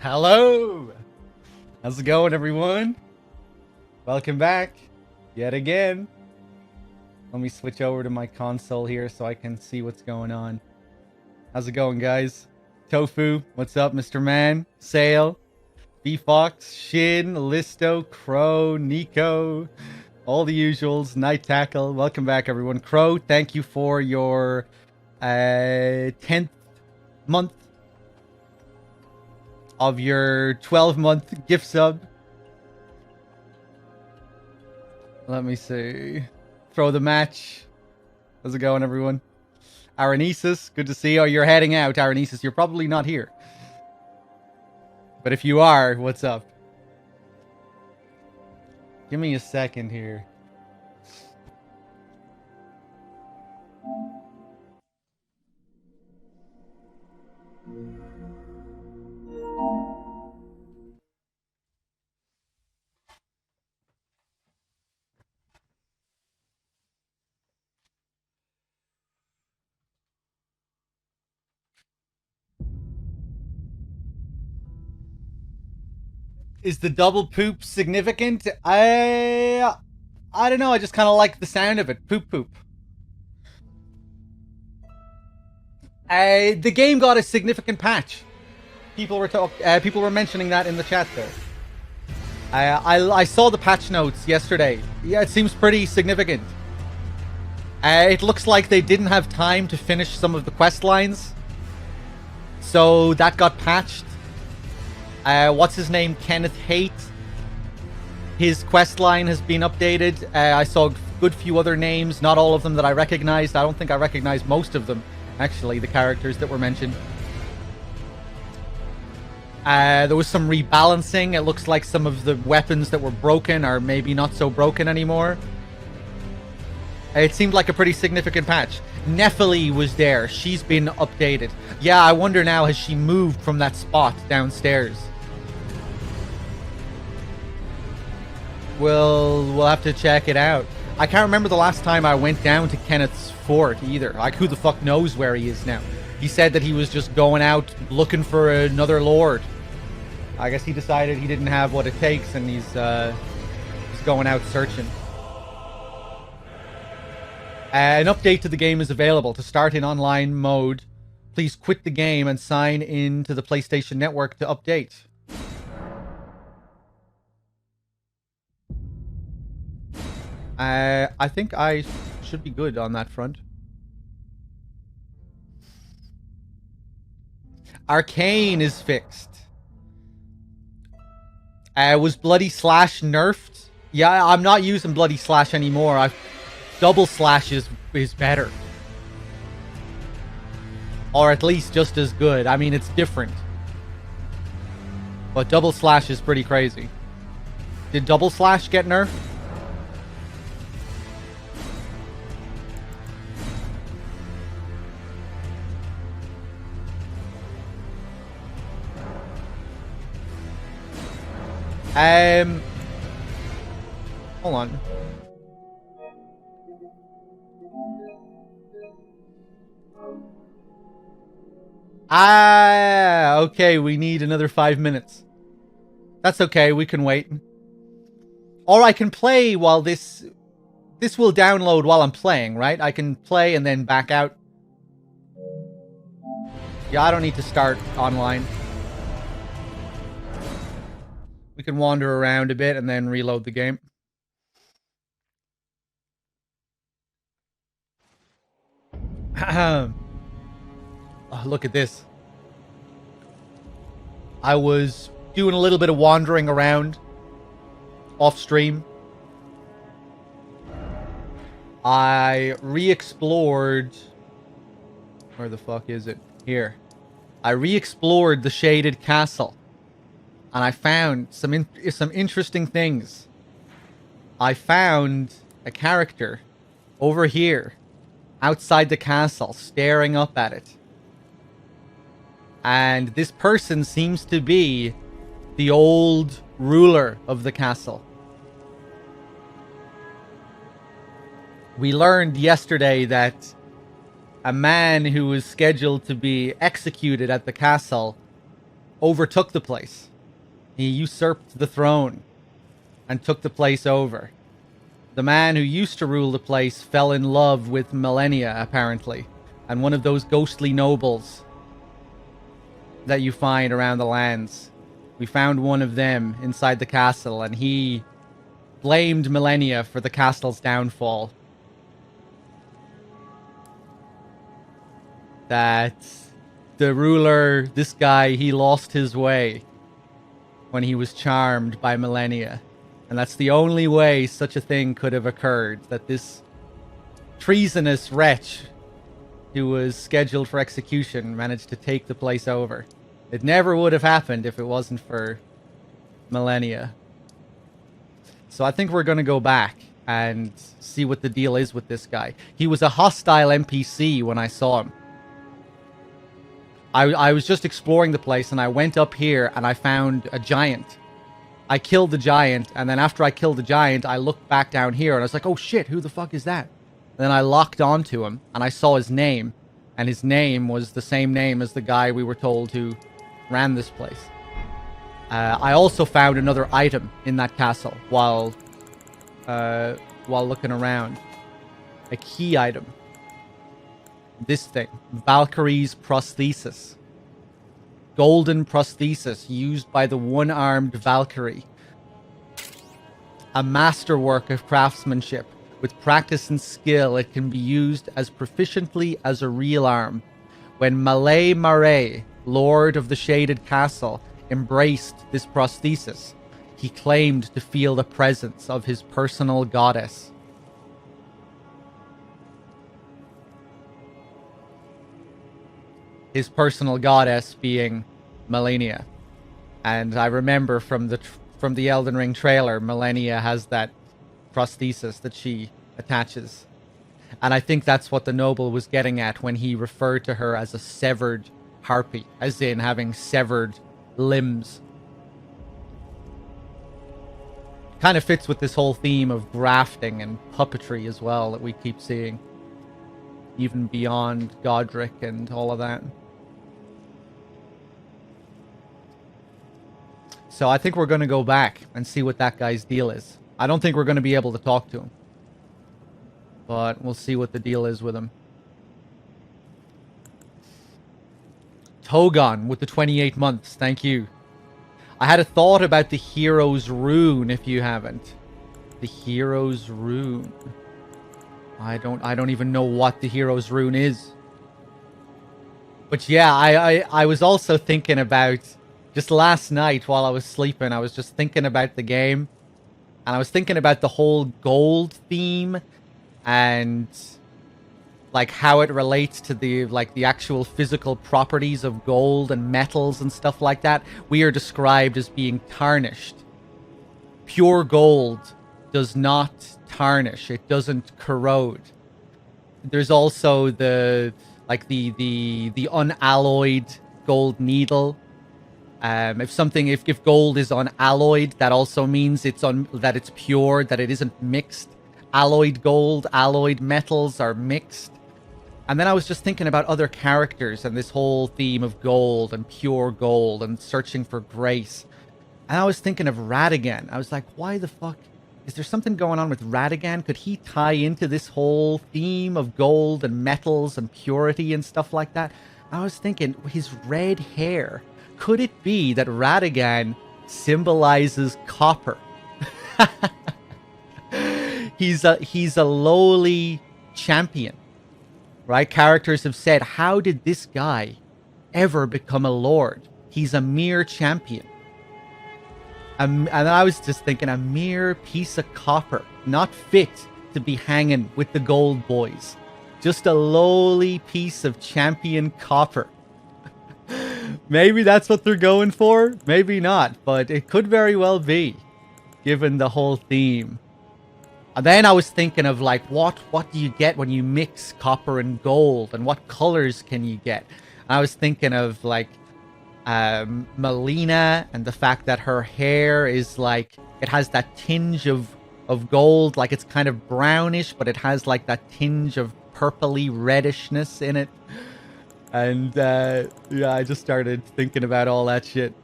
Hello! How's it going, everyone? Welcome back, yet again. Let me switch over to my console here so I can see what's going on. How's it going, guys? Tofu, what's up, Mr. Man? Sale, B-Fox, Shin, Listo, Crow, Nico, all the usuals, Night Tackle. Welcome back, everyone. Crow, thank you for your 10th month of your 12-month gift sub. Let me see. Throw the match. How's it going, everyone? Aranesis, good to see you. Oh, you're heading out, Aranesis. You're probably not here. But if you are, what's up? Give me a second here. Is the double poop significant? I don't know. I just kind of like the sound of it. Poop poop. The game got a significant patch. People were mentioning that in the chat there. I saw the patch notes yesterday. Yeah, it seems pretty significant. It looks like they didn't have time to finish some of the quest lines, so that got patched. What's his name? Kenneth Haight. His quest line has been updated. I saw a good few other names, not all of them that I recognized. I don't think I recognized most of them, actually, the characters that were mentioned. There was some rebalancing. It looks like some of the weapons that were broken are maybe not so broken anymore. It seemed like a pretty significant patch. Nephili was there. She's been updated. Yeah, I wonder now, has she moved from that spot downstairs? We'll have to check it out. I can't remember the last time I went down to Kenneth's fort either. Like, who the fuck knows where he is now? He said that he was just going out looking for another lord. I guess he decided he didn't have what it takes, and he's going out searching. An update to the game is available. To start in online mode, please quit the game and sign in to the PlayStation Network to update. I think I should be good on that front. Arcane is fixed. Was Bloody Slash nerfed? Yeah, I'm not using Bloody Slash anymore. Double Slash is better. Or at least just as good. I mean, it's different. But Double Slash is pretty crazy. Did Double Slash get nerfed? Hold on. Okay, we need another 5 minutes. That's okay, we can wait. Or I can play while this will download while I'm playing, right? I can play and then back out. Yeah, I don't need to start online. We can wander around a bit and then reload the game. Oh, look at this. I was doing a little bit of wandering around off stream. I re-explored... Where the fuck is it? Here. I re-explored the Shaded Castle. And I found some interesting things. I found a character over here, outside the castle, staring up at it. And this person seems to be the old ruler of the castle. We learned yesterday that a man who was scheduled to be executed at the castle overtook the place. He usurped the throne and took the place over. The man who used to rule the place fell in love with Millennia, apparently, and one of those ghostly nobles that you find around the lands. We found one of them inside the castle, and he blamed Millennia for the castle's downfall. That the ruler, this guy, he lost his way when he was charmed by Millennia. And that's the only way such a thing could have occurred, that this treasonous wretch who was scheduled for execution managed to take the place over. It never would have happened if it wasn't for Millennia. So I think we're going to go back and see what the deal is with this guy. He was a hostile NPC when I saw him. I was just exploring the place, and I went up here and I found a giant. I killed the giant, and then after I killed the giant, I looked back down here and I was like, oh shit, who the fuck is that? And then I locked onto him and I saw his name, and his name was the same name as the guy we were told who ran this place. I also found another item in that castle while looking around. A key item. This thing. Valkyrie's prosthesis. Golden prosthesis used by the one-armed Valkyrie. A masterwork of craftsmanship. With practice and skill, it can be used as proficiently as a real arm. When Malay Marais, Lord of the Shaded Castle, embraced this prosthesis, he claimed to feel the presence of his personal goddess. His personal goddess being Millennia. And I remember from the Elden Ring trailer, Millennia has that prosthesis that she attaches. And I think that's what the noble was getting at when he referred to her as a severed harpy, as in having severed limbs. Kind of fits with this whole theme of grafting and puppetry as well that we keep seeing. Even beyond Godric and all of that. So I think we're going to go back and see what that guy's deal is. I don't think we're going to be able to talk to him. But we'll see what the deal is with him. Togon with the 28 months. Thank you. I had a thought about the Hero's Rune, if you haven't. The Hero's Rune. I don't even know what the Hero's Rune is. But yeah, I was also thinking about... Just last night while I was sleeping, I was just thinking about the game. And I was thinking about the whole gold theme. And... like how it relates to the actual physical properties of gold and metals and stuff like that. We are described as being tarnished. Pure gold does not tarnish. It doesn't corrode. There's also the unalloyed gold needle. If gold is unalloyed, that also means that it's pure, that it isn't mixed. Alloyed gold, alloyed metals are mixed. And then I was just thinking about other characters and this whole theme of gold and pure gold and searching for grace. And I was thinking of Radagon. I was like, why the fuck? Is there something going on with Radagon? Could he tie into this whole theme of gold and metals and purity and stuff like that? I was thinking, his red hair. Could it be that Radagon symbolizes copper? He's a lowly champion. Right? Characters have said, how did this guy ever become a lord? He's a mere champion. And I was just thinking, a mere piece of copper, not fit to be hanging with the gold boys. Just a lowly piece of champion copper. Maybe that's what they're going for. Maybe not, but it could very well be, given the whole theme. And then I was thinking of like, what do you get when you mix copper and gold, and what colors can you get? And I was thinking of like Melina, and the fact that her hair is like, it has that tinge of gold, like it's kind of brownish, but it has like that tinge of purpley reddishness in it. And yeah, I just started thinking about all that shit.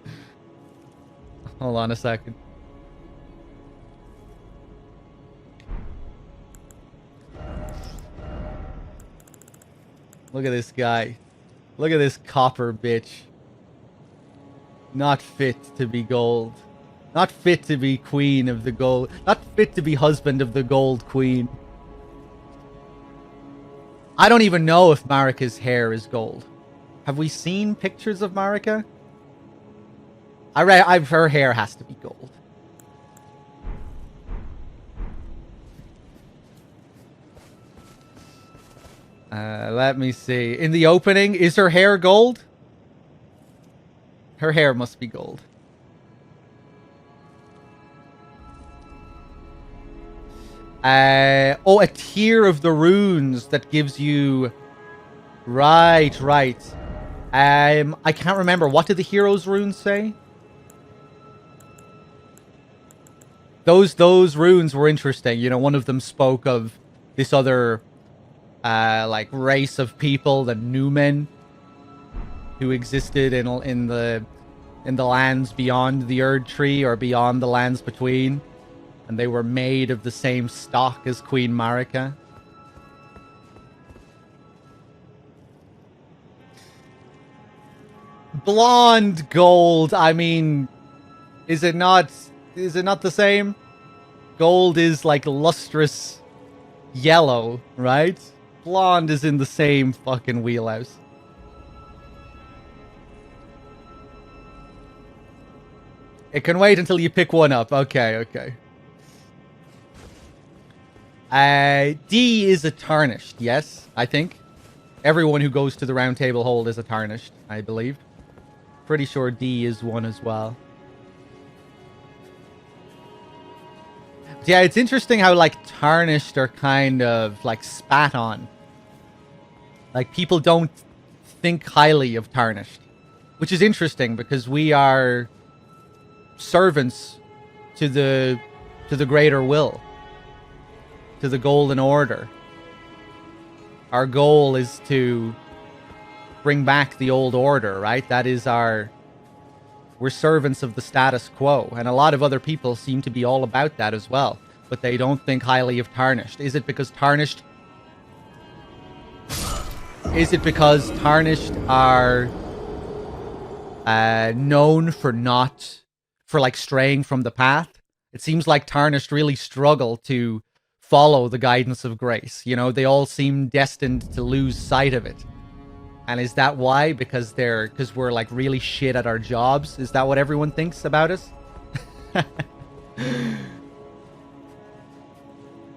Hold on a second. Look at this guy. Look at this copper bitch. Not fit to be gold. Not fit to be queen of the gold. Not fit to be husband of the gold queen. I don't even know if Marika's hair is gold. Have we seen pictures of Marika? Her hair has to be gold. Let me see. In the opening, is her hair gold? Her hair must be gold. Oh, a tier of the runes that gives you... Right. I can't remember. What did the hero's runes say? Those runes were interesting. You know, one of them spoke of this other... like race of people, the Newmen, who existed in the lands beyond the Erd Tree or beyond the lands between, and they were made of the same stock as Queen Marika. Blonde gold. I mean, is it not the same? Gold is like lustrous yellow, right? Blonde is in the same fucking wheelhouse. It can wait until you pick one up. Okay. D is a tarnished, yes, I think. Everyone who goes to the round table hold is a tarnished, I believe. Pretty sure D is one as well. Yeah, it's interesting how, like, tarnished are kind of, like, spat on. Like, people don't think highly of tarnished. Which is interesting, because we are servants to the greater will. To the Golden Order. Our goal is to bring back the old order, right? That is our... We're servants of the status quo, and a lot of other people seem to be all about that as well. But they don't think highly of tarnished. Is it because tarnished... Is it because tarnished are known for not... For, like, straying from the path? It seems like tarnished really struggle to follow the guidance of grace. You know, they all seem destined to lose sight of it. And is that why? Because we're like really shit at our jobs? Is that what everyone thinks about us?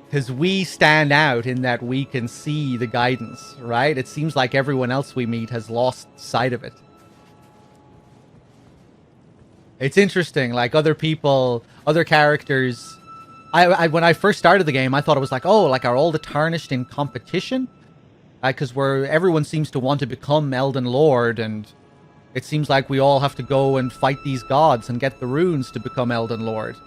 Because we stand out in that we can see the guidance, right? It seems like everyone else we meet has lost sight of it. It's interesting, like other people, other characters. When I first started the game, I thought it was like, oh, like are all the tarnished in competition? Because everyone seems to want to become Elden Lord, and it seems like we all have to go and fight these gods and get the runes to become Elden Lord.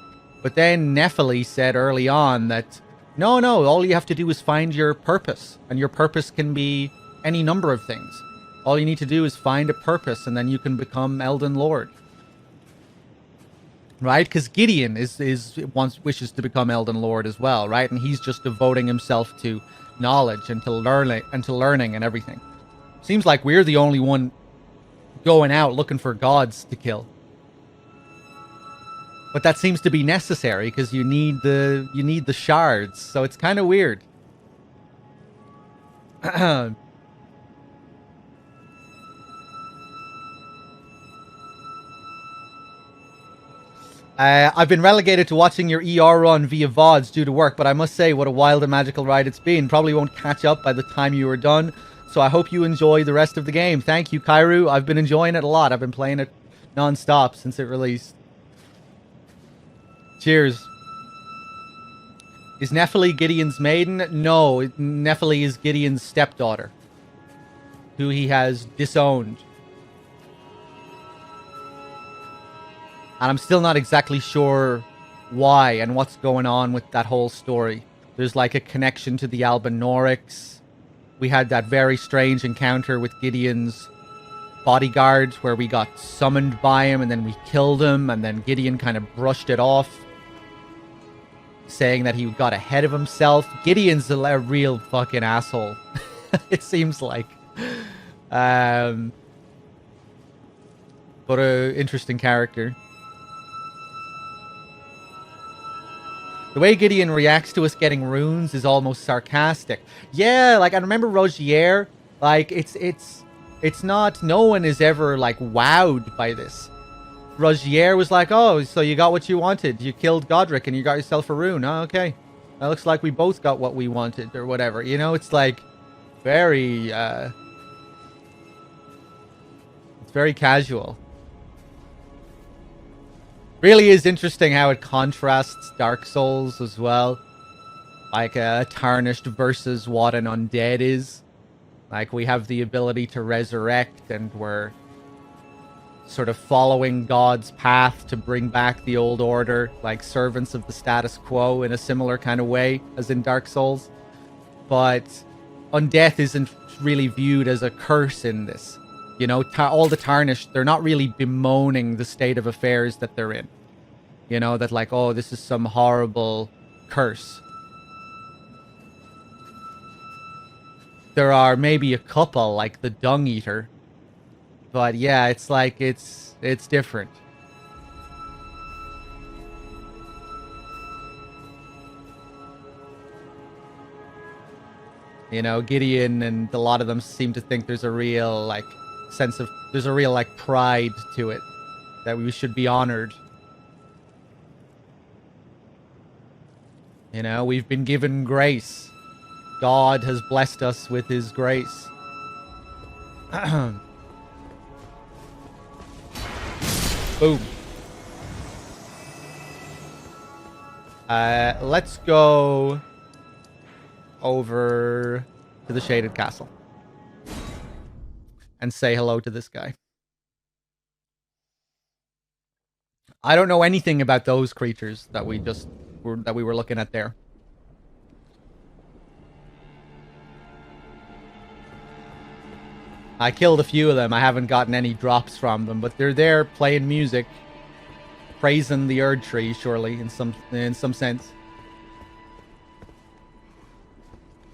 But then Nephili said early on that, no, all you have to do is find your purpose, and your purpose can be any number of things. All you need to do is find a purpose, and then you can become Elden Lord. Right? Because Gideon wishes to become Elden Lord as well, right? And he's just devoting himself to knowledge and to learning and everything. Seems like we're the only one going out looking for gods to kill. But that seems to be necessary because you need the shards, so it's kind of weird. I've been relegated to watching your ER run via VODs due to work, but I must say what a wild and magical ride it's been. Probably won't catch up by the time you are done, so I hope you enjoy the rest of the game. Thank you, Kairu. I've been enjoying it a lot. I've been playing it non-stop since it released. Cheers. Is Nephili Gideon's maiden? No, Nephili is Gideon's stepdaughter, who he has disowned. And I'm still not exactly sure why and what's going on with that whole story. There's like a connection to the Albinorics. we had that very strange encounter with Gideon's bodyguard where we got summoned by him and then we killed him, and then Gideon kind of brushed it off, saying that he got ahead of himself. Gideon's a real fucking asshole. It seems like. But a interesting character. The way Gideon reacts to us getting runes is almost sarcastic. Yeah, like I remember Rogier, like it's not, no one is ever like wowed by this. Rogier was like, oh, so you got what you wanted. You killed Godric and you got yourself a rune. Oh, okay. That looks like we both got what we wanted or whatever. You know, it's like very, it's very casual. Really is interesting how it contrasts Dark Souls as well. Like a tarnished versus what an undead is. Like we have the ability to resurrect and we're sort of following God's path to bring back the old order, like servants of the status quo in a similar kind of way as in Dark Souls. But undeath isn't really viewed as a curse in this. You know, all the tarnished, they're not really bemoaning the state of affairs that they're in. You know, that like, oh, this is some horrible curse. There are maybe a couple, like the Dung Eater. But yeah, it's like, it's different. You know, Gideon and a lot of them seem to think there's a real, like, sense of, there's a real, like, pride to it. That we should be honored. You know, we've been given grace. God has blessed us with his grace. Boom. Let's go over to the Shaded Castle and say hello to this guy. I don't know anything about those creatures that we were looking at there. I killed a few of them. I haven't gotten any drops from them, but they're there playing music, praising the Erd Tree, surely in some sense.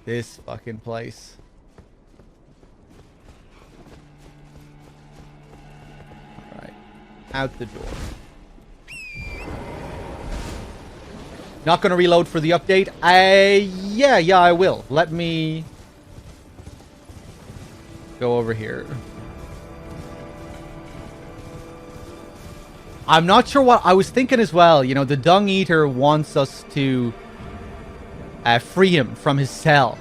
This fucking place. All right, out the door. Not going to reload for the update. Yeah, I will. Let me go over here. I'm not sure what I was thinking as well. You know, the Dung Eater wants us to free him from his cell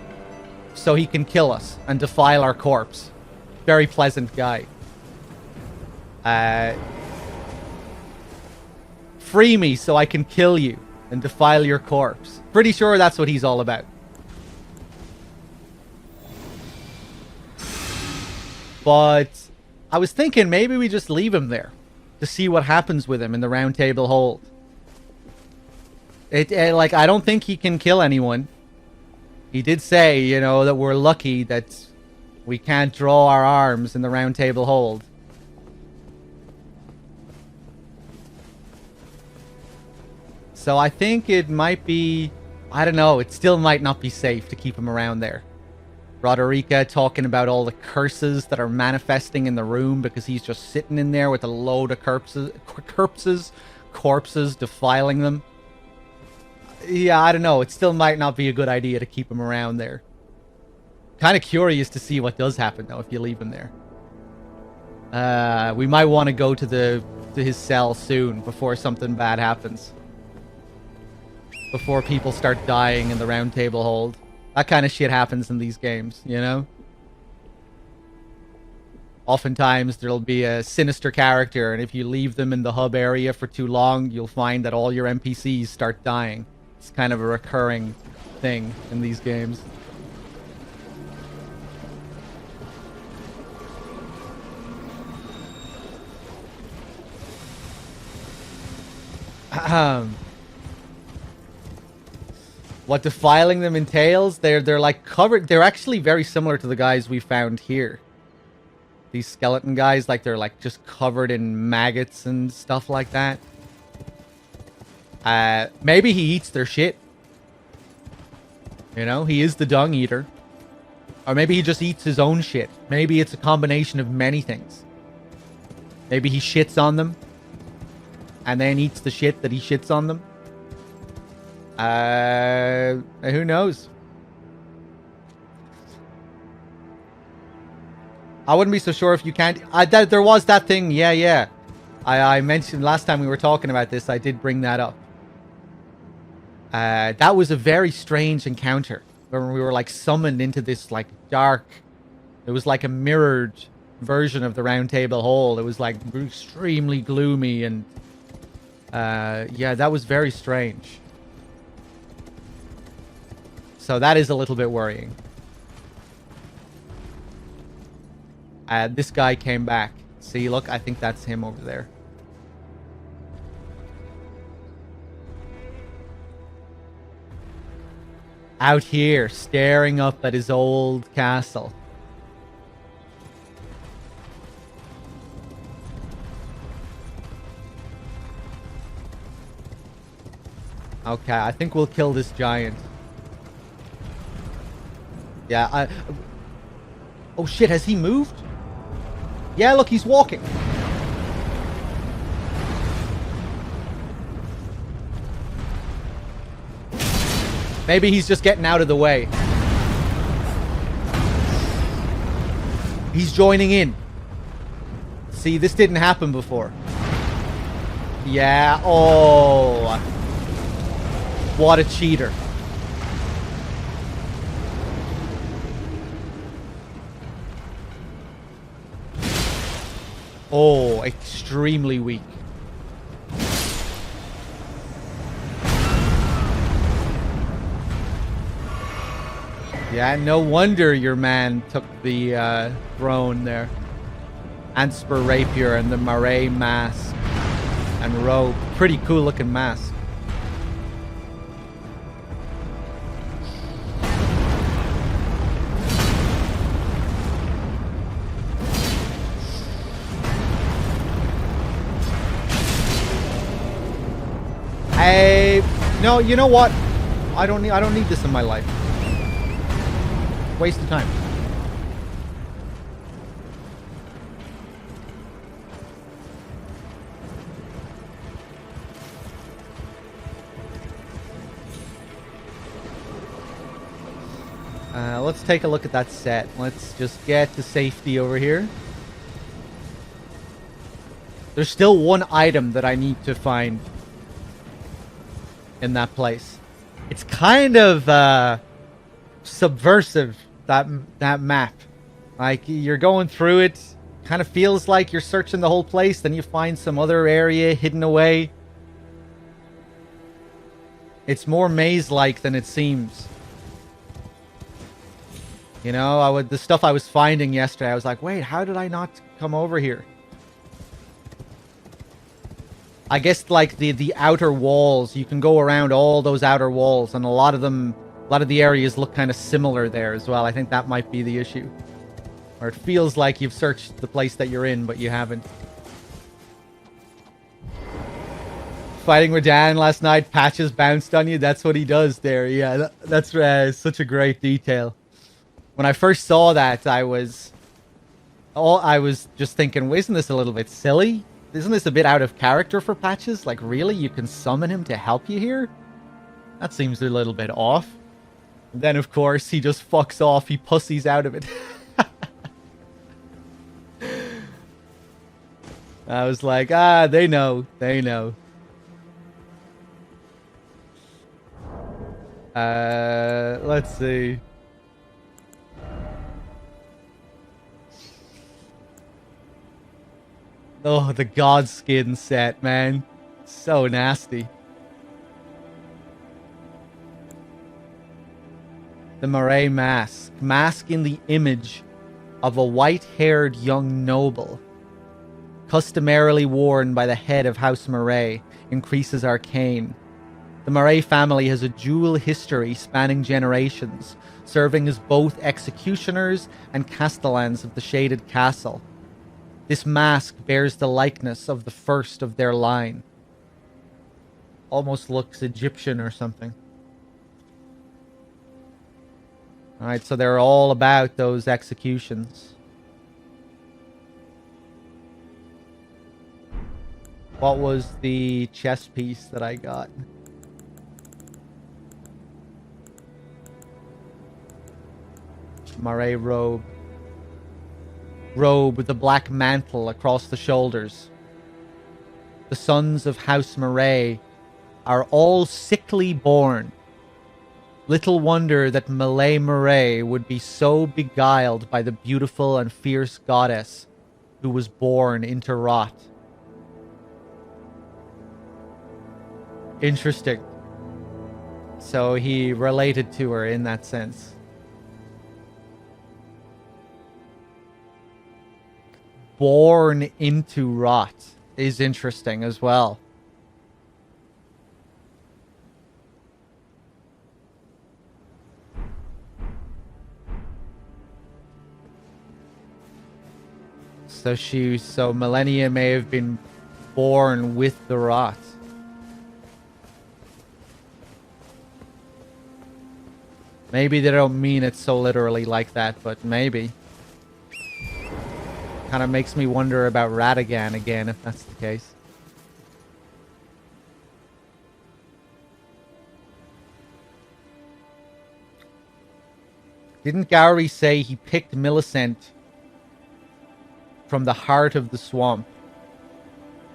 so he can kill us and defile our corpse. Very pleasant guy. Free me so I can kill you and defile your corpse. Pretty sure that's what he's all about. But I was thinking maybe we just leave him there to see what happens with him in the Round Table Hold. Like, I don't think he can kill anyone. He did say, you know, that we're lucky that we can't draw our arms in the Round Table Hold. So I think it might be, I don't know, it still might not be safe to keep him around there. Roderica talking about all the curses that are manifesting in the room because he's just sitting in there with a load of corpses, defiling them. Yeah, I don't know. It still might not be a good idea to keep him around there. Kind of curious to see what does happen, though, if you leave him there. We might want to go to his cell soon before something bad happens. Before people start dying in the Round Table Hold. That kind of shit happens in these games, you know? Oftentimes, there'll be a sinister character, and if you leave them in the hub area for too long, you'll find that all your NPCs start dying. It's kind of a recurring thing in these games. what defiling them entails. They're like covered. They're actually very similar to the guys we found here. These skeleton guys, like they're like just covered in maggots and stuff like that. Maybe he eats their shit. You know, he is the dung eater. Or maybe he just eats his own shit. Maybe it's a combination of many things. Maybe he shits on them. And then eats the shit that he shits on them. Who knows? I wouldn't be so sure if you can't... there was that thing. Yeah. I mentioned last time we were talking about this. I did bring that up. That was a very strange encounter. Where we were like summoned into this like dark... It was like a mirrored version of the Round Table Hall. It was like extremely gloomy and... yeah, that was very strange. So that is a little bit worrying. This guy came back. See, look, I think that's him over there. Out here, staring up at his old castle. Okay, I think we'll kill this giant. Yeah, oh shit, has he moved? Yeah, look, he's walking. Maybe he's just getting out of the way. He's joining in. See, this didn't happen before. Yeah, oh. What a cheater. Oh, extremely weak. Yeah, no wonder your man took the throne there. Anspur Rapier and the Marae mask and robe. Pretty cool looking mask. No, you know what? I don't need this in my life. Waste of time. Let's take a look at that set. Let's just get to safety over here. There's still one item that I need to find in that place. It's kind of subversive, that map. Like, you're going through it, kind of feels like you're searching the whole place, then you find some other area hidden away. It's more maze-like than it seems. You know, the stuff I was finding yesterday, I was like, wait, how did I not come over here? I guess, like, the outer walls, you can go around all those outer walls, and a lot of the areas look kind of similar there as well. I think that might be the issue. Or it feels like you've searched the place that you're in, but you haven't. Fighting Radan last night, Patches bounced on you. That's what he does there. Yeah, that's such a great detail. When I first saw that, I was just thinking, well, isn't this a little bit silly? Isn't this a bit out of character for Patches? Like, really? You can summon him to help you here? That seems a little bit off. And then, of course, he just fucks off. He pussies out of it. I was like, they know. They know. Let's see. Oh, the Godskin set, man. So nasty. The Marae mask. Mask in the image of a white-haired young noble. Customarily worn by the head of House Marae. Increases arcane. The Murray family has a dual history spanning generations, serving as both executioners and castellans of the Shaded Castle. This mask bears the likeness of the first of their line. Almost looks Egyptian or something. Alright, so they're all about those executions. What was the chess piece that I got? Murray robe. Robe with the black mantle across the shoulders. The sons of House Murray are all sickly born. Little wonder that Malay Murray would be so beguiled by the beautiful and fierce goddess who was born into rot. Interesting. So he related to her in that sense. Born into rot is interesting as well. So Millennia may have been born with the rot. Maybe they don't mean it so literally like that, but maybe. Kind of makes me wonder about Radagan again, if that's the case. Didn't Gowry say he picked Millicent from the heart of the swamp?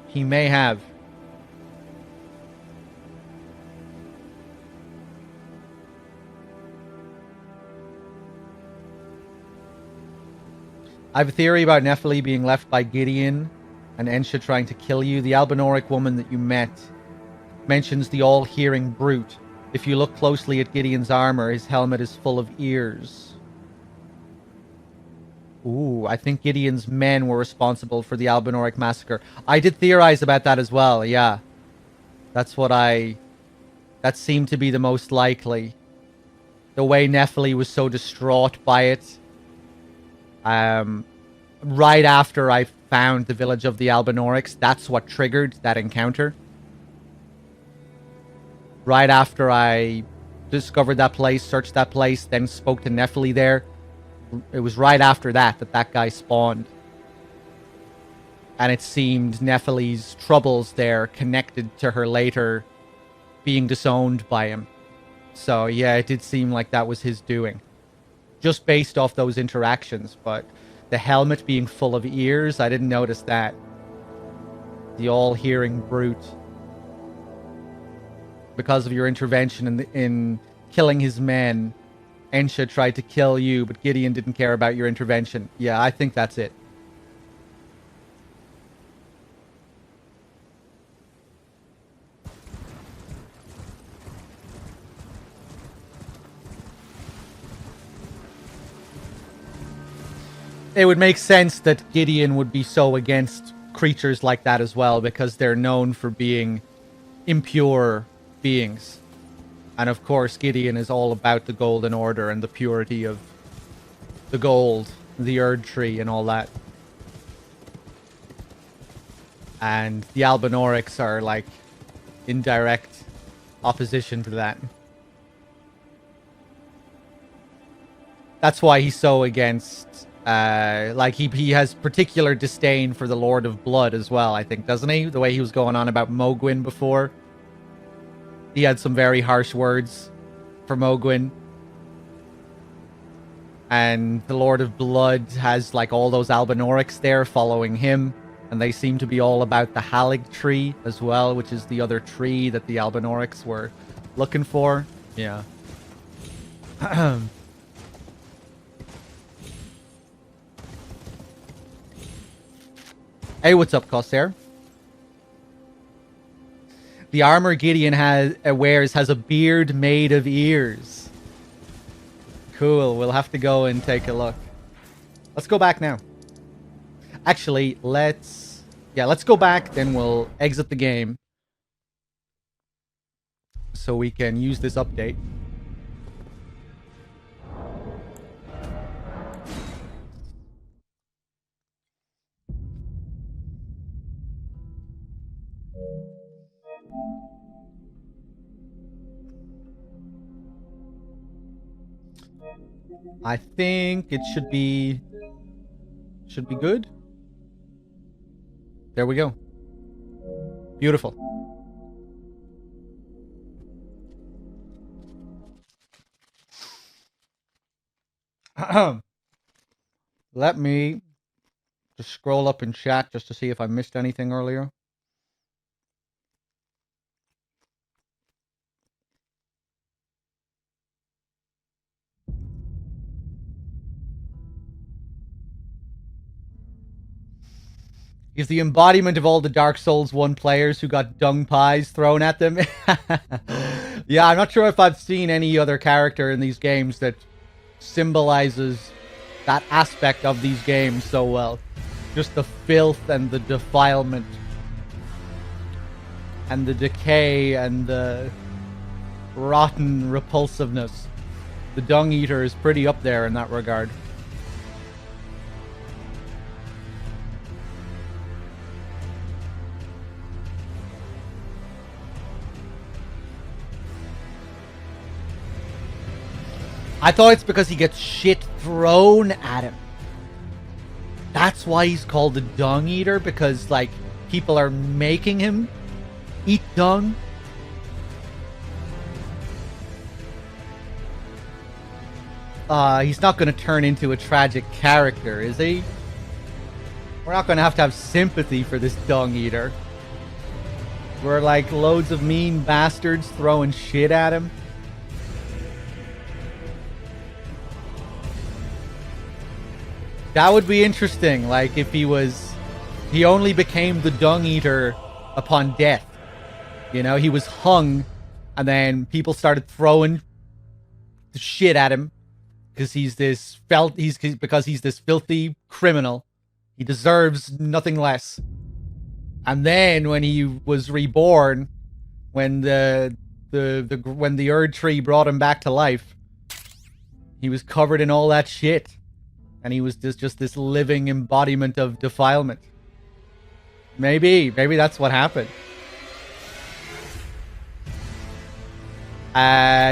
He may have. I have a theory about Nephili being left by Gideon and Ensha trying to kill you. The Albinoric woman that you met mentions the all-hearing brute. If you look closely at Gideon's armor, his helmet is full of ears. Ooh, I think Gideon's men were responsible for the Albinoric massacre. I did theorize about that as well, yeah. That's what that seemed to be the most likely. The way Nephili was so distraught by it. Right after I found the village of the Albinorics, that's what triggered that encounter. Right after I discovered that place, searched that place, then spoke to Nephili there. It was right after that that guy spawned. And it seemed Nephili's troubles there connected to her later being disowned by him. So yeah, it did seem like that was his doing. Just based off those interactions, but the helmet being full of ears, I didn't notice that. The all-hearing brute. Because of your intervention in killing his men, Ensha tried to kill you, but Gideon didn't care about your intervention. Yeah, I think that's it. It would make sense that Gideon would be so against creatures like that as well, because they're known for being impure beings. And of course, Gideon is all about the Golden Order and the purity of the gold, the Erd Tree, and all that. And the Albinorics are, like, in direct opposition to that. That's why he's so against... like, he has particular disdain for the Lord of Blood as well, I think, doesn't he? The way he was going on about Mogwin before. He had some very harsh words for Mogwin. And the Lord of Blood has, like, all those Albinorics there following him. And they seem to be all about the Halig tree as well, which is the other tree that the Albinorics were looking for. Yeah. Hey, what's up, Corsair? The armor Gideon wears has a beard made of ears. Cool, we'll have to go and take a look. Let's go back now. Actually, let's go back, then we'll exit the game. so we can use this update. I think it should be good. There we go. Beautiful. Let me just scroll up in chat just to see if I missed anything earlier. He's the embodiment of all the Dark Souls 1 players who got dung pies thrown at them. Yeah, I'm not sure if I've seen any other character in these games that symbolizes that aspect of these games so well. Just the filth and the defilement and the decay and the rotten repulsiveness. The Dung Eater is pretty up there in that regard. I thought it's because he gets shit thrown at him. That's why he's called the Dung Eater, because, like, people are making him eat dung. He's not going to turn into a tragic character, is he? We're not going to have sympathy for this Dung Eater. We're like loads of mean bastards throwing shit at him. That would be interesting, like, if he only became the Dung Eater upon death. You know, he was hung, and then people started throwing the shit at him, because he's this filthy criminal. He deserves nothing less. And then when he was reborn, when the Erd Tree brought him back to life, he was covered in all that shit. And he was just this living embodiment of defilement. Maybe that's what happened.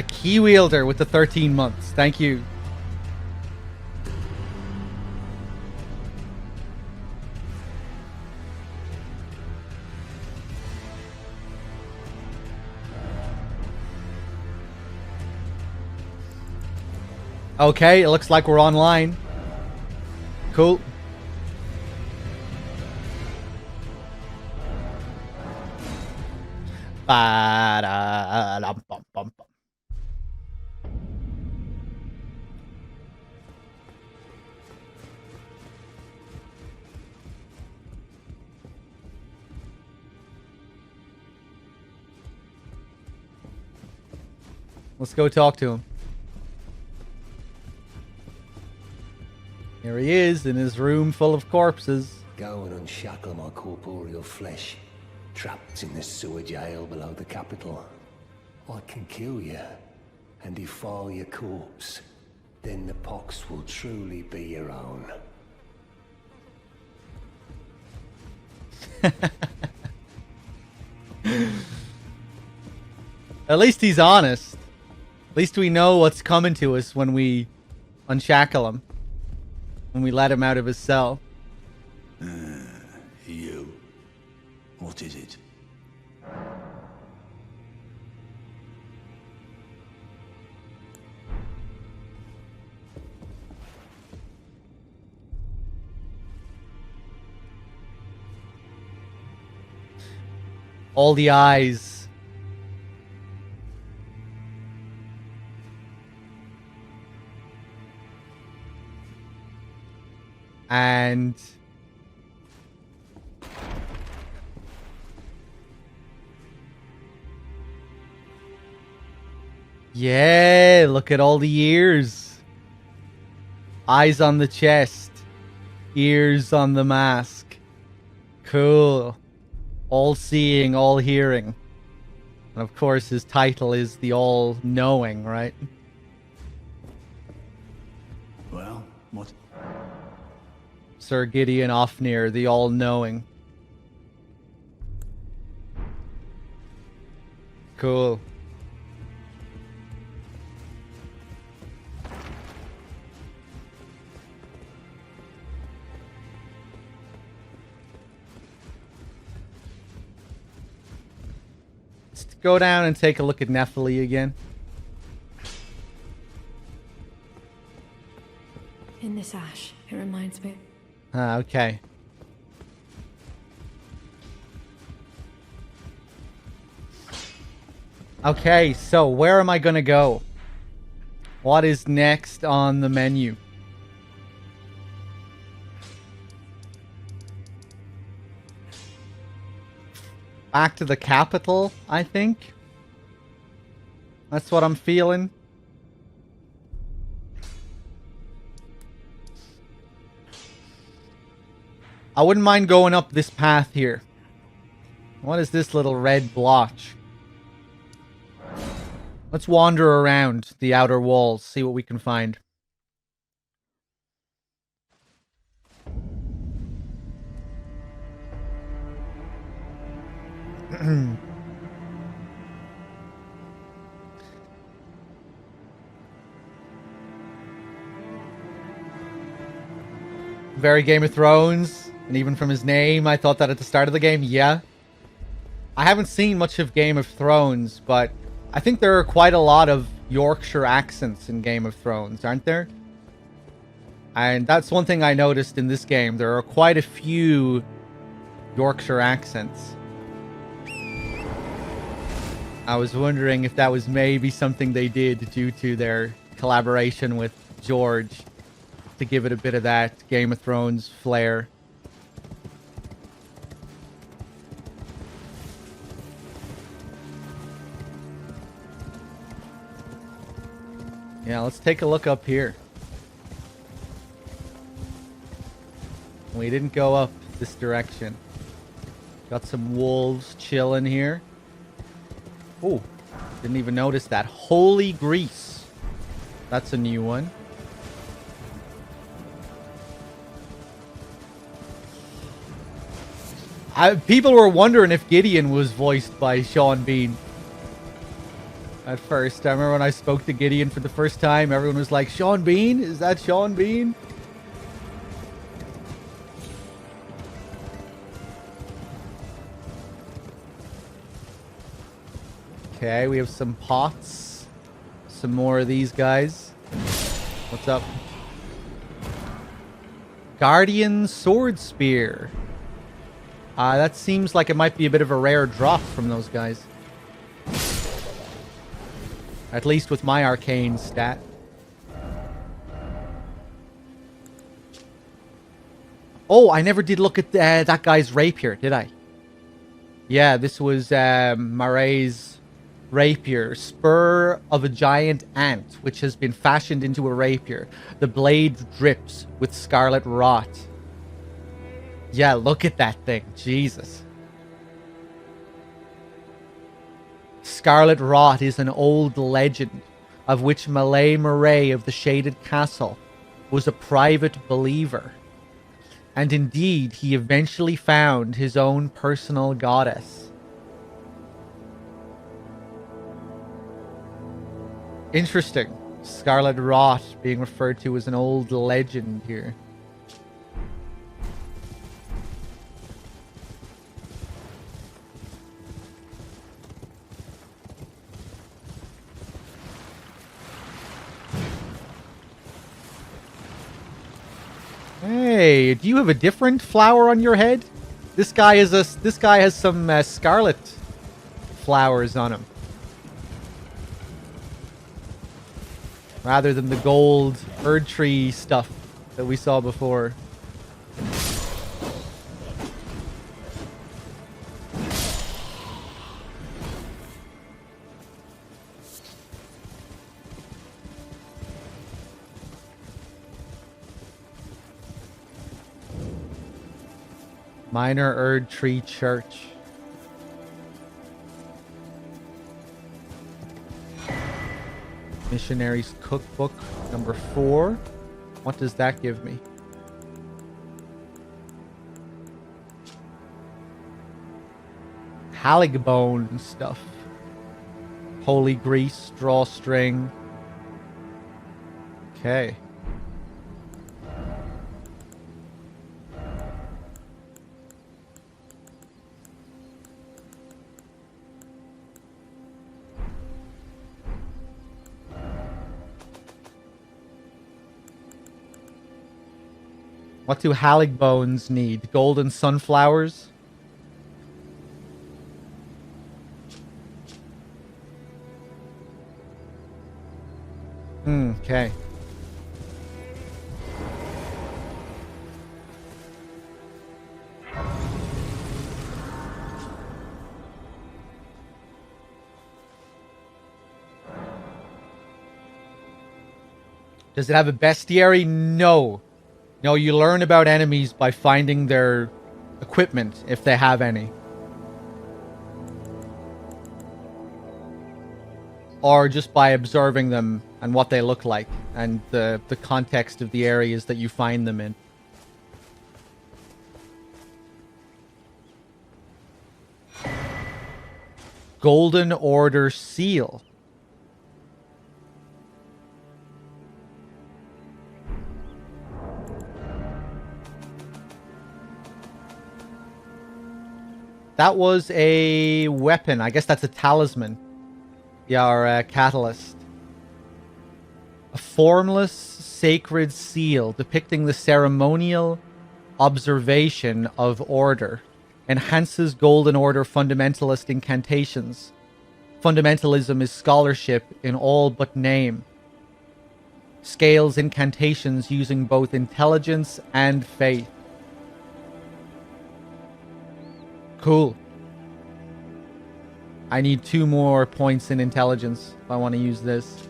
Key Wielder with the 13 months. Thank you. Okay, it looks like we're online. Cool. Let's go talk to him. Here he is in his room full of corpses. Go and unshackle my corporeal flesh, trapped in the sewer jail below the capital. I can kill you and defile your corpse. Then the pox will truly be your own. At least he's honest. At least we know what's coming to us when we unshackle him. When we let him out of his cell. You. What is it? All the eyes. And yeah, look at all the ears. Eyes on the chest. Ears on the mask. Cool. All seeing, all hearing. And of course, his title is the All-Knowing, right? Well, what? Sir Gideon Ofnir, the All-Knowing. Cool. Let's go down and take a look at Nephili again. In this ash, it reminds me. Ah, okay. Okay, so where am I gonna go? What is next on the menu? Back to the capital, I think. That's what I'm feeling. I wouldn't mind going up this path here. What is this little red blotch? Let's wander around the outer walls, see what we can find. Very Game of Thrones, and even from his name, I thought that at the start of the game, yeah. I haven't seen much of Game of Thrones, but I think there are quite a lot of Yorkshire accents in Game of Thrones, aren't there? And that's one thing I noticed in this game. There are quite a few Yorkshire accents. I was wondering if that was maybe something they did due to their collaboration with George to give it a bit of that Game of Thrones flair. Yeah, let's take a look up here. We didn't go up this direction. Got some wolves chilling here. Oh, didn't even notice that. Holy grease. That's a new one. People were wondering if Gideon was voiced by Sean Bean. At first, I remember when I spoke to Gideon for the first time, everyone was like, Sean Bean? Is that Sean Bean? Okay, we have some pots. Some more of these guys. What's up? Guardian Sword Spear. That seems like it might be a bit of a rare drop from those guys. At least with my arcane stat. Oh, I never did look at that guy's rapier, did I? Yeah, this was Marae's rapier. Spur of a giant ant, which has been fashioned into a rapier. The blade drips with scarlet rot. Yeah, look at that thing. Jesus. Scarlet rot is an old legend of which Malay Marae of the Shaded Castle was a private believer. And indeed, he eventually found his own personal goddess. Interesting. Scarlet rot being referred to as an old legend here. Hey, do you have a different flower on your head? This guy has some scarlet flowers on him. Rather than the gold Erd tree stuff that we saw before. Minor Erd Tree Church. Missionaries Cookbook number 4. What does that give me? Haligbone stuff. Holy grease, drawstring. Okay. What do Haligbones need? Golden sunflowers? Okay. Does it have a bestiary? No. No, you learn about enemies by finding their equipment, if they have any. Or just by observing them and what they look like, and the context of the areas that you find them in. Golden Order Seal. That was a weapon. I guess that's a talisman. Yeah, or a catalyst. A formless sacred seal depicting the ceremonial observation of order. Enhances Golden Order fundamentalist incantations. Fundamentalism is scholarship in all but name. Scales incantations using both intelligence and faith. Cool. I need 2 more points in intelligence if I want to use this.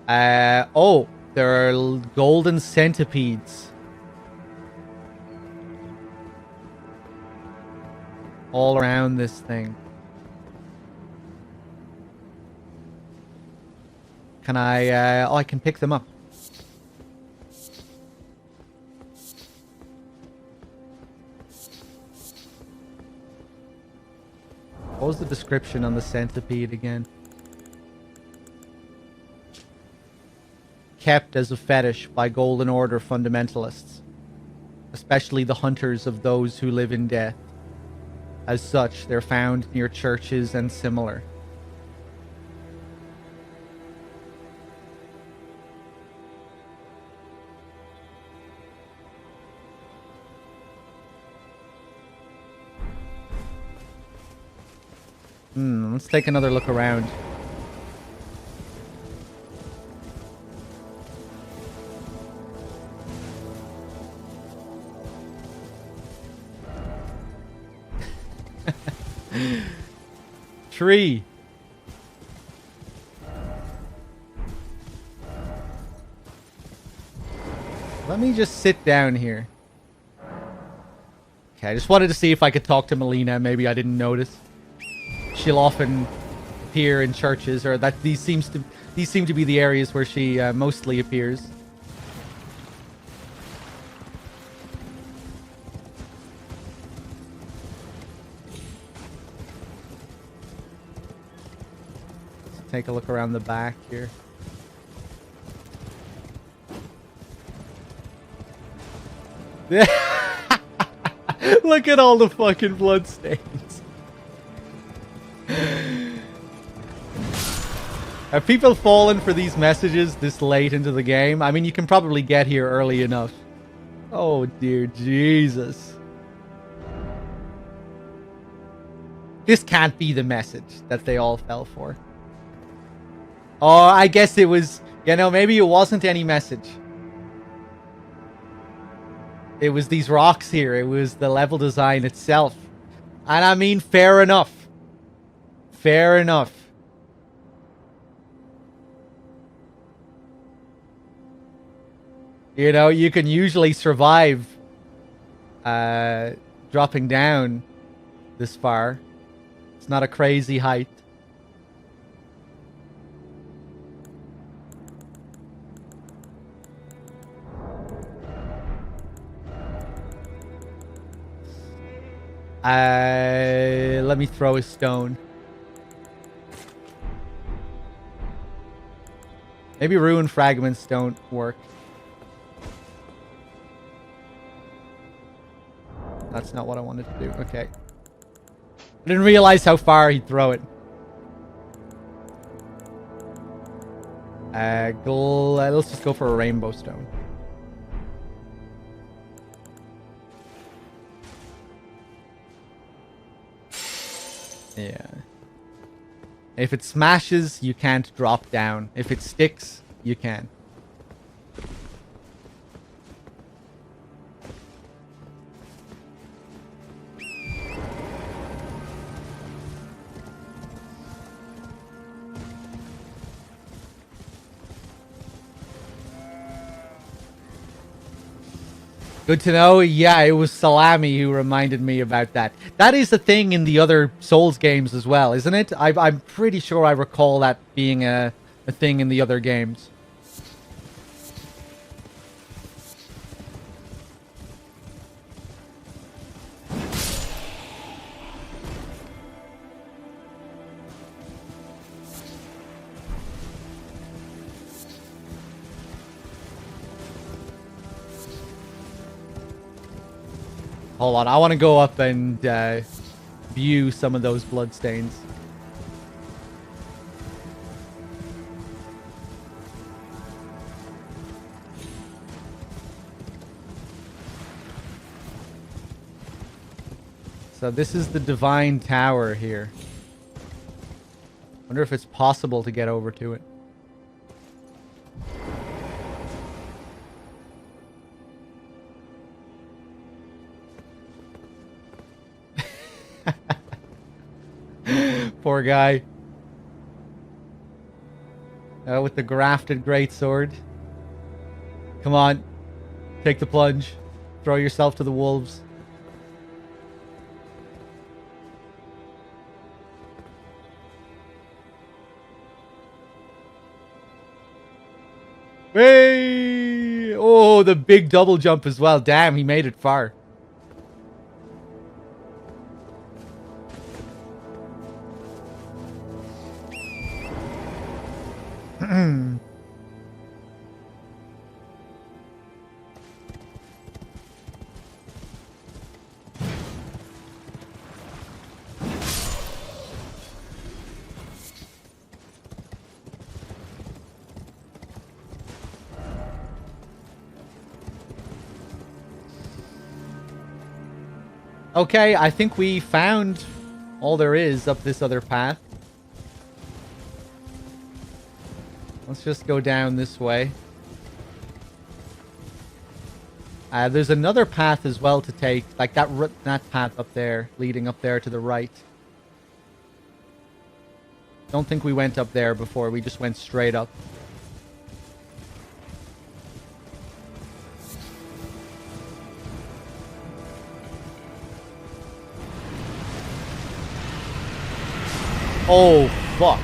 Oh, there are golden centipedes. All around this thing. Can I, oh, I can pick them up. What was the description on the centipede again? Kept as a fetish by Golden Order fundamentalists, especially the hunters of those who live in death. As such, they're found near churches and similar. Let's take another look around. Tree. Let me just sit down here. Okay, I just wanted to see if I could talk to Melina. Maybe I didn't notice. She'll often appear in churches, or that these seem to be the areas where she mostly appears. Let's take a look around the back here. Look at all the fucking bloodstains. Have people fallen for these messages this late into the game? I mean, you can probably get here early enough. Oh, dear Jesus. This can't be the message that they all fell for. Oh, I guess it was... You know, maybe it wasn't any message. It was these rocks here. It was the level design itself. And I mean, fair enough. Fair enough. You know, you can usually survive dropping down this far. It's not a crazy height. Let me throw a stone. Maybe ruin fragments don't work. That's not what I wanted to do. Okay. I didn't realize how far he'd throw it. Let's just go for a rainbow stone. Yeah. If it smashes, you can't drop down. If it sticks, you can. Good to know. Yeah, it was Salami who reminded me about that. That is a thing in the other Souls games as well, isn't it? I'm pretty sure I recall that being a thing in the other games. Hold on, I want to go up and view some of those bloodstains. So this is the Divine Tower here. Wonder if it's possible to get over to it. Poor guy. With the grafted greatsword. Come on. Take the plunge. Throw yourself to the wolves. Hey! Oh, the big double jump as well. Damn, he made it far. Okay, I think we found all there is up this other path. Let's just go down this way. There's another path as well to take, like that path up there, leading up there to the right. Don't think we went up there before, we just went straight up. Oh, fuck.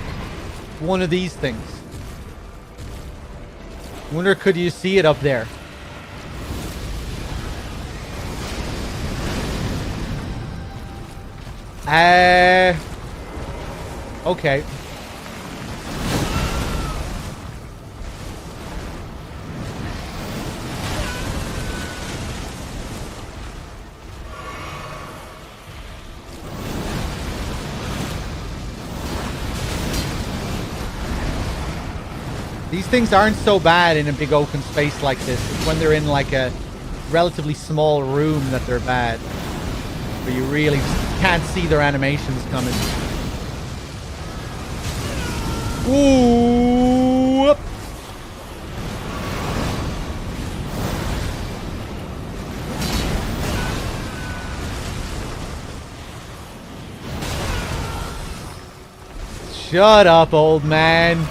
One of these things. Wonder, could you see it up there? Okay. These things aren't so bad in a big open space like this. It's when they're in like a relatively small room that they're bad. Where you really just can't see their animations coming. Ooh! Shut up, old man.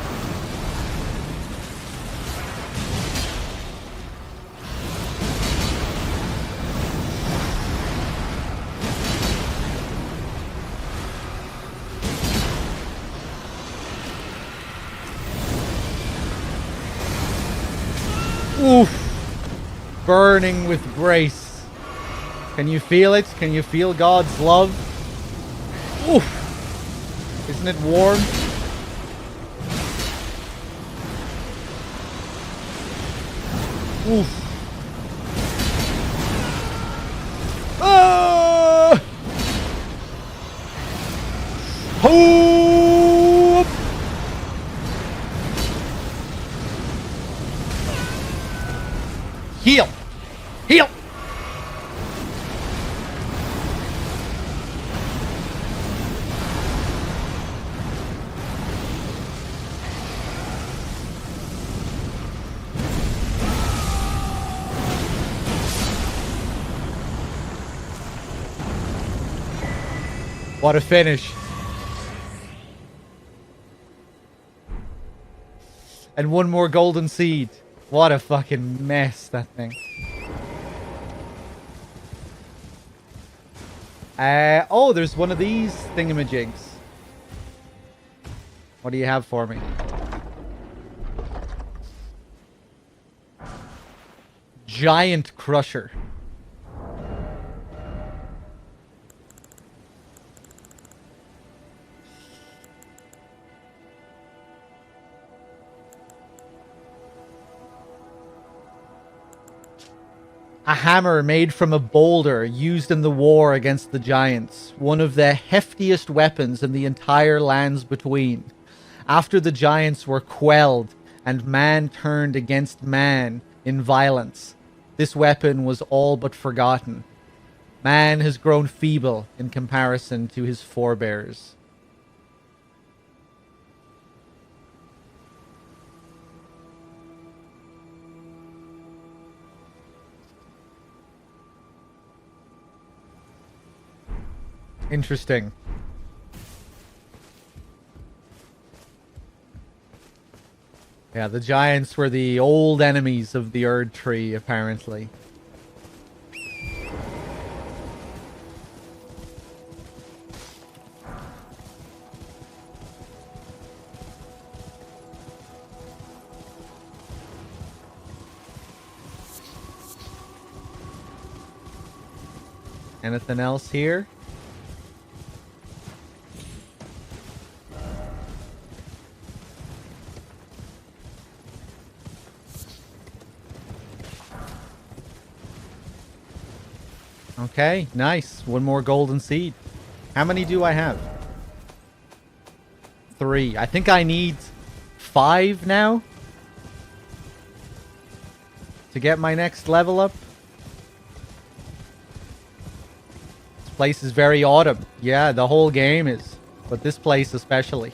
Oof. Burning with grace. Can you feel it? Can you feel God's love? Oof! Isn't it warm? Oof! Ah! Hoop! Heal! Heal! What a finish. And one more golden seed. What a fucking mess, that thing. Oh, there's one of these thingamajigs. What do you have for me? Giant Crusher. A hammer made from a boulder used in the war against the giants. One of the heftiest weapons in the entire lands between. After the giants were quelled and man turned against man in violence, this weapon was all but forgotten. Man has grown feeble in comparison to his forebears. Interesting. Yeah, the giants were the old enemies of the Erd Tree, apparently. Anything else here? Okay, nice. One more golden seed. How many do I have? 3. I think I need 5 now to get my next level up. This place is very autumn. Yeah, the whole game is, but this place especially.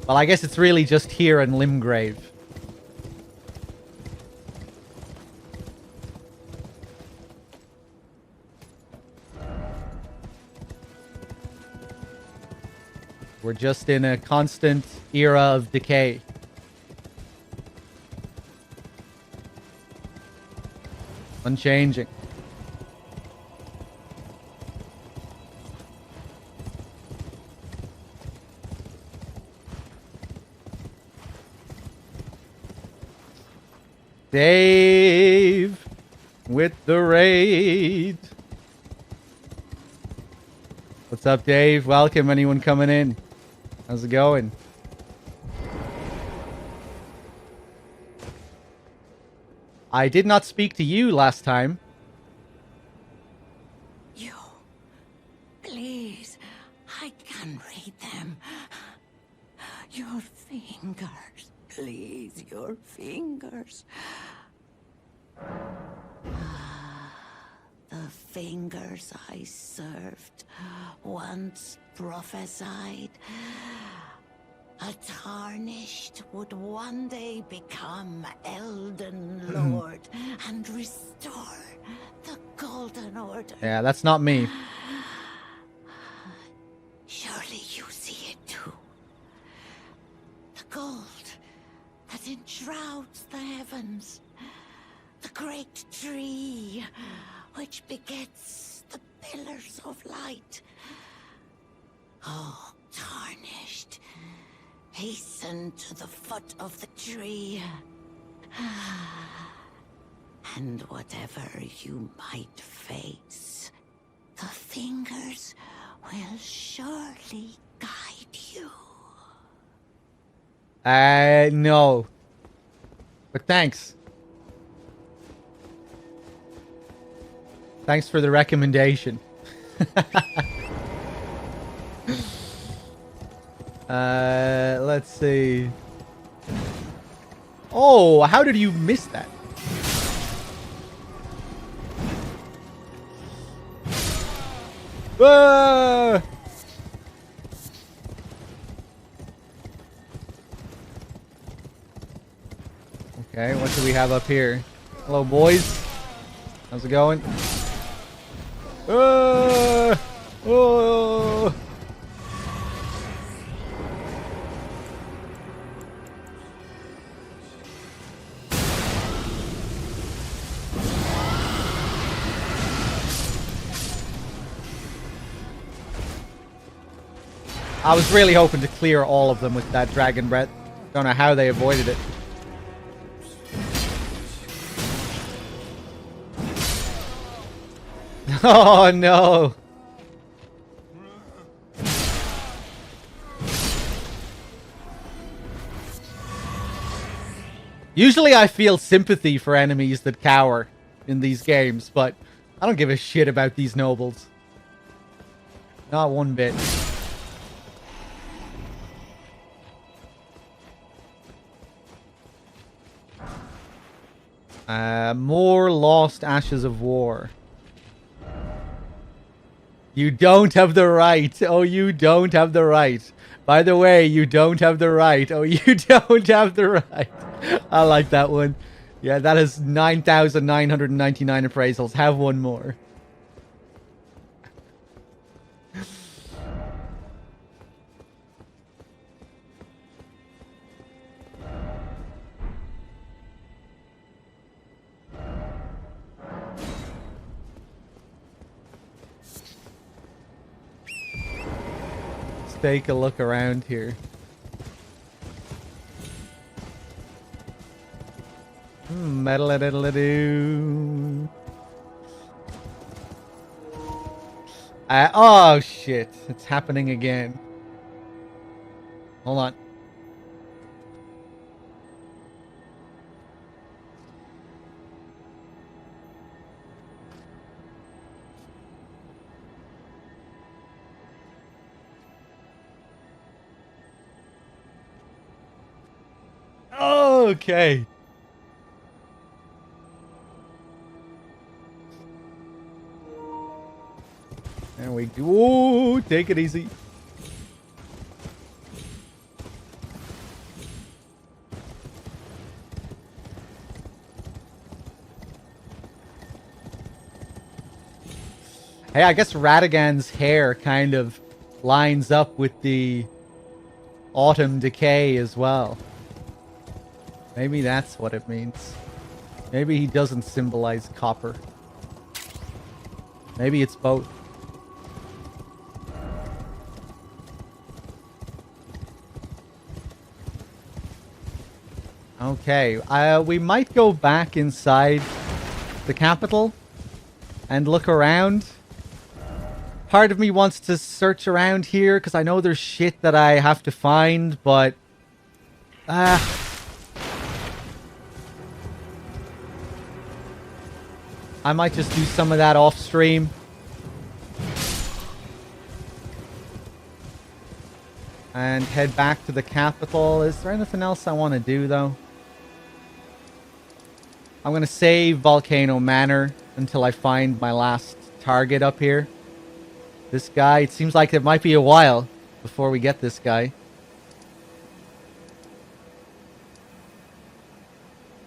Well, I guess it's really just here in Limgrave. We're just in a constant era of decay. Unchanging. Dave with the raid. What's up, Dave? Welcome. Anyone coming in? How's it going? I did not speak to you last time. You. Please. I can read them. Your fingers. Please, your fingers. The fingers I served once prophesied a tarnished would one day become Elden Lord and restore the Golden Order. Yeah, that's not me. Surely you see it too. The gold that enshrouds the heavens. The great tree which begets the pillars of light. Oh, tarnished, Hasten to the foot of the tree. And whatever you might face, the fingers will surely guide you. No. But thanks. Thanks for the recommendation. Let's see. Oh, how did you miss that? Ah! Okay, what do we have up here? Hello, boys. How's it going? Oh! I was really hoping to clear all of them with that dragon breath. Don't know how they avoided it. Oh no! Usually I feel sympathy for enemies that cower in these games, but I don't give a shit about these nobles. Not one bit. More lost ashes of war. You don't have the right. Oh, you don't have the right. By the way, you don't have the right. Oh, you don't have the right. I like that one. Yeah, that is 9,999 appraisals. Have one more. Take a look around here. Metal-a-diddle-a-doo. Oh shit, it's happening again. Hold on. Okay. There we go. Ooh, take it easy. Hey, I guess Radagon's hair kind of lines up with the autumn decay as well. Maybe that's what it means. Maybe he doesn't symbolize copper. Maybe it's both. Okay, we might go back inside the capital and look around. Part of me wants to search around here because I know there's shit that I have to find, but I might just do some of that off stream. And head back to the capital. Is there anything else I want to do, though? I'm going to save Volcano Manor until I find my last target up here. This guy, it seems like it might be a while before we get this guy.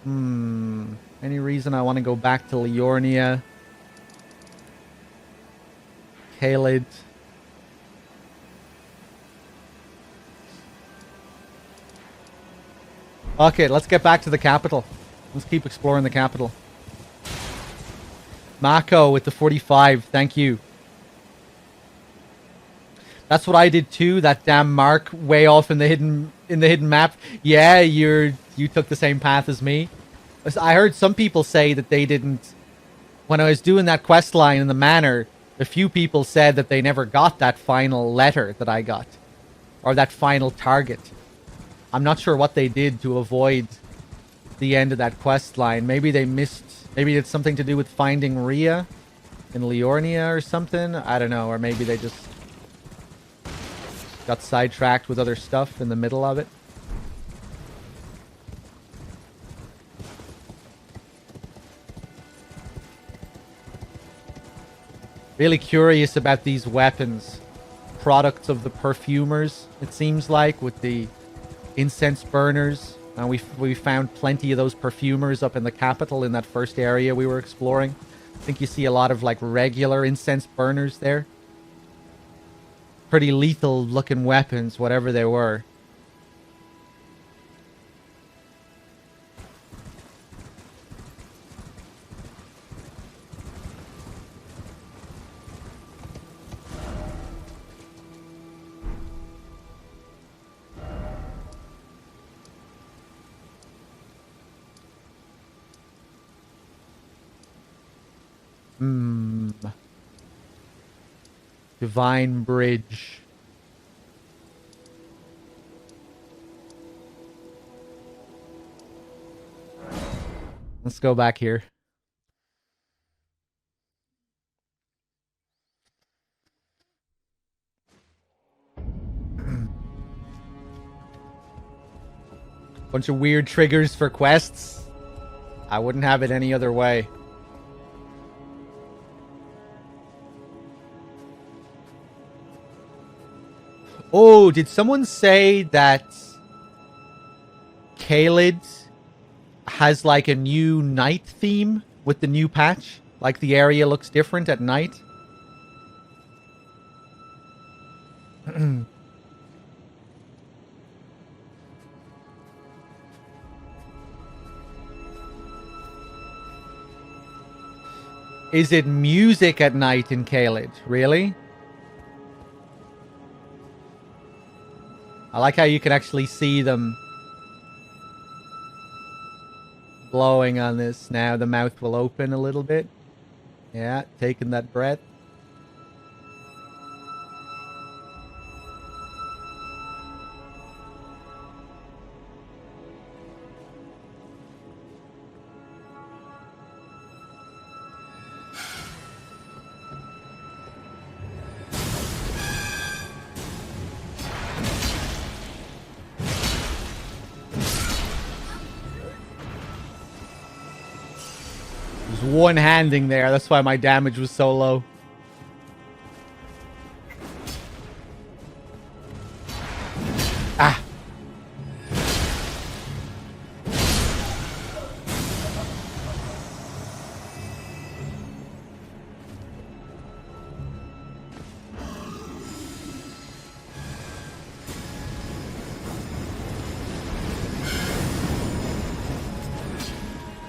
Any reason I want to go back to Liornia? Caelid. Okay, let's get back to the capital. Let's keep exploring the capital. Mako with the 45, thank you. That's what I did too, that damn mark way off in the hidden In the hidden map. Yeah, you took the same path as me. I heard some people say that they didn't. When I was doing that quest line in the manor, a few people said that they never got that final letter that I got. Or that final target. I'm not sure what they did to avoid the end of that quest line. Maybe they missed... Maybe it's something to do with finding Rhea in Liornia or something. I don't know. Or maybe they just got sidetracked with other stuff in the middle of it. Really curious about these weapons. Products of the perfumers, it seems like, with the incense burners. And we found plenty of those perfumers up in the capital in that first area we were exploring. I think you see a lot of like regular incense burners there. Pretty lethal looking weapons, whatever they were. Divine Bridge. Let's go back here. Bunch of weird triggers for quests. I wouldn't have it any other way. Oh, did someone say that Caelid has like a new night theme with the new patch? Like the area looks different at night? Is it music at night in Caelid? Really? I like how you can actually see them blowing on this. Now the mouth will open a little bit. Yeah, taking that breath. One-handing there. That's why my damage was so low. Ah.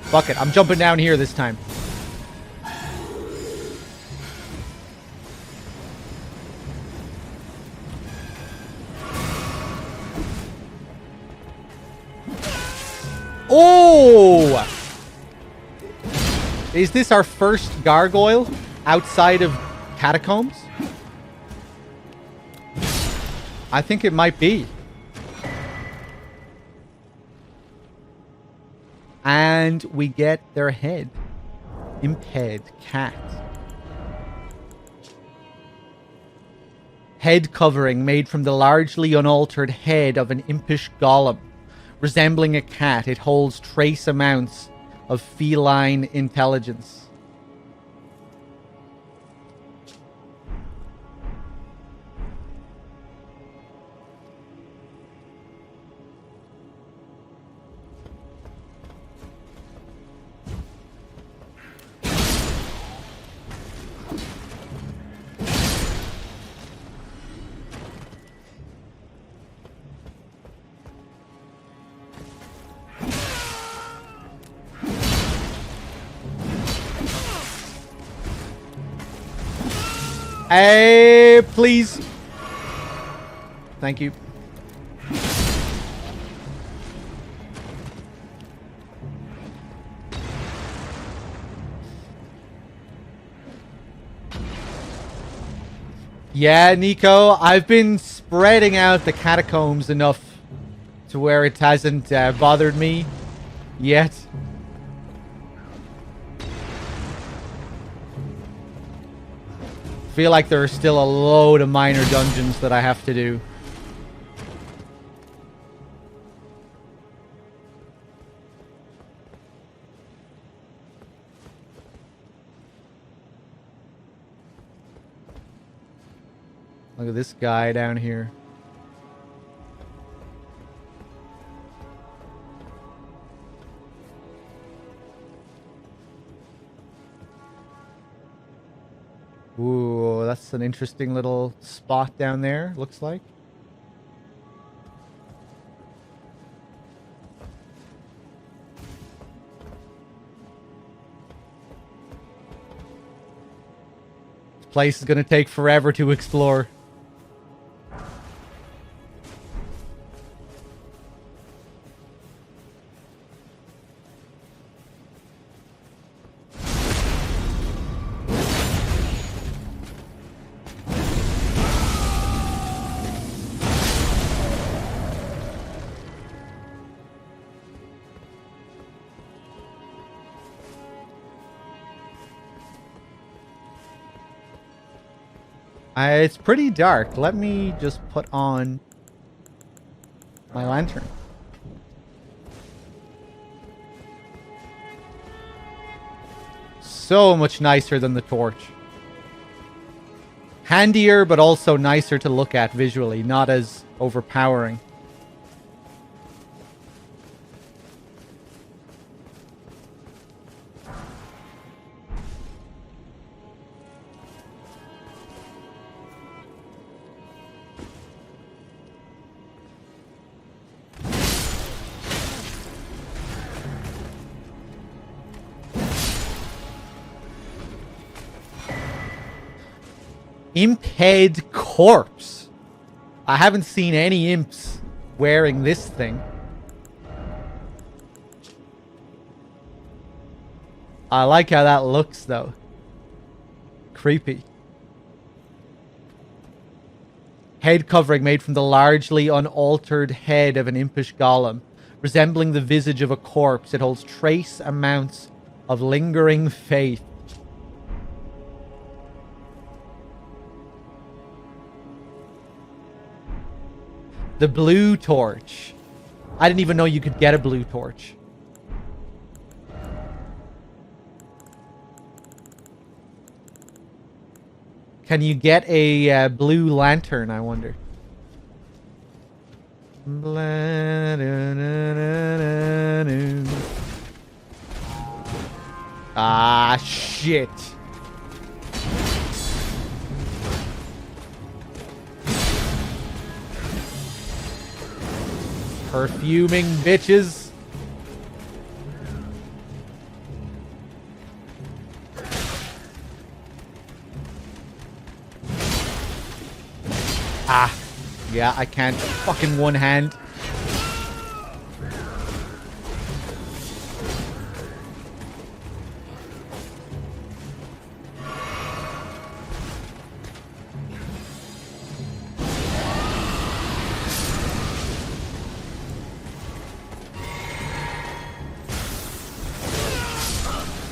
Fuck it. I'm jumping down here this time. Oh! Is this our first gargoyle outside of catacombs? I think it might be. And we get their head. Imped cat. Head covering made from the largely unaltered head of an impish golem. Resembling a cat, it holds trace amounts of feline intelligence. Hey, please. Thank you. Yeah, Nico, I've been spreading out the catacombs enough to where it hasn't bothered me yet. Feel like there are still a load of minor dungeons that I have to do. Look at this guy down here. Ooh, that's an interesting little spot down there, looks like. This place is going to take forever to explore. It's pretty dark. Let me just put on my lantern. So much nicer than the torch. Handier, but also nicer to look at visually, not as overpowering. Imp head corpse. I haven't seen any imps wearing this thing. I like how that looks though. Creepy. Head covering made from the largely unaltered head of an impish golem. Resembling the visage of a corpse, it holds trace amounts of lingering faith. The blue torch. I didn't even know you could get a blue torch. Can you get a blue lantern, I wonder? Ah, shit. Perfuming bitches. Ah. Yeah, I can't fucking one hand.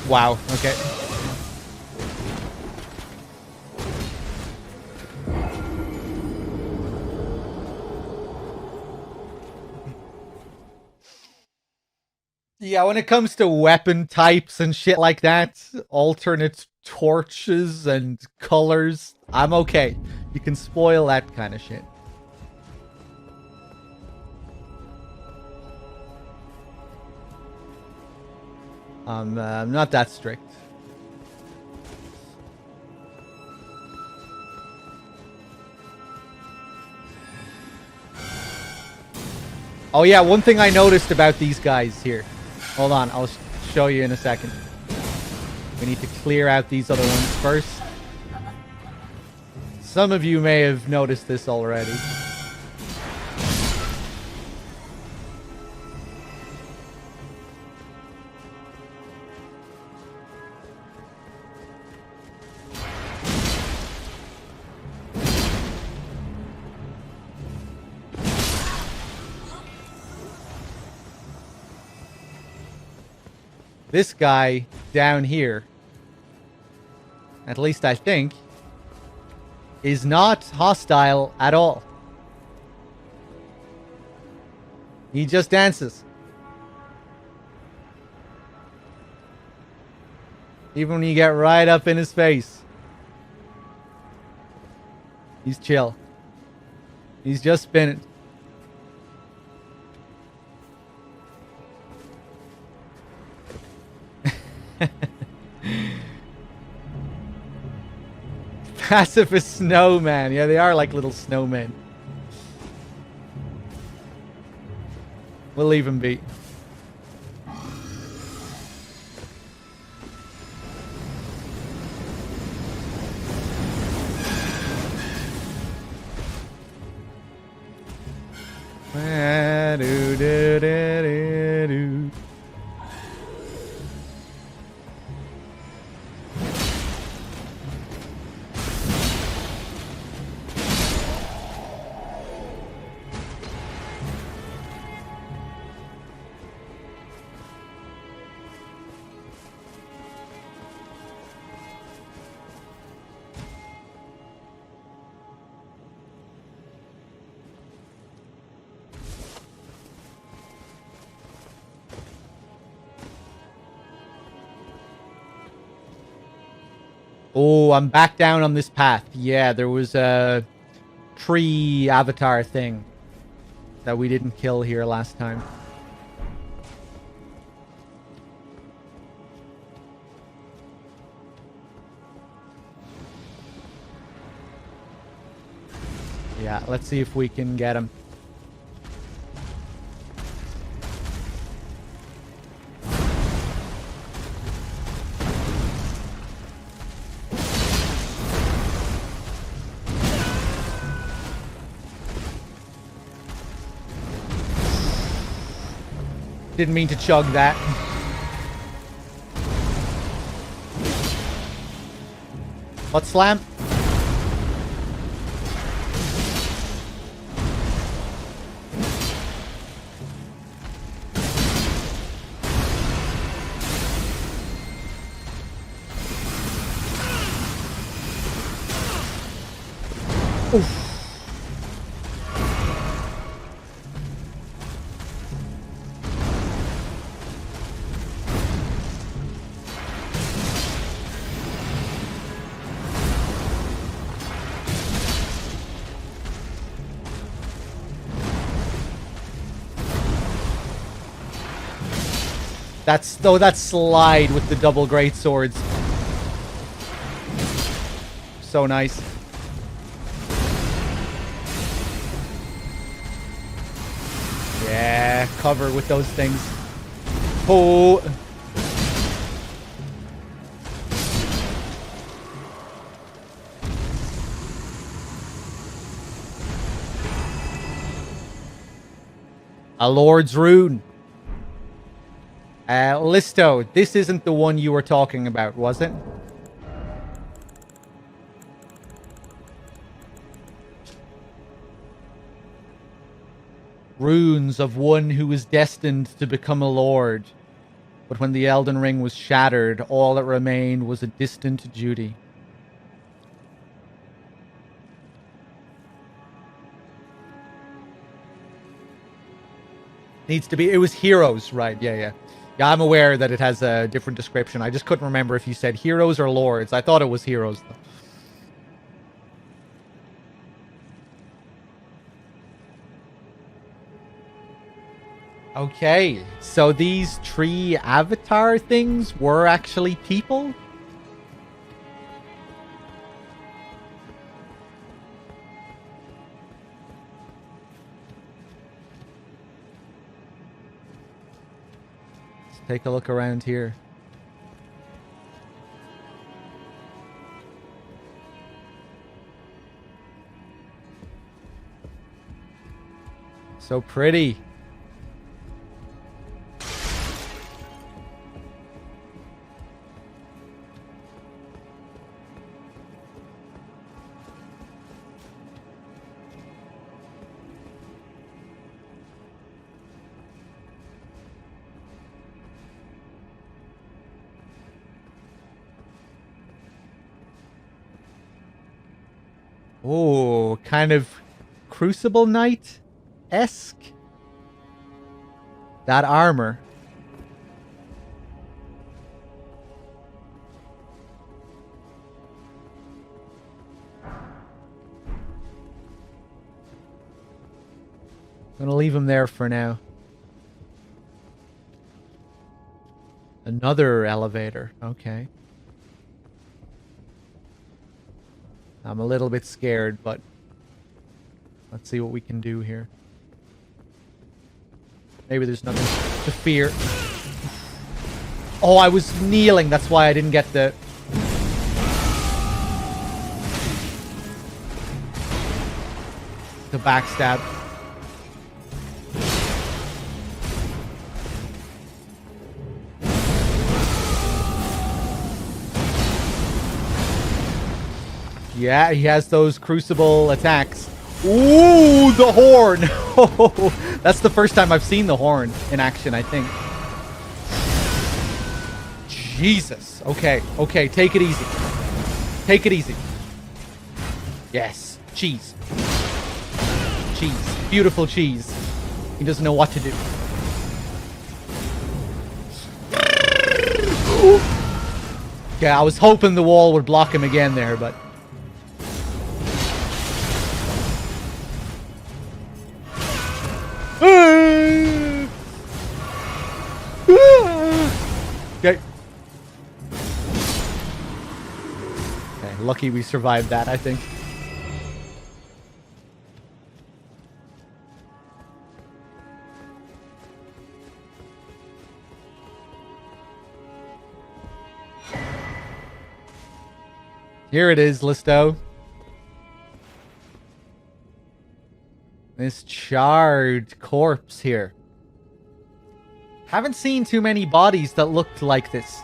Wow, okay. Yeah, when it comes to weapon types and shit like that, alternate torches and colors, I'm okay. You can spoil that kind of shit. I'm not that strict. Oh yeah, one thing I noticed about these guys here. Hold on, I'll show you in a second. We need to clear out these other ones first. Some of you may have noticed this already. this guy down here, at least I think, is not hostile at all. He just dances. Even when you get right up in his face. He's chill. He's just spinning. Pacifist snowman. Yeah, they are like little snowmen. We'll leave him be. Do-do-do-do-do. Oh, I'm back down on this path. Yeah, there was a tree avatar thing that we didn't kill here last time. Yeah, let's see if we can get him. Didn't mean to chug that. What slam? Oof. That slide with the double great swords. So nice. Yeah, cover with those things. Oh. A Lord's Rune. Listo, this isn't the one you were talking about, was it? Runes of one who was destined to become a lord. But when the Elden Ring was shattered, all that remained was a distant duty. Needs to be... It was heroes, right? Yeah. Yeah, I'm aware that it has a different description. I just couldn't remember if you said heroes or lords. I thought it was heroes, though. Okay, so these tree avatar things were actually people? Take a look around here. So pretty. Oh, kind of Crucible Knight-esque. That armor. I'm gonna leave him there for now. Another elevator. Okay. I'm a little bit scared, but let's see what we can do here. Maybe there's nothing to fear. Oh, I was kneeling. That's why I didn't get the... backstab. Yeah, he has those crucible attacks. Ooh, the horn! That's the first time I've seen the horn in action, I think. Jesus. Okay, okay, take it easy. Take it easy. Yes, cheese. Cheese. Beautiful cheese. He doesn't know what to do. Okay, I was hoping the wall would block him again there, but... Okay. Okay, lucky we survived that, I think. Here it is, Listo. This charred corpse here. Haven't seen too many bodies that looked like this.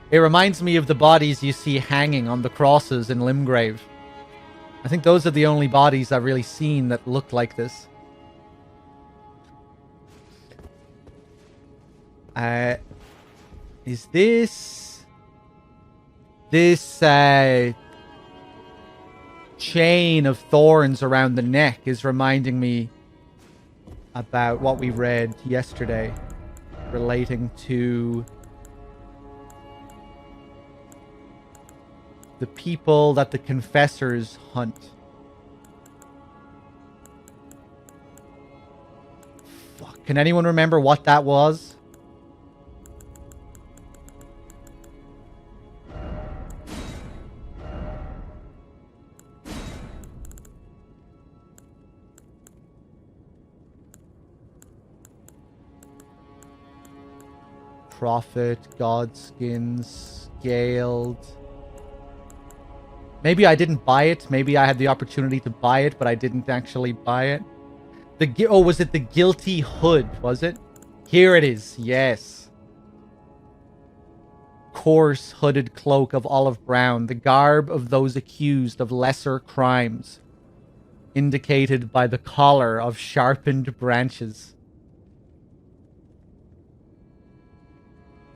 It reminds me of the bodies you see hanging on the crosses in Limgrave. I think those are the only bodies I've really seen that looked like this. Is this chain of thorns around the neck is reminding me about what we read yesterday relating to the people that the confessors hunt. Fuck. Can anyone remember what that was? Prophet, Godskins, Scaled. Maybe I didn't buy it. Maybe I had the opportunity to buy it, but I didn't actually buy it. Oh, was it the Guilty Hood, was it? Here it is, yes. Coarse hooded cloak of olive brown, the garb of those accused of lesser crimes, indicated by the collar of sharpened branches.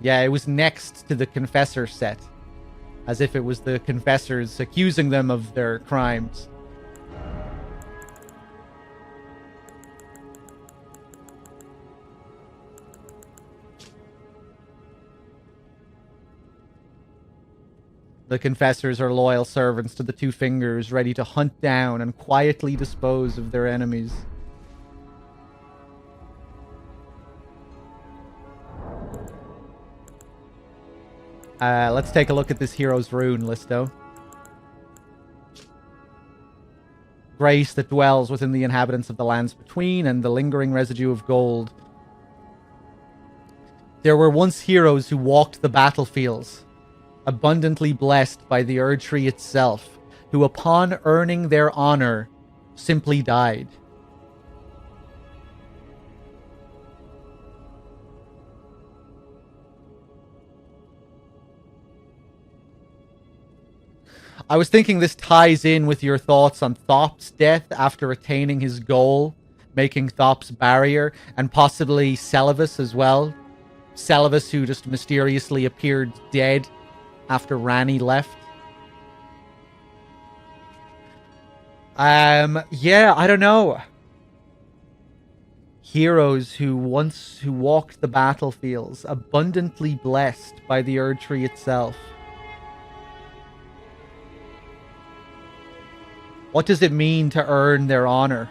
Yeah, it was next to the Confessor set. As if it was the Confessors accusing them of their crimes. The Confessors are loyal servants to the Two Fingers, ready to hunt down and quietly dispose of their enemies. Let's take a look at this hero's rune, Listo. Grace that dwells within the inhabitants of the lands between, and the lingering residue of gold. There were once heroes who walked the battlefields, abundantly blessed by the Erd Tree itself, who upon earning their honor, simply died. I was thinking this ties in with your thoughts on Thop's death after attaining his goal, making Thop's barrier, and possibly Celavus as well. Celavus, who just mysteriously appeared dead after Ranni left. Yeah, I don't know. Heroes who walked the battlefields, abundantly blessed by the Erd Tree itself. What does it mean to earn their honor?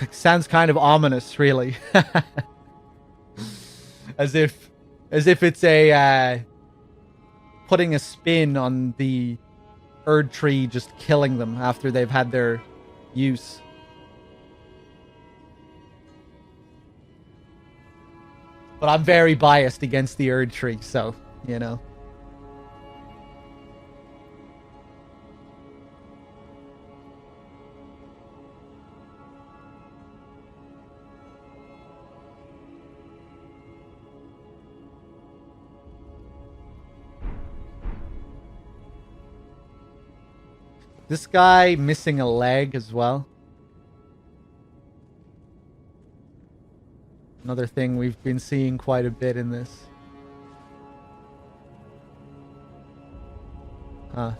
It sounds kind of ominous, really. as if it's a putting a spin on the Erd Tree just killing them after they've had their use. But I'm very biased against the Erd Tree, so, you know. This guy missing a leg as well. Another thing we've been seeing quite a bit in this. Huh.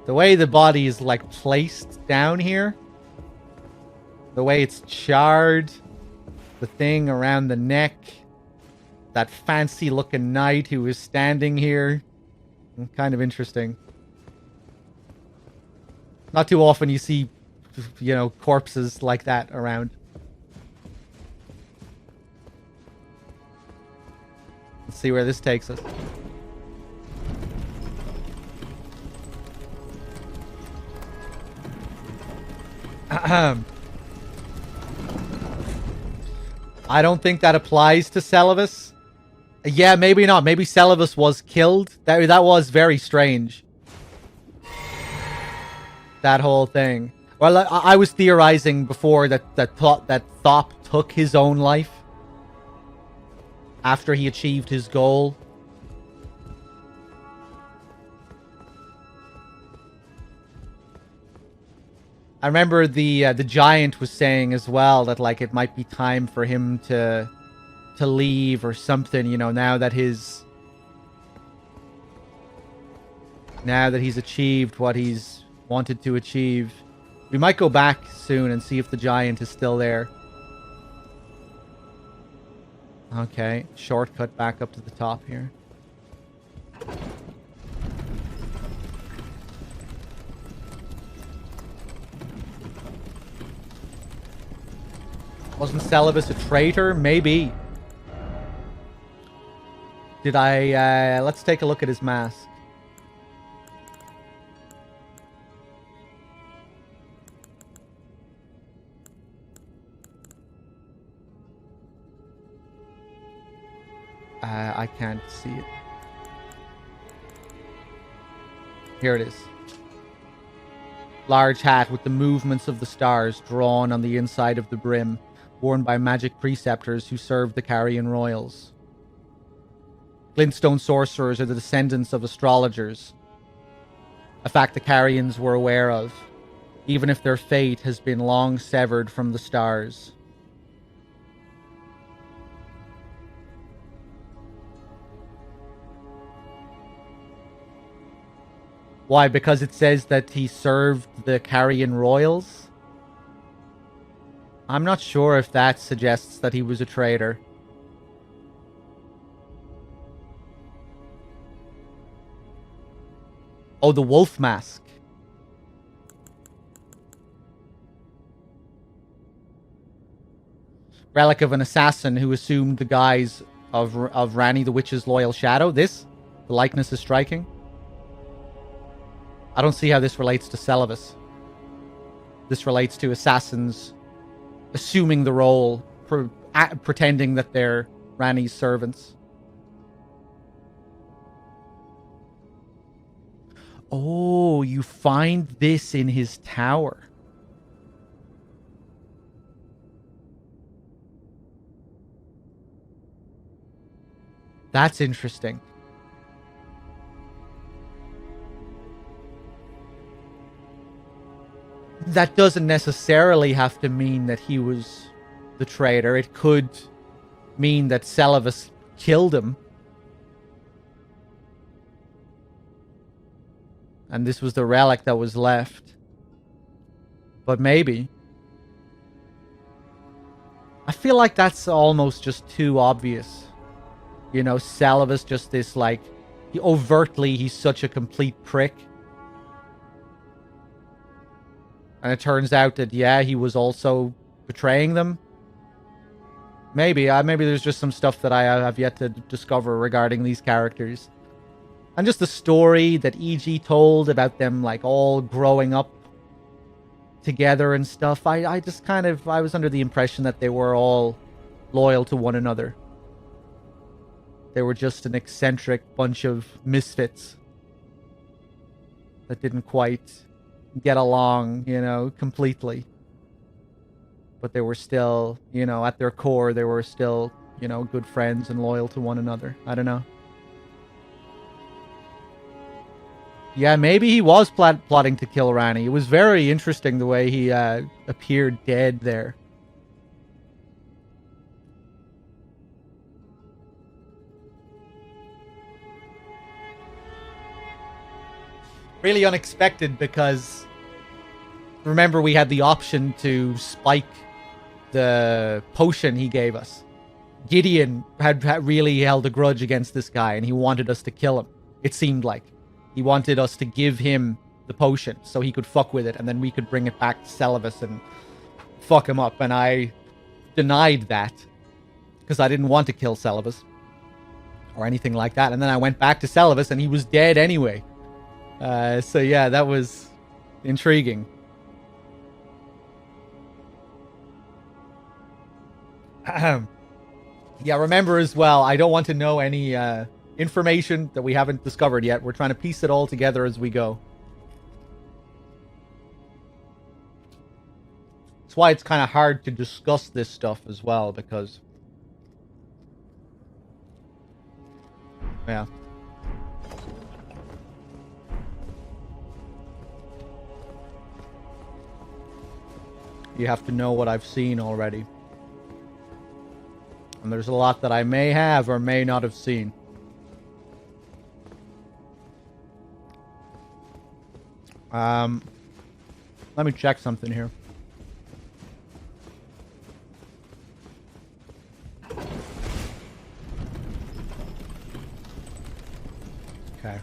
The way the body is like placed down here. The way it's charred. The thing around the neck. That fancy looking knight who is standing here. Kind of interesting. Not too often you see, you know, corpses like that around. Let's see where this takes us. I don't think that applies to Celavus. Yeah, maybe not. Maybe Celavus was killed. That was very strange. That whole thing. Well, I was theorizing before that Thop took his own life after he achieved his goal. I remember the giant was saying as well that like it might be time for him to leave or something, you know, now that he's achieved what he's wanted to achieve. We might go back soon and see if the giant is still there. Okay, shortcut back up to the top here. Wasn't Celavus a traitor? Maybe. Did I, let's take a look at his mask. I can't see it. Here it is. Large hat with the movements of the stars drawn on the inside of the brim, worn by magic preceptors who served the Carrion Royals. Glintstone sorcerers are the descendants of astrologers, a fact the Carrions were aware of, even if their fate has been long severed from the stars. Why? Because it says that he served the Carrion Royals? I'm not sure if that suggests that he was a traitor. Oh, the wolf mask. Relic of an assassin who assumed the guise of Rani the Witch's loyal shadow. The likeness is striking. I don't see how this relates to Celavus. This relates to assassins assuming the role, pretending that they're Rani's servants. Oh, you find this in his tower. That's interesting. That doesn't necessarily have to mean that he was the traitor. It could mean that Celavus killed him. And this was the relic that was left. But maybe. I feel like that's almost just too obvious. You know, Salivus just this, like, he's such a complete prick. And it turns out that, yeah, he was also betraying them. Maybe there's just some stuff that I have yet to discover regarding these characters. And just the story that E.G. told about them, like, all growing up together and stuff. I just kind of, I was under the impression that they were all loyal to one another. They were just an eccentric bunch of misfits that didn't quite get along, you know, completely. But they were still, you know, at their core, they were still, you know, good friends and loyal to one another. I don't know. Yeah, maybe he was plotting to kill Ranni. It was very interesting the way he appeared dead there. Really unexpected because remember we had the option to spike the potion he gave us. Gideon had really held a grudge against this guy and he wanted us to kill him. It seemed like. He wanted us to give him the potion so he could fuck with it and then we could bring it back to Salivus and fuck him up. And I denied that because I didn't want to kill Salivus or anything like that. And then I went back to Salivus and he was dead anyway. So yeah, that was intriguing. Yeah, remember as well, I don't want to know any information that we haven't discovered yet. We're trying to piece it all together as we go. That's why it's kind of hard to discuss this stuff as well, because... yeah. You have to know what I've seen already. And there's a lot that I may have or may not have seen. Let me check something here. Okay.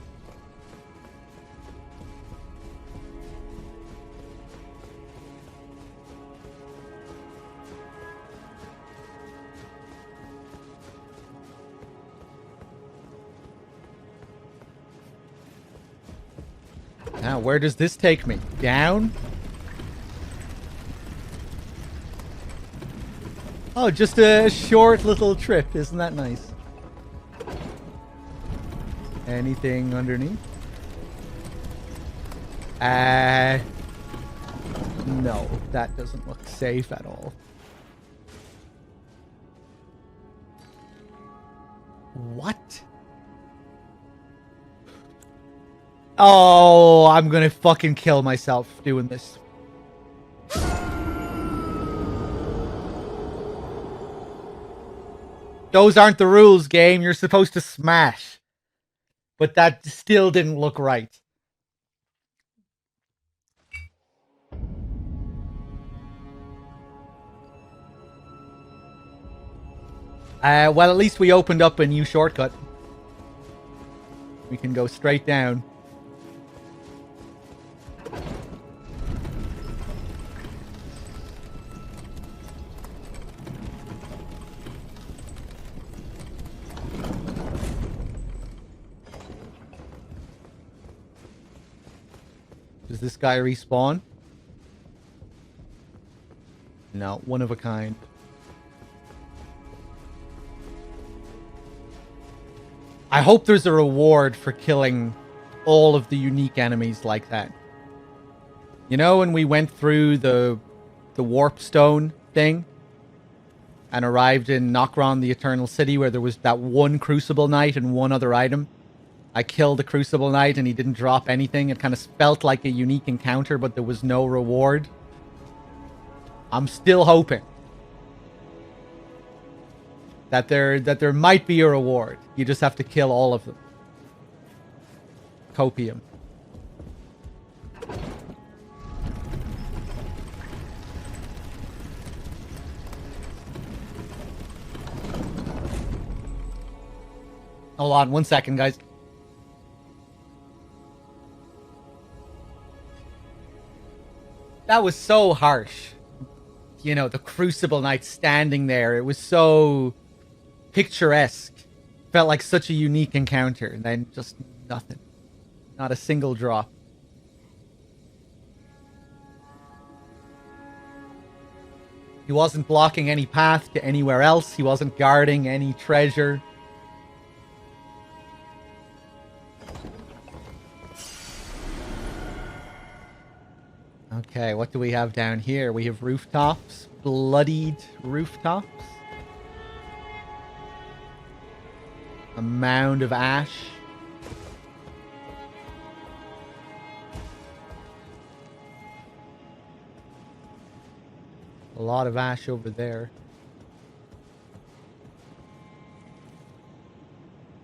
Now, where does this take me? Down? Oh, just a short little trip. Isn't that nice? Anything underneath? No, that doesn't look safe at all. What? Oh, I'm gonna fucking kill myself doing this. Those aren't the rules, game. You're supposed to smash. But that still didn't look right. Well, at least we opened up a new shortcut. We can go straight down. Does this guy respawn? No, one of a kind. I hope there's a reward for killing all of the unique enemies like that. You know, when we went through the warp stone thing and arrived in Nokron, the Eternal City, where there was that one Crucible Knight and one other item. I killed the Crucible Knight and he didn't drop anything. It kind of felt like a unique encounter, but there was no reward. I'm still hoping that there might be a reward. You just have to kill all of them. Copium. Hold on 1 second, guys. That was so harsh. You know, the Crucible Knight standing there. It was so picturesque. Felt like such a unique encounter. And then just nothing. Not a single drop. He wasn't blocking any path to anywhere else. He wasn't guarding any treasure. Okay, what do we have down here? We have rooftops. Bloodied rooftops. A mound of ash. A lot of ash over there.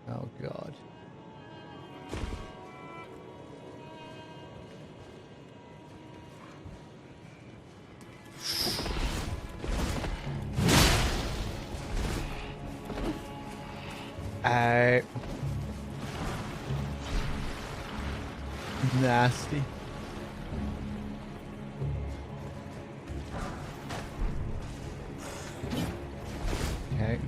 Oh, God. Nasty. Okay.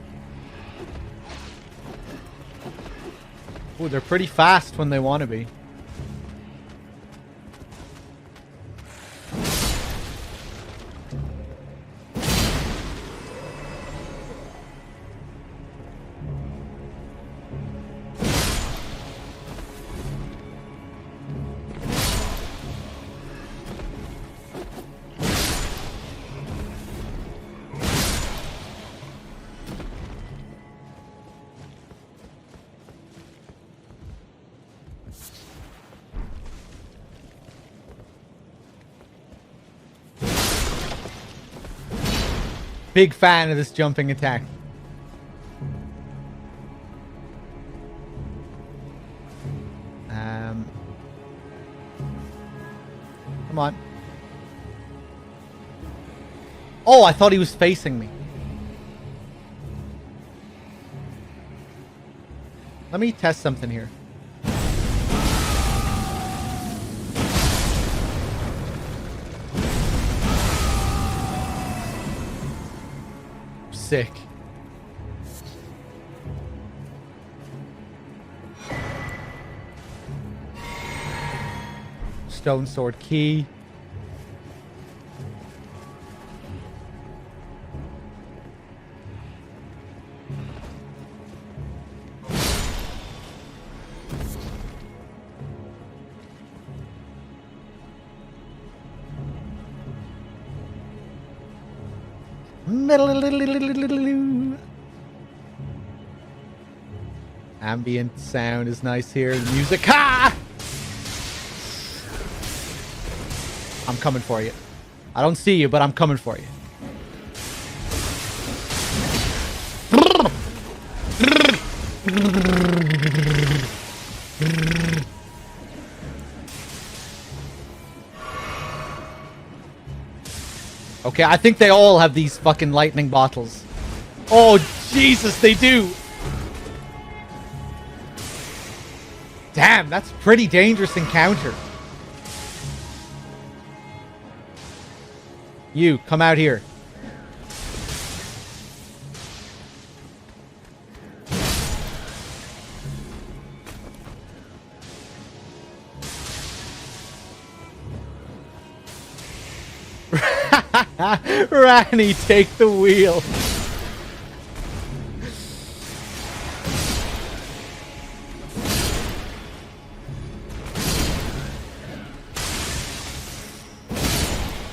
Oh, they're pretty fast when they want to be. Big fan of this jumping attack. Come on. Oh, I thought he was facing me. Let me test something here. Sick. Stone sword key. Ambient sound is nice here. The music. Ah! I'm coming for you. I don't see you, but I'm coming for you. Okay, I think they all have these fucking lightning bottles. Oh, Jesus, they do. Damn, that's a pretty dangerous encounter. You, come out here. Ranny, take the wheel.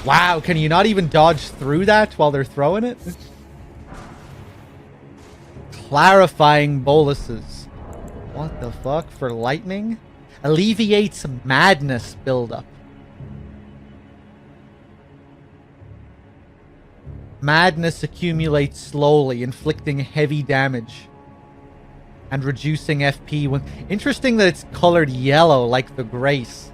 Wow, can you not even dodge through that while they're throwing it? Clarifying boluses. What the fuck? For lightning? Alleviates madness buildup. Madness accumulates slowly, inflicting heavy damage. And reducing FP when... Interesting that it's colored yellow like the Grace.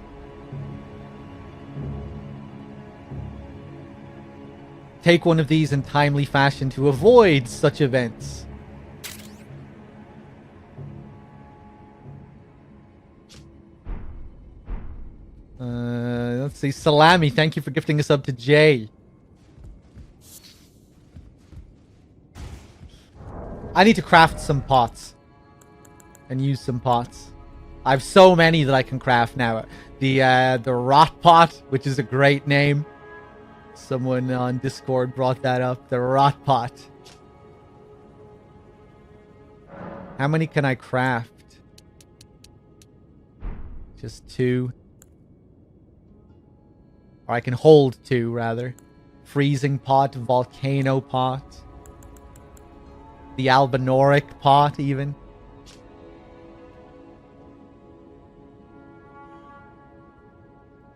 Take one of these in timely fashion to avoid such events. Let's see. Salami, thank you for gifting us up to Jay. I need to craft some pots. And use some pots. I have so many that I can craft now. The rot pot, which is a great name. Someone on Discord brought that up. The rot pot. How many can I craft? Just 2. Or I can hold 2, rather. Freezing pot, volcano pot. The albinoric pot, even.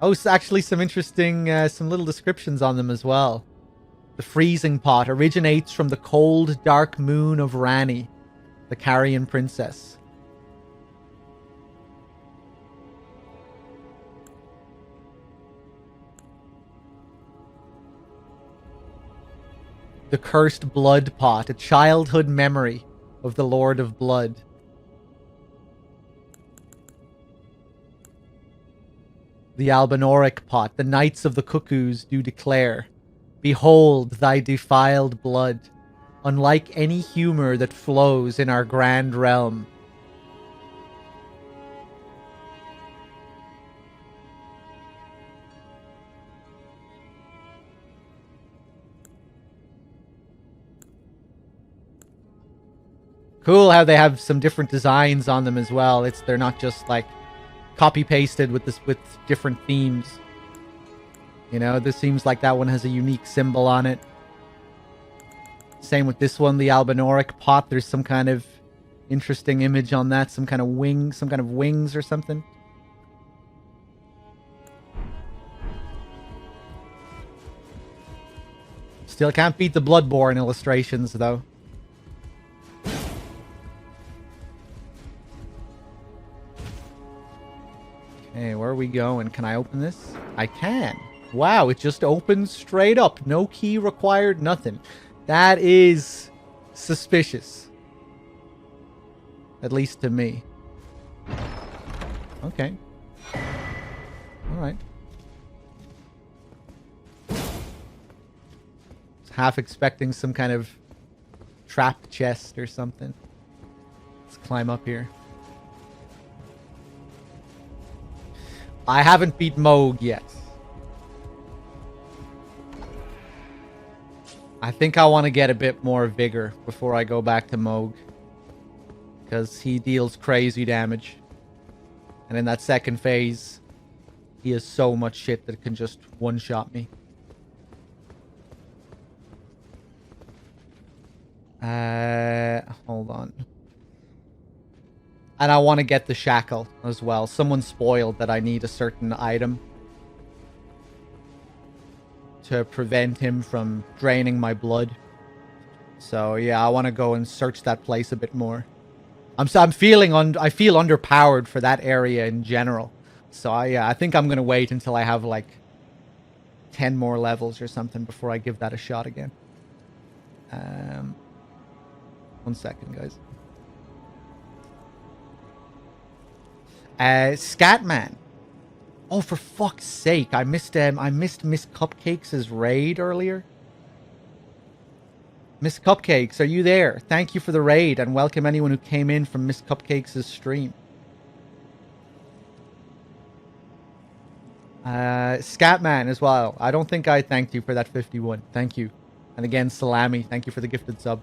Oh, so actually some interesting, some little descriptions on them as well. The freezing pot originates from the cold, dark moon of Rani, the Carian princess. The cursed blood pot, a childhood memory of the Lord of Blood. The albinoric pot, the knights of the cuckoos do declare, behold thy defiled blood, unlike any humor that flows in our grand realm. Cool how they have some different designs on them as well. They're not just like copy pasted with different themes. You know, this seems like that one has a unique symbol on it. Same with this one, the albinoric pot. There's some kind of interesting image on that, some kind of wings or something. Still can't beat the Bloodborne illustrations though. Okay, where are we going? Can I open this? I can. Wow, it just opens straight up. No key required, nothing. That is suspicious. At least to me. Okay. Alright. Half expecting some kind of trap chest or something. Let's climb up here. I haven't beat Moog yet. I think I want to get a bit more vigor before I go back to Moog. Because he deals crazy damage. And in that second phase, he has so much shit that can just one-shot me. Hold on. And I want to get the shackle as well. Someone spoiled that I need a certain item to prevent him from draining my blood. So yeah, I want to go and search that place a bit more. I feel underpowered for that area in general. So I think I'm gonna wait until I have like 10 more levels or something before I give that a shot again. 1 second, guys. Scatman. Oh, for fuck's sake! I missed Miss Cupcakes' raid earlier. Miss Cupcakes, are you there? Thank you for the raid, and welcome anyone who came in from Miss Cupcakes' stream. Scatman as well. I don't think I thanked you for that 51. Thank you. And again, Salami, thank you for the gifted sub.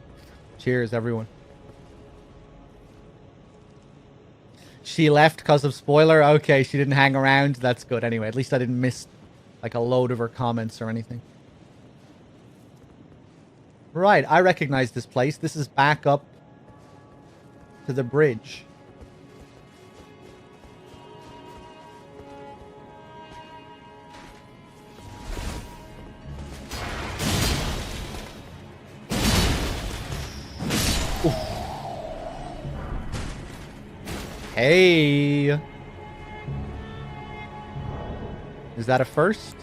Cheers, everyone. She left because of spoiler? Okay, she didn't hang around. That's good. Anyway, at least I didn't miss like a load of her comments or anything. Right, I recognize this place. This is back up to the bridge. Oof. Hey! Is that a first?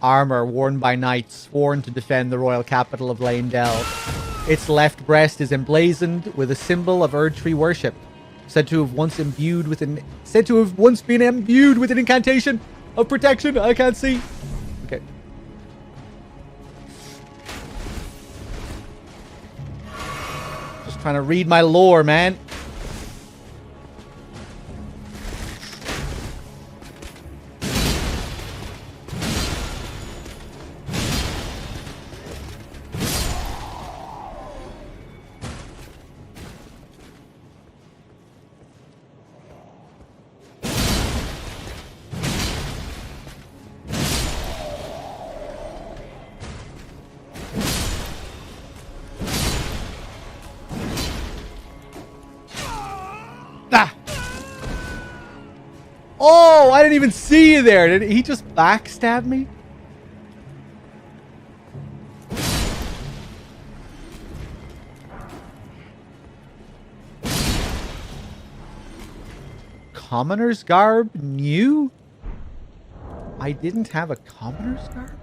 armor worn by knights sworn to defend the royal capital of Leyndell. Its left breast is emblazoned with a symbol of Erdtree worship, said to have once been imbued with an incantation of protection. I can't see. Okay. Just trying to read my lore, man. Oh, I didn't even see you there. Did he just backstab me? Commoner's garb new? I didn't have a commoner's garb?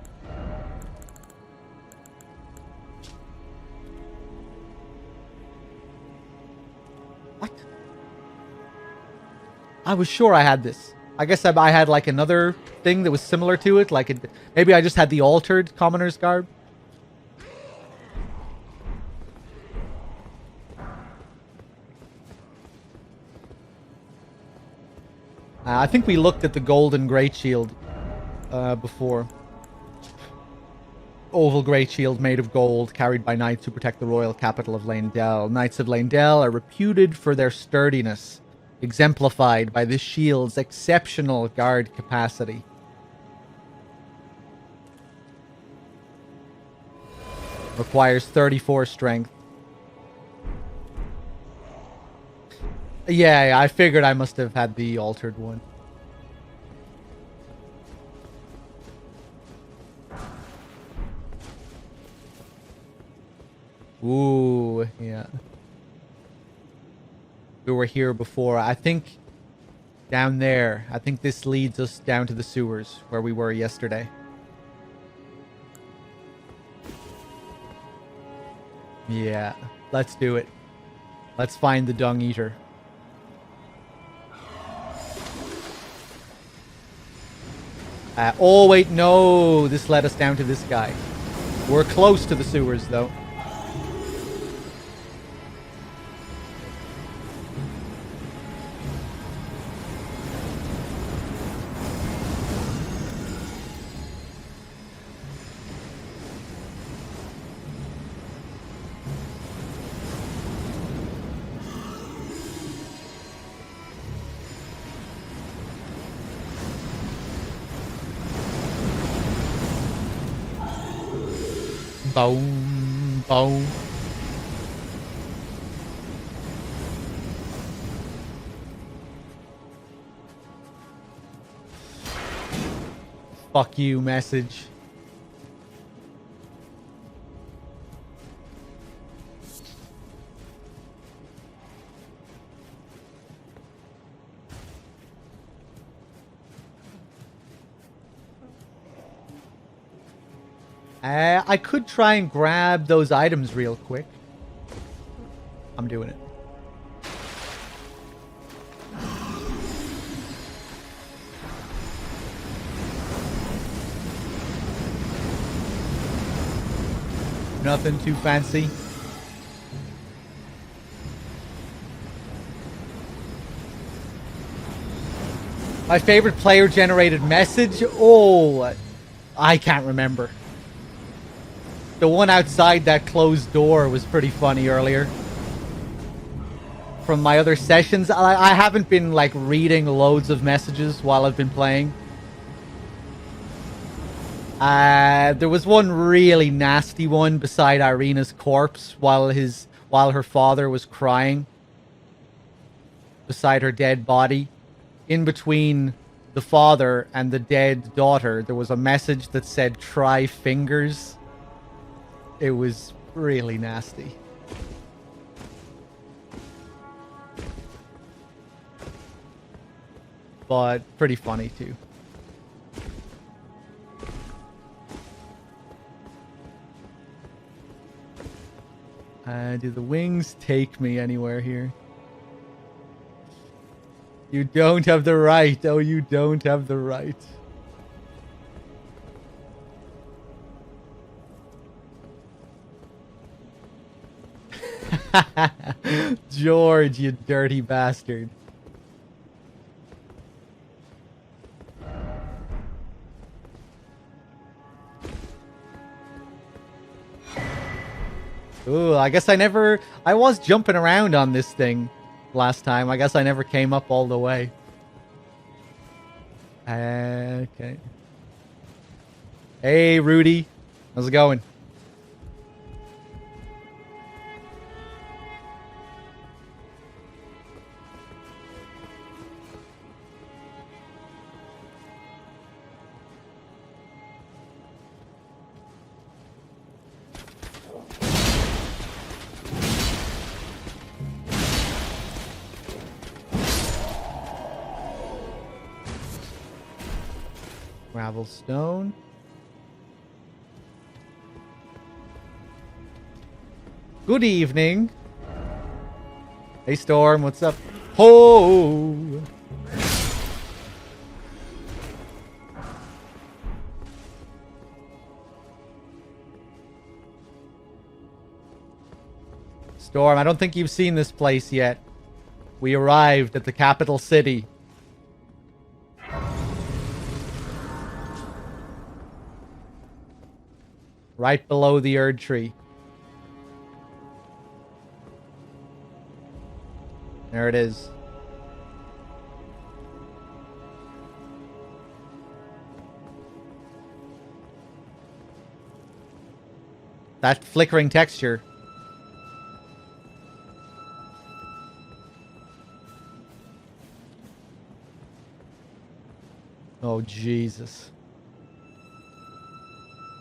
What? I was sure I had this. I guess I had like another thing that was similar to it. Like maybe I just had the altered commoner's garb. I think we looked at the golden great shield before. Oval great shield made of gold, carried by knights who protect the royal capital of Leyndell. Knights of Leyndell are reputed for their sturdiness, exemplified by this shield's exceptional guard capacity. Requires 34 strength. Yeah, I figured I must have had the altered one. Ooh, yeah. We were here before. I think down there. I think this leads us down to the sewers where we were yesterday. Yeah, let's do it. Let's find the Dung Eater. Oh, wait, no. This led us down to this guy. We're close to the sewers, though. Boom, boom. Fuck you message. I could try and grab those items real quick. I'm doing it. Nothing too fancy. My favorite player-generated message? Oh, I can't remember. The one outside that closed door was pretty funny earlier. From my other sessions, I haven't been like reading loads of messages while I've been playing. There was one really nasty one beside Irina's corpse while her father was crying beside her dead body. In between the father and the dead daughter, there was a message that said "try fingers." It was really nasty. But pretty funny too. Do the wings take me anywhere here? You don't have the right. Oh, you don't have the right. George, you dirty bastard. Ooh, I guess I was jumping around on this thing last time. I guess I never came up all the way. Okay. Hey, Rudy. How's it going? Gravel stone. Good evening. Hey, Storm, what's up? Ho! Storm, I don't think you've seen this place yet. We arrived at the capital city. Right below the Erd Tree. There it is. That flickering texture. Oh, Jesus.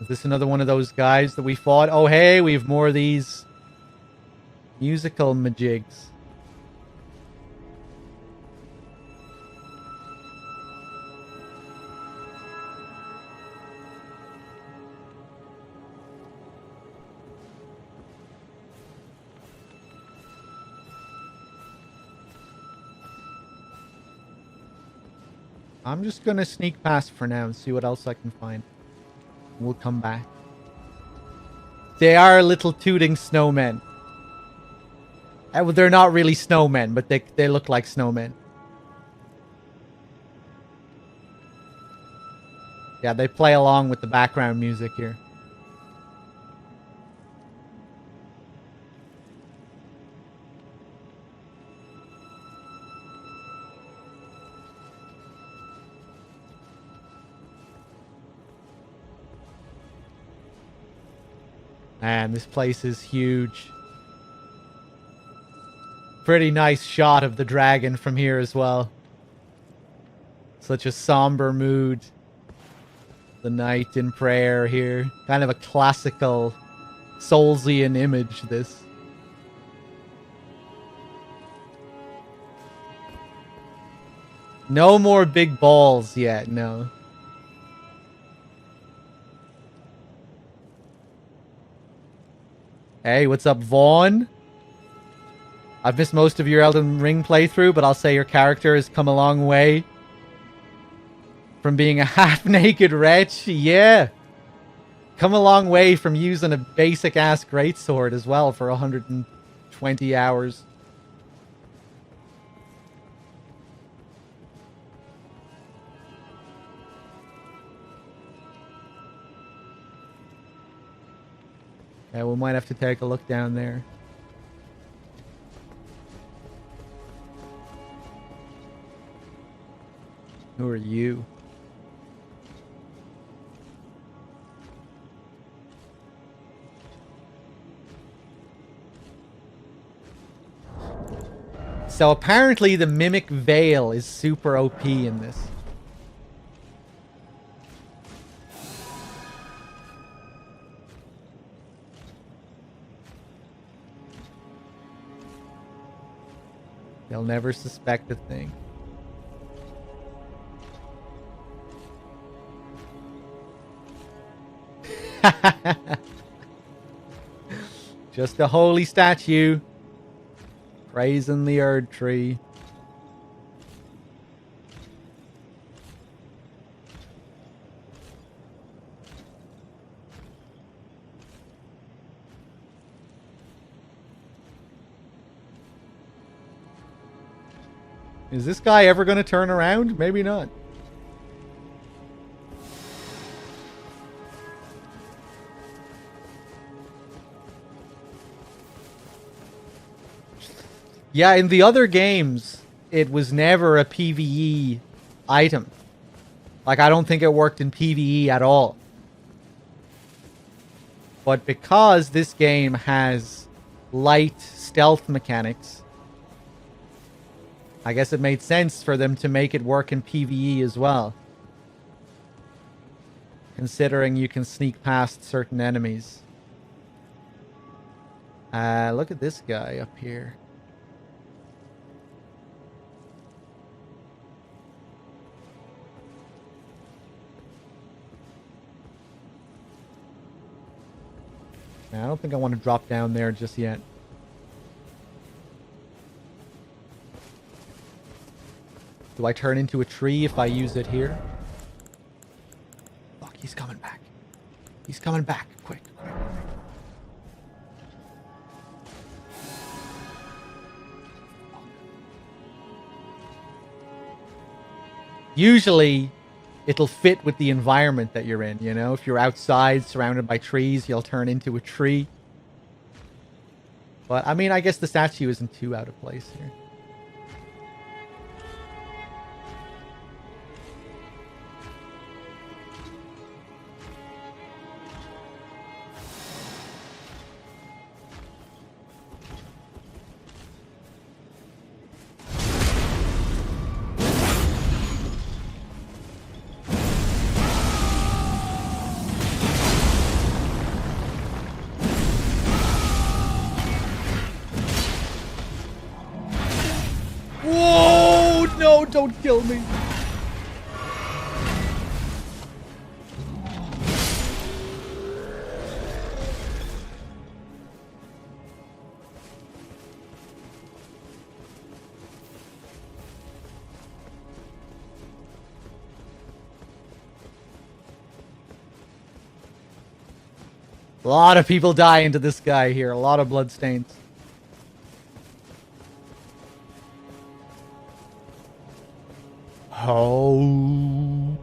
Is this another one of those guys that we fought? Oh, hey, we have more of these musical majigs. I'm just gonna sneak past for now and see what else I can find. We'll come back. They are little tooting snowmen. Well, they're not really snowmen, but they look like snowmen. Yeah, they play along with the background music here. Man, this place is huge. Pretty nice shot of the dragon from here as well. Such a somber mood. The knight in prayer here. Kind of a classical Soulsian image, this. No more big balls yet, no. Hey, what's up, Vaughn? I've missed most of your Elden Ring playthrough, but I'll say your character has come a long way. From being a half-naked wretch, yeah. Come a long way from using a basic-ass greatsword as well for 120 hours. Yeah, we might have to take a look down there. Who are you? So apparently the Mimic Veil is super OP in this. They'll never suspect a thing. Just a holy statue. Praising the Erd tree. Is this guy ever going to turn around? Maybe not. Yeah, in the other games, it was never a PvE item. Like, I don't think it worked in PvE at all. But because this game has light stealth mechanics, I guess it made sense for them to make it work in PvE as well. Considering you can sneak past certain enemies. Look at this guy up here. I don't think I want to drop down there just yet. Do I turn into a tree if I use it here? Look, he's coming back. He's coming back. Quick, quick, quick. Usually, it'll fit with the environment that you're in, you know? If you're outside, surrounded by trees, you'll turn into a tree. But, I mean, I guess the statue isn't too out of place here. Whoa! No, don't kill me. A lot of people die into this guy here. A lot of bloodstains. Oh.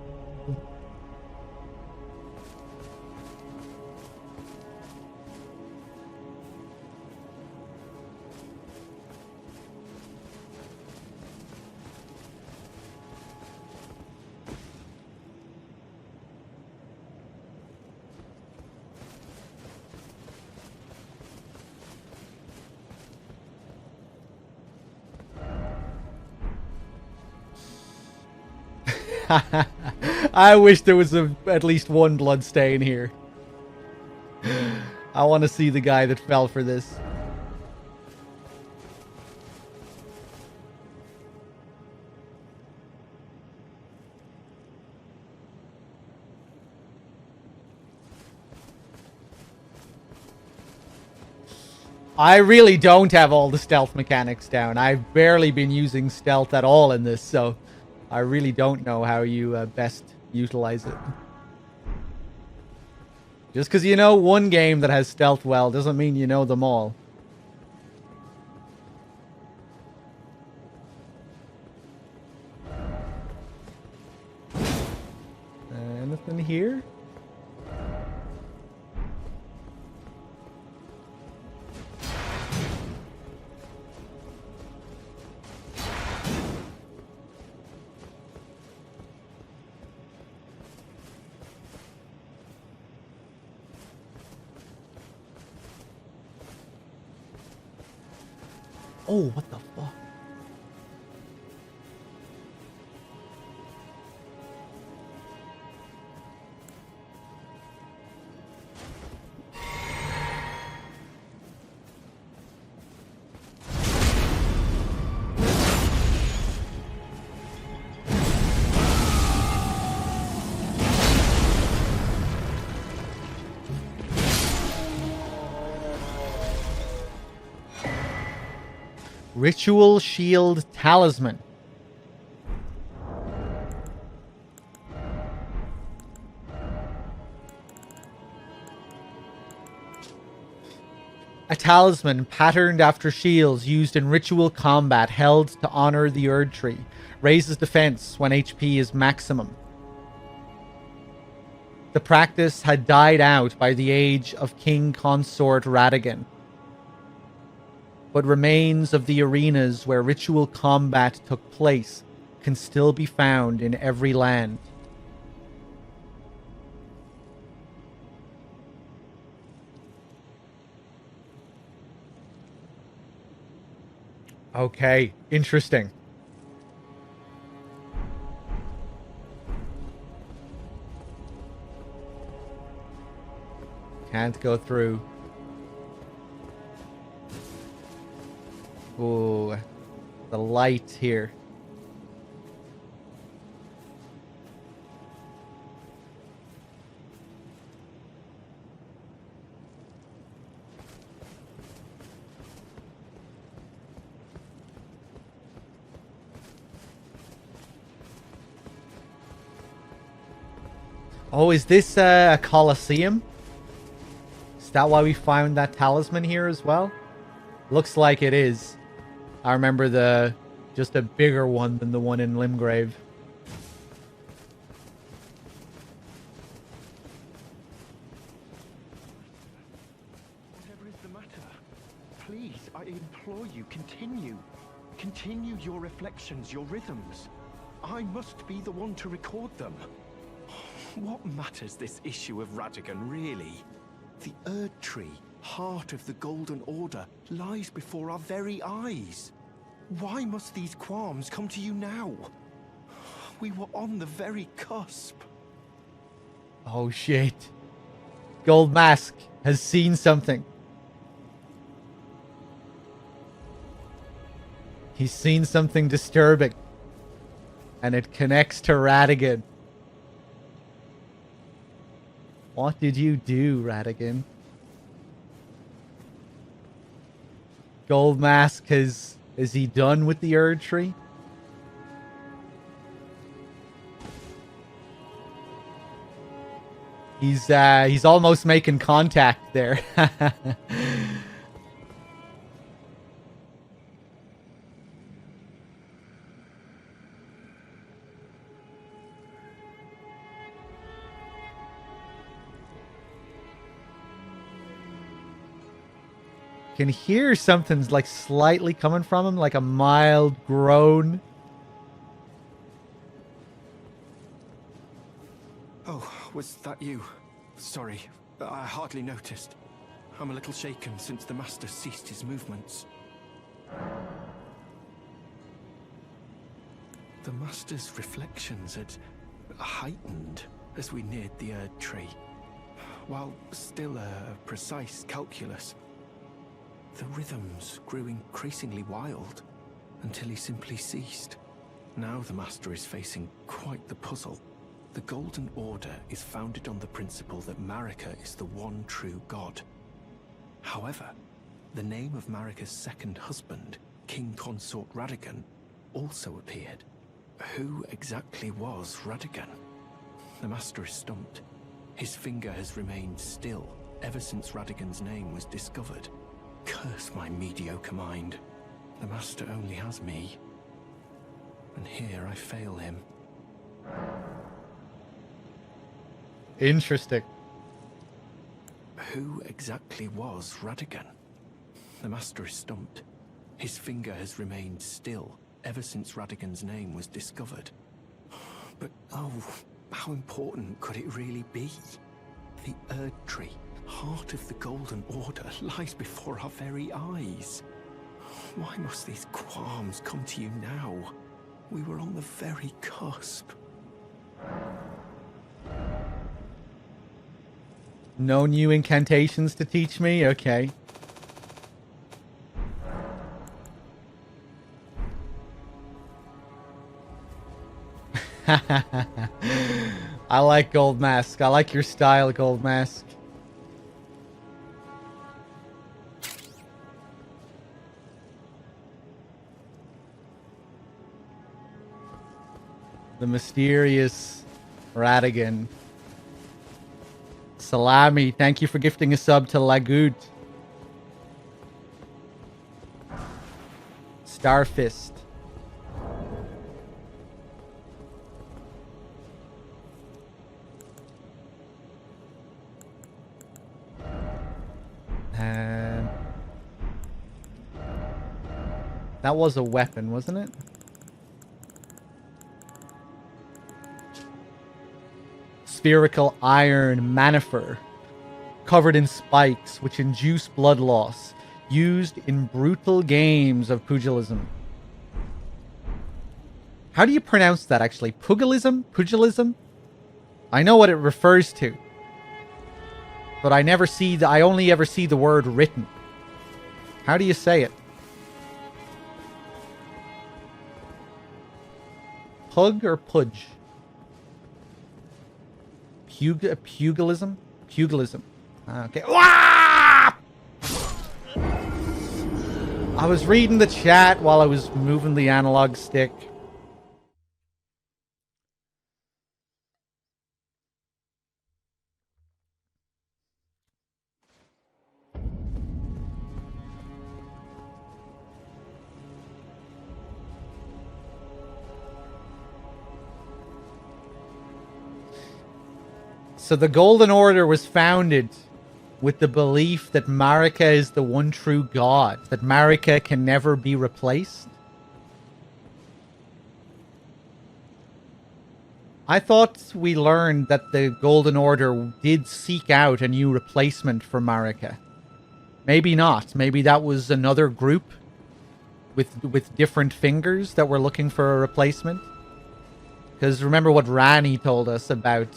I wish there was at least one blood stain here. I want to see the guy that fell for this. I really don't have all the stealth mechanics down. I've barely been using stealth at all in this, so I really don't know how you best utilize it. Just because you know one game that has stealth well doesn't mean you know them all. Anything here? Oh, what the fuck? Ritual Shield Talisman. A talisman patterned after shields used in ritual combat held to honor the Erd Tree. Raises defense when HP is maximum. The practice had died out by the age of King Consort Radagon, but remains of the arenas where ritual combat took place can still be found in every land. Okay, interesting. Can't go through. Ooh, the light here. Oh, is this a Colosseum? Is that why we found that talisman here as well? Looks like it is. I remember just a bigger one than the one in Limgrave. Whatever is the matter? Please, I implore you, continue. Continue your reflections, your rhythms. I must be the one to record them. What matters this issue of Radagon, really? The Erd Tree, heart of the Golden Order, lies before our very eyes. Why must these qualms come to you now? We were on the very cusp. Oh shit. Gold Mask has seen something. He's seen something disturbing. And it connects to Radagon. What did you do, Radagon? Gold Mask is he done with the Erd Tree? He's almost making contact there. Can hear something's like slightly coming from him, like a mild groan. Oh, was that you? Sorry, I hardly noticed. I'm a little shaken since the Master ceased his movements. The Master's reflections had heightened as we neared the Erd Tree. While still a precise calculus, the rhythms grew increasingly wild until he simply ceased. Now the Master is facing quite the puzzle. The Golden Order is founded on the principle that Marika is the one true god. However, the name of Marika's second husband, King Consort Radagon, also appeared. Who exactly was Radagon? The Master is stumped. His finger has remained still ever since Radagon's name was discovered. Curse my mediocre mind. The Master only has me. And here I fail him. Interesting. Who exactly was Radagon? The Master is stumped. His finger has remained still ever since Radagon's name was discovered. But oh, how important could it really be? The Erd Tree, heart of the Golden Order, lies before our very eyes. Why must these qualms come to you now? We were on the very cusp. No new incantations to teach me? Okay. I like Gold Mask. I like your style, Gold Mask. The mysterious Radigan. Salami, thank you for gifting a sub to Lagoot. Starfist. That was a weapon, wasn't it? Spherical iron manifer, covered in spikes, which induce blood loss, used in brutal games of pugilism. How do you pronounce that, actually? Pugilism? Pugilism? I know what it refers to, but I only ever see the word written. How do you say it? Pug or pudge? Pugilism? Pugilism. Okay. I was reading the chat while I was moving the analog stick. So the Golden Order was founded with the belief that Marika is the one true god, that Marika can never be replaced. I thought we learned that the Golden Order did seek out a new replacement for Marika. Maybe not. Maybe that was another group with different fingers that were looking for a replacement. Because remember what Rani told us about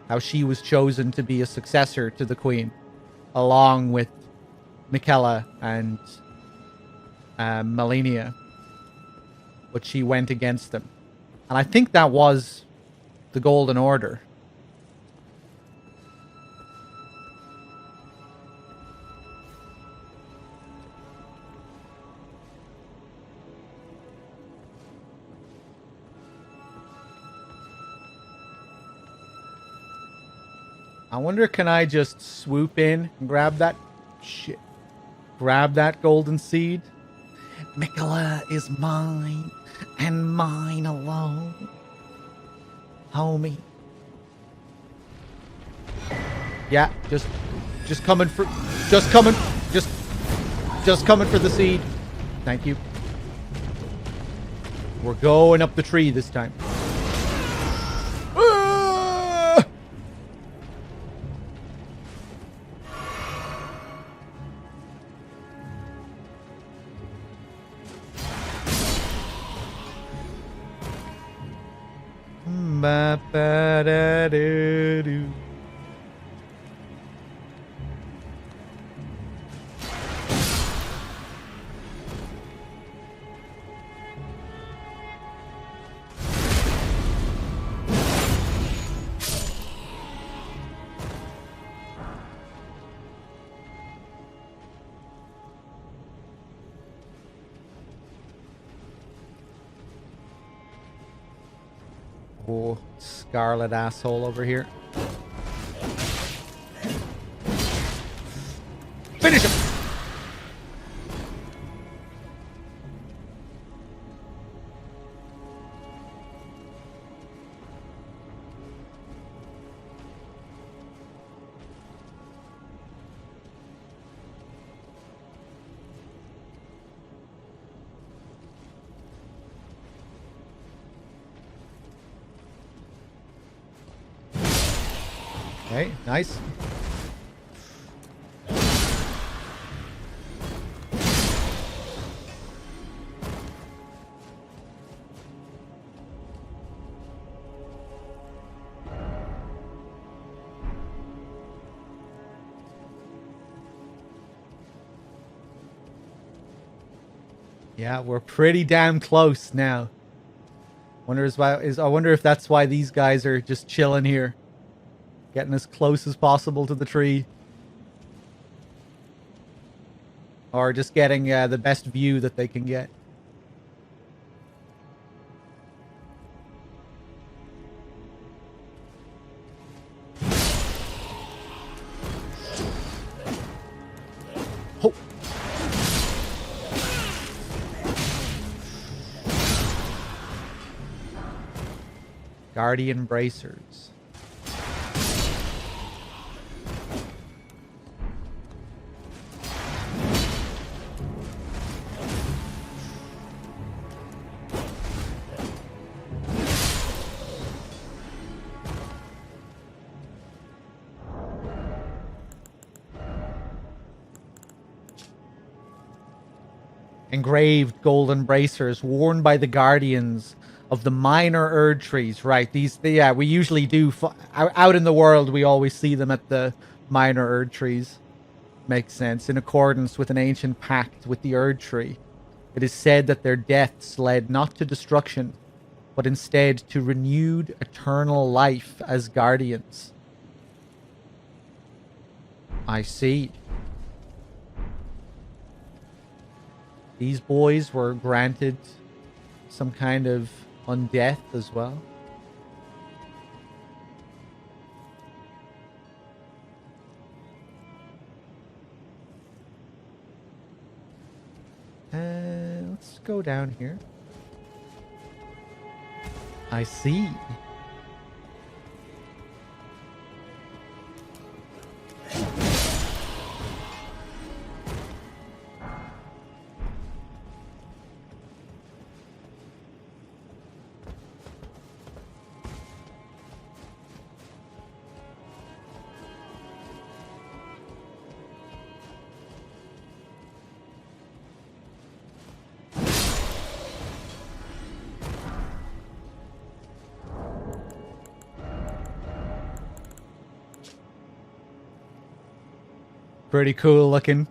how she was chosen to be a successor to the Queen, along with Michaela and Melania. But she went against them. And I think that was the Golden Order. I wonder, can I just swoop in and grab that shit? Grab that golden seed? Michaela is mine, and mine alone. Homie. Yeah, just coming for the seed. Thank you. We're going up the tree this time. Ba-ba-da-doo-doo. Oh, scarlet asshole over here. Finish him! Okay, nice. Yeah, we're pretty damn close now. I wonder if that's why these guys are just chilling here. Getting as close as possible to the tree. Or just getting the best view that they can get. Oh. Guardian bracers. Engraved golden bracers worn by the guardians of the minor Erd trees. Right, yeah, we usually do out in the world. We always see them at the minor Erd trees. Makes sense. In accordance with an ancient pact with the Erd tree, it is said that their deaths led not to destruction, but instead to renewed eternal life as guardians. I see. These boys were granted some kind of undeath as well. Let's go down here. I see. Pretty cool looking.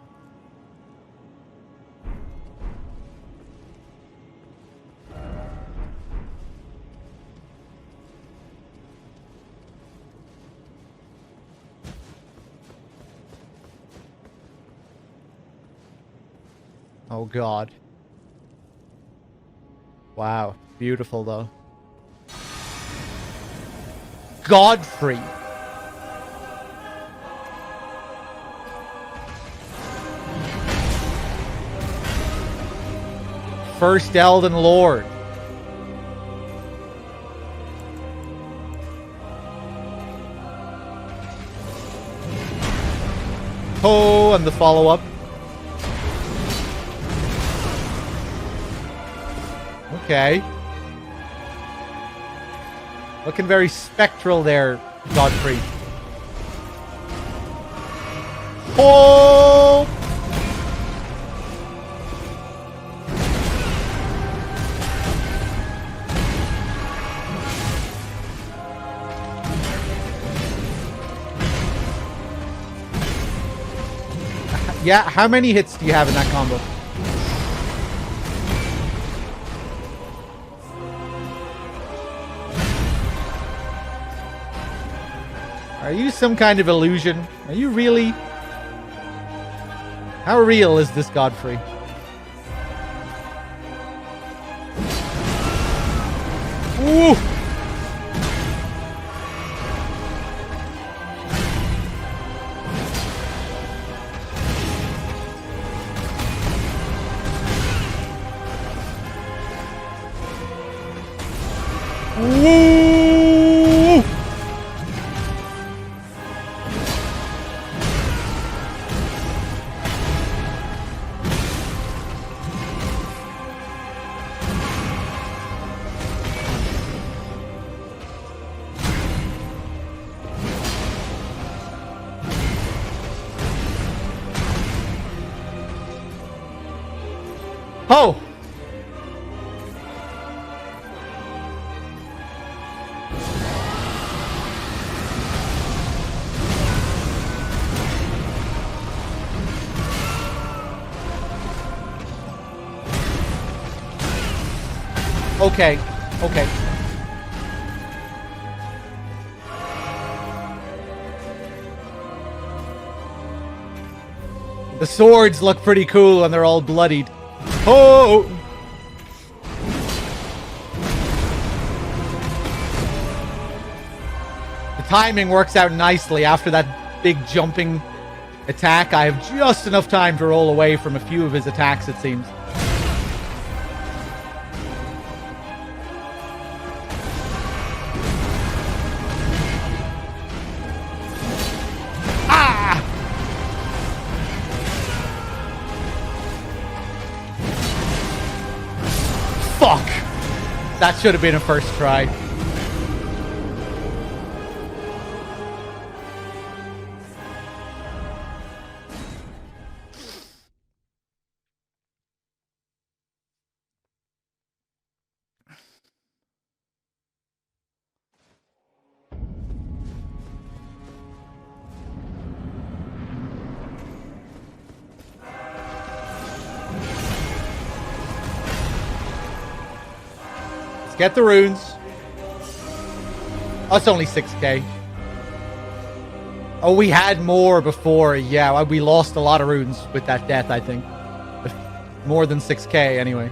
Oh God. Wow. Beautiful though. Godfrey. First Elden Lord. Oh, and the follow-up. Okay. Looking very spectral there, Godfrey. Oh! Yeah, how many hits do you have in that combo? Are you some kind of illusion? Are you really? How real is this Godfrey? Ooh! Ooh! Oh! Okay, okay. The swords look pretty cool and they're all bloodied. Oh! The timing works out nicely after that big jumping attack. I have just enough time to roll away from a few of his attacks, it seems. Ah! Fuck! That should have been a first try. Get the runes. Oh, it's only 6k. Oh, we had more before. Yeah, we lost a lot of runes with that death, I think. More than 6k, anyway.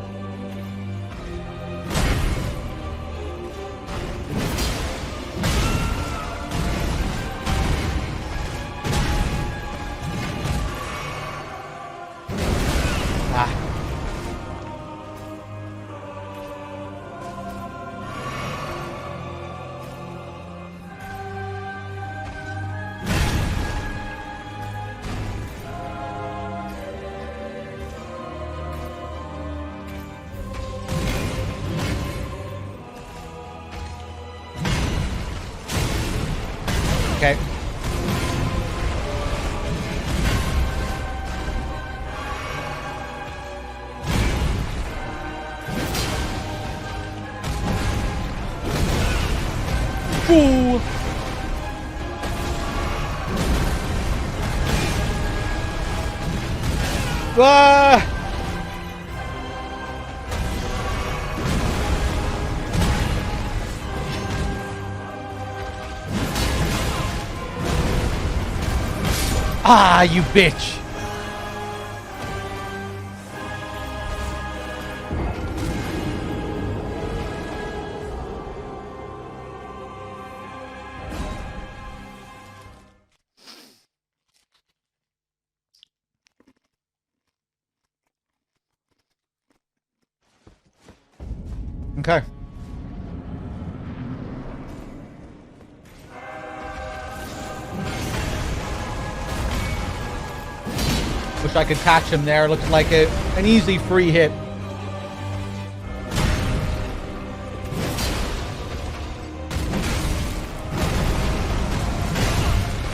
Okay. Ooh. Ah! Ah, you bitch. Okay. Wish I could catch him there. Looks like an easy free hit.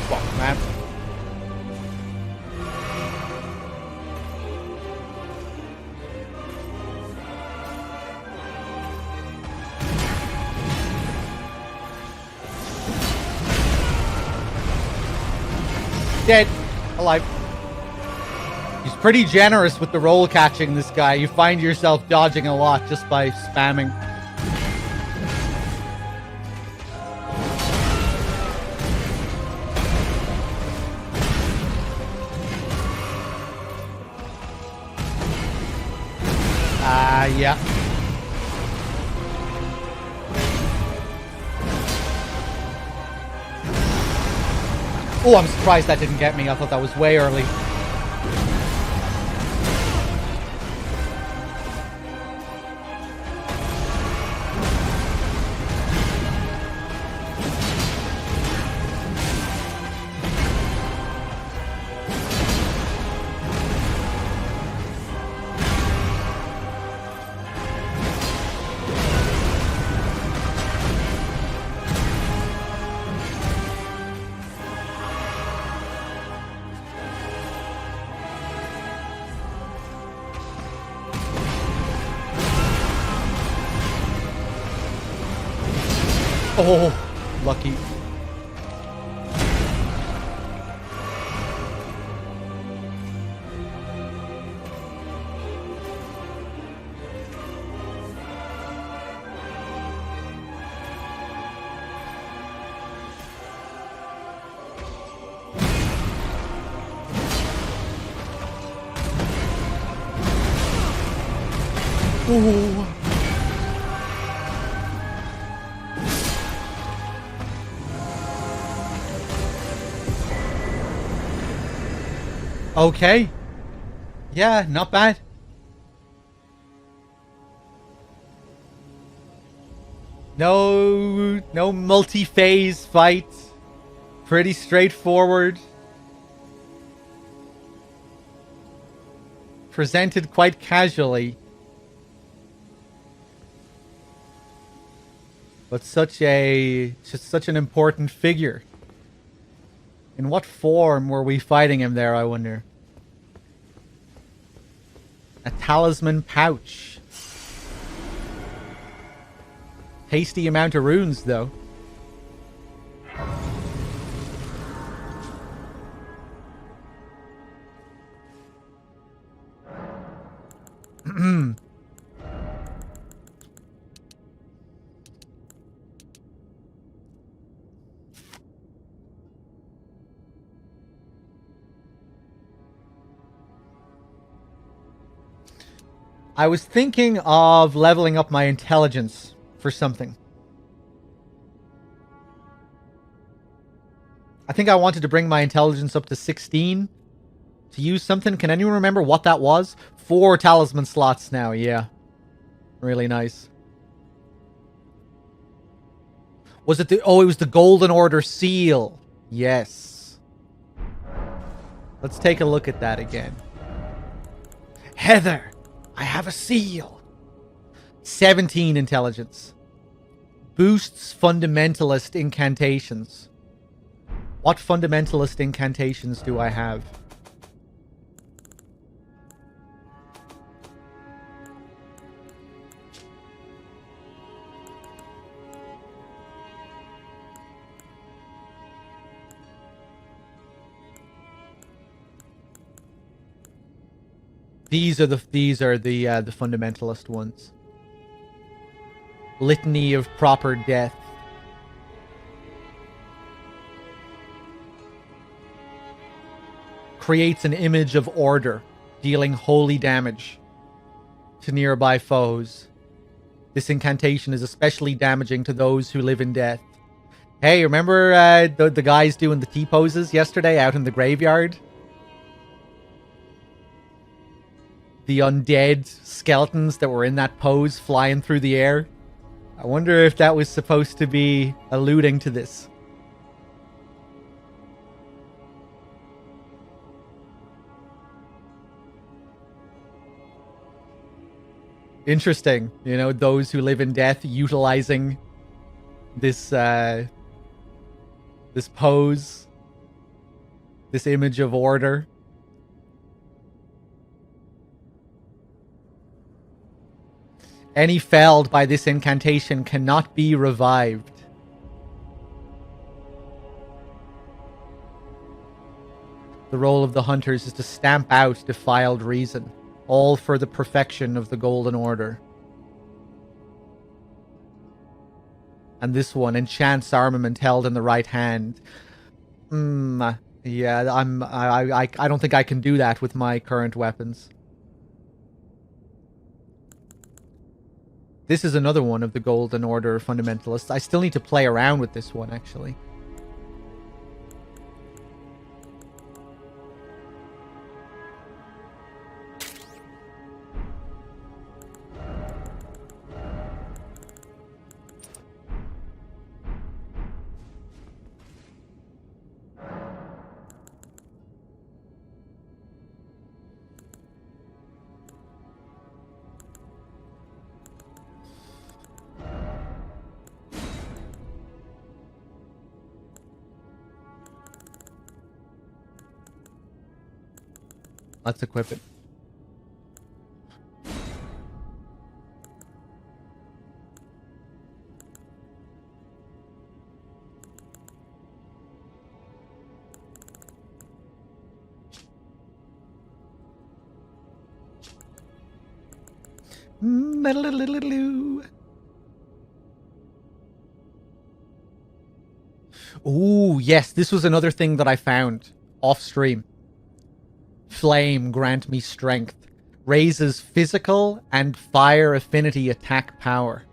Fuck, man. Dead. Alive. He's pretty generous with the roll catching, this guy. You find yourself dodging a lot just by spamming. Yeah. Oh, I'm surprised that didn't get me. I thought that was way early. Oh, lucky. Ooh. Okay. Yeah, not bad. No multi-phase fight. Pretty straightforward. Presented quite casually. But such an important figure. In what form were we fighting him there, I wonder? A talisman pouch. Tasty amount of runes, though. I was thinking of leveling up my intelligence for something. I think I wanted to bring my intelligence up to 16 to use something. Can anyone remember what that was? 4 talisman slots now, yeah. Really nice. Was it the... Oh, it was the Golden Order seal. Yes. Let's take a look at that again. Heather, I have a seal. 17 intelligence. Boosts fundamentalist incantations. What fundamentalist incantations do I have? These are the fundamentalist ones. Litany of proper death. Creates an image of order, dealing holy damage to nearby foes. This incantation is especially damaging to those who live in death. Hey, remember the guys doing the T-poses yesterday out in the graveyard? The undead skeletons that were in that pose flying through the air. I wonder if that was supposed to be alluding to this. Interesting, you know, those who live in death utilizing this this pose, this image of order. Any felled by this incantation cannot be revived. The role of the hunters is to stamp out defiled reason, all for the perfection of the Golden Order. And this one, enchants armament held in the right hand. Yeah, I don't think I can do that with my current weapons. This is another one of the Golden Order fundamentalists. I still need to play around with this one, actually. Let's equip it. Ooh, yes, this was another thing that I found off stream. Flame, grant me strength. Raises physical and fire affinity attack power.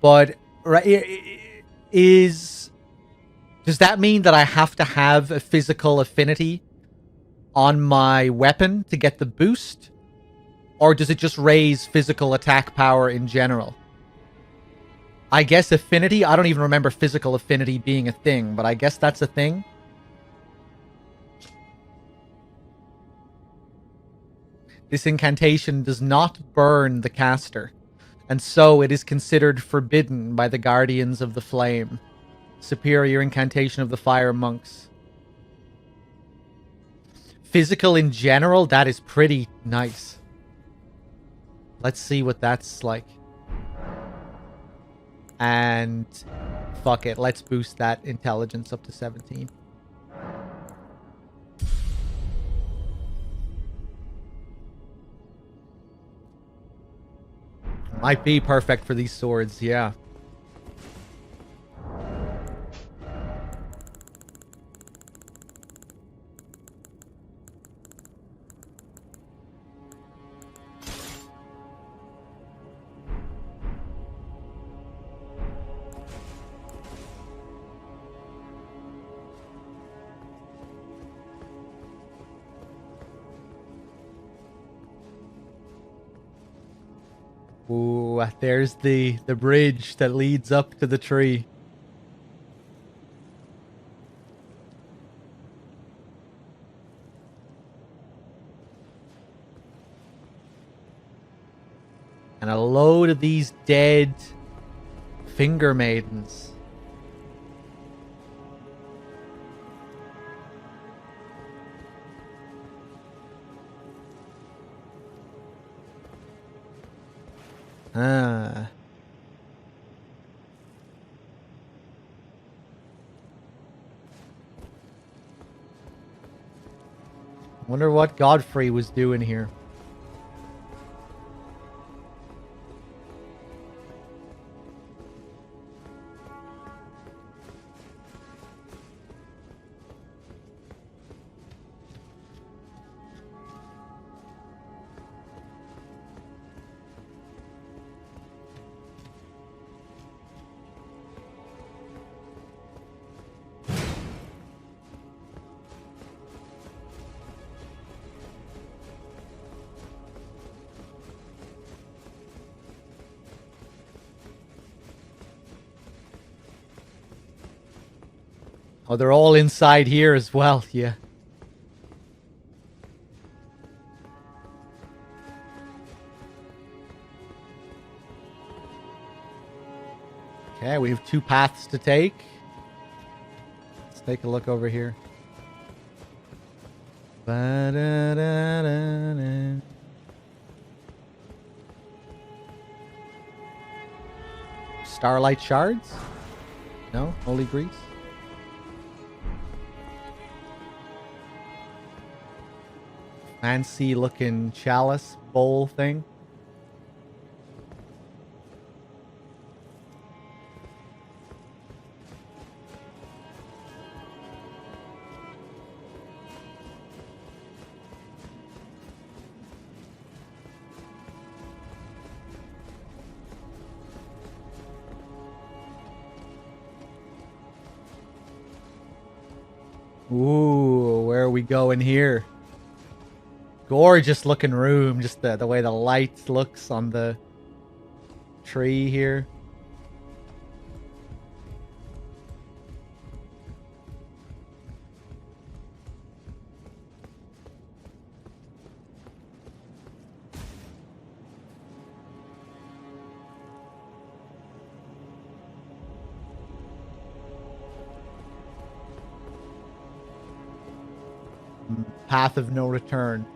But is Does that mean that I have to have a physical affinity on my weapon to get the boost? Or does it just raise physical attack power in general? I guess affinity, I don't even remember physical affinity being a thing, but I guess that's a thing. This incantation does not burn the caster, and so it is considered forbidden by the Guardians of the Flame. Superior incantation of the Fire Monks. Physical in general, that is pretty nice. Let's see what that's like. And fuck it, let's boost that intelligence up to 17. Might be perfect for these swords, yeah. Ooh, there's the bridge that leads up to the tree. And a load of these dead finger maidens. Ah. Wonder what Godfrey was doing here. Oh, they're all inside here as well, yeah. Okay, we have 2 paths to take. Let's take a look over here. Ba-da-da-da-da. Starlight shards? No? Holy grease? Fancy looking chalice bowl thing. Ooh, where are we going here? Gorgeous looking room. Just the way the light looks on the tree here. Path of no return.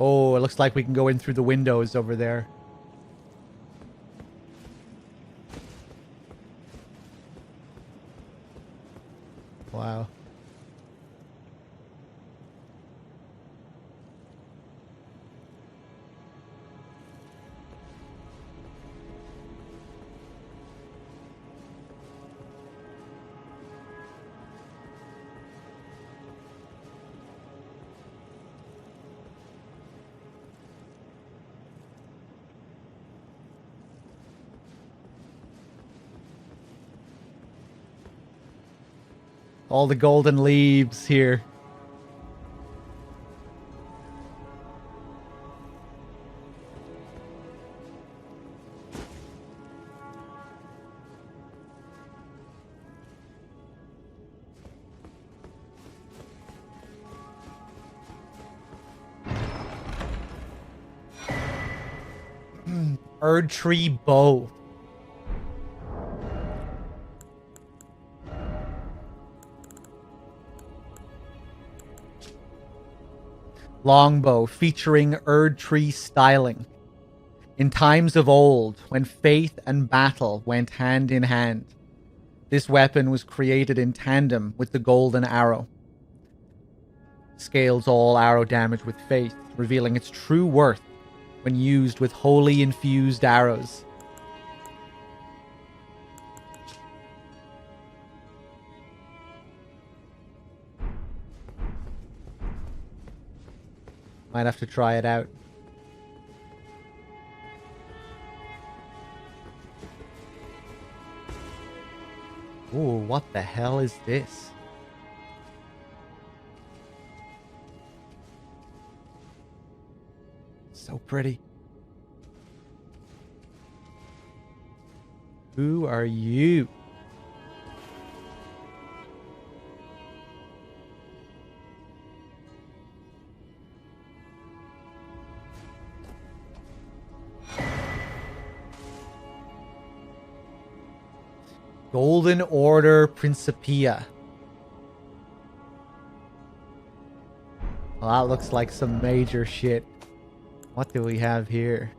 Oh, it looks like we can go in through the windows over there. Wow. All the golden leaves here. Erd tree bow. Longbow featuring Erd tree styling. In times of old, when faith and battle went hand in hand, this weapon was created in tandem with the golden arrow. Scales all arrow damage with faith, revealing its true worth when used with holy infused arrows. Might have to try it out. Ooh, what the hell is this? So pretty. Who are you? Golden Order Principia. Well, that looks like some major shit. What do we have here?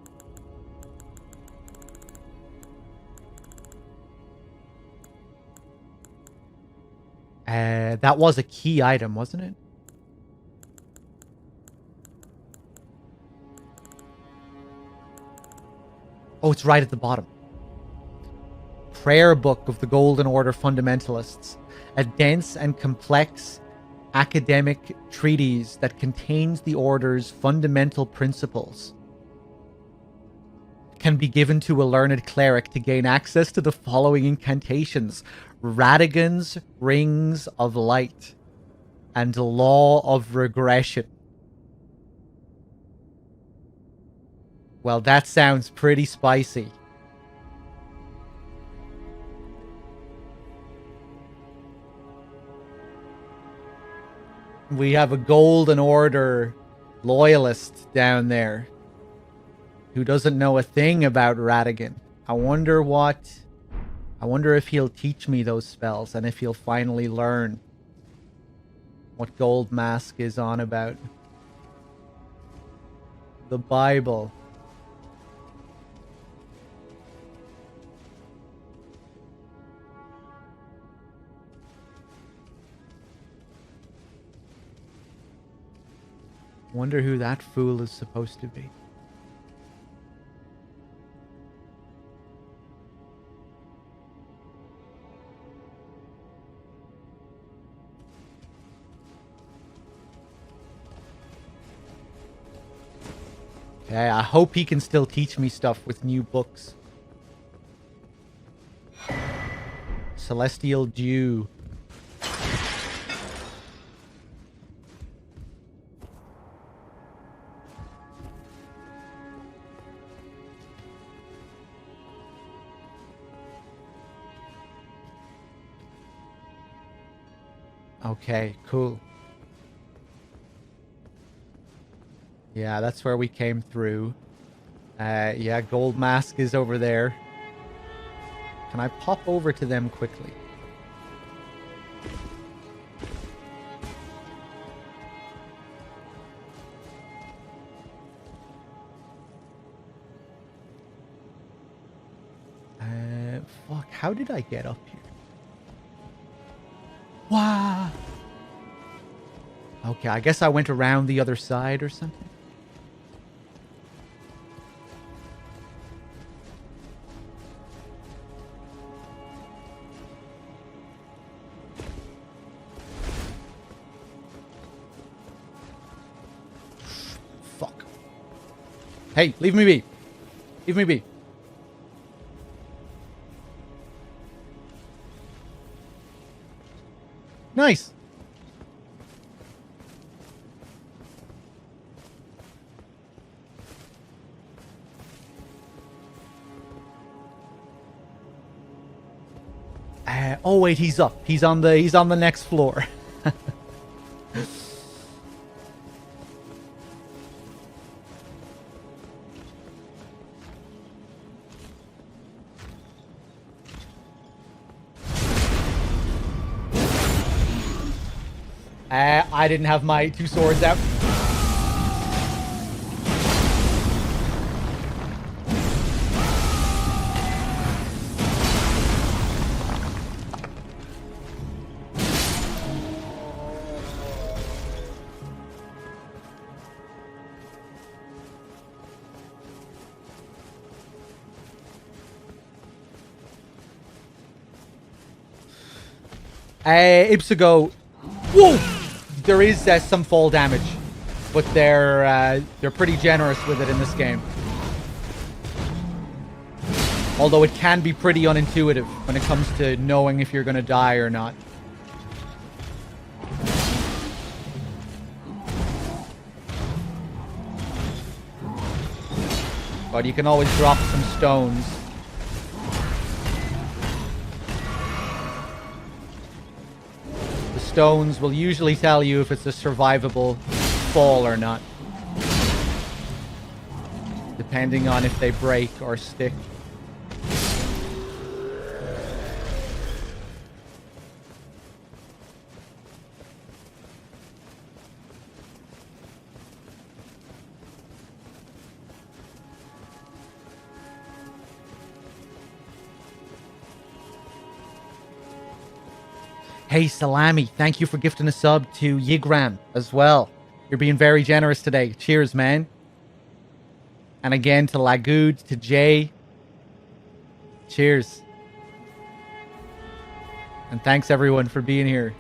That was a key item, wasn't it? Oh, it's right at the bottom. Prayer Book of the Golden Order Fundamentalists. A dense and complex academic treatise that contains the Order's fundamental principles. Can be given to a learned cleric to gain access to the following incantations: Radagon's Rings of Light and Law of Regression. Well, that sounds pretty spicy. We have a Golden Order loyalist down there who doesn't know a thing about Radagon. I wonder if he'll teach me those spells and if he'll finally learn what Gold Mask is on about. The Bible. Wonder who that fool is supposed to be. Okay, I hope he can still teach me stuff with new books. Celestial Dew. Okay, cool. Yeah, that's where we came through. Yeah, Gold Mask is over there. Can I pop over to them quickly? Fuck, how did I get up here? Wow. Okay, I guess I went around the other side or something. Fuck. Hey, leave me be. Leave me be. Nice. Oh wait, he's up. He's on the next floor. I didn't have my 2 swords out. Ipsigo. Whoa! There is some fall damage, but they're pretty generous with it in this game. Although it can be pretty unintuitive when it comes to knowing if you're going to die or not. But you can always drop some stones. Stones will usually tell you if it's a survivable fall or not, depending on if they break or stick. Hey, Salami, thank you for gifting a sub to Yigram as well. You're being very generous today. Cheers, man. And again to Lagood, to Jay. Cheers. And thanks everyone for being here.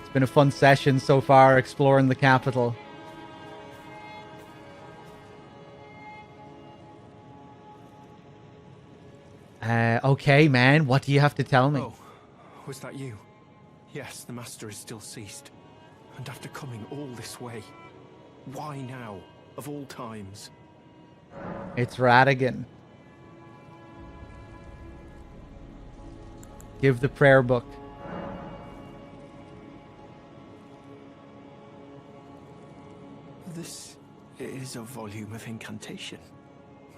It's been a fun session so far, exploring the capital. Okay, man, what do you have to tell me? Oh, was that you? Yes, the Master is still ceased. And after coming all this way, why now, of all times? It's Radigan. Give the prayer book. This is a volume of incantation.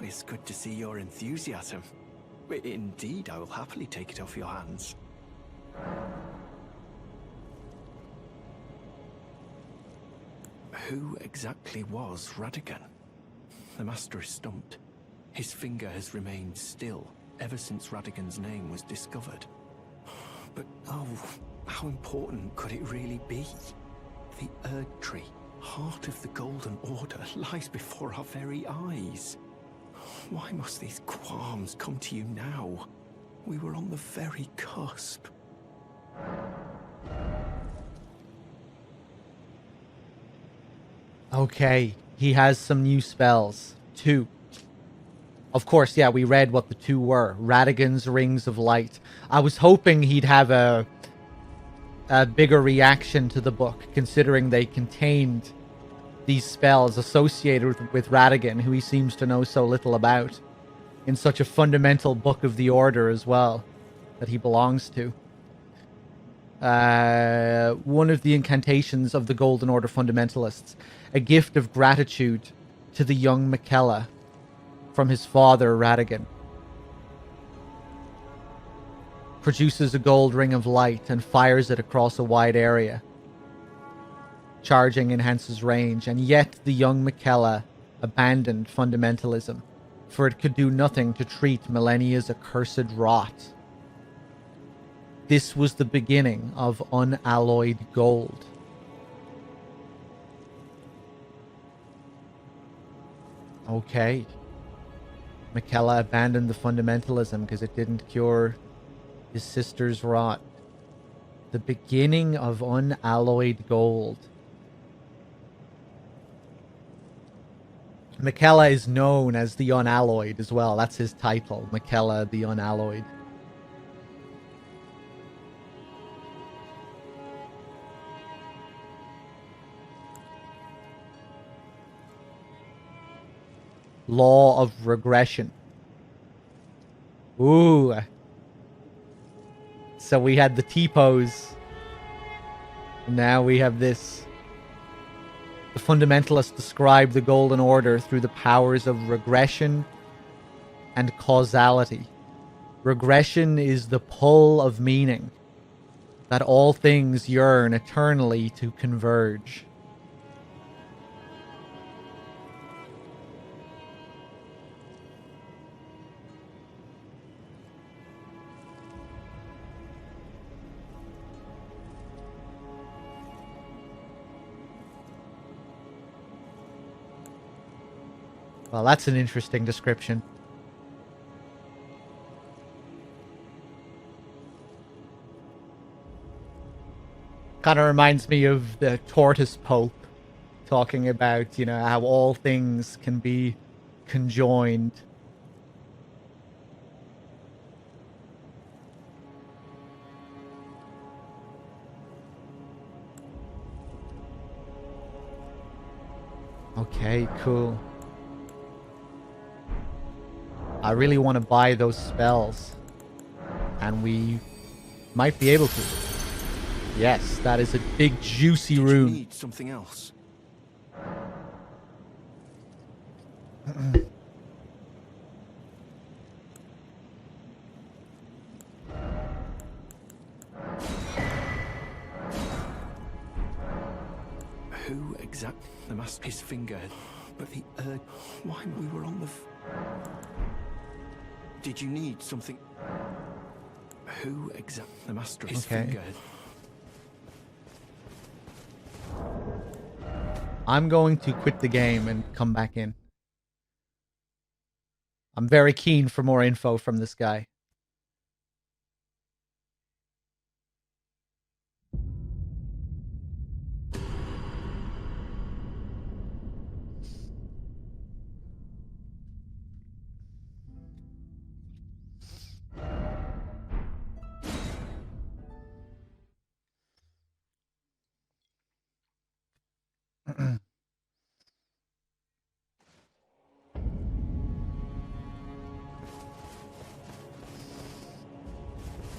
It's good to see your enthusiasm. Indeed, I will happily take it off your hands. Who exactly was Radigan? The Master is stumped. His finger has remained still ever since Radigan's name was discovered. But oh, how important could it really be? The Erd Tree, heart of the Golden Order, lies before our very eyes. Why must these qualms come to you now? We were on the very cusp. Okay, he has some new spells. 2. Of course, yeah, we read what the 2 were. Radigan's Rings of Light. I was hoping he'd have a bigger reaction to the book, considering they contained these spells associated with Radigan, who he seems to know so little about, in such a fundamental book of the Order as well, that he belongs to. One of the incantations of the Golden Order fundamentalists, a gift of gratitude to the young Miquella from his father, Radigan. Produces a gold ring of light and fires it across a wide area. Charging enhances range, and yet the young Miquella abandoned fundamentalism, for it could do nothing to treat millennia's accursed rot. This was the beginning of unalloyed gold. Okay. Miquella abandoned the fundamentalism because it didn't cure his sister's rot. The beginning of unalloyed gold. Miquella is known as the Unalloyed as well. That's his title, Miquella the Unalloyed. Law of regression. Ooh. So we had the T-pose. Now we have this. The fundamentalists describe the Golden Order through the powers of regression and causality. Regression is the pull of meaning, that all things yearn eternally to converge. Well, that's an interesting description. Kind of reminds me of the tortoise pope talking about, you know, how all things can be conjoined. Okay, cool. I really want to buy those spells. And we might be able to. Yes, that is a big juicy rune. You need something else. Who exactly? The master, his finger, but the why we were on the. Did you need something? Who exactly? The master, his finger. I'm going to quit the game and come back in. I'm very keen for more info from this guy.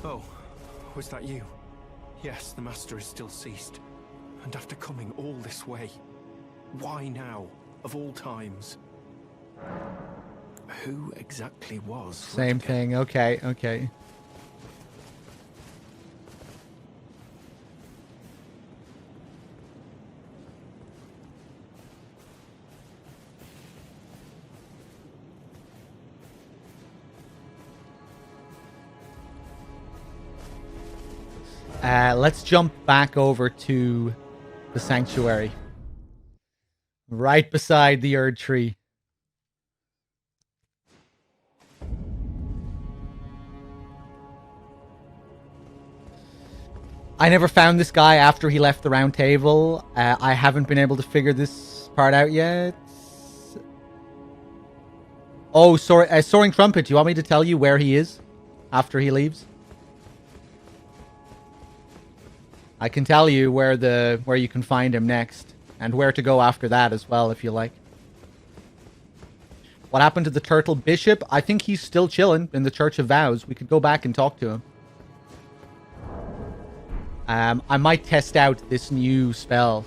Oh, was that you? Yes, the master is still ceased. And after coming all this way, why now, of all times? Who exactly was Same Threedogg? thing. Okay, okay. Let's jump back over to the sanctuary. Right beside the Erd tree. I never found this guy after he left the round table. I haven't been able to figure this part out yet. Oh, sorry, Soaring Trumpet. Do you want me to tell you where he is after he leaves? I can tell you where you can find him next, and where to go after that as well, if you like. What happened to the Turtle Bishop? I think he's still chilling in the Church of Vows. We could go back and talk to him. I might test out this new spell.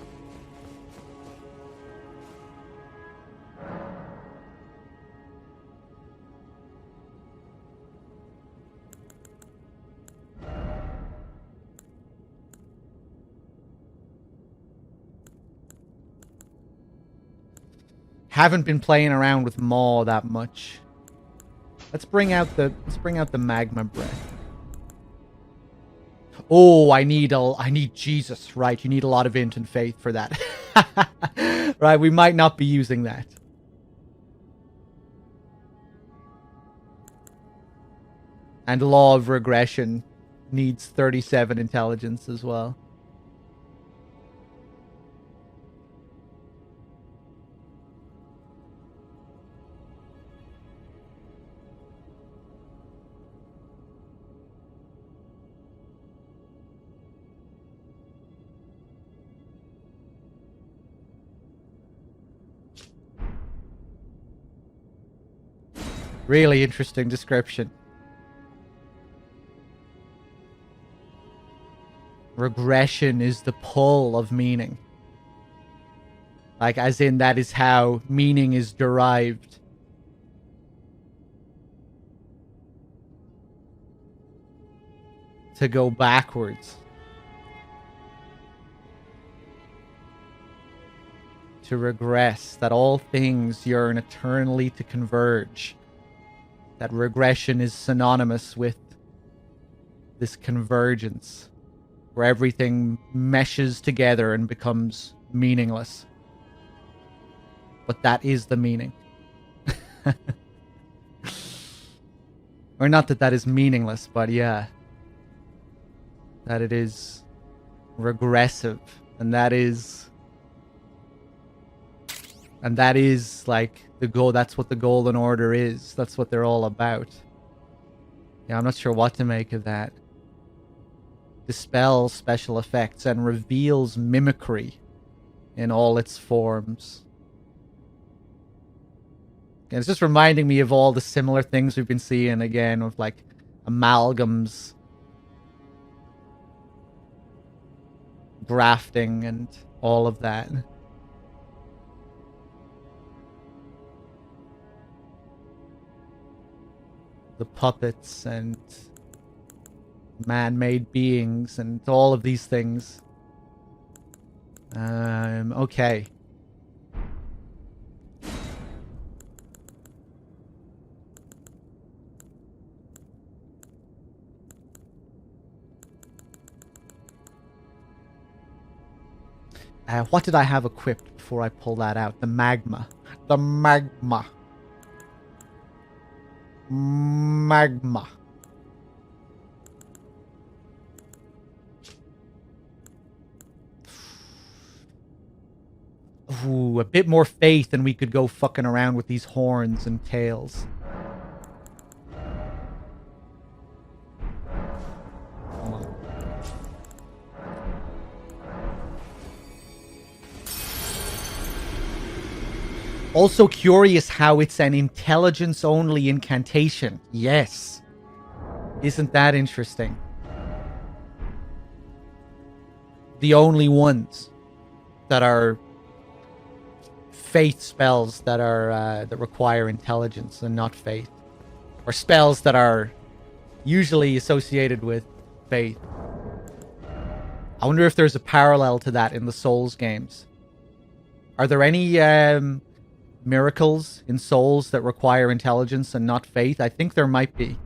Haven't been playing around with Maw that much. Let's bring out the magma breath. Oh, I need Jesus, right? You need a lot of int and faith for that. Right, we might not be using that. And Law of Regression needs 37 intelligence as well. Really interesting description. Regression is the pull of meaning. Like, as in, that is how meaning is derived. To go backwards. To regress. That all things yearn eternally to converge. That regression is synonymous with this convergence. Where everything meshes together and becomes meaningless. But that is the meaning. Or not that that is meaningless, but yeah. That it is regressive. And that is like the goal. That's what the Golden Order is. That's what they're all about. Yeah, I'm not sure what to make of that. Dispels special effects and reveals mimicry in all its forms. And it's just reminding me of all the similar things we've been seeing again with like amalgams, grafting, and all of that. The puppets and man-made beings and all of these things. Okay. What did I have equipped before I pull that out? The magma. The magma. Magma. Ooh, a bit more faith and we could go fucking around with these horns and tails. Also curious how it's an intelligence-only incantation. Yes. Isn't that interesting? The only ones that are faith spells that are that require intelligence and not faith, or spells that are usually associated with faith. I wonder if there's a parallel to that in the Souls games. Are there any miracles in Souls that require intelligence and not faith? I think there might be.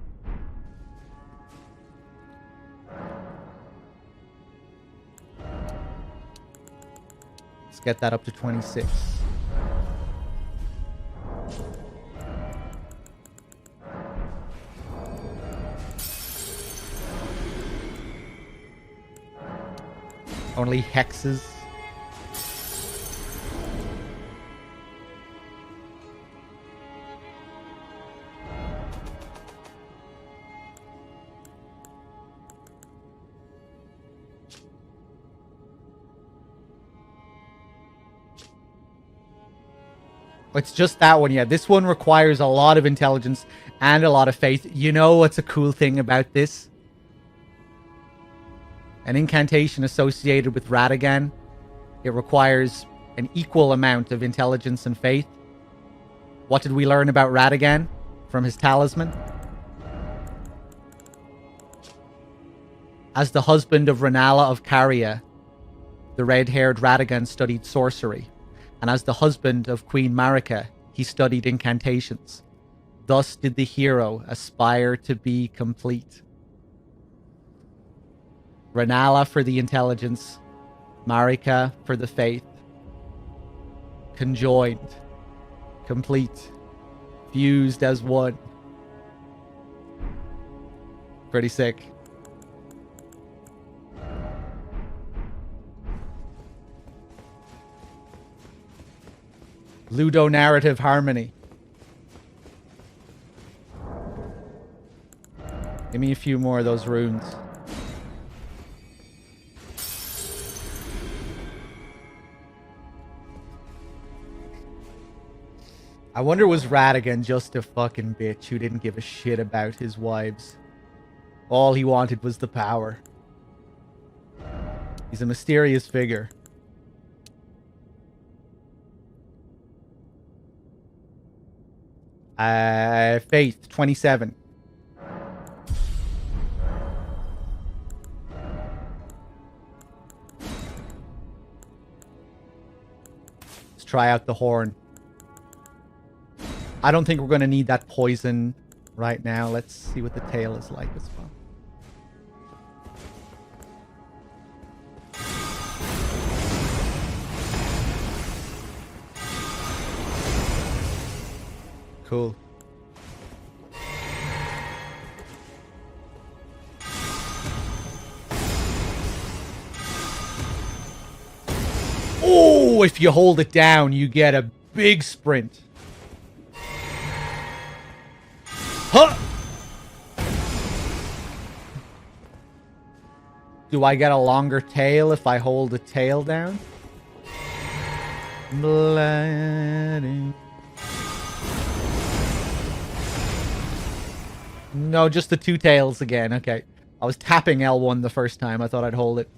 Let's get that up to 26. Only hexes. It's just that one, yeah. This one requires a lot of intelligence and a lot of faith. You know what's a cool thing about this? An incantation associated with Radagon. It requires an equal amount of intelligence and faith. What did we learn about Radagon from his talisman? As the husband of Renala of Caria, the red-haired Radagon studied sorcery. And as the husband of Queen Marika, he studied incantations. Thus did the hero aspire to be complete. Renala for the intelligence, Marika for the faith. Conjoined, complete, fused as one. Pretty sick. Ludonarrative harmony. Give me a few more of those runes. I wonder, was Radigan just a fucking bitch who didn't give a shit about his wives? All he wanted was the power. He's a mysterious figure. Faith, 27. Let's try out the horn. I don't think we're going to need that poison right now. Let's see what the tail is like as well. Cool. Oh, if you hold it down, you get a big sprint. Huh! Do I get a longer tail if I hold the tail down? Bloody. No, just the two tails again. Okay. I was tapping L1 the first time. I thought I'd hold it.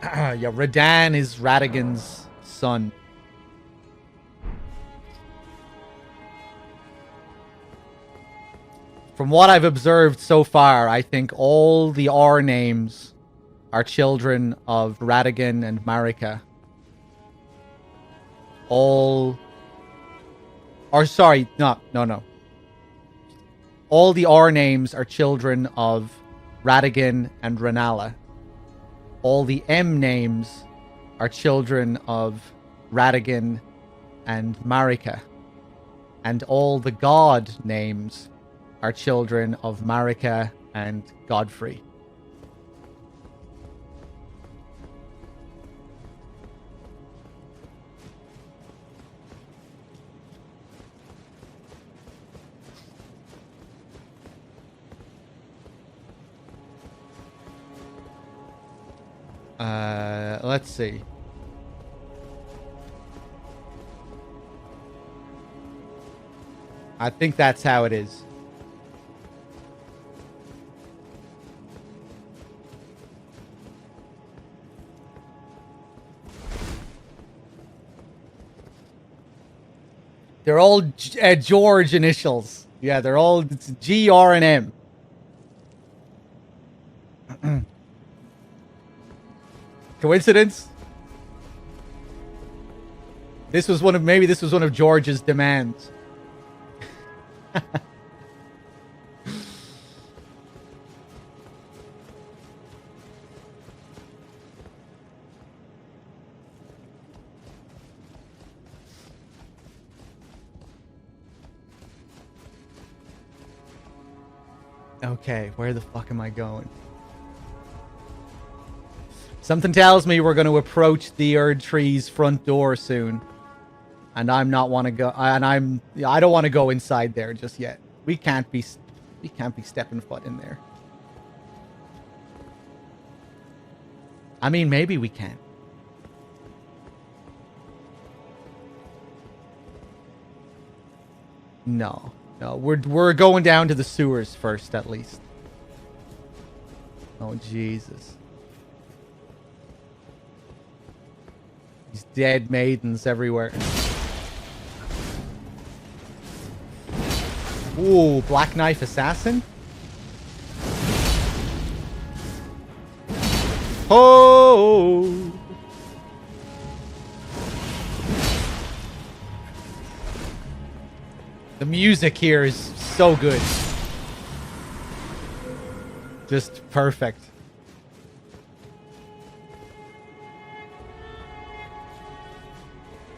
Yeah, Radan is Radigan's son. From what I've observed so far, I think all the R names are children of Radigan and Marika. All... Or sorry, no. All the R names are children of Radigan and Renala. All the M names are children of Radigan and Marika. And all the God names are children of Marika and Godfrey. Let's see. I think that's how it is. They're all George initials. Yeah, they're all it's G, R, and M. Coincidence? This was maybe this was one of George's demands. Okay, where the fuck am I going? Something tells me we're going to approach the Erd Tree's front door soon. And I'm not want to go and I don't want to go inside there just yet. We can't be stepping foot in there. I mean, maybe we can. No, we're going down to the sewers first, at least. Oh Jesus! These dead maidens everywhere. Ooh, Black Knife Assassin. Oh. The music here is so good. Just perfect.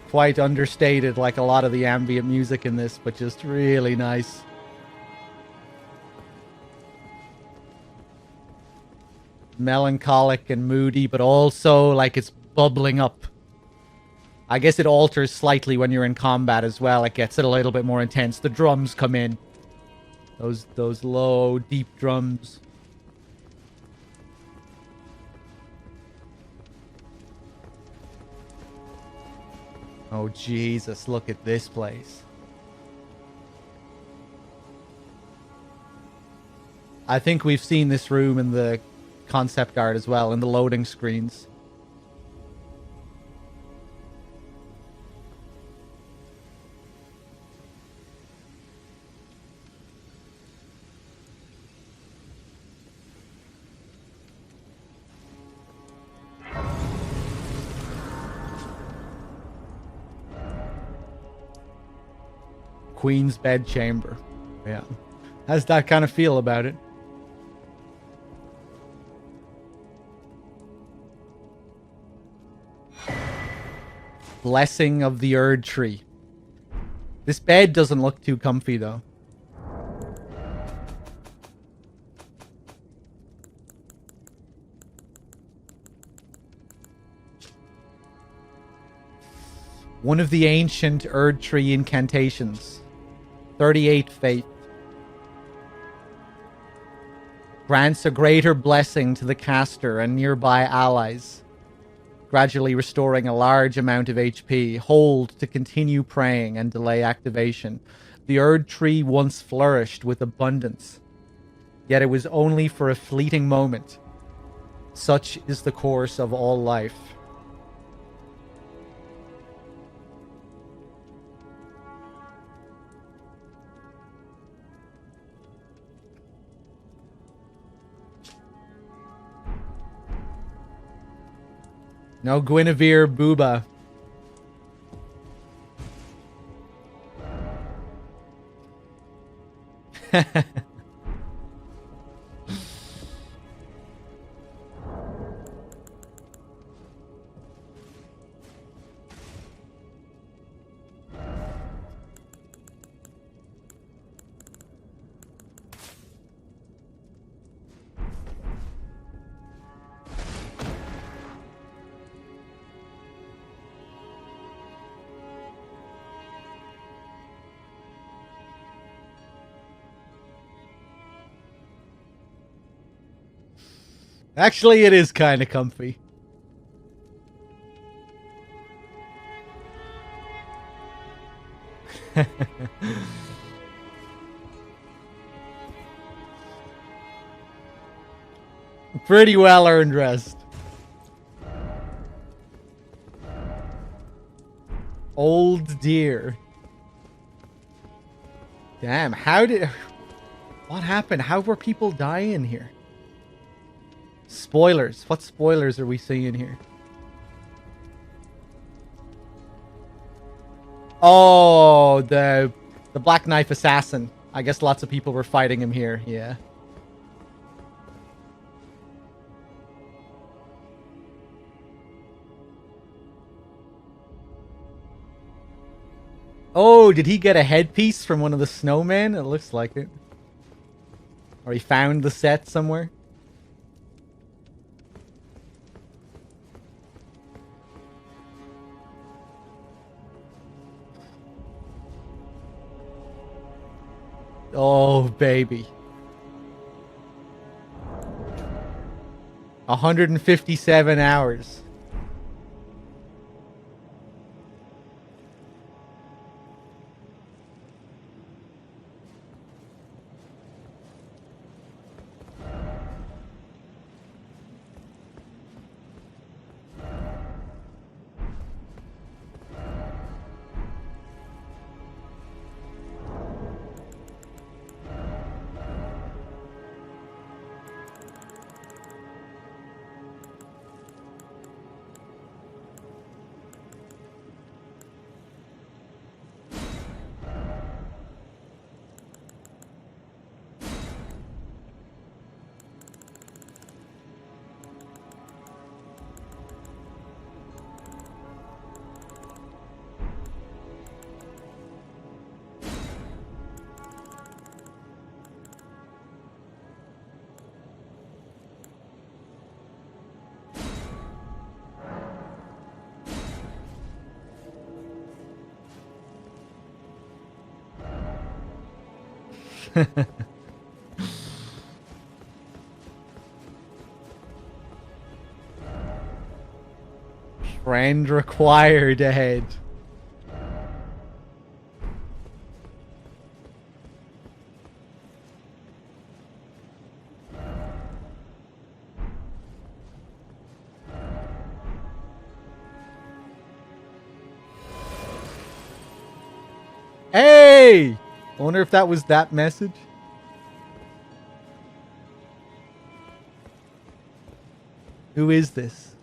Quite understated like a lot of the ambient music in this, but just really nice. Melancholic and moody, but also like it's bubbling up. I guess it alters slightly when you're in combat as well. It gets it a little bit more intense. The drums come in. Those low, deep drums. Oh, Jesus, look at this place. I think we've seen this room in the concept art as well, in the loading screens. Queen's bedchamber. Yeah. How's that kind of feel about it? Blessing of the Erd Tree. This bed doesn't look too comfy, though. One of the ancient Erd Tree incantations. 38 faith. Grants a greater blessing to the caster and nearby allies, gradually restoring a large amount of HP. Hold to continue praying and delay activation. The Erd Tree once flourished with abundance, yet it was only for a fleeting moment. Such is the course of all life. No Guinevere Booba. Actually, it is kind of comfy. Pretty well earned rest. Old deer. Damn, how did... What happened? How were people dying here? Spoilers. What spoilers are we seeing here? Oh, the Black Knife Assassin. I guess lots of people were fighting him here. Yeah. Oh, did he get a headpiece from one of the snowmen? It looks like it. Or he found the set somewhere. Oh, baby. 157 hours. Friend required ahead. Hey! I wonder if that was that message. Who is this?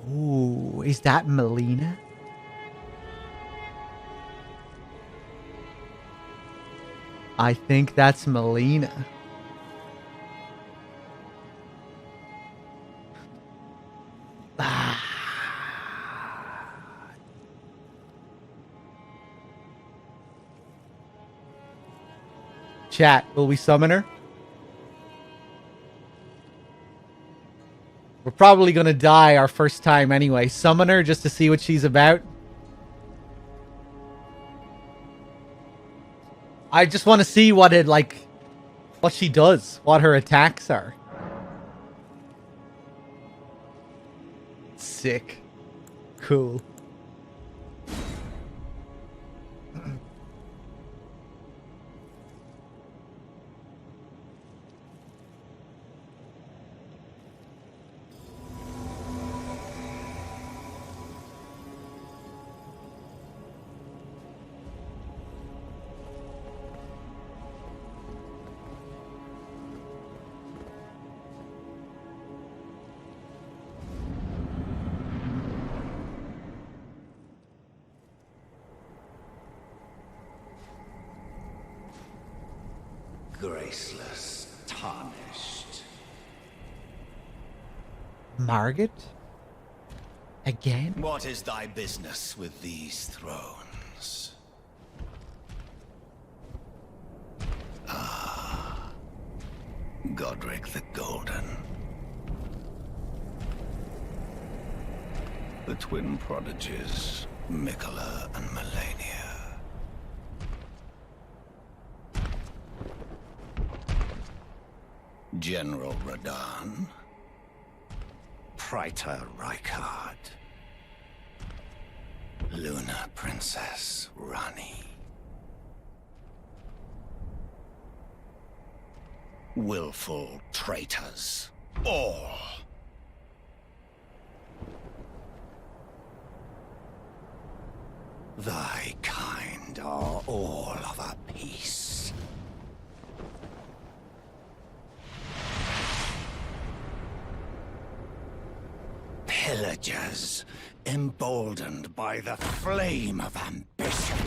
Ooh, is that Melina? I think that's Melina. Chat, will we summon her? We're probably gonna die our first time anyway. Summon her just to see what she's about. I just want to see what it, like, what she does, what her attacks are. Sick. Cool. Graceless, tarnished. Margaret? Again? What is thy business with these thrones? Ah, Godric the Golden. The twin prodigies, Mikola and Melania. General Radahn, Praetor Rykard, Luna Princess Rani, willful traitors, all. Thy kind are all of a piece. Pillagers, emboldened by the flame of ambition.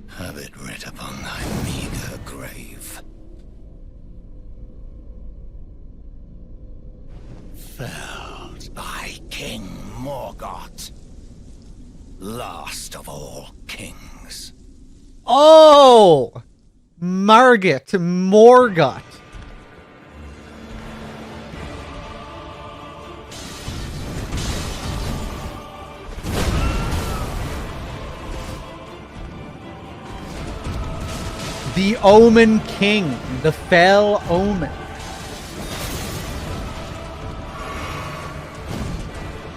Have it writ upon thy meager grave. Felled by King Morgoth, last of all kings. Oh! Margaret Morgoth. The Omen King, the Fell Omen.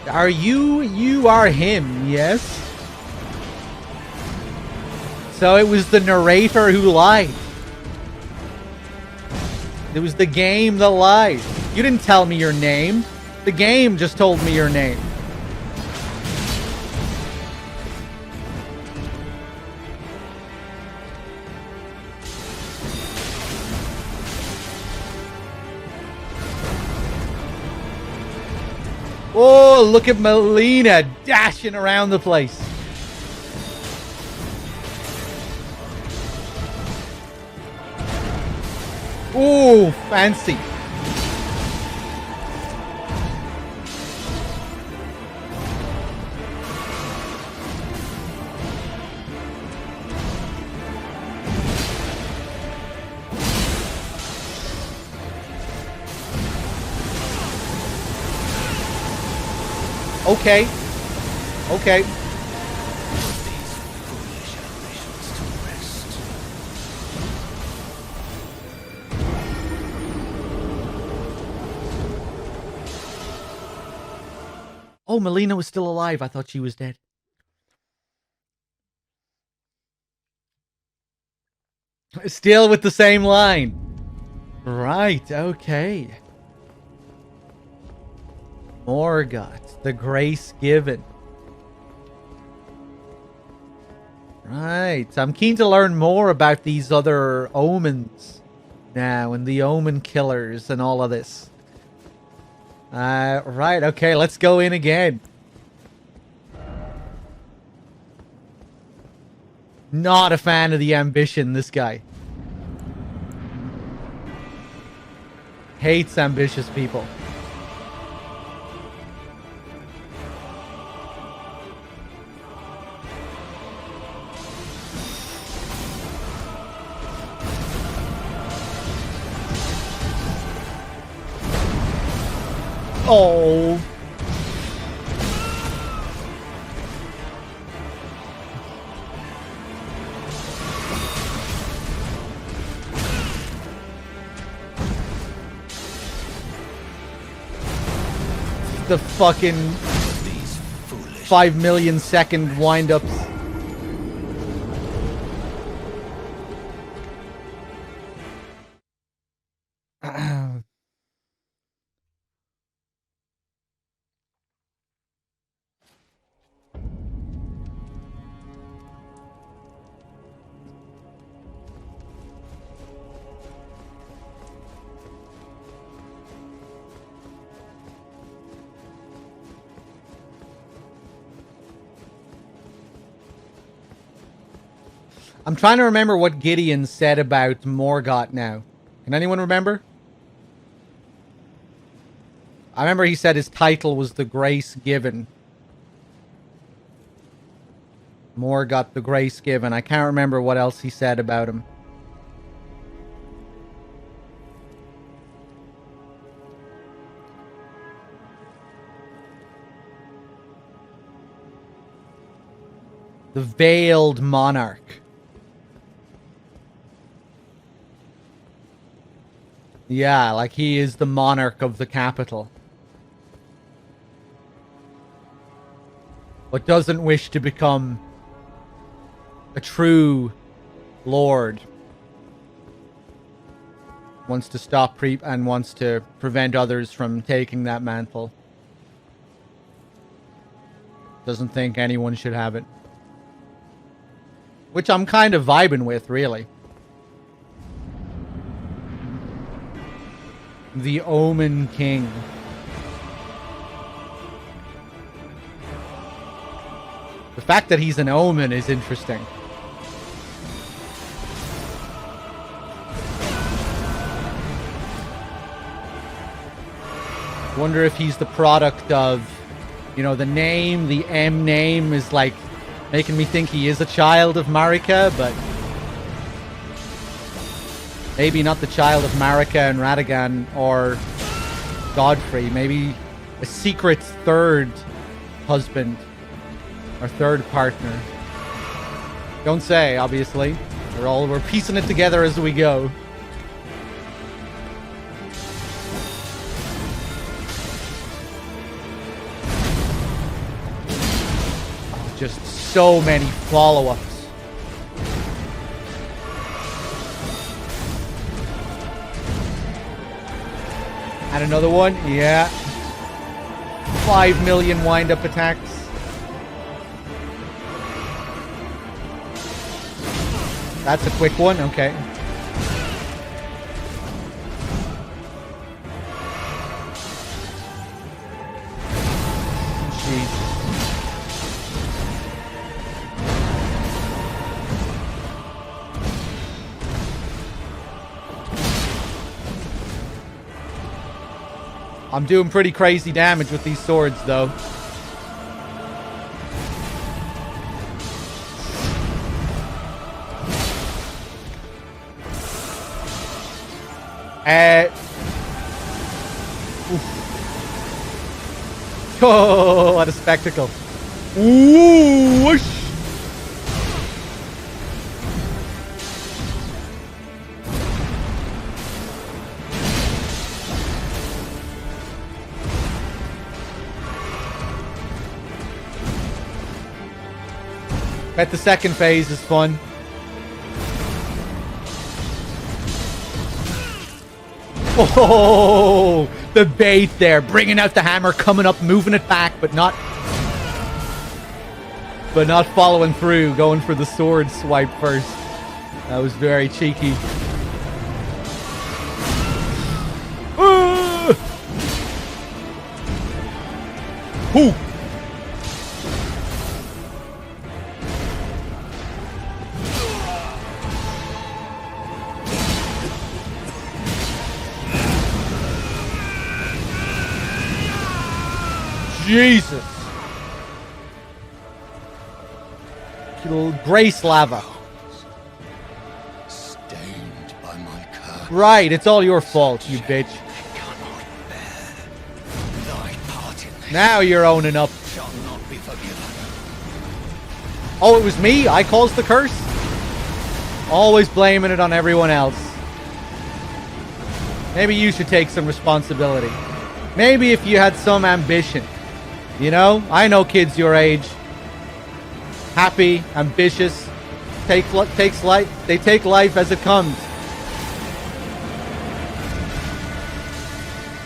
Are you are him, yes? So it was the narrator who lied. It was the game that lied. You didn't tell me your name. The game just told me your name. Oh, look at Melina dashing around the place. Oh, fancy. Okay. Okay. Oh, Melina was still alive. I thought she was dead. Still with the same line. Right, okay. Morgoth, the grace given. Right. I'm keen to learn more about these other omens now and the omen killers and all of this. Right. Okay, let's go in again. Not a fan of the ambition, this guy. Hates ambitious people. Oh. The fucking 5 million second wind-ups. I'm trying to remember what Gideon said about Morgoth now. Can anyone remember? I remember he said his title was the Grace Given. Morgoth, the Grace Given. I can't remember what else he said about him. The Veiled Monarch. Yeah, like he is the monarch of the capital. But doesn't wish to become a true lord. Wants to stop and wants to prevent others from taking that mantle. Doesn't think anyone should have it. Which I'm kind of vibing with, really. The Omen King. The fact that he's an omen is interesting. Wonder if he's the product of, you know, the name, the M name is like making me think he is a child of Marika, but maybe not the child of Marika and Radagon or Godfrey. Maybe a secret third husband or third partner. Don't say, obviously. We're piecing it together as we go. Oh, just so many follow-ups. And another one, yeah. 5 million wind-up attacks. That's a quick one, okay. Jeez. I'm doing pretty crazy damage with these swords, though. Oh, what a spectacle. Ooh, whoosh. Bet the second phase is fun. Oh, the bait there. Bringing out the hammer, coming up, moving it back, but not following through. Going for the sword swipe first. That was very cheeky. Ooh. Jesus. Little grace lava. Stained by my curse. Right, it's all your fault, you bitch. Cannot bear. Thy part in this Now you're owning up. shall not be forgiven. Oh, it was me? I caused the curse? Always blaming it on everyone else. Maybe you should take some responsibility. Maybe if you had some ambition. You know? I know kids your age. Happy, ambitious. They take life as it comes.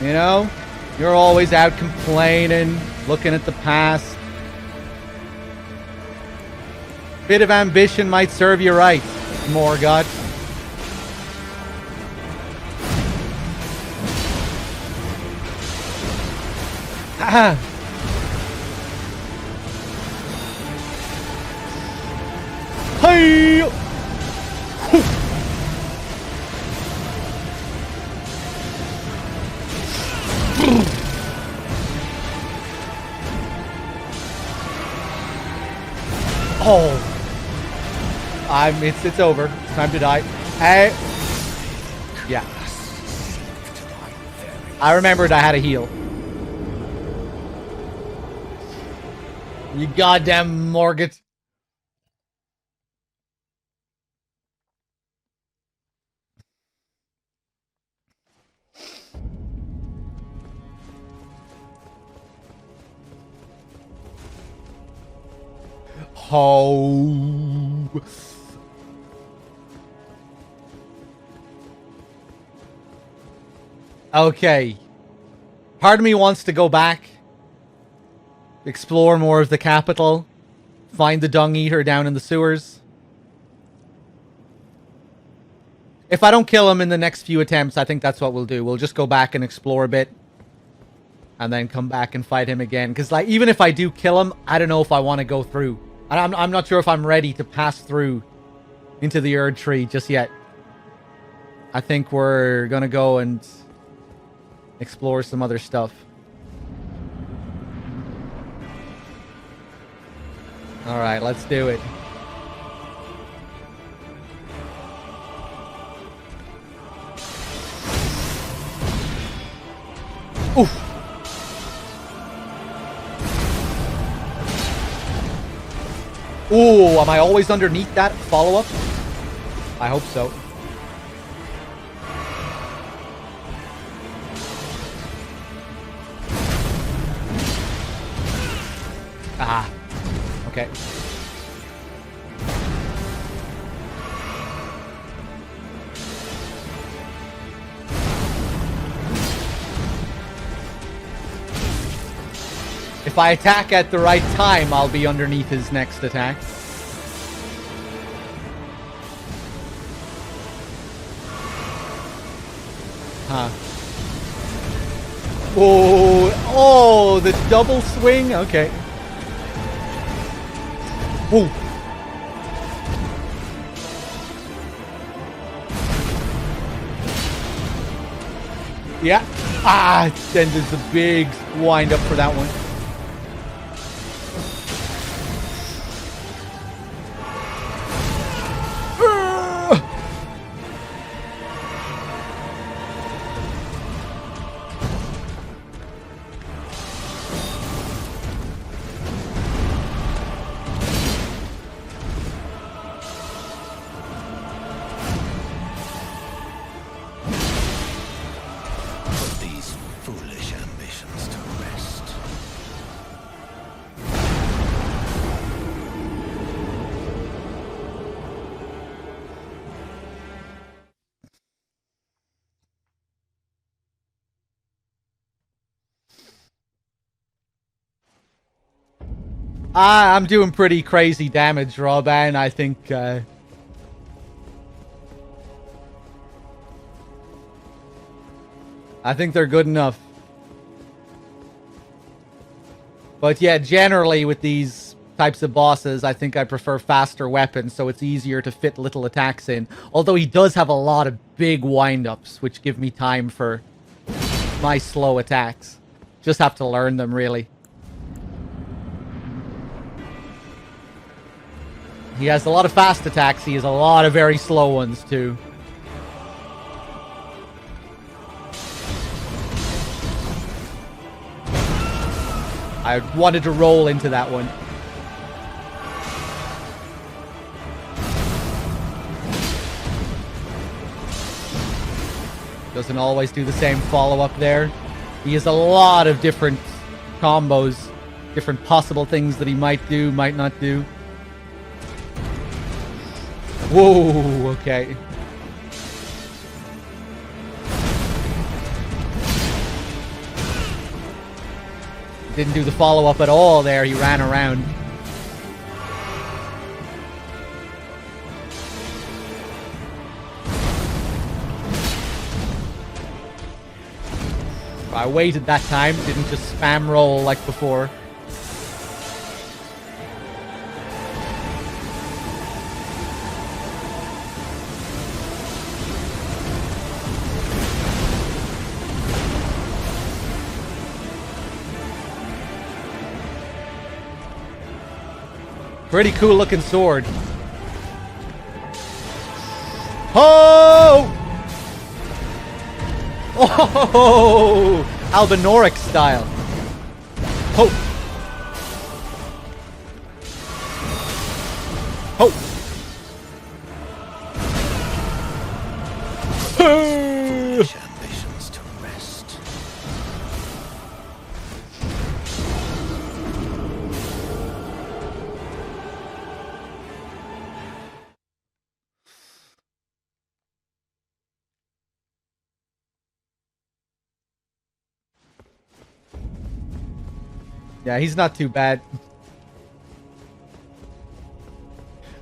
You know? You're always out complaining, looking at the past. Bit of ambition might serve you right, Morgoth. Ah. Hey! Oh. It's over. It's time to die. Hey. Yeah. I remembered I had a heal. You goddamn Morgoth. Oh. Okay. Part of me wants to go back, explore more of the capital, find the dung eater down in the sewers. If I don't kill him in the next few attempts, I think that's what we'll do. We'll just go back and explore a bit. And then come back and fight him again. Because, like, even if I do kill him, I don't know if I want to go through. I'm not sure if I'm ready to pass through into the Erd Tree just yet. I think we're going to go and explore some other stuff. Alright, let's do it. Oof. Ooh, am I always underneath that follow-up? I hope so. Ah. Okay. If I attack at the right time, I'll be underneath his next attack. Huh. Oh, the double swing? Okay. Whoa. Yeah. Ah, then there's a big wind up for that one. I'm doing pretty crazy damage, Roban. I think... I think they're good enough. But yeah, generally with these types of bosses, I think I prefer faster weapons, so it's easier to fit little attacks in. Although he does have a lot of big wind-ups, which give me time for my slow attacks. Just have to learn them, really. He has a lot of fast attacks. He has a lot of very slow ones, too. I wanted to roll into that one. Doesn't always do the same follow-up there. He has a lot of different combos, different possible things that he might do, might not do. Whoa, okay. Didn't do the follow-up at all there. He ran around. I waited that time. Didn't just spam roll like before. Pretty cool looking sword. Oh! Oh! Albinoric style. Ho! Ho! Ambitions to rest. Yeah, he's not too bad.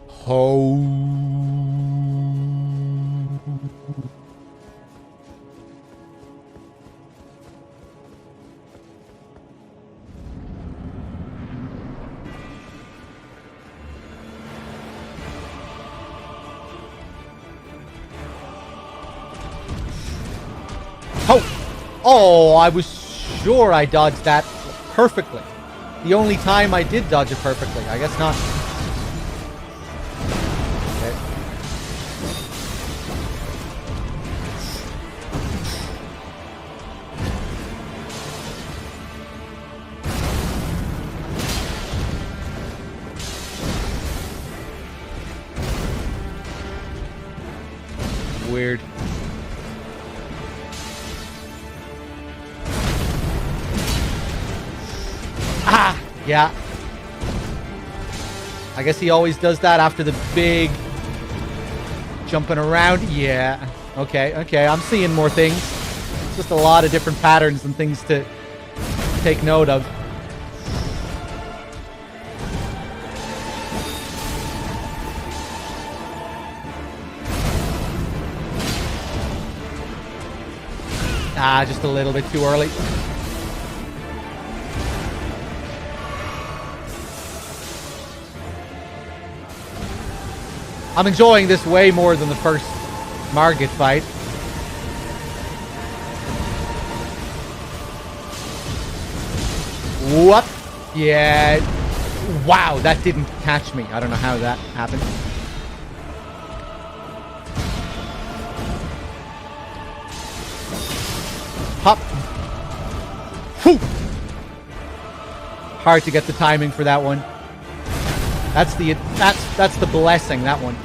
Ho. Ho! Oh, I was sure I dodged that perfectly. The only time I did dodge it perfectly. I guess not. Okay. Weird. Ah! Yeah. I guess he always does that after the big jumping around. Yeah. Okay, okay. I'm seeing more things. It's just a lot of different patterns and things to take note of. Ah, just a little bit too early. I'm enjoying this way more than the first Margit fight. What? Yeah. Wow, that didn't catch me. I don't know how that happened. Hop. Whew. Hard to get the timing for that one. That's the blessing, that one.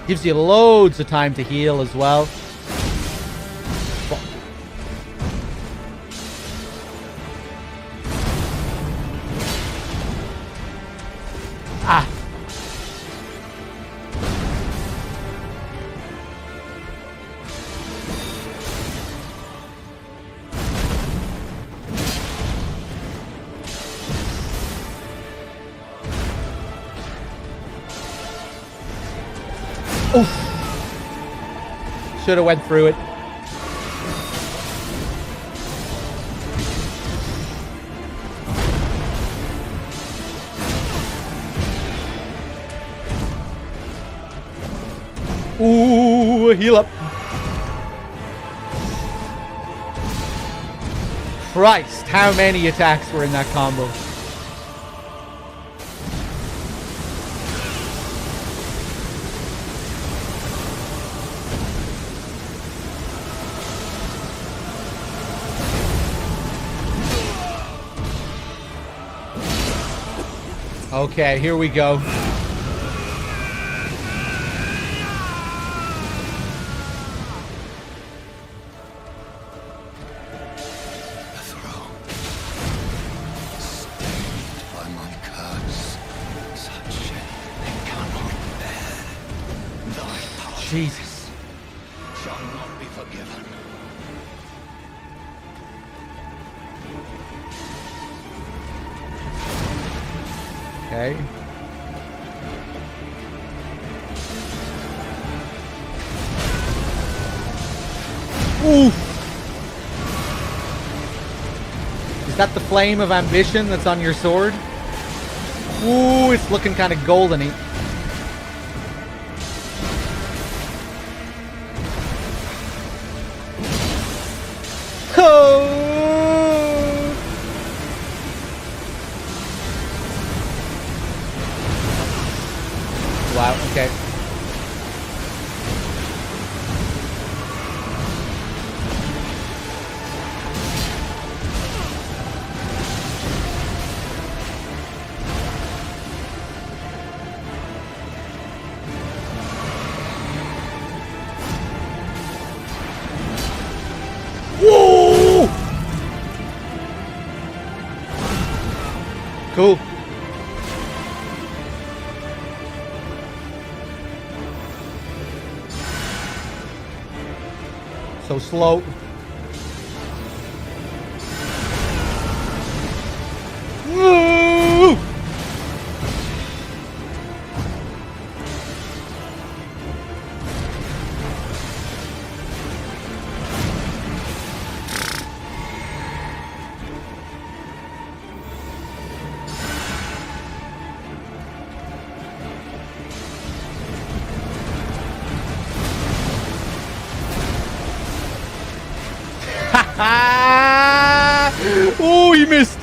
Gives you loads of time to heal as well. Ah. Oof. Should have went through it. Ooh, heal up. Christ, how many attacks were in that combo? Okay, here we go. Jesus. Shall not be forgiven. Okay. Ooh. Is that the flame of ambition that's on your sword? Ooh, it's looking kind of goldeny. Wow, okay. Whoa! Cool. So slow. Woo! Oh, he missed.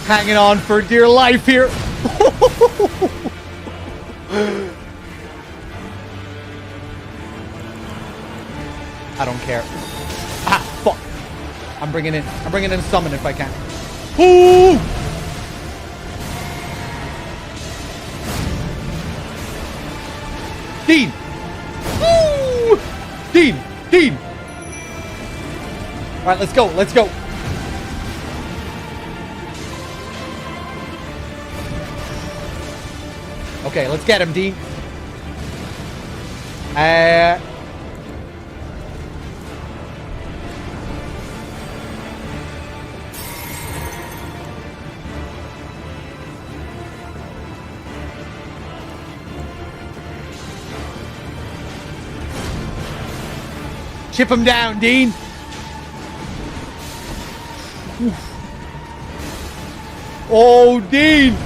Hanging on for dear life here. I don't care. Ah, fuck. I'm bringing in summon if I can. Ooh! Dean! Woo! Dean! Alright, let's go. Okay, let's get him, Dean. Chip him down, Dean. Oh, Dean.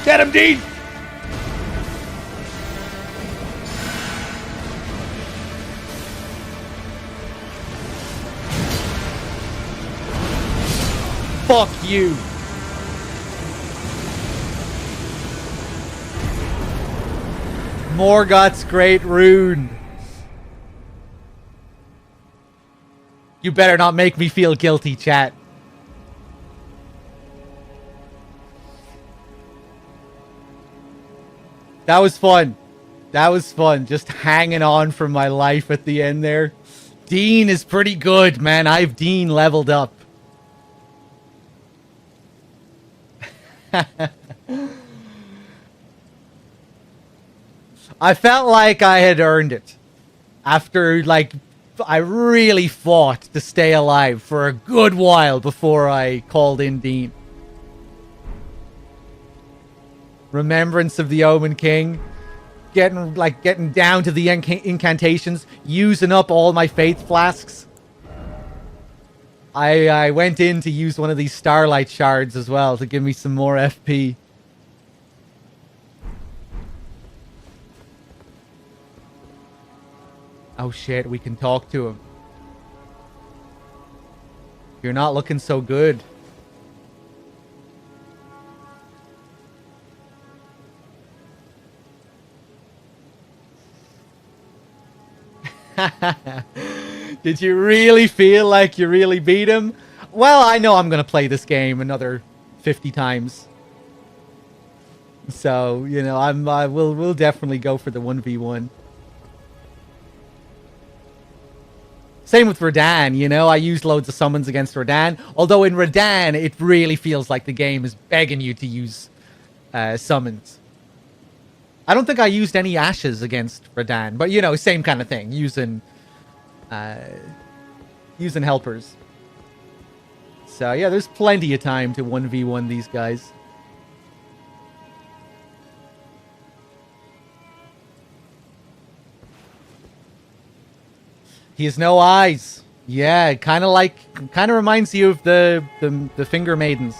Get him, Dean. Fuck you. Morgoth's Great Rune. You better not make me feel guilty, chat. That was fun. That was fun. Just hanging on for my life at the end there. Dean is pretty good, man. I've Dean leveled up. I felt like I had earned it. After, like, I really fought to stay alive for a good while before I called in Dean. Remembrance of the Omen King. Getting down to the incantations. Using up all my faith flasks. I went in to use one of these starlight shards as well to give me some more FP. Oh shit, we can talk to him. You're not looking so good. Did you really feel like you really beat him? Well, I know I'm gonna play this game another 50 times. So, you know, we'll definitely go for the 1v1. Same with Radahn, you know, I used loads of summons against Radahn. Although in Radahn, it really feels like the game is begging you to use summons. I don't think I used any ashes against Radahn, but you know, same kind of thing, using helpers. So yeah, there's plenty of time to 1v1 these guys. He has no eyes. Yeah, kind of reminds you of the Finger Maidens.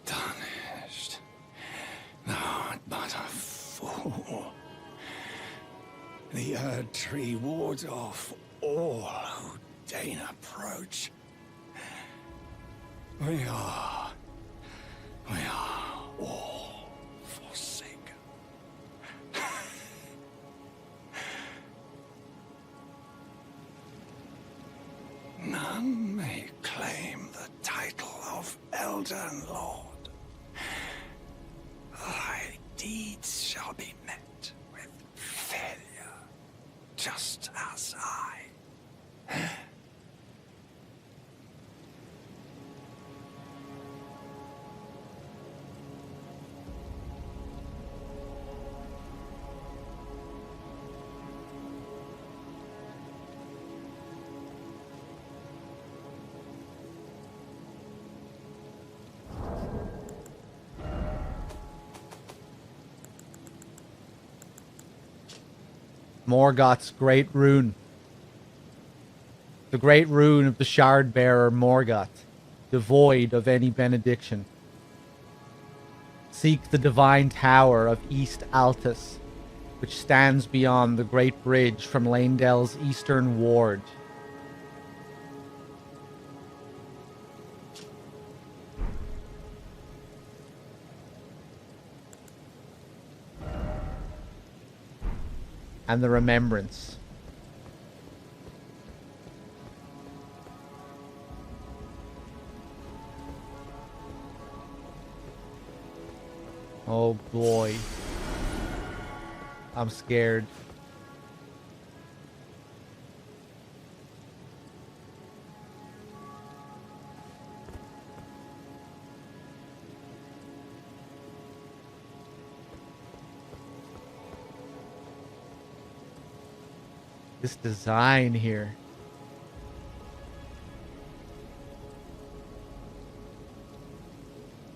Tarnished. Thou art but a fool. The Erd Tree wards off all who deign approach. We are all forsaken. None may claim the title of Elden Lord. Thy deeds shall be met with failure, just as I. Morgoth's Great Rune. The Great Rune of the Shard Bearer Morgoth, devoid of any benediction. Seek the divine tower of East Altus, which stands beyond the Great Bridge from Lanedel's eastern ward. And the remembrance. Oh boy. I'm scared. This design here.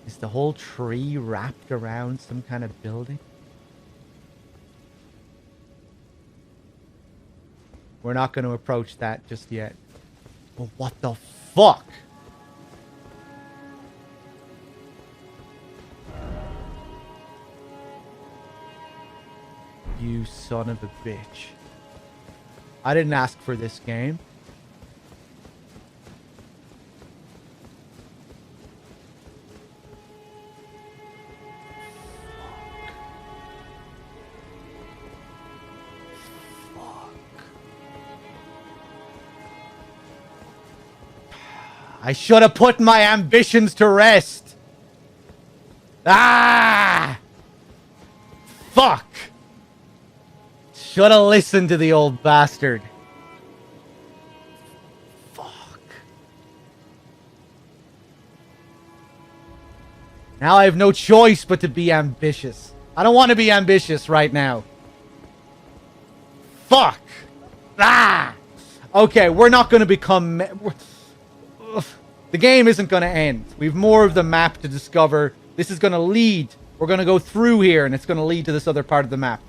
Is the whole tree wrapped around some kind of building? We're not going to approach that just yet. But what the fuck? You son of a bitch. I didn't ask for this game. Fuck. I should have put my ambitions to rest. Ah! Fuck! Should have listened to the old bastard. Fuck. Now I have no choice but to be ambitious. I don't want to be ambitious right now. Fuck! Ah! Okay, we're not going to become... The game isn't going to end. We have more of the map to discover. This is going to lead. We're going to go through here, and it's going to lead to this other part of the map.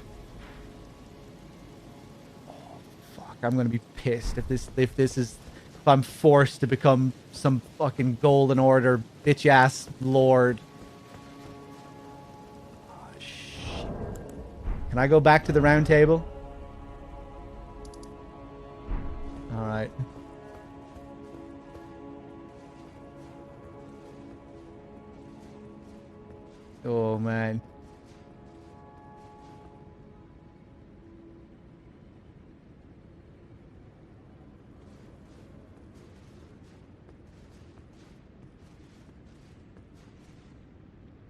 Oh, fuck. I'm going to be pissed if I'm forced to become some fucking Golden Order bitch-ass lord. Oh, shit. Can I go back to the round table? Alright. Oh, man.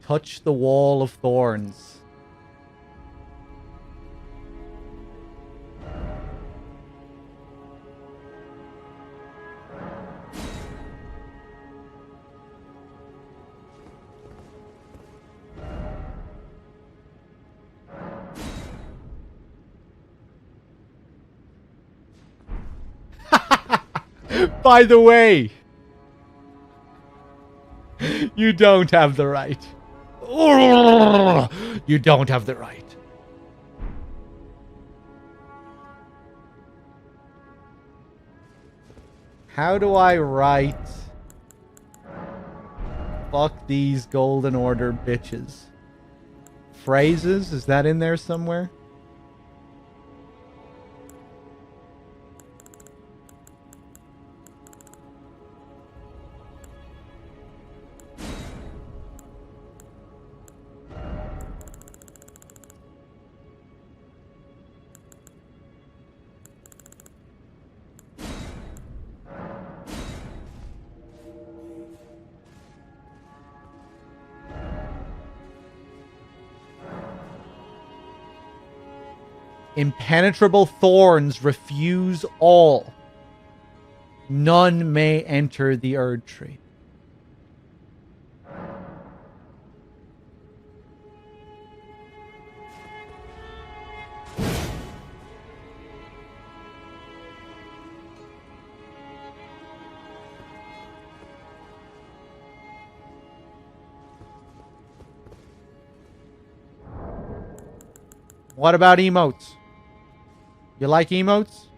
Touch the wall of thorns. By the way, you don't have the right. You don't have the right. How do I write? Fuck these Golden Order bitches. Phrases? Is that in there somewhere? Impenetrable thorns refuse all. None may enter the Erd Tree. What about emotes? You like emotes?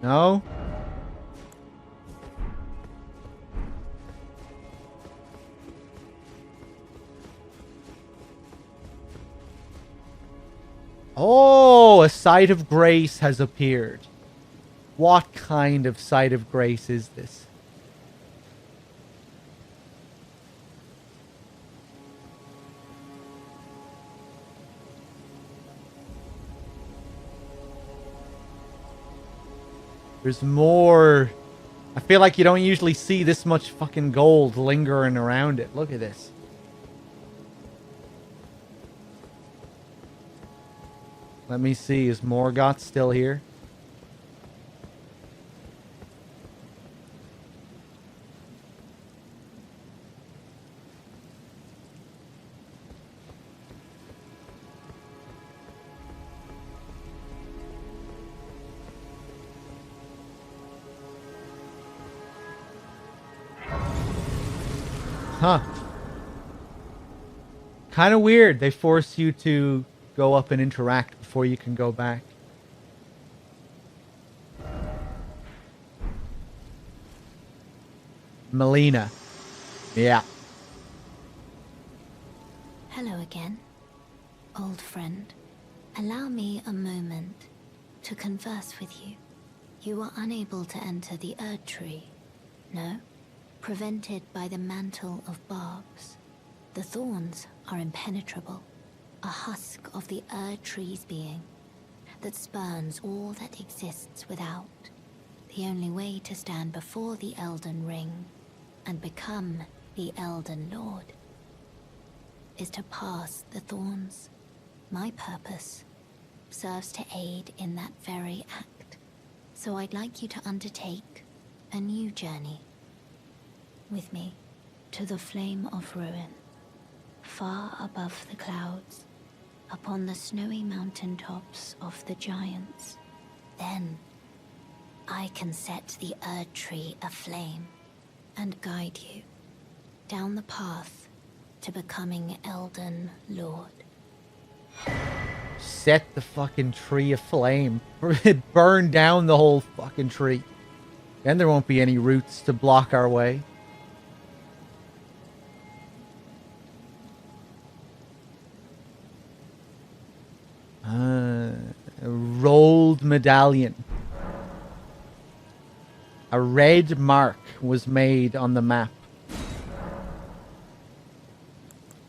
No? Oh, a site of grace has appeared. What kind of site of grace is this? There's more. I feel like you don't usually see this much fucking gold lingering around it. Look at this. Let me see. Is Morgoth still here? Huh. Kind of weird. They force you to go up and interact before you can go back. Melina. Yeah. Hello again, old friend. Allow me a moment to converse with you. You were unable to enter the Erd Tree No, prevented by the mantle of barbs. The thorns are impenetrable, a husk of the tree's being that spurns all that exists without. The only way to stand before the Elden Ring and become the Elden Lord is to pass the thorns. My purpose serves to aid in that very act. So I'd like you to undertake a new journey with me to the Flame of Ruin, far above the clouds, upon the snowy mountaintops of the giants. Then I can set the Erd Tree aflame and guide you down the path to becoming Elden Lord. Set the fucking tree aflame. Burn down the whole fucking tree. Then there won't be any roots to block our way. A rolled medallion. A red mark was made on the map.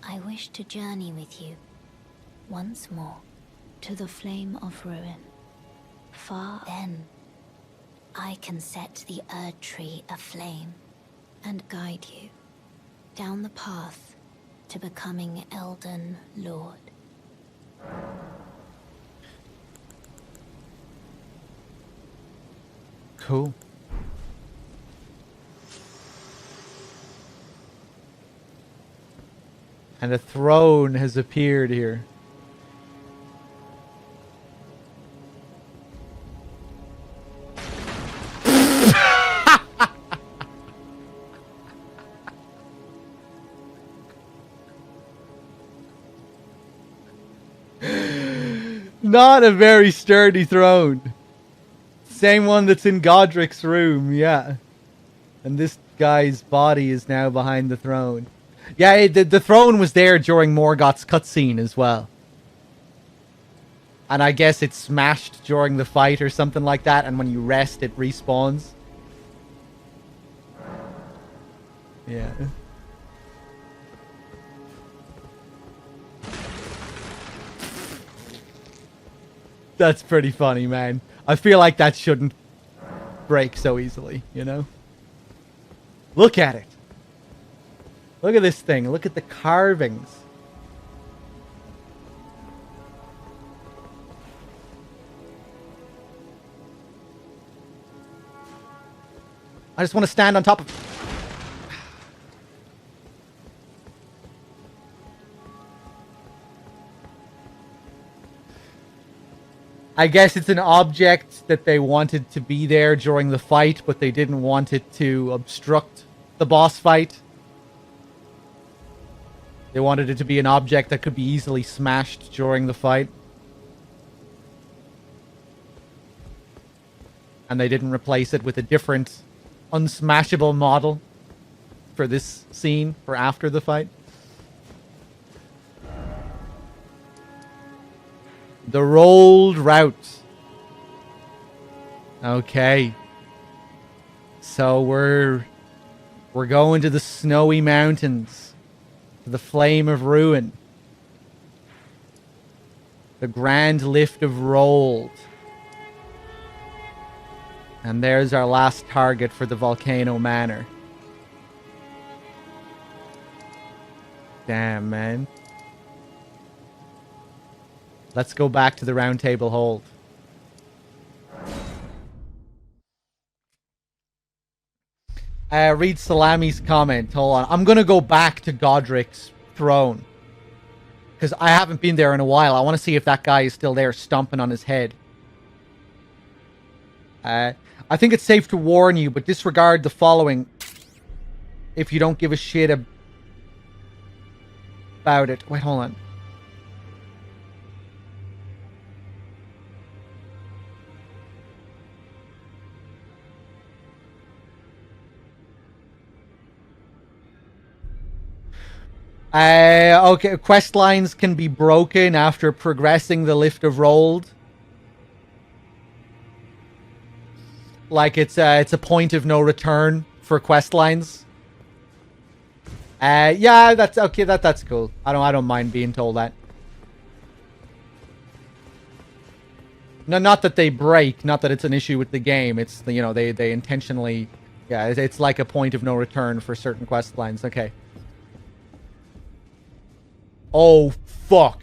I wish to journey with you once more to the Flame of Ruin. Far then, I can set the Erd Tree aflame and guide you down the path to becoming Elden Lord. Cool. And a throne has appeared here. Not a very sturdy throne. Same one that's in Godric's room, yeah. And this guy's body is now behind the throne. Yeah, the throne was there during Morgoth's cutscene as well. And I guess it smashed during the fight or something like that, and when you rest, it respawns. Yeah. That's pretty funny, man. I feel like that shouldn't break so easily, you know? Look at it. Look at this thing. Look at the carvings. I just want to stand on top of... I guess it's an object that they wanted to be there during the fight, but they didn't want it to obstruct the boss fight. They wanted it to be an object that could be easily smashed during the fight. And they didn't replace it with a different unsmashable model for this scene, for after the fight. The rolled route. Okay. So we're going to the snowy mountains. To the Flame of Ruin. The Grand Lift of Rolled. And there's our last target for the Volcano Manor. Damn, man. Let's go back to the Round Table Hold. Read Salami's comment. Hold on. I'm going to go back to Godric's throne. Because I haven't been there in a while. I want to see if that guy is still there stomping on his head. I think it's safe to warn you, but disregard the following if you don't give a shit about it. Wait, hold on. Okay, quest lines can be broken after progressing the Lift of Rolled. Like it's a point of no return for quest lines. Yeah, that's okay. That's cool. I don't mind being told that. No, not that they break, not that it's an issue with the game. It's, you know, they intentionally, yeah, it's like a point of no return for certain quest lines. Okay. Oh, fuck.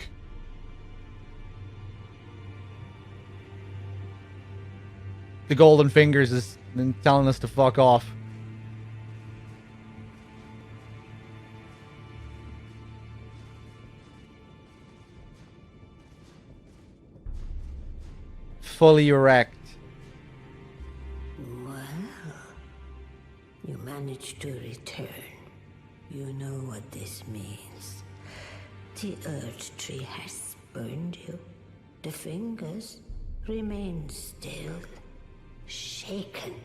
The Golden Fingers is telling us to fuck off. Fully erect. Well, you managed to return. You know what this means. The Earth Tree has spurned you. The fingers remain still, shaken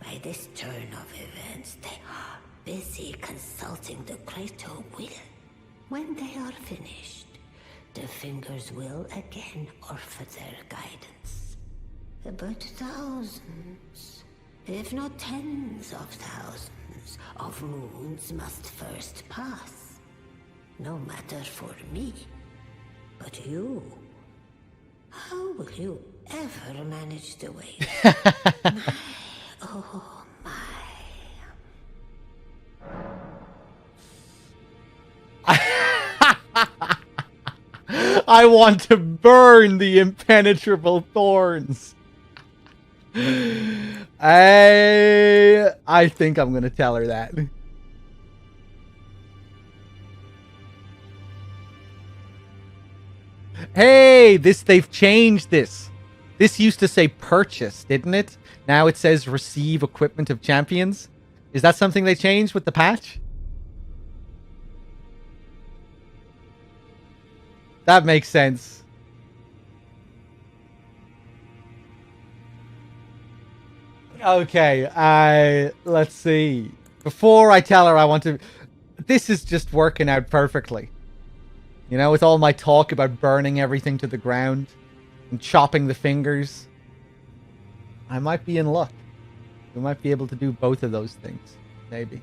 by this turn of events. They are busy consulting the greater will. When they are finished, the fingers will again offer their guidance. But thousands, if not tens of thousands, of moons must first pass. No matter for me, but you. How will you ever manage to wait? My, oh my. I want to burn the impenetrable thorns. I think I'm gonna tell her that. Hey, they've changed this. This used to say purchase, didn't it? Now it says receive equipment of champions. Is that something they changed with the patch? That makes sense. Okay, let's see. Before I tell her I want to... This is just working out perfectly. You know, with all my talk about burning everything to the ground and chopping the fingers. I might be in luck. We might be able to do both of those things. Maybe.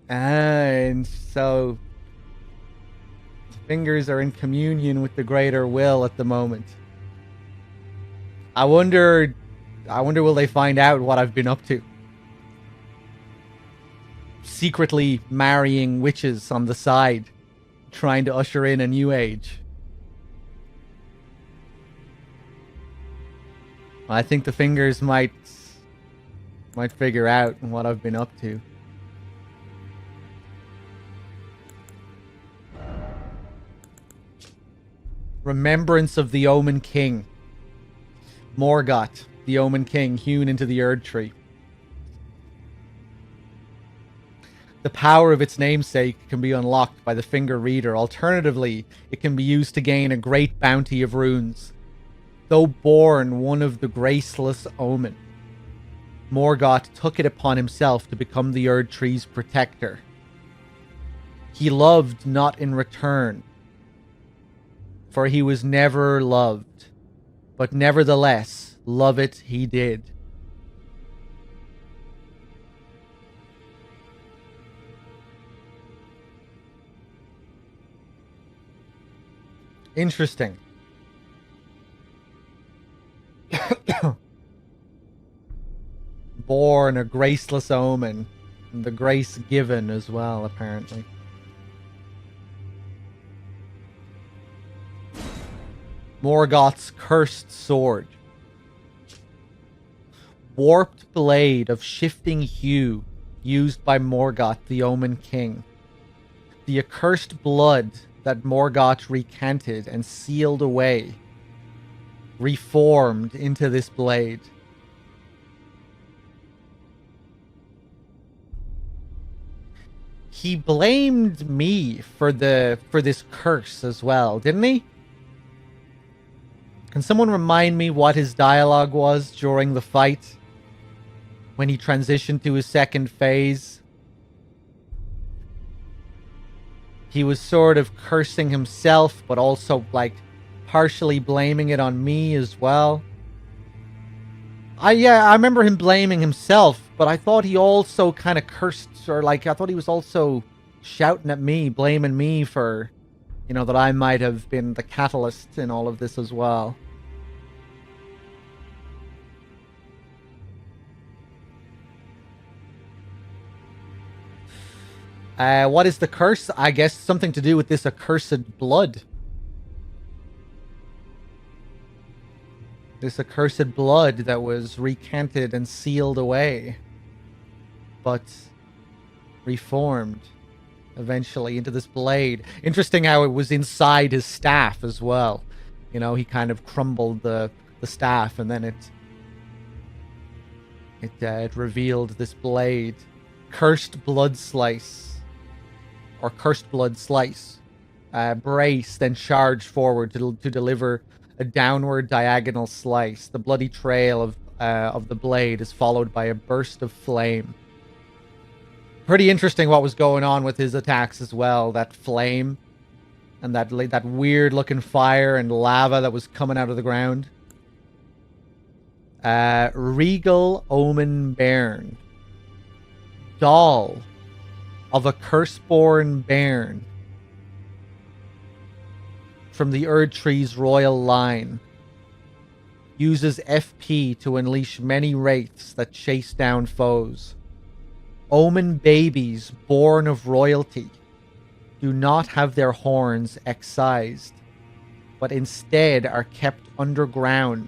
And so... the fingers are in communion with the greater will at the moment. I wonder will they find out what I've been up to? Secretly marrying witches on the side, trying to usher in a new age. I think the fingers might figure out what I've been up to. Remembrance of the Omen King. Morgoth, the Omen King, hewn into the Erd Tree. The power of its namesake can be unlocked by the Finger Reader. Alternatively, it can be used to gain a great bounty of runes. Though born one of the graceless Omen, Morgoth took it upon himself to become the Erd Tree's protector. He loved not in return, for he was never loved. But nevertheless, love it he did. Interesting. Born a graceless omen. And the grace given as well, apparently. Morgoth's cursed sword. Warped blade of shifting hue used by Morgoth, the Omen King. The accursed blood that Morgoth recanted and sealed away, reformed into this blade. He blamed me for this curse as well, didn't he? Can someone remind me what his dialogue was during the fight? When he transitioned to his second phase? He was sort of cursing himself, but also, like, partially blaming it on me as well. I remember him blaming himself, but I thought he also kind of cursed, or like I thought he was also shouting at me, blaming me for, you know, that I might have been the catalyst in all of this as well. What is the curse? I guess something to do with this accursed blood. This accursed blood that was recanted and sealed away, but reformed eventually into this blade. Interesting how it was inside his staff as well. You know, he kind of crumbled the staff, and then it revealed this blade. Cursed blood slice, or cursed blood slice. Brace, then charge forward to deliver a downward diagonal slice. The bloody trail of the blade is followed by a burst of flame. Pretty interesting what was going on with his attacks as well. That flame and that weird looking fire and lava that was coming out of the ground. Regal Omen Bairn. Doll of a curse-born bairn from the Erdtree's royal line. Uses FP to unleash many wraiths that chase down foes. Omen babies born of royalty do not have their horns excised, but instead are kept underground,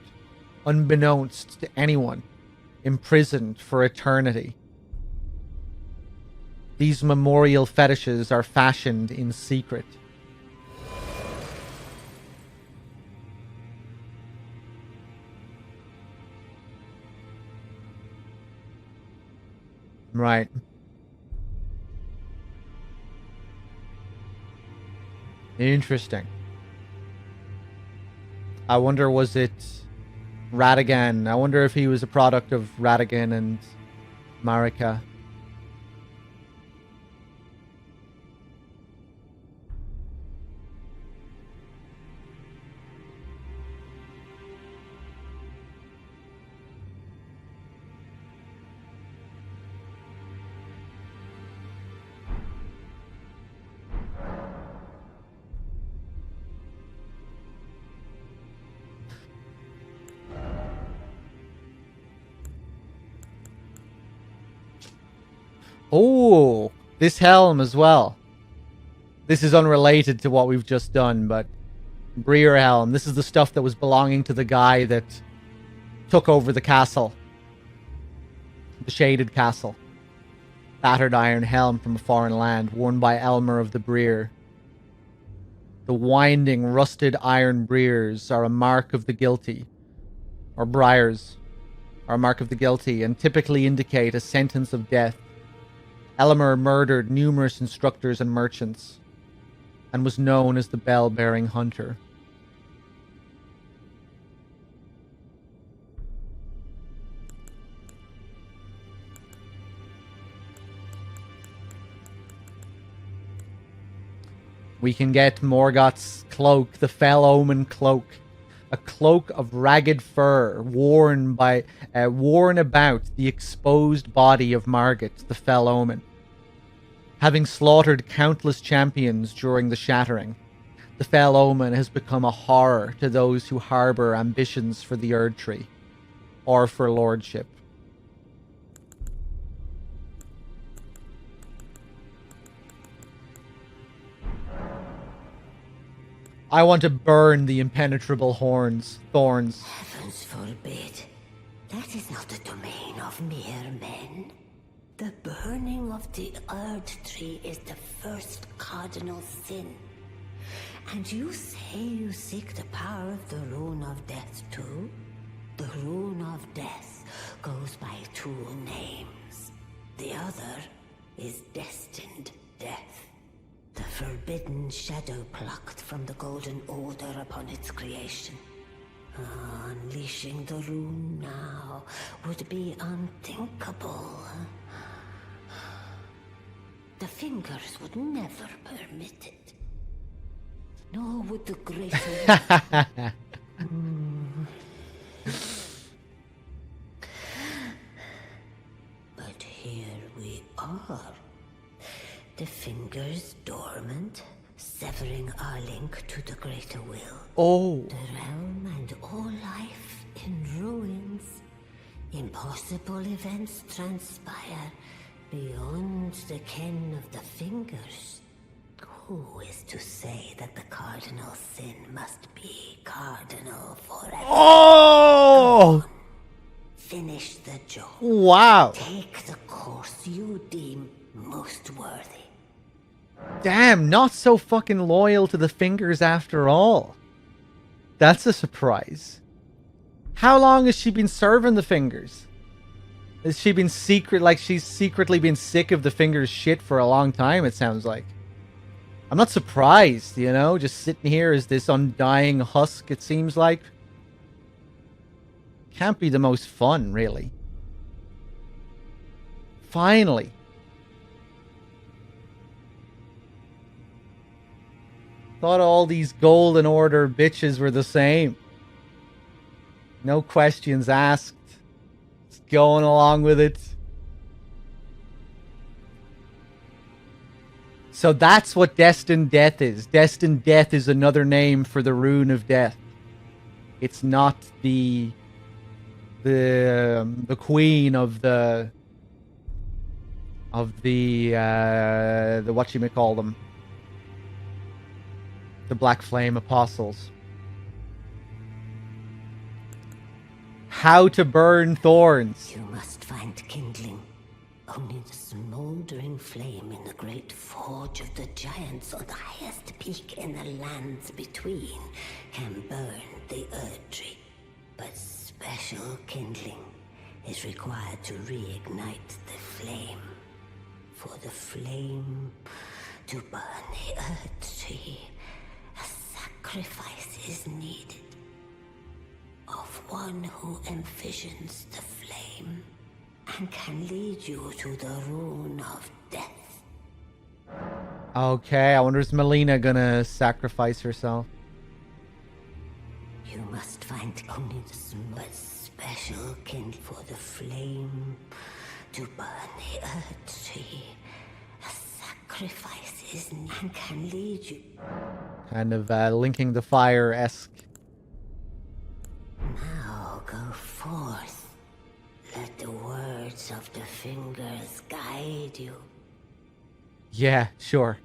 unbeknownst to anyone, imprisoned for eternity. These memorial fetishes are fashioned in secret. Right. Interesting. I wonder, was it Radagon? I wonder if he was a product of Radagon and Marika. Oh, this helm as well. This is unrelated to what we've just done, but Breer helm. This is the stuff that was belonging to the guy that took over the castle. The Shaded Castle. Battered iron helm from a foreign land, worn by Elmer of the Breer. The winding, rusted iron Breers are a mark of the guilty. Or briars are a mark of the guilty, and typically indicate a sentence of death. Elmer murdered numerous instructors and merchants, and was known as the Bell-Bearing Hunter. We can get Morgoth's cloak, the Fell Omen cloak. A cloak of ragged fur worn about the exposed body of Margit, the Fell Omen. Having slaughtered countless champions during the Shattering, the Fell Omen has become a horror to those who harbor ambitions for the Erdtree, or for lordship. I want to burn the impenetrable thorns. Heavens forbid. That is not the domain of mere men. The burning of the Erdtree is the first cardinal sin. And you say you seek the power of the Rune of Death too? The Rune of Death goes by two names. The other is Destined Death. The forbidden shadow plucked from the Golden Order upon its creation. Unleashing the rune now would be unthinkable. The fingers would never permit it. Nor would the greater... here we are. The fingers dormant, severing our link to the greater will. Oh. The realm and all life in ruins. Impossible events transpire beyond the ken of the fingers. Who is to say that the cardinal sin must be cardinal forever? Oh! Finish the job. Wow. Take the course you deem most worthy. Damn, not so fucking loyal to the fingers after all. That's a surprise. How long has she been serving the fingers? Has she been she's secretly been sick of the fingers shit for a long time, it sounds like. I'm not surprised, you know, just sitting here as this undying husk, it seems like. Can't be the most fun, really. Finally. Thought all these Golden Order bitches were the same. No questions asked. Just going along with it. So that's what Destined Death is. Destined Death is another name for the Rune of Death. It's not the queen of the whatchamacallit, the Black Flame Apostles. How to burn thorns. You must find kindling. Only the smoldering flame in the great forge of the giants on the highest peak in the lands between can burn the Erd Tree. But special kindling is required to reignite the flame. For the flame to burn the Erd Tree, a sacrifice is needed of one who envisions the flame and can lead you to the rune of death. Okay, I wonder is Melina gonna sacrifice herself? You must find only the special kind for the flame to burn the Erd Tree. A sacrifice is and can lead you. Kind of linking the fire-esque. Now go forth. Let the words of the fingers guide you. Yeah, sure.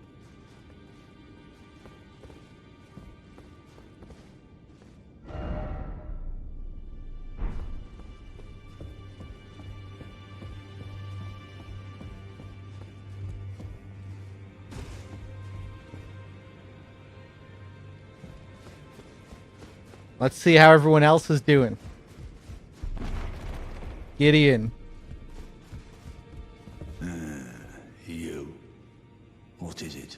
Let's see how everyone else is doing. Gideon. You. What is it?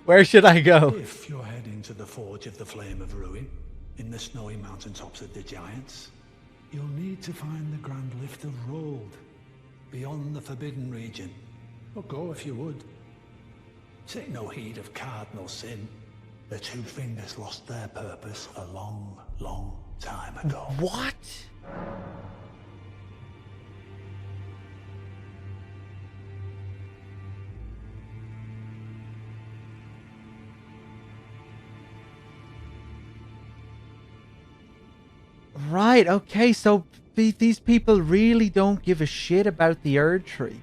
Where should I go? If you're heading to the Forge of the Flame of Ruin, in the snowy mountaintops of the Giants, you'll need to find the Grand Lift of Rold, beyond the Forbidden Region. Or go if you would. Take no heed of cardinal sin. The two fingers lost their purpose a long, long time ago. What? Right, okay, so these people really don't give a shit about the Erd Tree.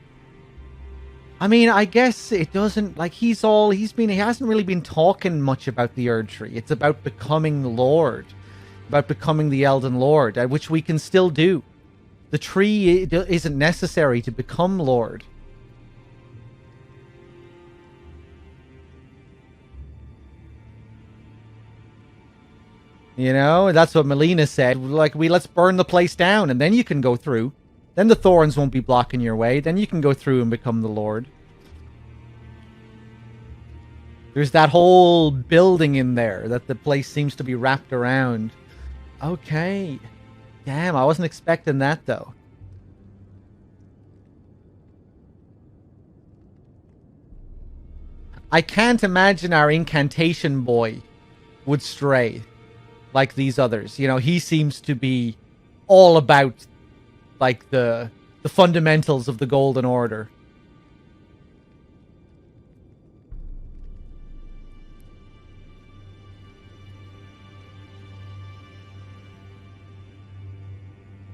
I mean, I guess it doesn't, like, he hasn't really been talking much about the Erd Tree. It's about becoming Lord. About becoming the Elden Lord, which we can still do. The tree isn't necessary to become Lord. You know, that's what Melina said. Like, let's burn the place down, and then you can go through. Then the thorns won't be blocking your way. Then you can go through and become the Lord. There's that whole building in there that the place seems to be wrapped around. Okay. Damn, I wasn't expecting that, though. I can't imagine our incantation boy would stray. like these others. You know, he seems to be all about like the fundamentals of the Golden Order.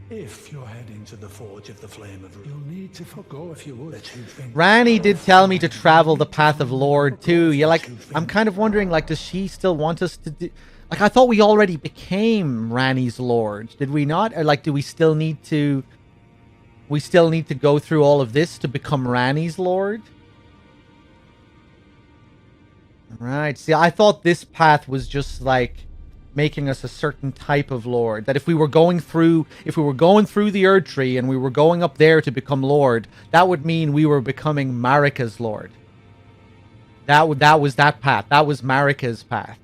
If you're heading to the Forge of the Flame of Ruin, you'll need to forgo if you would. The two things. Rani did tell me to travel the path of Lord too. Yeah, like I'm kind of wondering, like, does she still want us to do? Like, I thought we already became Rani's Lord. Did we not? Or like, do we still need to? We still need to go through all of this to become Rani's Lord? Right. See, I thought this path was just like making us a certain type of Lord. That if we were going through the Erd Tree and we were going up there to become Lord, that would mean we were becoming Marika's Lord. That was that path. That was Marika's path.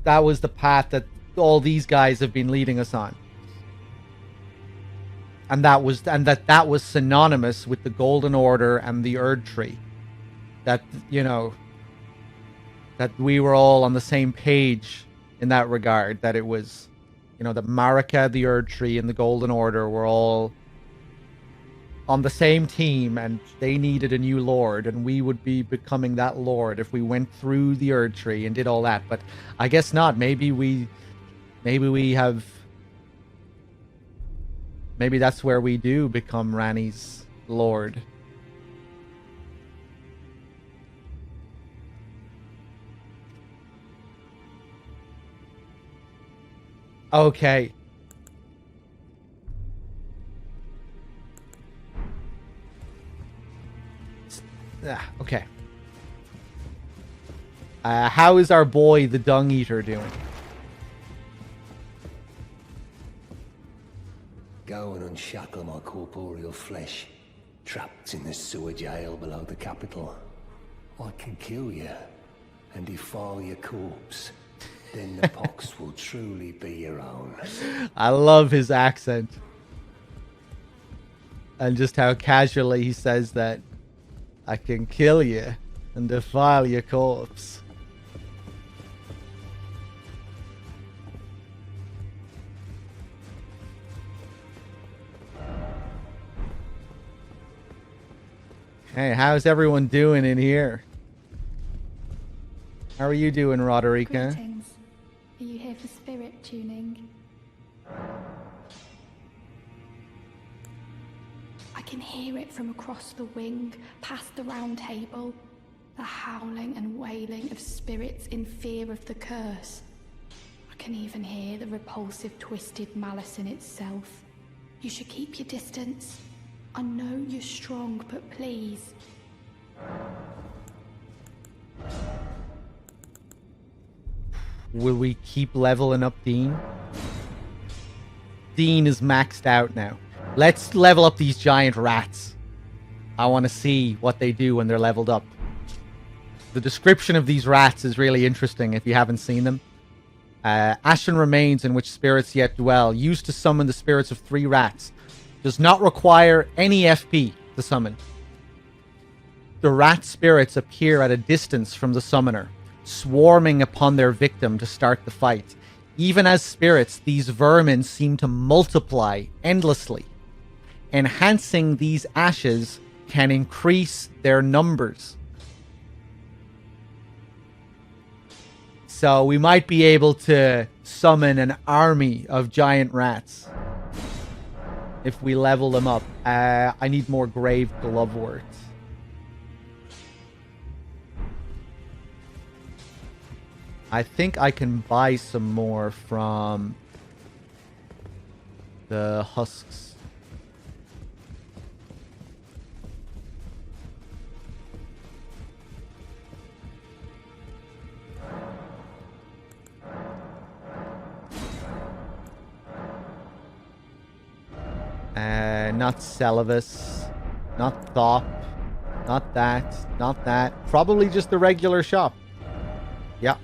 That was the path that all these guys have been leading us on. And that was synonymous with the Golden Order and the Erd Tree. That, you know, that we were all on the same page in that regard. That it was, you know, that Marika, the Erd Tree, and the Golden Order were all on the same team, and they needed a new lord, and we would be becoming that lord if we went through the Erd Tree and did all that. But I guess not. Maybe that's where we do become Rani's lord. Okay. Okay. How is our boy, the Dung Eater, doing? Go and unshackle my corporeal flesh, trapped in the sewer jail below the capital. I can kill you and defile your corpse. Then the pox will truly be your own. I love his accent. And just how casually he says that. I can kill you and defile your corpse. Hey, how's everyone doing in here? How are you doing, Roderica? Greetings. Are you here for spirit tuning? I can hear it from across the wing, past the round table. The howling and wailing of spirits in fear of the curse. I can even hear the repulsive, twisted malice in itself. You should keep your distance. I know you're strong, but please. Will we keep leveling up Dean? Dean is maxed out now. Let's level up these giant rats. I want to see what they do when they're leveled up. The description of these rats is really interesting if you haven't seen them. Ashen remains in which spirits yet dwell, used to summon the spirits of 3 rats. Does not require any FP to summon. The rat spirits appear at a distance from the summoner, swarming upon their victim to start the fight. Even as spirits, these vermin seem to multiply endlessly. Enhancing these ashes can increase their numbers. So we might be able to summon an army of giant rats if we level them up. I need more grave gloveworts. I think I can buy some more from the husks. Not Celavus, not Thop, not that. Probably just the regular shop. Yeah.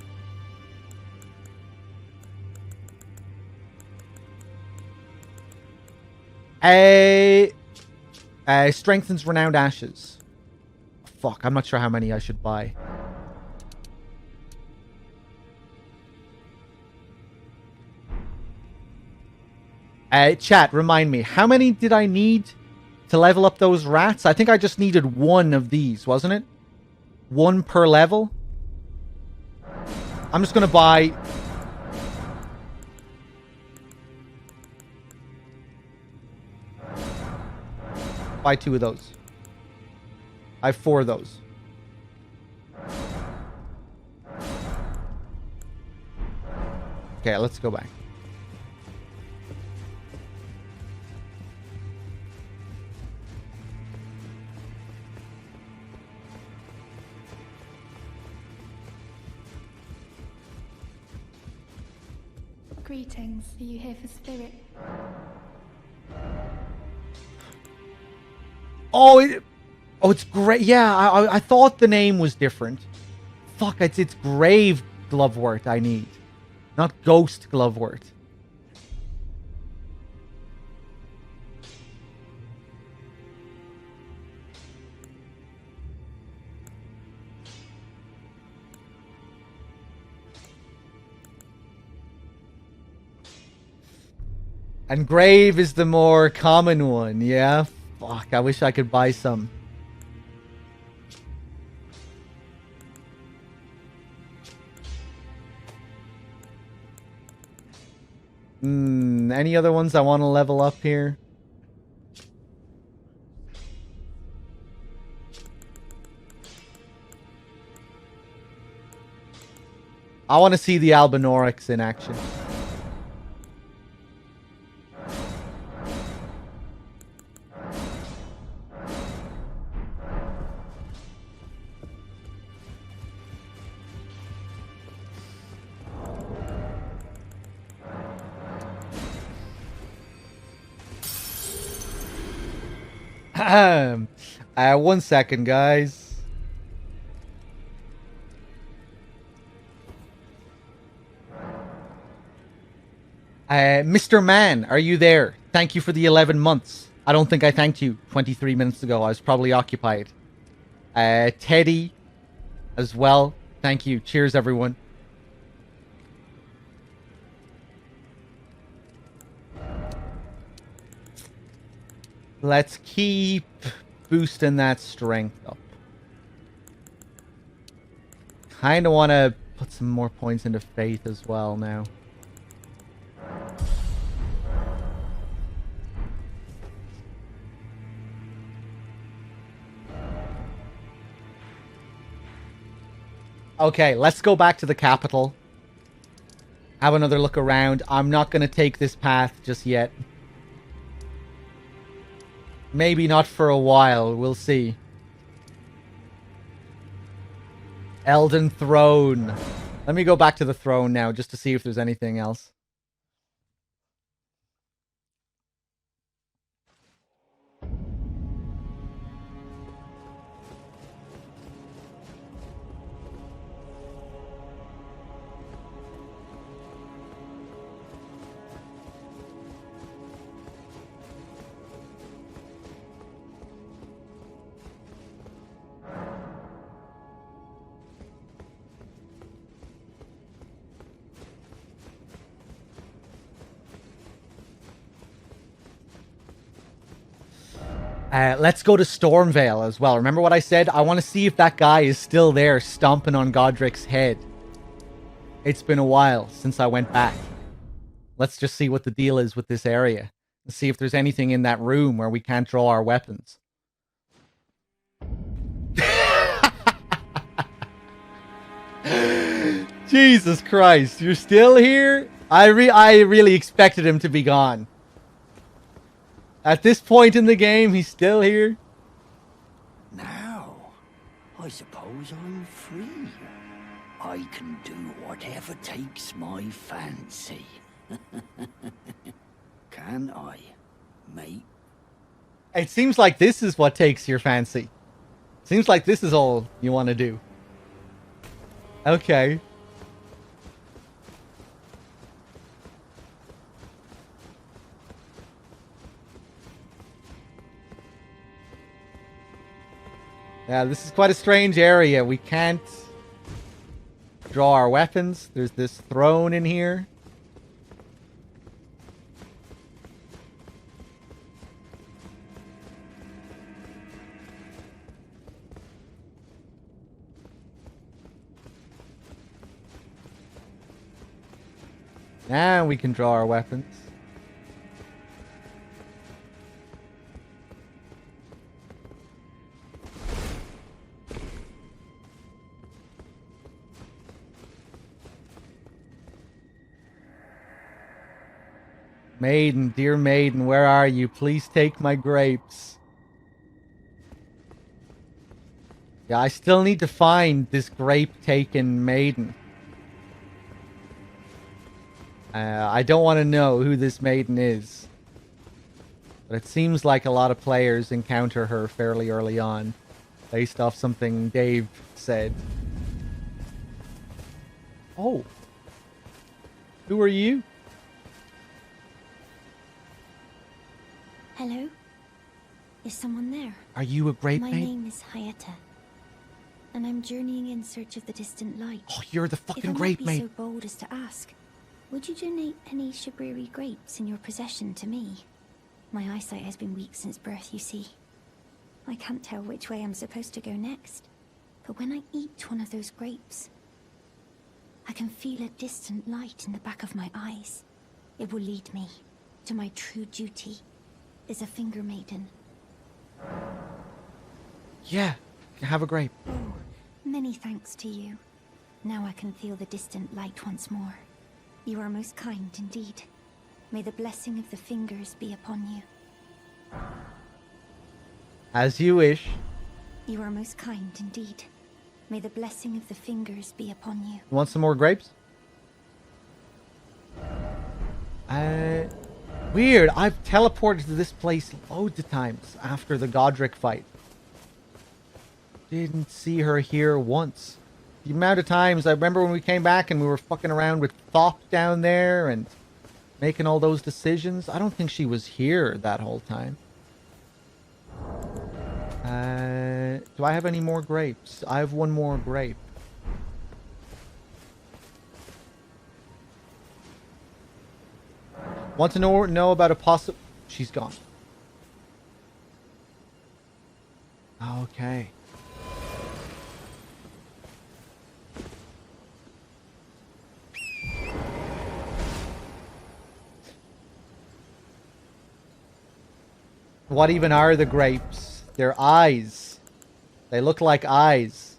Strengthens renowned ashes. Fuck, I'm not sure how many I should buy. Chat, remind me, how many did I need to level up those rats? I think I just needed one of these, wasn't it? One per level. I'm just going to buy... Buy 2 of those. I have 4 of those. Okay, let's go back. Greetings. Are you here for Spirit? Oh, it's great. Yeah, I thought the name was different. Fuck, it's Grave Glovewort I need. Not Ghost Glovewort. And Grave is the more common one, yeah? Fuck, I wish I could buy some. Any other ones I want to level up here? I want to see the Albinorix in action. One second, guys. Mr. Man, are you there? Thank you for the 11 months. I don't think I thanked you 23 minutes ago. I was probably occupied. Teddy as well. Thank you. Cheers, everyone. Let's keep boosting that strength up. Kind of want to put some more points into faith as well now. Okay, let's go back to the capital. Have another look around. I'm not going to take this path just yet. Maybe not for a while. We'll see. Elden Throne. Let me go back to the throne now just to see if there's anything else. Let's go to Stormvale as well. Remember what I said? I want to see if that guy is still there stomping on Godric's head. It's been a while since I went back. Let's just see what the deal is with this area. Let's see if there's anything in that room where we can't draw our weapons. Jesus Christ, you're still here? I really expected him to be gone. At this point in the game, he's still here. Now, I suppose I'm free. I can do whatever takes my fancy. Can I, mate? It seems like this is what takes your fancy. Seems like this is all you want to do. Okay. Yeah, this is quite a strange area. We can't draw our weapons. There's this throne in here. Now we can draw our weapons. Maiden, dear maiden, where are you? Please take my grapes. Yeah, I still need to find this grape-taken maiden. I don't want to know who this maiden is. But it seems like a lot of players encounter her fairly early on, based off something Dave said. Oh. Who are you? Hello? Is someone there? Are you a grape My maiden? name is Hayata, and I'm journeying in search of the distant light. Oh, you're the fucking If I grape might be maiden. so bold as to ask, would you donate any Shibriri grapes in your possession to me? My eyesight has been weak since birth, you see. I can't tell which way I'm supposed to go next, but when I eat one of those grapes, I can feel a distant light in the back of my eyes. It will lead me to my true duty as a finger maiden. Yeah, have a grape. Oh, many thanks to you. Now I can feel the distant light once more. You are most kind indeed. May the blessing of the fingers be upon you. As you wish. You are most kind indeed. May the blessing of the fingers be upon you. You want some more grapes? Weird. I've teleported to this place loads of times after the Godric fight. Didn't see her here once. The amount of times I remember when we came back and we were fucking around with Thop down there and making all those decisions. I don't think she was here that whole time. Do I have any more grapes? I have one more grape. Want to know about a possible... She's gone. Okay. What even are the grapes? They're eyes. They look like eyes.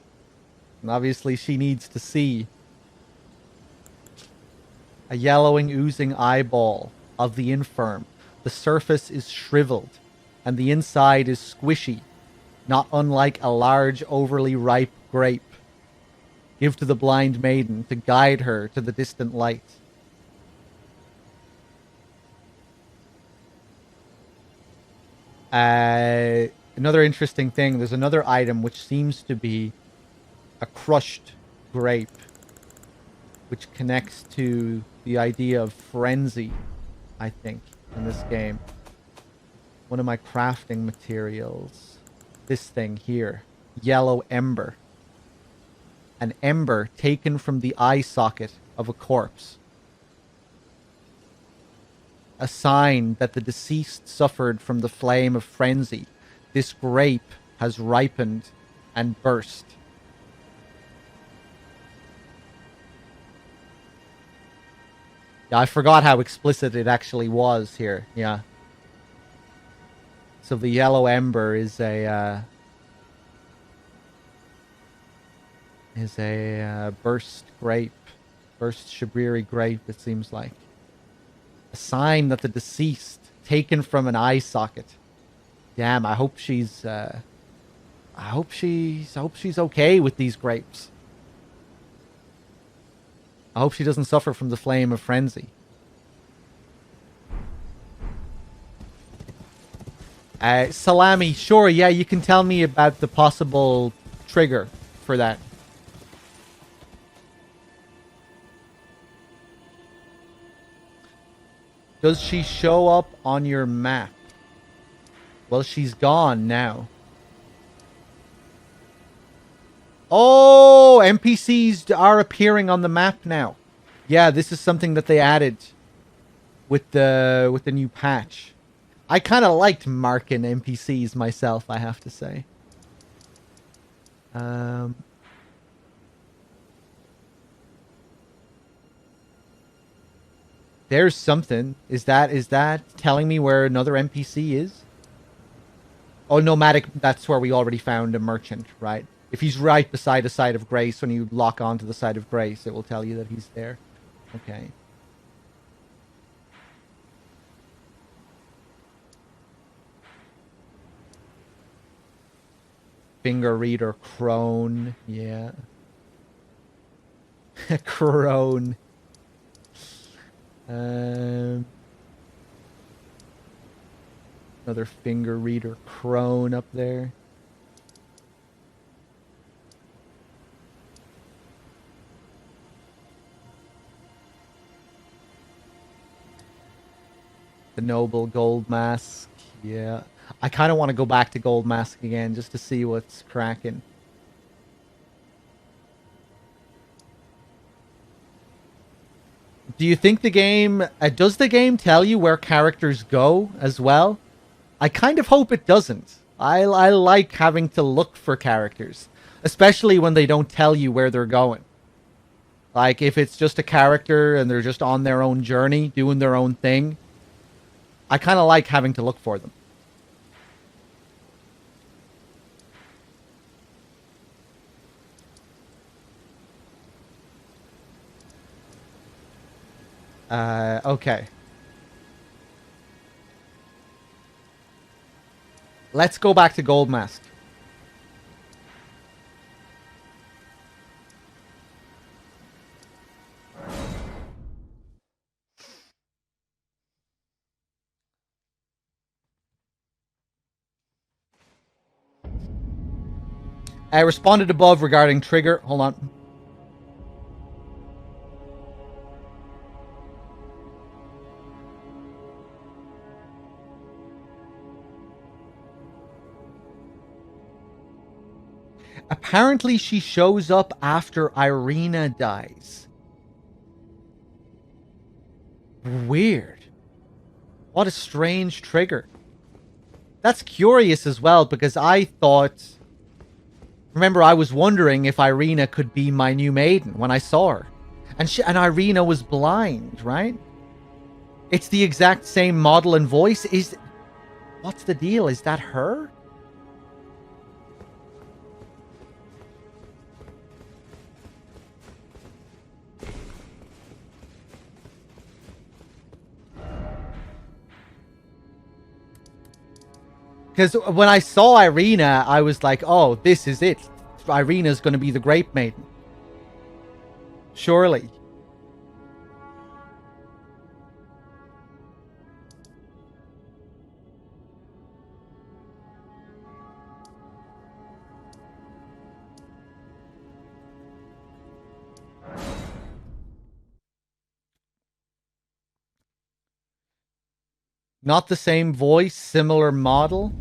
And obviously she needs to see. A yellowing, oozing eyeball of the infirm. The surface is shriveled, and the inside is squishy, not unlike a large, overly ripe grape. Give to the blind maiden to guide her to the distant light. Another interesting thing, there's another item which seems to be a crushed grape, which connects to the idea of frenzy, I think, in this game. One of my crafting materials. This thing here. Yellow ember. An ember taken from the eye socket of a corpse. A sign that the deceased suffered from the flame of frenzy. This grape has ripened and burst. Yeah, I forgot how explicit it actually was here. Yeah. So the yellow ember is a burst grape, burst Shibriri grape. It seems like a sign that the deceased taken from an eye socket. Damn, I hope she's okay with these grapes. I hope she doesn't suffer from the flame of frenzy. Salami, sure, yeah, you can tell me about the possible trigger for that. Does she show up on your map? Well, she's gone now. Oh, NPCs are appearing on the map now. Yeah, this is something that they added with the new patch. I kind of liked marking NPCs myself, I have to say. there's something. Is that telling me where another NPC is? Oh, nomadic, that's where we already found a merchant, right? If he's right beside the site of grace, when you lock onto the site of grace, it will tell you that he's there. Okay. Finger reader crone, yeah. Crone. Another finger reader crone up there. The noble gold mask, yeah. I kind of want to go back to gold mask again just to see what's cracking. Do you think the game... does the game tell you where characters go as well? I kind of hope it doesn't. I like having to look for characters. Especially when they don't tell you where they're going. Like, if it's just a character and they're just on their own journey, doing their own thing. I kind of like having to look for them. Okay. Let's go back to Gold Mask. I responded above regarding trigger. Hold on. Apparently she shows up after Irina dies. Weird. What a strange trigger. That's curious as well, because I thought... Remember, I was wondering if Irina could be my new maiden when I saw her. And Irina was blind, right? It's the exact same model and voice. What's the deal? Is that her? Because when I saw Irina, I was like, oh, this is it. Irina's going to be the Grape Maiden. Surely. Not the same voice, similar model.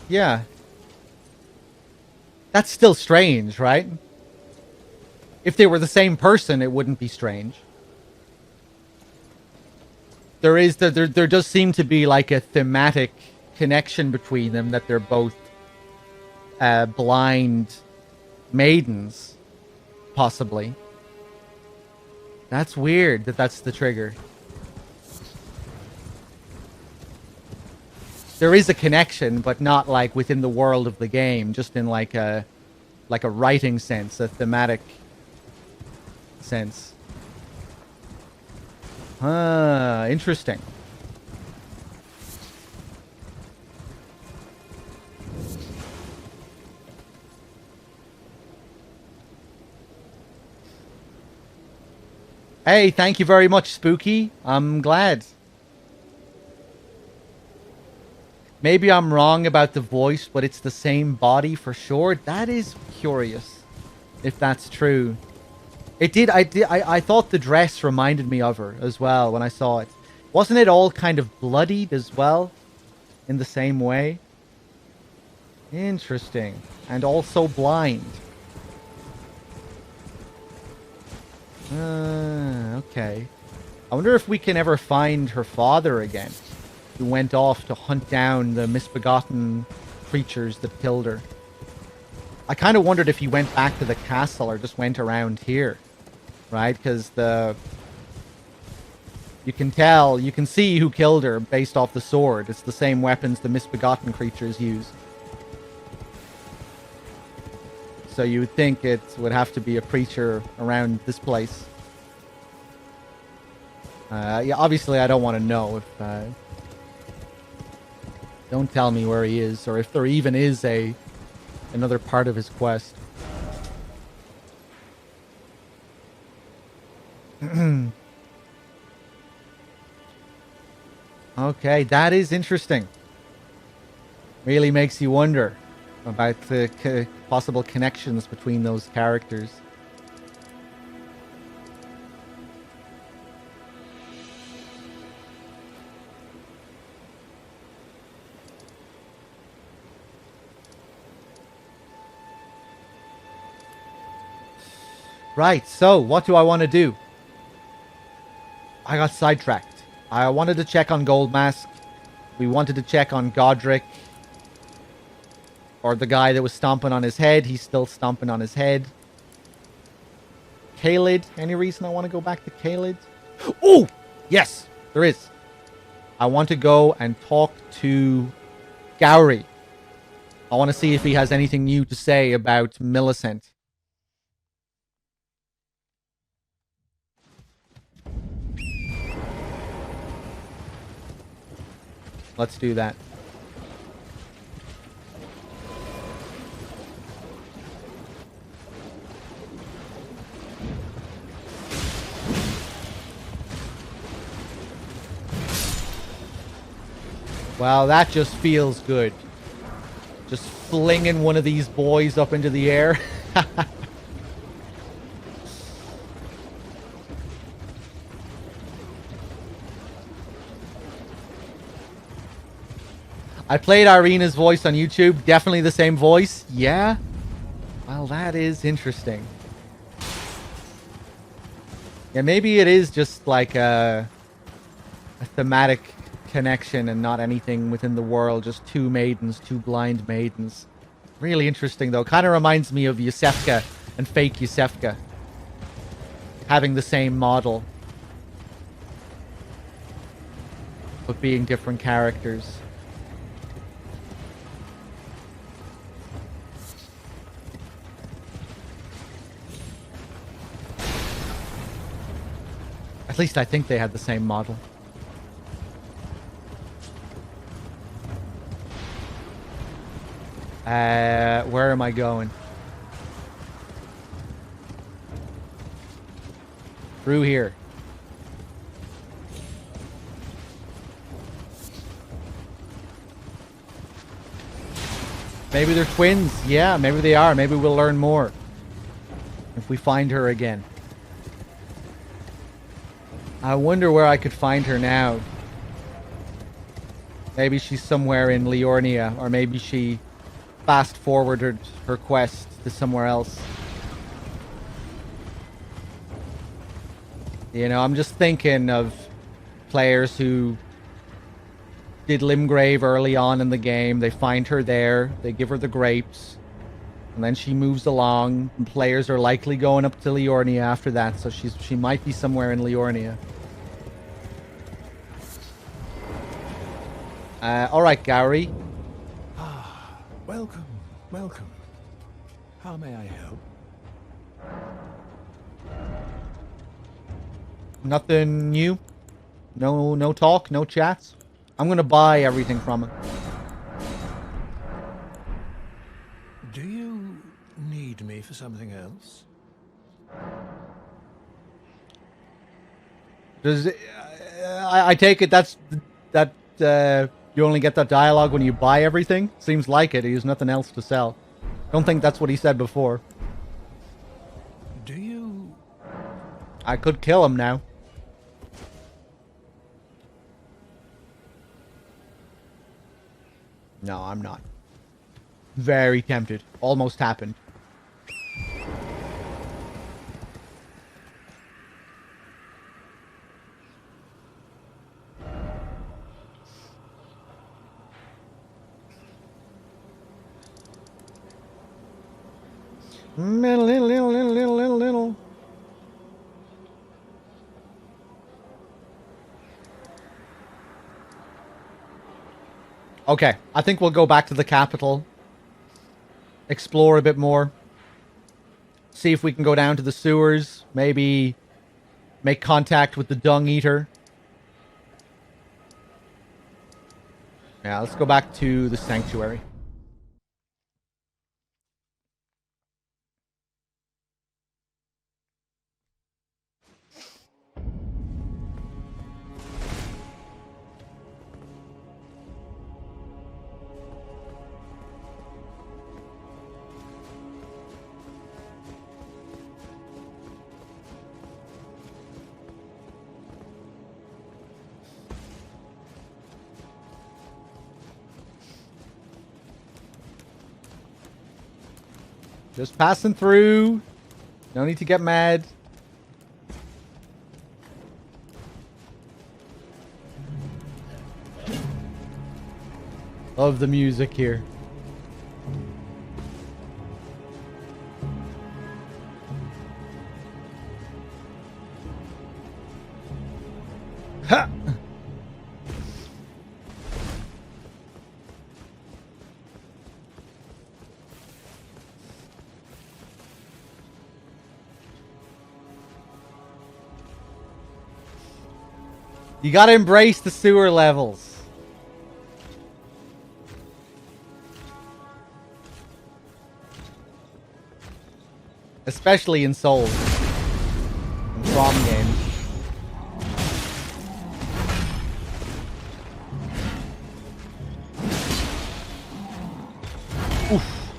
Yeah. That's still strange, right? If they were the same person, it wouldn't be strange. There does seem to be like a thematic connection between them, that they're both blind maidens, possibly. That's weird that that's the trigger. There is a connection, but not like within the world of the game, just in like a writing sense, a thematic sense. Interesting. Hey, thank you very much, Spooky. I'm glad. Maybe I'm wrong about the voice, but it's the same body for sure. That is curious, if that's true. I thought the dress reminded me of her as well when I saw it. Wasn't it all kind of bloodied as well? In the same way? Interesting. And also blind. Okay. I wonder if we can ever find her father again, who went off to hunt down the misbegotten creatures that killed her. I kind of wondered if he went back to the castle or just went around here, right? Because you can tell, you can see who killed her based off the sword. It's the same weapons the misbegotten creatures use. So you would think it would have to be a preacher around this place. Yeah, obviously I don't want to know if... don't tell me where he is, or if there even is another part of his quest. Okay, that is interesting. Really makes you wonder about the possible connections between those characters. Right, so what do I want to do? I got sidetracked. I wanted to check on Goldmask. We wanted to check on Godric. Or the guy that was stomping on his head. He's still stomping on his head. Caelid. Any reason I want to go back to Caelid? Oh! Yes, there is. I want to go and talk to Gowry. I want to see if he has anything new to say about Millicent. Let's do that. Wow, that just feels good. Just flinging one of these boys up into the air. I played Irina's voice on YouTube. Definitely the same voice. Yeah? Well, that is interesting. Yeah, maybe it is just like a thematic connection and not anything within the world. Just two maidens, two blind maidens. Really interesting, though. Kind of reminds me of Yusefka and fake Yusefka. Having the same model. But being different characters. At least I think they had the same model. Where am I going? Through here. Maybe they're twins. Yeah, maybe they are. Maybe we'll learn more if we find her again. I wonder where I could find her now. Maybe she's somewhere in Liornia, or maybe she fast-forwarded her quest to somewhere else. You know, I'm just thinking of players who did Limgrave early on in the game. They find her there, they give her the grapes, and then she moves along. And players are likely going up to Liornia after that, so she might be somewhere in Liornia. Alright, Gowry. Welcome, welcome. How may I help? Nothing new? No talk, no chats? I'm gonna buy everything from him. Do you need me for something else? Does I take it that you only get that dialogue when you buy everything? Seems like it. He has nothing else to sell. Don't think that's what he said before. Do you... I could kill him now. No, I'm not. Very tempted. Almost happened. Little. Okay, I think we'll go back to the capital. Explore a bit more. See if we can go down to the sewers. Maybe make contact with the Dung Eater. Yeah, let's go back to the sanctuary. Just passing through. No need to get mad. Love the music here. Ha! You gotta embrace the sewer levels. Especially in Souls. And From games. Oof.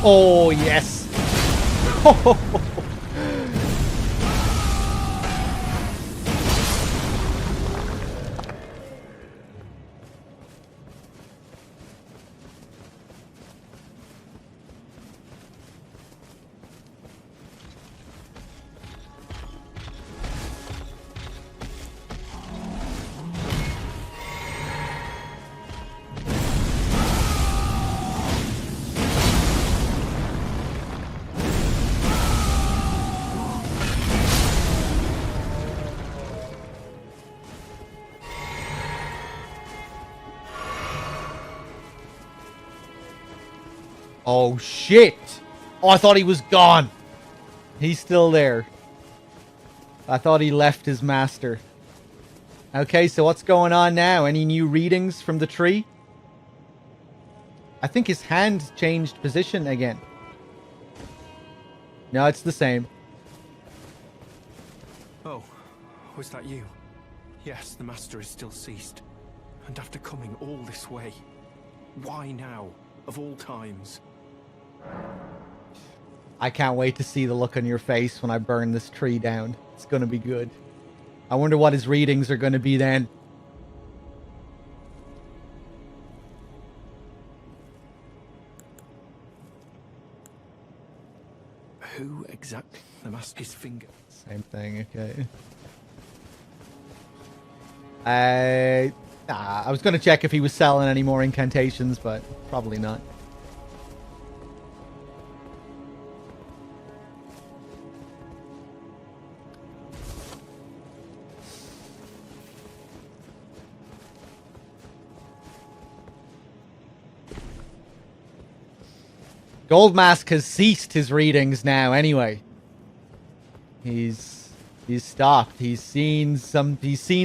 Oh, yes. Oh, shit. Oh, I thought he was gone. He's still there. I thought he left his master. Okay, so what's going on now? Any new readings from the tree? I think his hand changed position again. No, it's the same. Oh, was that you? Yes, the master is still ceased. And after coming all this way, why now, of all times? I can't wait to see the look on your face when I burn this tree down. It's gonna be good. I wonder what his readings are gonna be then. Who exactly? The master's finger. Same thing, okay. I was gonna check if he was selling any more incantations, but probably not. Goldmask has ceased his readings now anyway. He's stopped. He's seen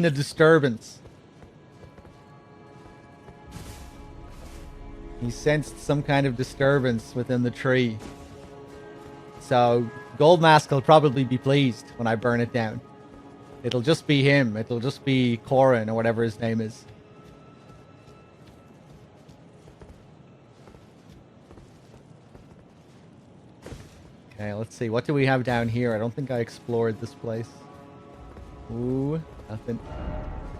a disturbance. He sensed some kind of disturbance within the tree. So Goldmask will probably be pleased when I burn it down. It'll just be him. It'll just be Corin or whatever his name is. Okay, let's see. What do we have down here? I don't think I explored this place. Ooh, nothing.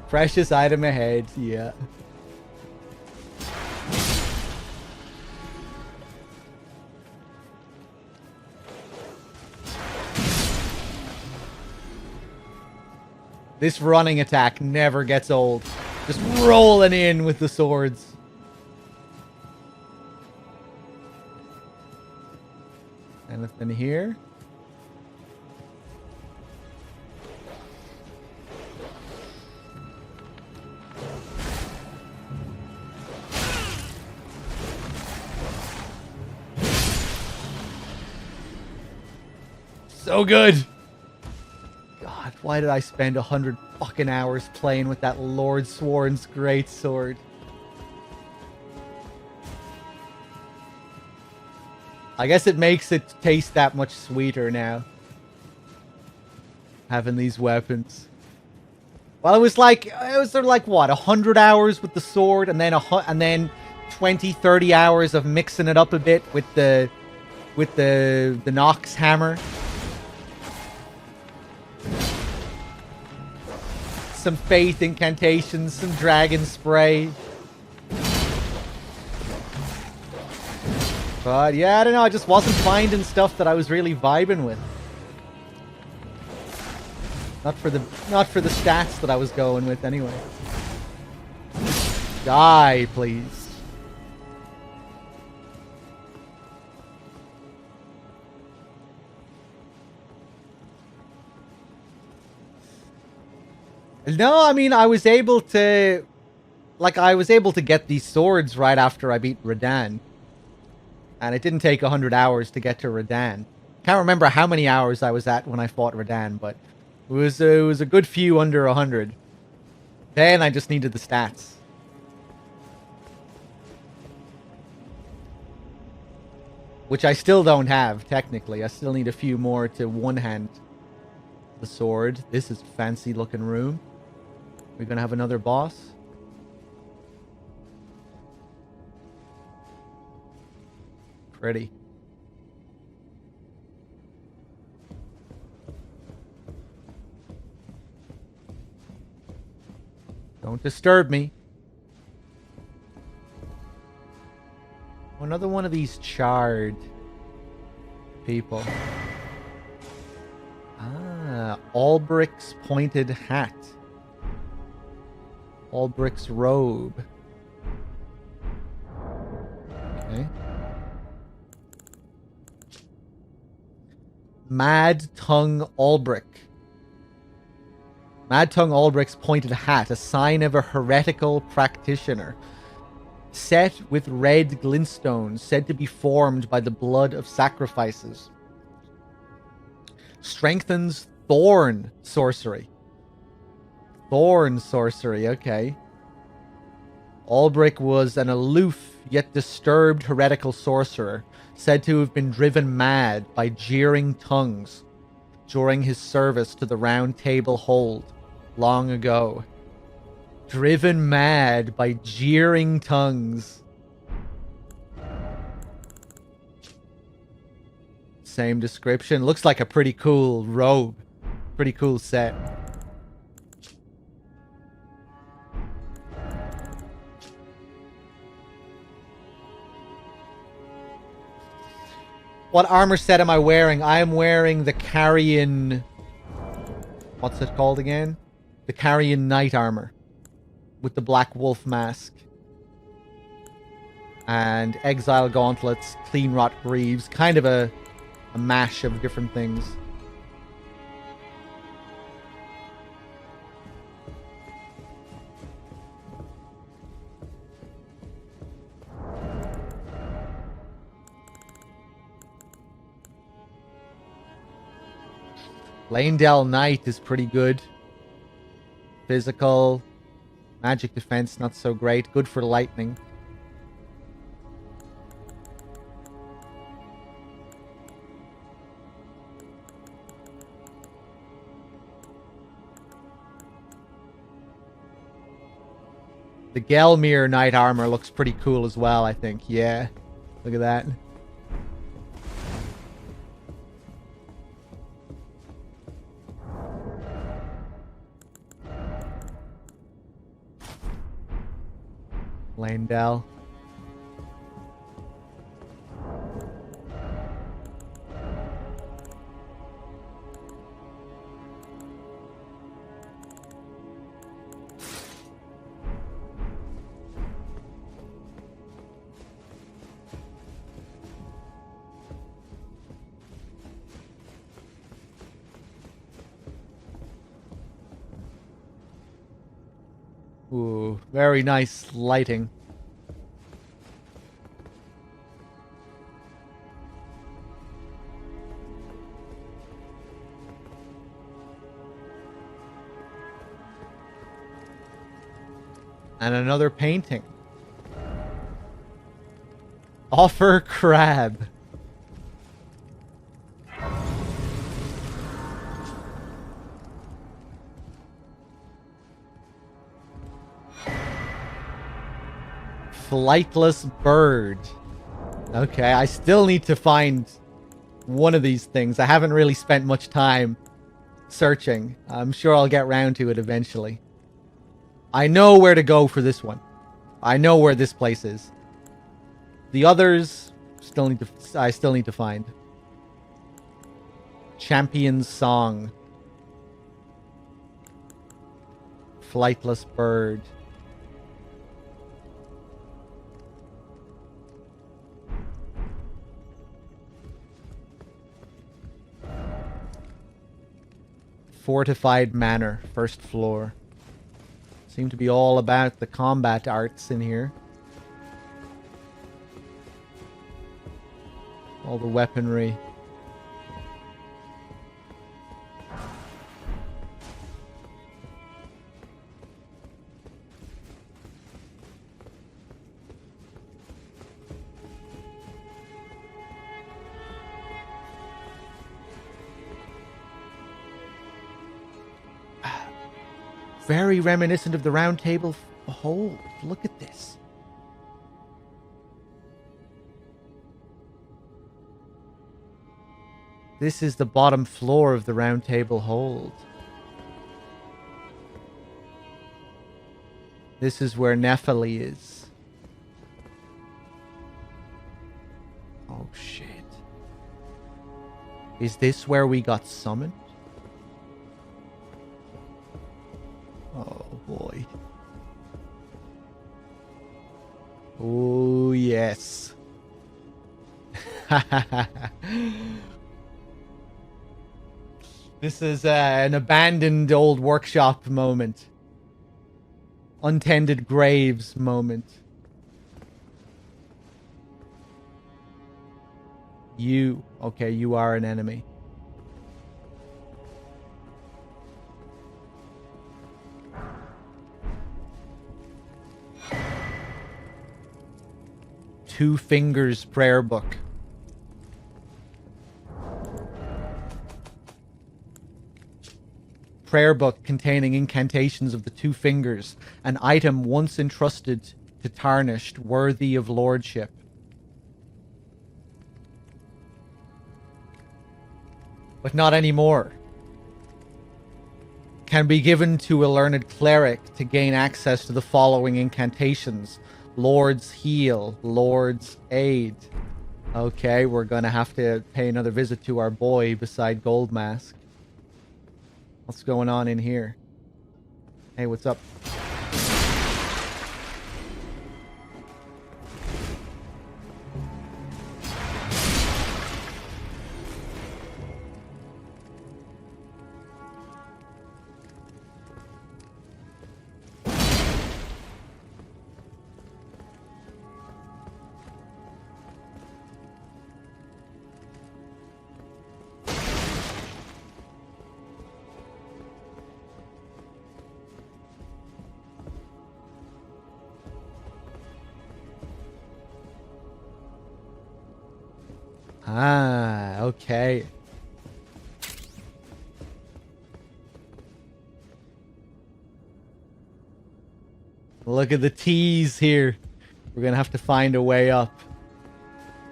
Precious item ahead. Yeah. This running attack never gets old. Just rolling in with the swords. Anything here? So good. God, why did I spend 100 fucking hours playing with that Lord Sworn's greatsword? I guess it makes it taste that much sweeter now, having these weapons. Well, it was like what, 100 hours with the sword, and then 20, 30 hours of mixing it up a bit with the Nox hammer. Some faith incantations, some dragon spray. But yeah, I don't know, I just wasn't finding stuff that I was really vibing with. Not for the stats that I was going with anyway. Die, please. No, I mean, I was able to get these swords right after I beat Radahn. And it didn't take 100 hours to get to Radahn. Can't remember how many hours I was at when I fought Radahn, but it was a good few under 100. Then I just needed the stats. Which I still don't have, technically. I still need a few more to one-hand the sword. This is a fancy looking room. We're gonna have another boss. Pretty. Don't disturb me. Another one of these charred people. Ah, Albric's pointed hat. Albric's robe. Okay. Mad Tongue Albric. Mad Tongue Albric's pointed hat, a sign of a heretical practitioner. Set with red glintstones, said to be formed by the blood of sacrifices. Strengthens thorn sorcery. Thorn sorcery, okay. Albric was an aloof yet disturbed heretical sorcerer, said to have been driven mad by jeering tongues during his service to the Round Table Hold long ago. Driven mad by jeering tongues. Same description. Looks like a pretty cool robe. Pretty cool set. What armor set am I wearing? I am wearing the Carrion... What's it called again? The Carrion Knight armor. With the Black Wolf mask. And Exile Gauntlets, Clean Rot Greaves. Kind of a mash of different things. Lanedale Knight is pretty good. Physical. Magic defense, not so great. Good for lightning. The Gelmir Knight armor looks pretty cool as well, I think. Yeah. Look at that. Lanedale. Ooh, very nice lighting. And another painting. Offer crab. Flightless bird. Okay, I still need to find one of these things. I haven't really spent much time searching. I'm sure I'll get round to it eventually. I know where to go for this one. I know where this place is. The others I still need to find. Champion's Song. Flightless bird. Fortified Manor, first floor. Seem to be all about the combat arts in here. All the weaponry. Very reminiscent of the Round Table. Behold, look at this. This is the bottom floor of the Round Table Hold. This is where Nephili is. Oh shit. Is this where we got summoned? Oh boy. Oh yes. This is an abandoned old workshop moment. Untended graves moment. You. Okay, you are an enemy. Two Fingers Prayer Book. Prayer book containing incantations of the two fingers, an item once entrusted to Tarnished, worthy of lordship. But not anymore. Can be given to a learned cleric to gain access to the following incantations. Lord's Heal, Lord's Aid. Okay, we're gonna have to pay another visit to our boy beside Goldmask. What's going on in here? Hey, what's up? Ah, okay. Look at the T's here. We're gonna have to find a way up.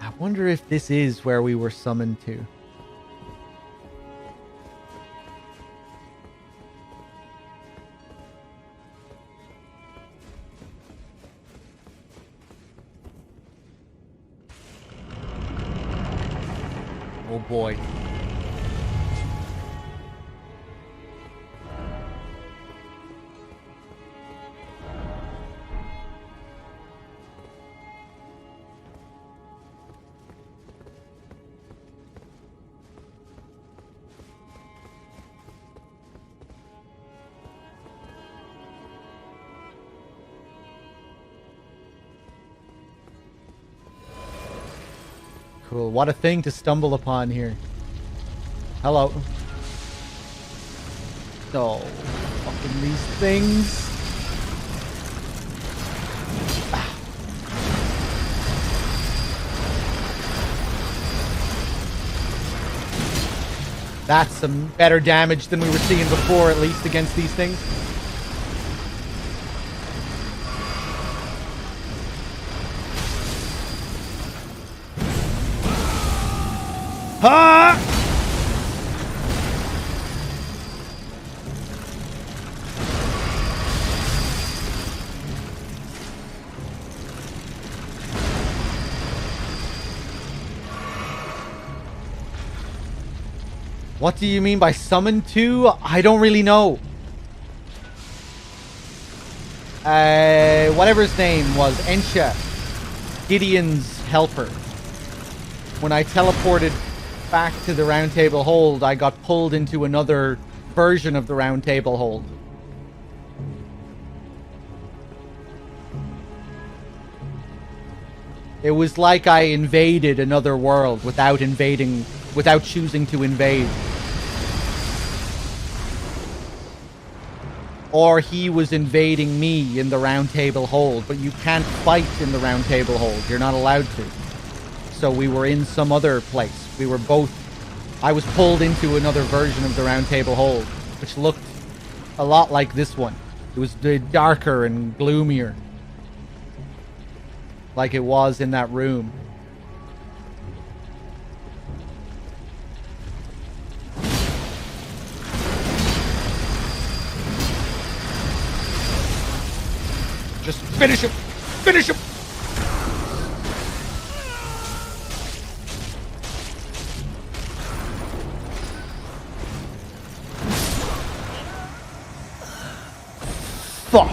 I wonder if this is where we were summoned to. Oh boy. Cool. What a thing to stumble upon here. Hello. Oh, fucking these things. That's some better damage than we were seeing before, at least against these things. Ha! What do you mean by summon to? I don't really know. Whatever his name was, Ensha, Gideon's helper. When I teleported back to the Round Table Hold, I got pulled into another version of the Round Table Hold. It was like I invaded another world without choosing to invade. Or he was invading me in the Round Table Hold, but you can't fight in the Round Table Hold. You're not allowed to. So we were in some other place. We were both... I was pulled into another version of the Round Table Hold, which looked a lot like this one. It was darker and gloomier. Like it was in that room. Just finish him! Finish him! Fuck!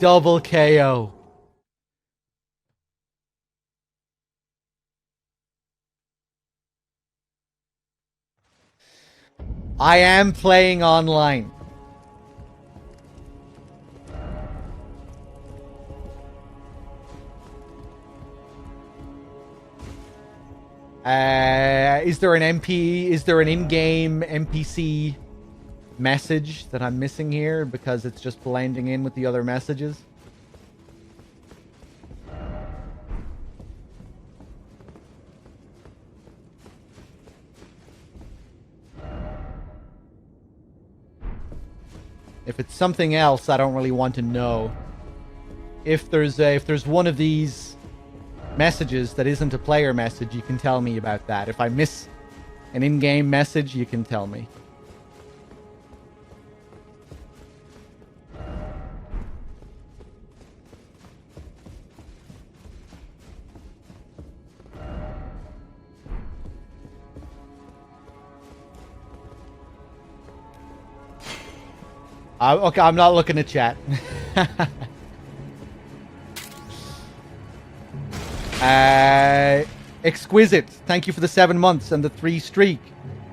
Double KO. I am playing online. Is there an in-game NPC message that I'm missing here because it's just blending in with the other messages? If it's something else, I don't really want to know. If there's one of these messages that isn't a player message, you can tell me about that. If I miss an in-game message, you can tell me. Okay, I'm not looking at chat. Exquisite, thank you for the 7 months and the 3 streak.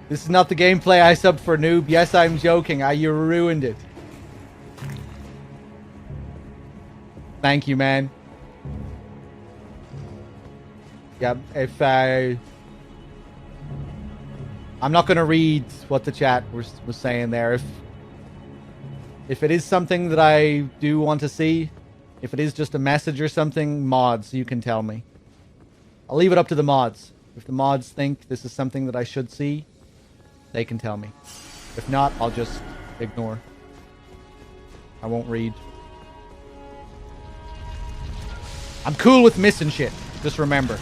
This is not the gameplay I subbed for, noob. Yes, I'm joking. You ruined it. Thank you, man. Yeah, I'm not going to read what the chat was saying there. If it is something that I do want to see, if it is just a message or something, mods, you can tell me. I'll leave it up to the mods. If the mods think this is something that I should see, they can tell me. If not, I'll just ignore. I won't read. I'm cool with missing shit. Just remember.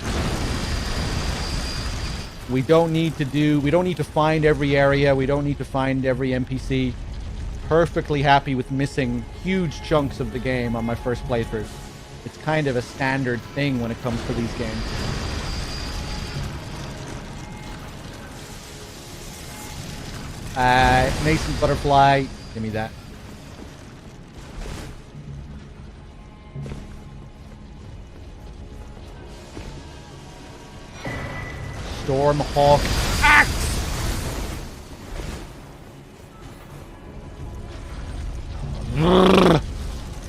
We don't need to find every area. We don't need to find every NPC. Perfectly happy with missing huge chunks of the game on my first playthrough. It's kind of a standard thing when it comes to these games. Nascent butterfly, give me that. Stormhawk axe!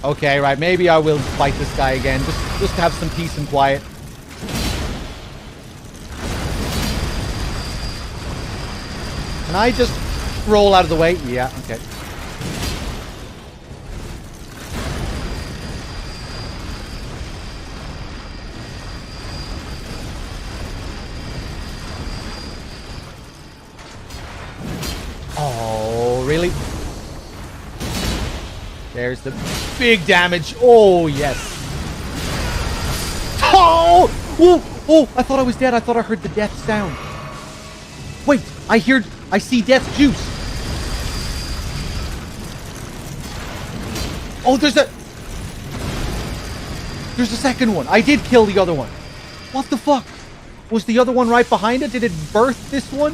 Okay, right. Maybe I will fight this guy again. Just to have some peace and quiet. Can I just roll out of the way? Yeah, okay. Oh, really? There's the big damage. Oh, yes. Oh! Oh! Oh! I thought I was dead. I thought I heard the death sound. Wait, I see death juice. Oh, there's a second one. I did kill the other one. What the fuck? Was the other one right behind it? Did it birth this one?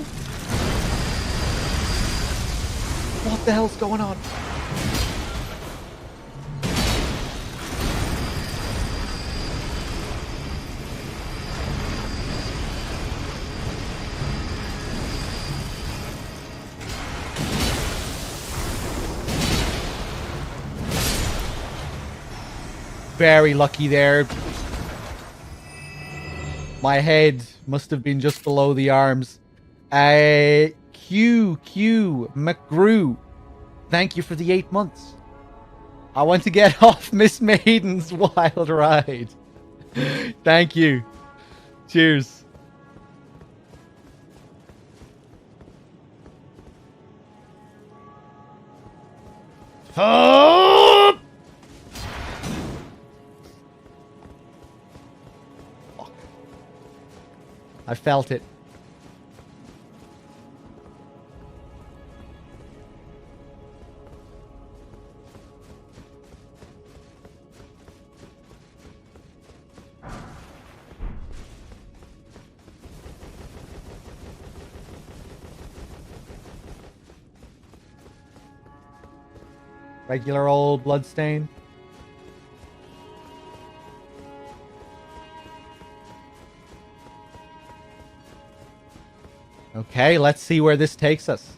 What the hell's going on? Very lucky there. My head must have been just below the arms. Q McGrew. Thank you for the 8 months. I want to get off Miss Maiden's wild ride. Thank you. Cheers. Oh! Fuck. I felt it. Regular old bloodstain. Okay, let's see where this takes us.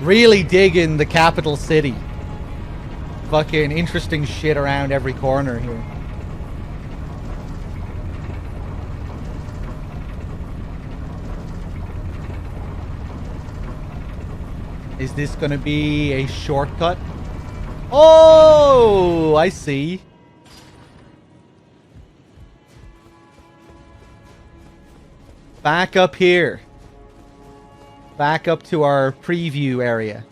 Really digging the capital city. Fucking interesting shit around every corner here. Is this gonna be a shortcut? Oh, I see. Back up here. Back up to our preview area.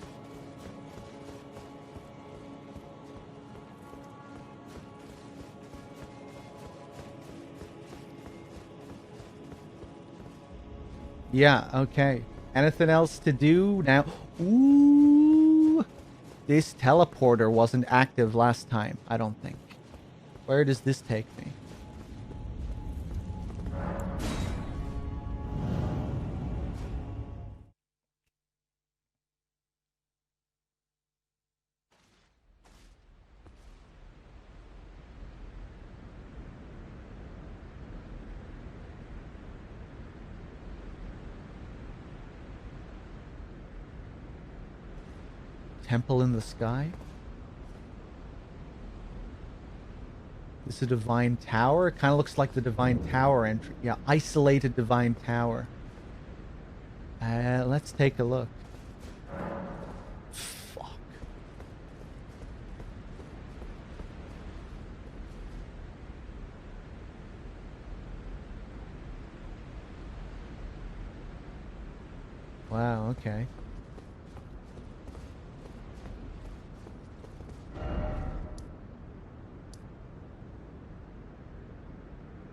Yeah, okay. Anything else to do now? Ooh. This teleporter wasn't active last time, I don't think. Where does this take me? Temple in the sky? This is a divine tower? It kind of looks like the divine tower entry. Yeah, isolated divine tower. Let's take a look. Fuck. Wow, okay.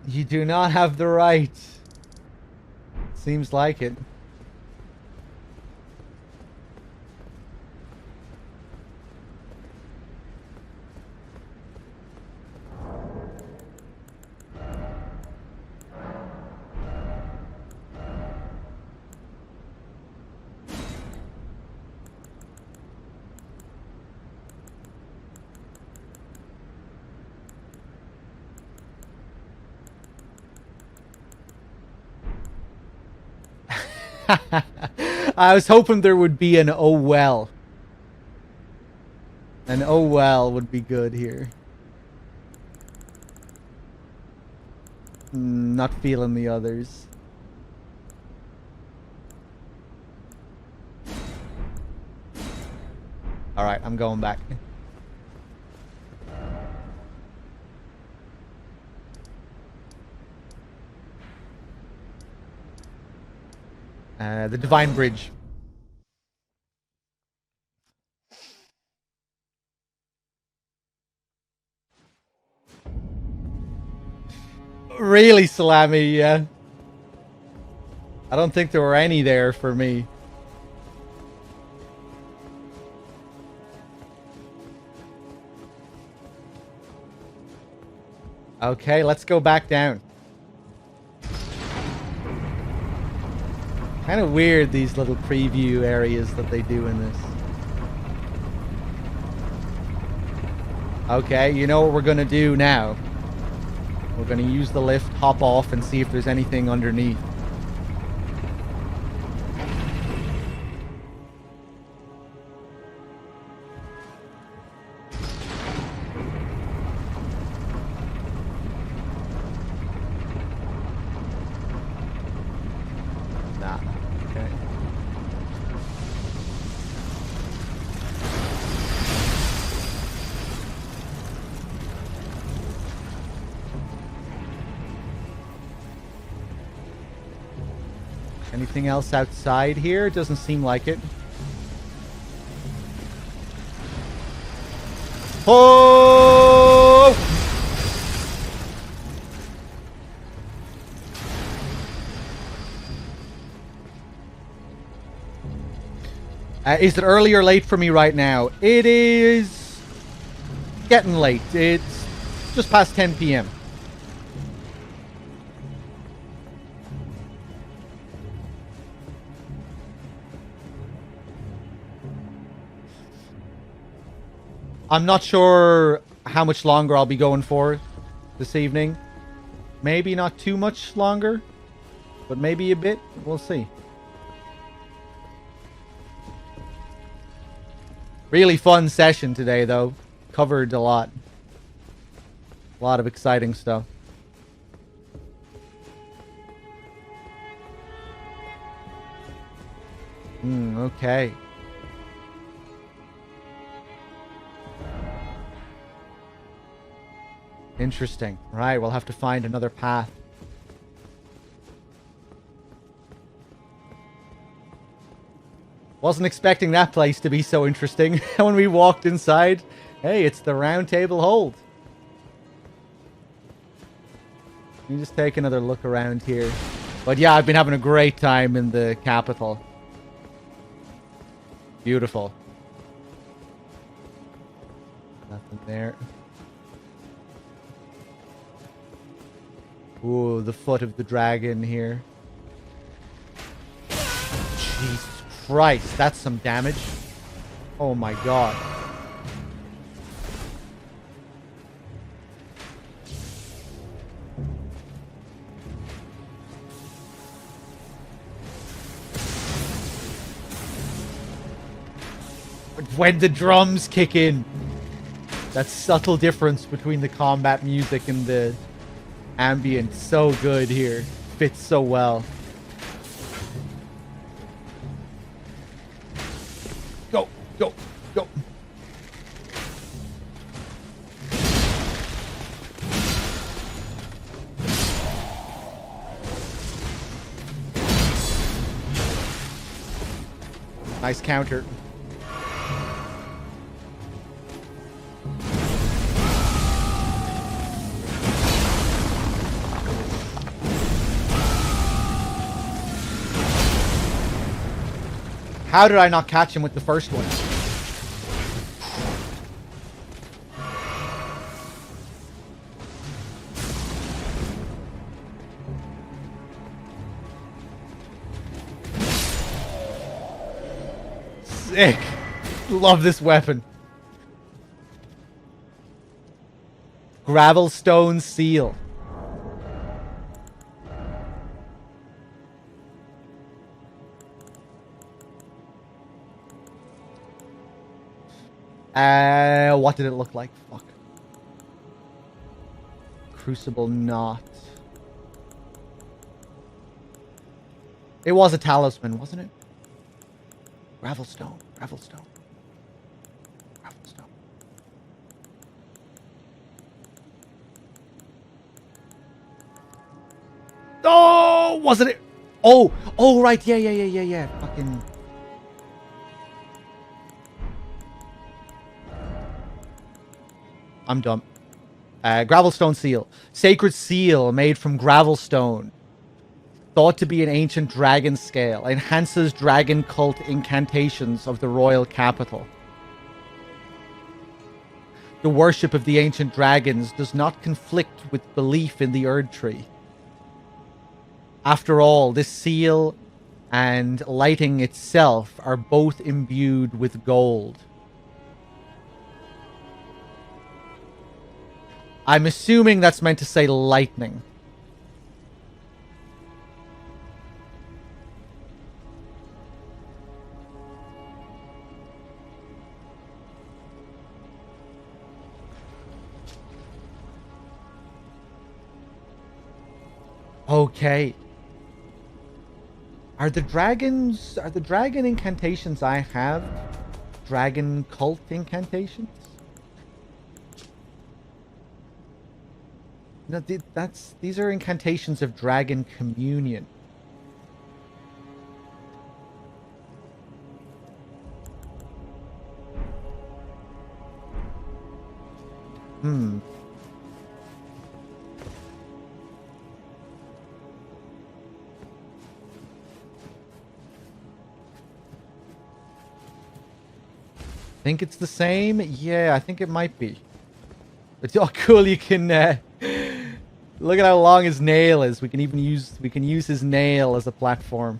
You do not have the right. Seems like it. I was hoping there would be an oh well. An oh well would be good here. Not feeling the others. Alright, I'm going back. The Divine Bridge. Really, Salami, yeah. I don't think there were any there for me. Okay, let's go back down. Kind of weird, these little preview areas that they do in this. Okay, you know what we're gonna do now? We're gonna use the lift, hop off, and see if there's anything underneath. Nah, okay. Anything else outside here? Doesn't seem like it. Oh! Is it early or late for me right now? It is getting late. It's just past 10 p.m. I'm not sure how much longer I'll be going for this evening. Maybe not too much longer, but maybe a bit. We'll see. Really fun session today, though. Covered a lot. A lot of exciting stuff. Okay. Interesting. Right, we'll have to find another path. Wasn't expecting that place to be so interesting when we walked inside. Hey, it's the Round Table Hold. Let me just take another look around here. But yeah, I've been having a great time in the capital. Beautiful. Nothing there. Ooh, the foot of the dragon here. Jesus Christ, that's some damage. Oh my god. When the drums kick in, that subtle difference between the combat music and the ambient, so good here. Fits so well. Go, go, go. Nice counter. How did I not catch him with the first one? Sick. Love this weapon. Gravelstone seal. What did it look like? Fuck. Crucible knot. It was a talisman, wasn't it? Gravelstone. Gravelstone. Gravelstone. Oh, wasn't it? Oh, right. Yeah. Fucking. I'm dumb. Gravelstone seal. Sacred seal made from gravelstone. Thought to be an ancient dragon scale. Enhances dragon cult incantations of the royal capital. The worship of the ancient dragons does not conflict with belief in the Erd Tree. After all, this seal and lighting itself are both imbued with gold. I'm assuming that's meant to say lightning. Okay. Are the dragon incantations I have dragon cult incantations? No, these are incantations of dragon communion. Think it's the same? Yeah, I think it might be. It's all cool. You can look at how long his nail is. We can use his nail as a platform.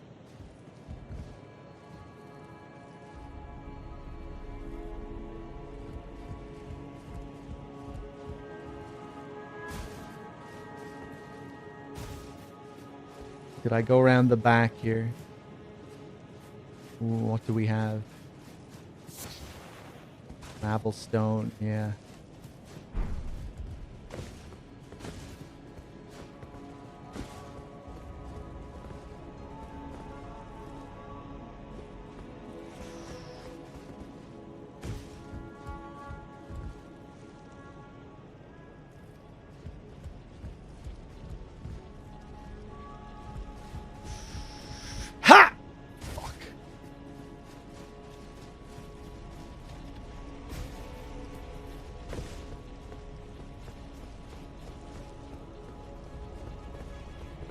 Did I go around the back here? Ooh, what do we have? Cobblestone, yeah. Ha! Fuck.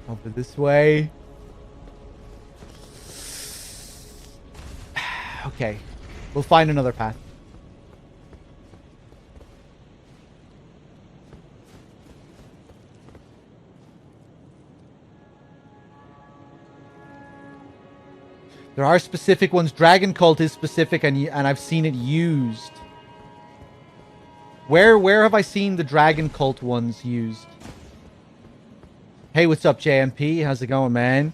Over this way. Okay. We'll find another path. There are specific ones. Dragon Cult is specific, and I've seen it used. Where have I seen the Dragon Cult ones used? Hey, what's up, JMP? How's it going, man?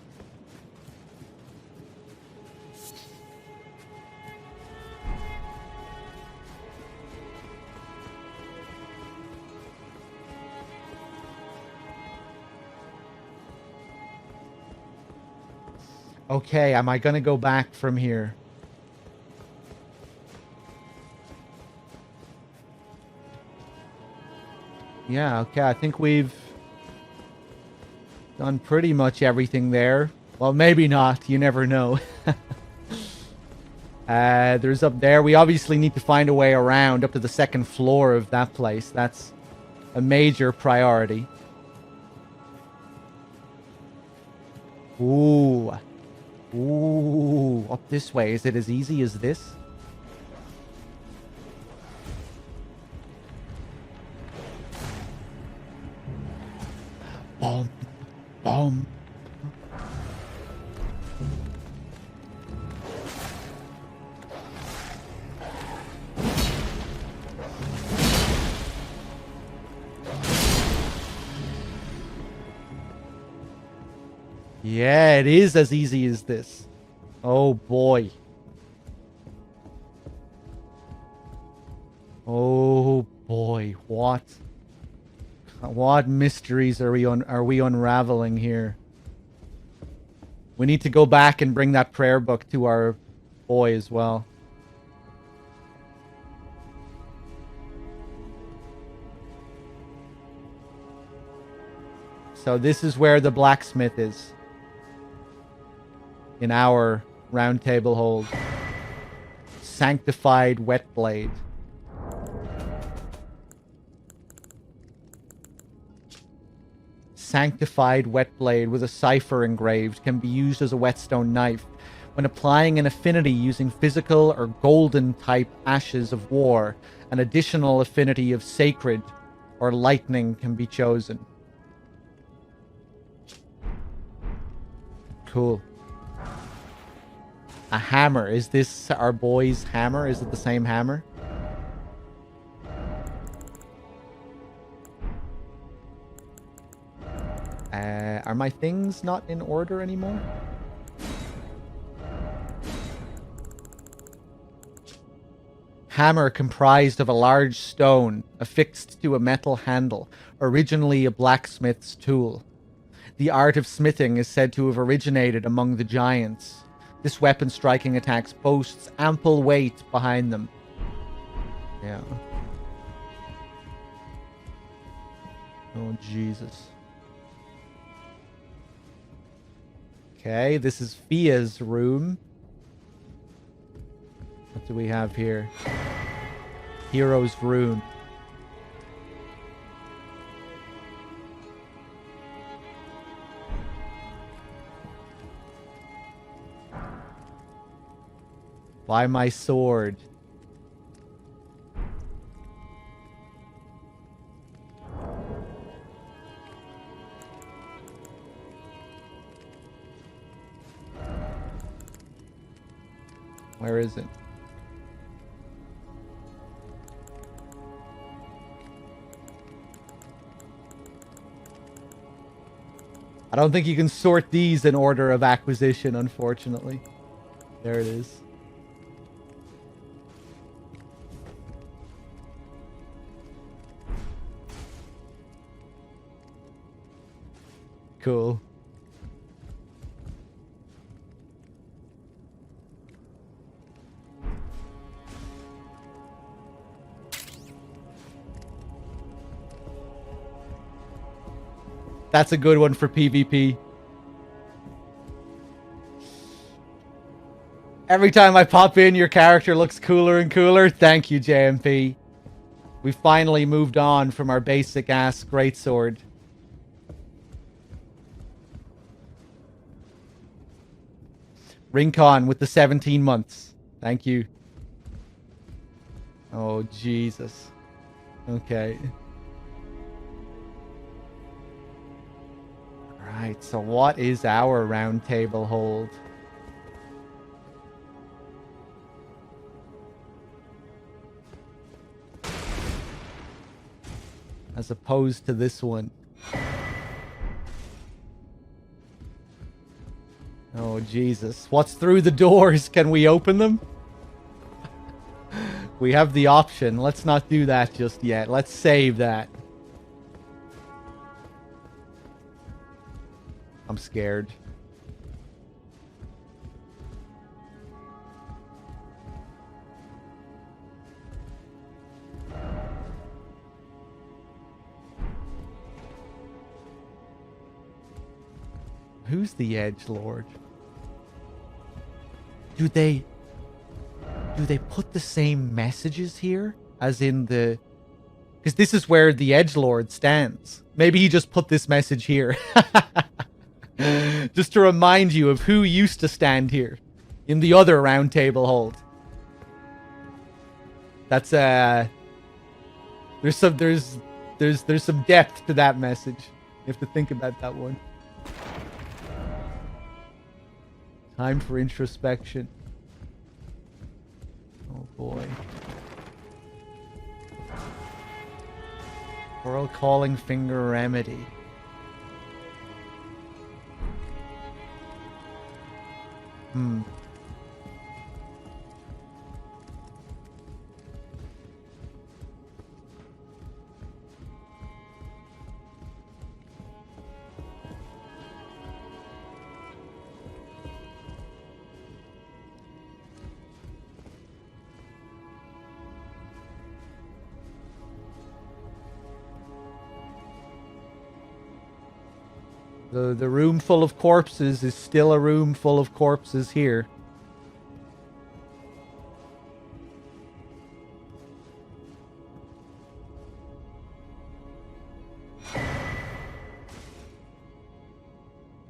Okay, am I gonna go back from here? Yeah, okay, I think we've done pretty much everything there. Well, maybe not. You never know. There's up there. We obviously need to find a way around up to the second floor of that place. That's a major priority. Ooh. Ooh. Up this way. Is it as easy as this? Boom. Boom. Yeah, it is as easy as this. Oh boy. Oh boy, what mysteries are we unraveling here? We need to go back and bring that prayer book to our boy as well. So this is where the blacksmith is. In our round table hold. Sanctified wet blade. Sanctified wet blade with a cipher engraved can be used as a whetstone knife. When applying an affinity using physical or golden type ashes of war, an additional affinity of sacred or lightning can be chosen. Cool. A hammer. Is this our boy's hammer? Is it the same hammer? Are my things not in order anymore? Hammer comprised of a large stone affixed to a metal handle, originally a blacksmith's tool. The art of smithing is said to have originated among the giants. This weapon striking attacks boasts ample weight behind them. Yeah. Oh, Jesus. Okay, this is Fia's room. What do we have here? Hero's Rune. By my sword. Where is it? I don't think you can sort these in order of acquisition, unfortunately. There it is. Cool. That's a good one for PvP. Every time I pop in, your character looks cooler and cooler. Thank you, JMP. We finally moved on from our basic ass greatsword. Rincon with the 17 months. Thank you. Oh, Jesus. Okay. Right, so what is our round table hold? As opposed to this one. Oh, Jesus. What's through the doors? Can we open them? We have the option. Let's not do that just yet. Let's save that. I'm scared. Who's the edgelord? Do they put the same messages here as in the... Because this is where the edgelord stands. Maybe he just put this message here. Just to remind you of who used to stand here in the other round table hold. That's there's some depth to that message. You have to think about that one. Time for introspection. Oh boy. Oral calling finger remedy. The room full of corpses is still a room full of corpses here.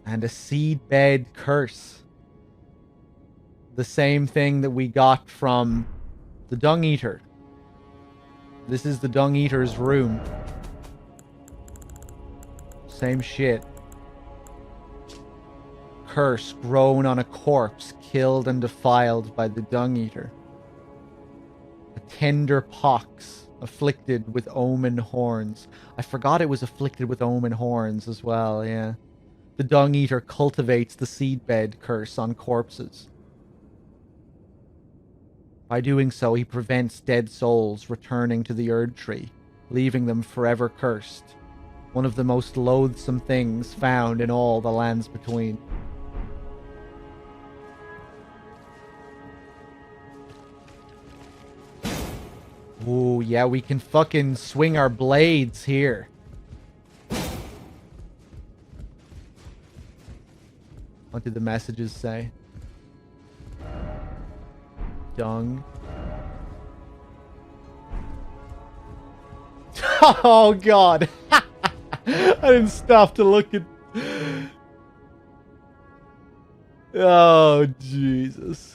And a seedbed curse. The same thing that we got from the Dung Eater. This is the Dung Eater's room. Same shit. Curse grown on a corpse, killed and defiled by the Dung Eater. A tender pox, afflicted with omen horns. I forgot it was afflicted with omen horns as well, yeah. The Dung Eater cultivates the seedbed curse on corpses. By doing so, he prevents dead souls returning to the Erd Tree, leaving them forever cursed. One of the most loathsome things found in all the lands between. Ooh, yeah, we can fucking swing our blades here. What did the messages say? Dung. Oh, God. I didn't stop to look at... Oh, Jesus.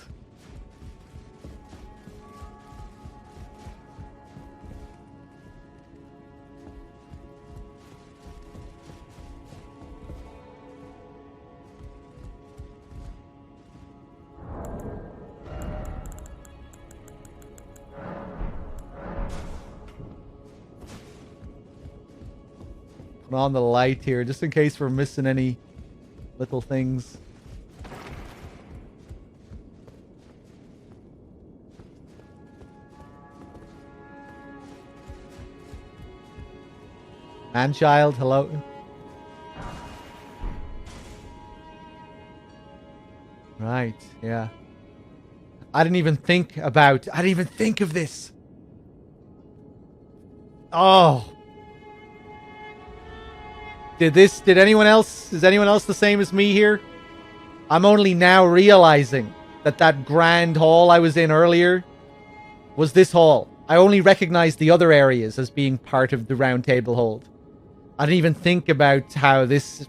Put on the light here, just in case we're missing any little things. Man-child, hello. Right, yeah. I didn't even think of this. Oh. Is anyone else the same as me here? I'm only now realizing that grand hall I was in earlier was this hall. I only recognized the other areas as being part of the Round Table Hold. I didn't even think about how this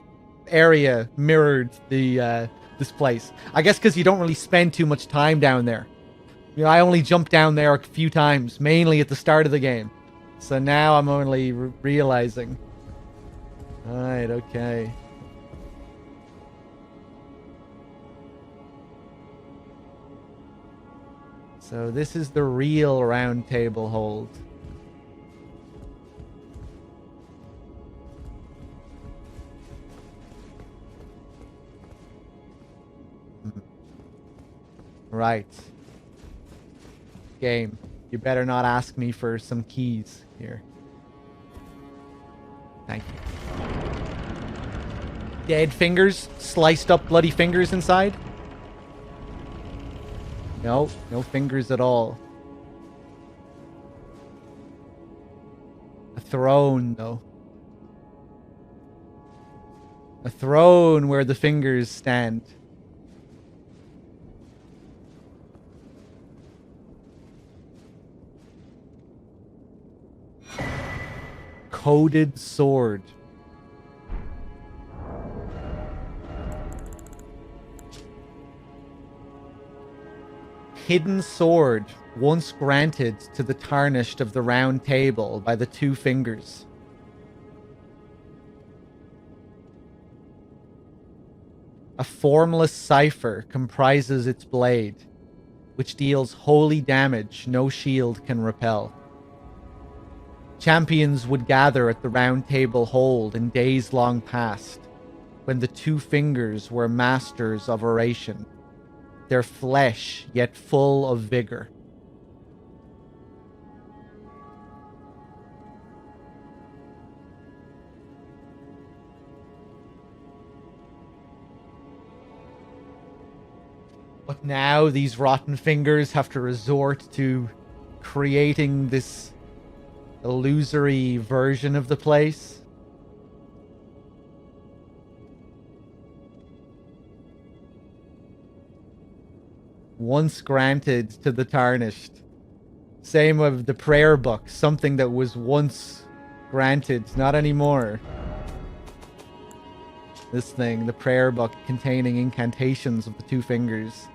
area mirrored this place. I guess because you don't really spend too much time down there. You know, I only jumped down there a few times, mainly at the start of the game. So now I'm only realizing. Alright, okay. So this is the real Round Table Hold. Right. Game. You better not ask me for some keys here. Thank you. Dead fingers? Sliced up bloody fingers inside? No, no fingers at all. A throne, though. A throne where the fingers stand. Coded sword. Hidden sword, once granted to the tarnished of the Round Table by the Two Fingers. A formless cipher comprises its blade, which deals holy damage no shield can repel. Champions would gather at the Round Table Hold in days long past, when the Two Fingers were masters of oration, their flesh yet full of vigor. But now these rotten fingers have to resort to creating this illusory version of the place. Once granted to the Tarnished. Same with the prayer book. Something that was once granted, not anymore. This thing, the prayer book containing incantations of the two fingers.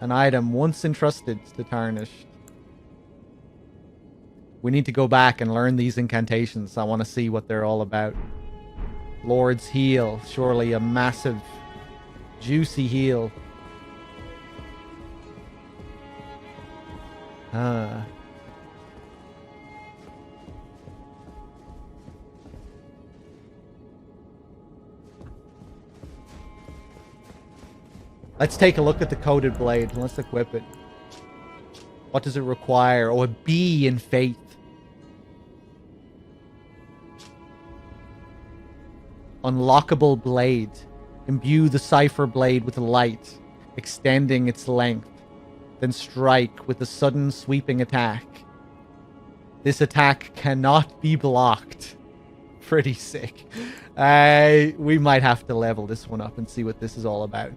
An item once entrusted to Tarnished. We need to go back and learn these incantations. I want to see what they're all about. Lord's Heal. Surely a massive, juicy heal. Let's take a look at the coated blade. Let's equip it. What does it require? Oh, a B in faith. Unlockable blade. Imbue the cipher blade with light, extending its length. Then strike with a sudden sweeping attack. This attack cannot be blocked. Pretty sick. We might have to level this one up and see what this is all about.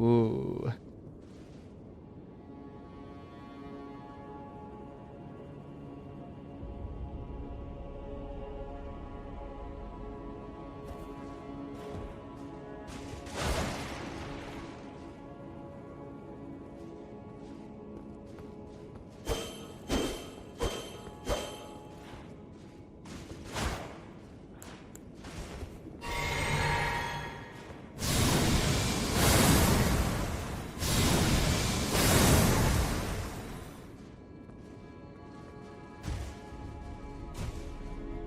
Ooh.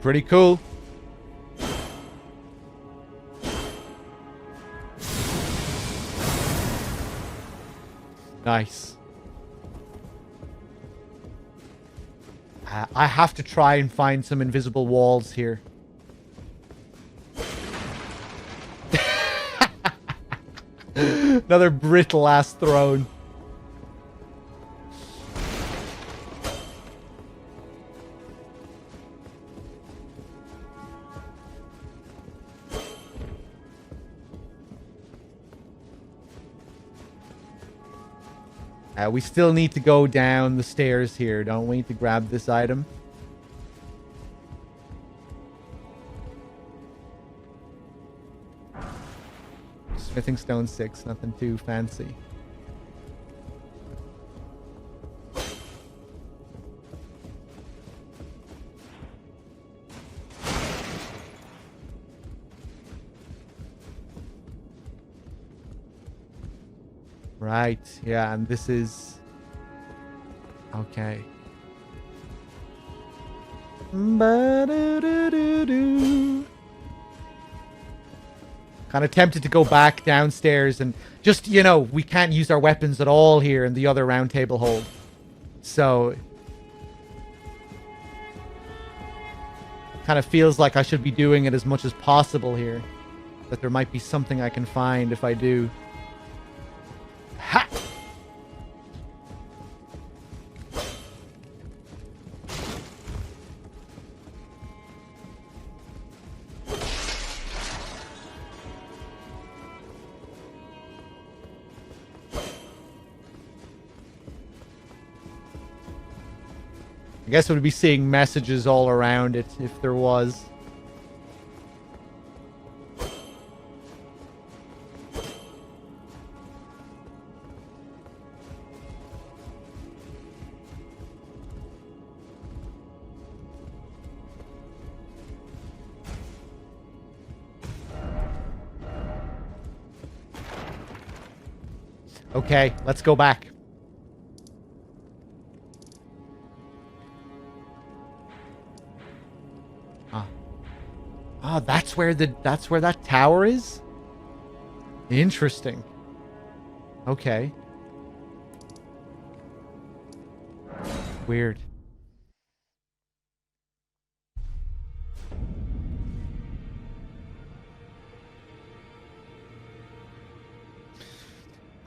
Pretty cool. Nice. I have to try and find some invisible walls here. Another brittle ass throne. We still need to go down the stairs here, don't we, to grab this item? Smithing stone 6, nothing too fancy. Right, yeah, and this is... Okay. Kind of tempted to go back downstairs and just, you know, we can't use our weapons at all here in the other round table hold. So... kind of feels like I should be doing it as much as possible here. That there might be something I can find if I do. Ha! I guess we'd be seeing messages all around it if there was. Okay, let's go back. Ah, that's where that tower is? Interesting. Okay. Weird.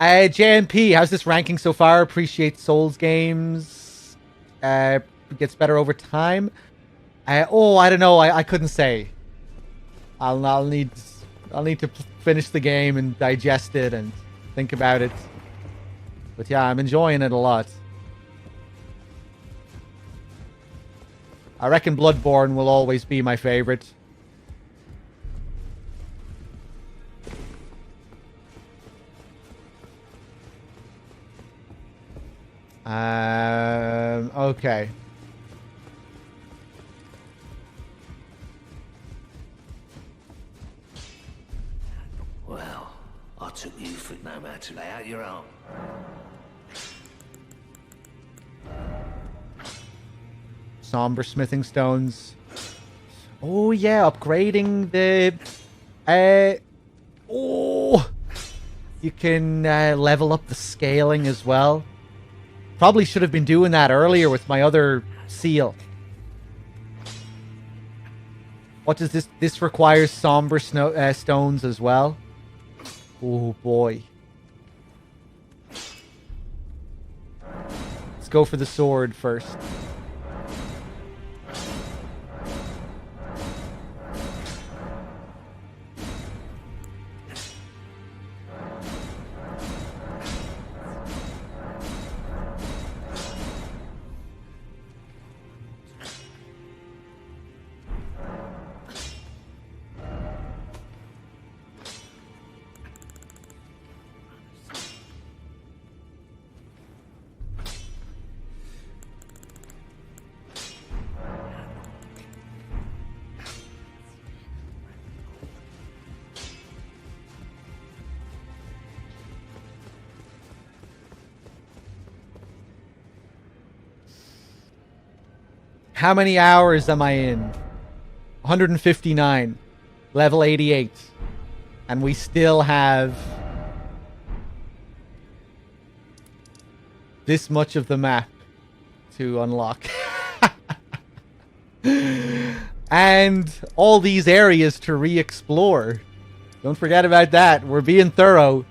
JMP, how's this ranking so far? Appreciate Souls games. Gets better over time. I don't know. I couldn't say. I'll need to finish the game and digest it and think about it. But yeah, I'm enjoying it a lot. I reckon Bloodborne will always be my favorite. Okay. Well, I took you for no man to lay out your arm. Somber smithing stones. Oh yeah, upgrading the oh, you can level up the scaling as well. Probably should have been doing that earlier with my other seal. What does this? This requires somber stones as well. Oh boy. Let's go for the sword first. How many hours am I in? 159. Level 88. And we still have this much of the map to unlock. And all these areas to re-explore. Don't forget about that. We're being thorough.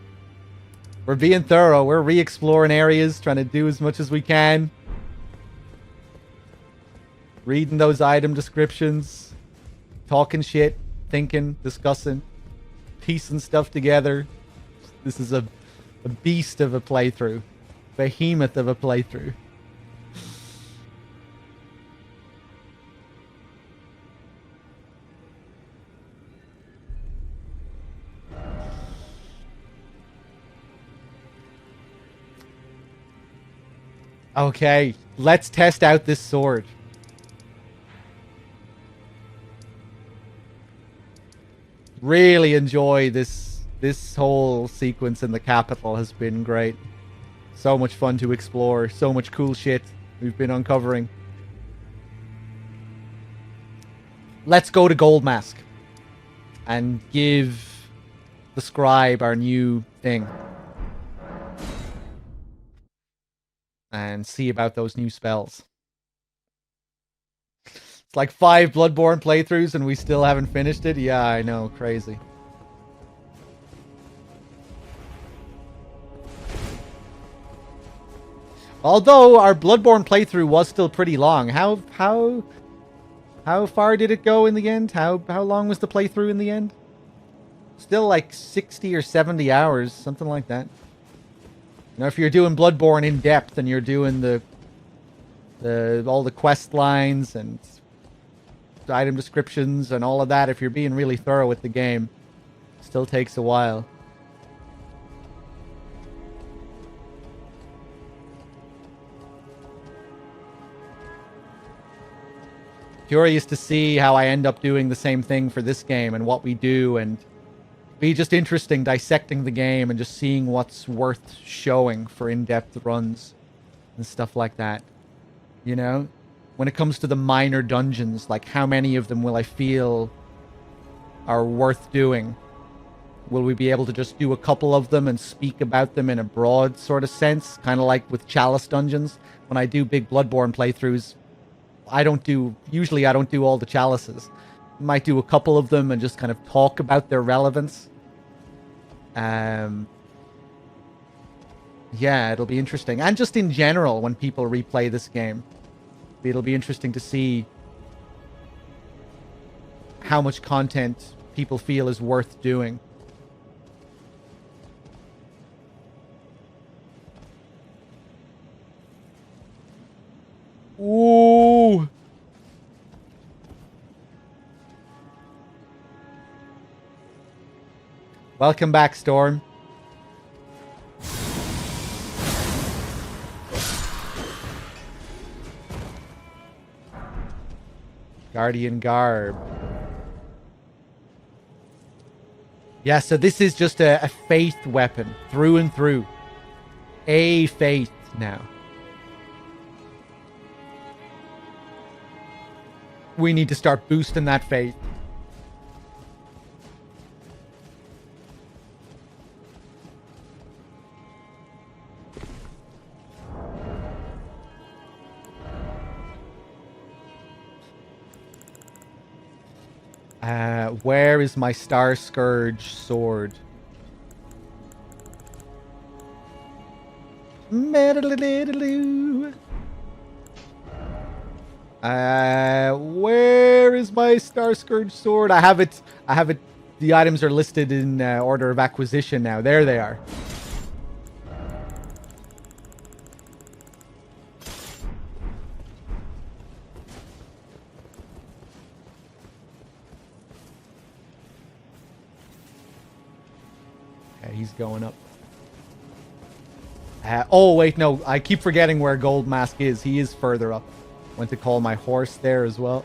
We're being thorough. We're re-exploring areas, trying to do as much as we can. Reading those item descriptions, talking shit, thinking, discussing, piecing stuff together. This is a beast of a playthrough. Behemoth of a playthrough. Okay, let's test out this sword. Really enjoy this whole sequence in the capital. Has been great. So much fun to explore. So much cool shit we've been uncovering. Let's go to Gold Mask and give the scribe our new thing. And see about those new spells. It's like 5 Bloodborne playthroughs and we still haven't finished it. Yeah, I know. Crazy. Although our Bloodborne playthrough was still pretty long. How far did it go in the end? How long was the playthrough in the end? Still like 60 or 70 hours, something like that. You know, if you're doing Bloodborne in depth and you're doing all the quest lines and item descriptions and all of that, if you're being really thorough with the game, it still takes a while. Curious to see how I end up doing the same thing for this game and what we do, and be just interesting dissecting the game and just seeing what's worth showing for in-depth runs and stuff like that. You know? When it comes to the minor dungeons, like how many of them will I feel are worth doing? Will we be able to just do a couple of them and speak about them in a broad sort of sense? Kind of like with Chalice dungeons. When I do big Bloodborne playthroughs, usually I don't do all the Chalices. I might do a couple of them and just kind of talk about their relevance. Yeah, it'll be interesting. And just in general, when people replay this game, it'll be interesting to see how much content people feel is worth doing. Ooh. Welcome back, Storm. Guardian Garb. Yeah, so this is just a faith weapon through and through. A faith now. We need to start boosting that faith. Where is my Star Scourge sword? Where is my Star Scourge sword? I have it. The items are listed in order of acquisition now. There they are. Okay, he's going up. Oh, wait, no. I keep forgetting where Gold Mask is. He is further up. Went to call my horse there as well.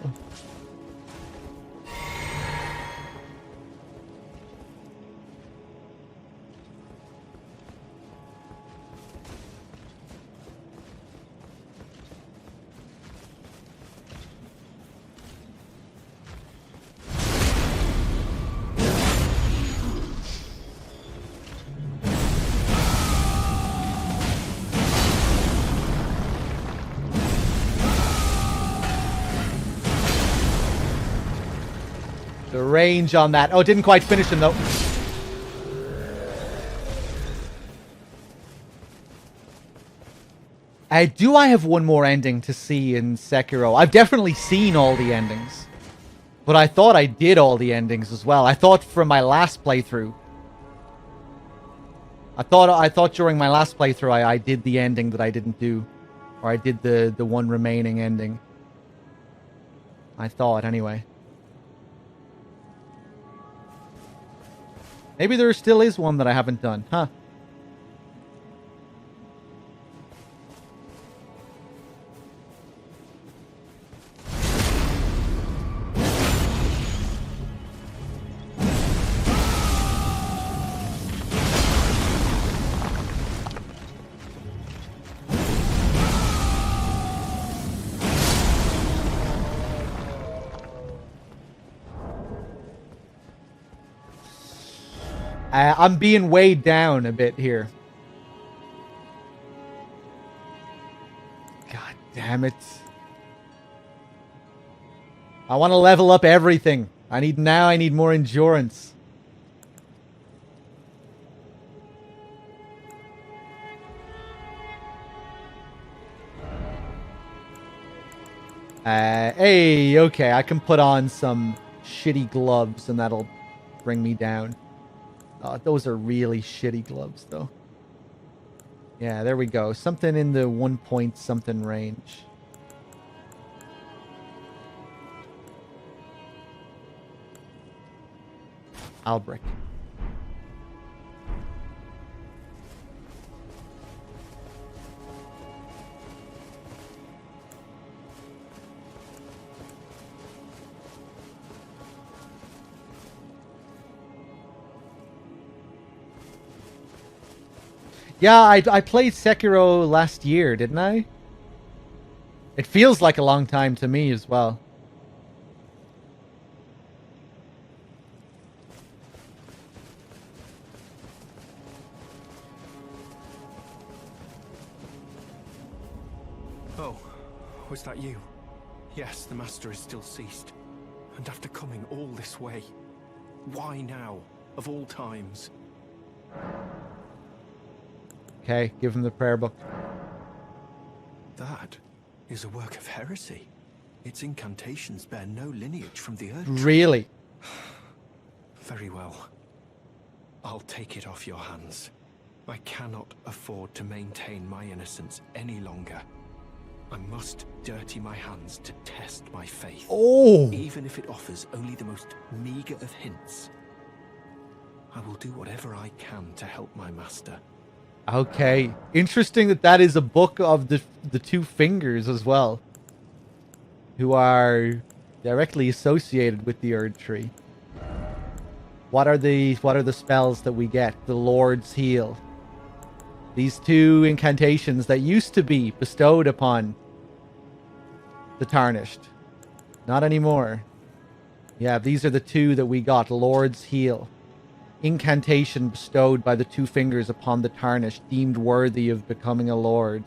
The range on that. Oh, didn't quite finish him, though. Do I have one more ending to see in Sekiro? I've definitely seen all the endings. But I thought I did all the endings as well. I thought from my last playthrough. I thought during my last playthrough I did the ending that I didn't do. Or I did the one remaining ending. I thought, anyway. Maybe there still is one that I haven't done, huh? I'm being weighed down a bit here. God damn it. I want to level up everything. I need more endurance. Hey, okay, I can put on some shitty gloves and that'll bring me down. Oh, those are really shitty gloves, though. Yeah, there we go. Something in the 1 point something range. Albrick. Yeah, I played Sekiro last year, didn't I? It feels like a long time to me as well. Oh, was that you? Yes, the Master is still ceased. And after coming all this way, why now, of all times? Okay, give him the prayer book. That is a work of heresy. Its incantations bear no lineage from the Earth. Really? Very well. I'll take it off your hands. I cannot afford to maintain my innocence any longer. I must dirty my hands to test my faith. Oh! Even if it offers only the most meager of hints. I will do whatever I can to help my master. Okay. Interesting that that is a book of the two fingers as well. Who are directly associated with the Erd Tree. What are the spells that we get? The Lord's Heal. These two incantations that used to be bestowed upon the Tarnished. Not anymore. Yeah, these are the two that we got. Lord's Heal. Incantation bestowed by the two fingers upon the Tarnished, deemed worthy of becoming a lord.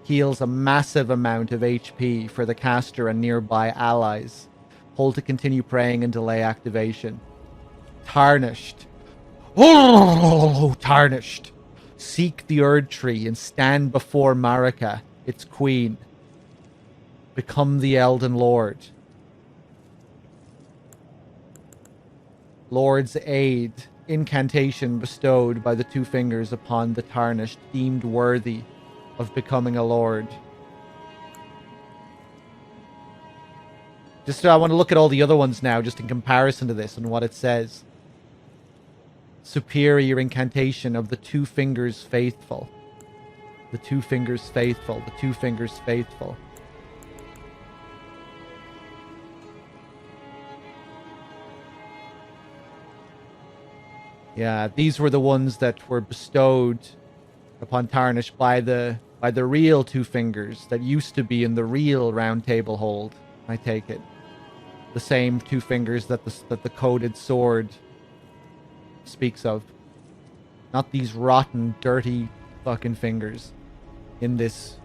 Heals a massive amount of HP for the caster and nearby allies. Hold to continue praying and delay activation. Tarnished. Oh, Tarnished. Seek the Erd Tree and stand before Marika, its queen. Become the Elden Lord. Lord's Aid. Incantation bestowed by the two fingers upon the Tarnished, deemed worthy of becoming a lord. I want to look at all the other ones now, just in comparison to this and what it says. Superior incantation of the two fingers faithful. The two fingers faithful. The two fingers faithful. Yeah, these were the ones that were bestowed upon Tarnished by the real two fingers that used to be in the real round table hold, I take it. The same two fingers that the coded sword speaks of. Not these rotten, dirty fucking fingers in this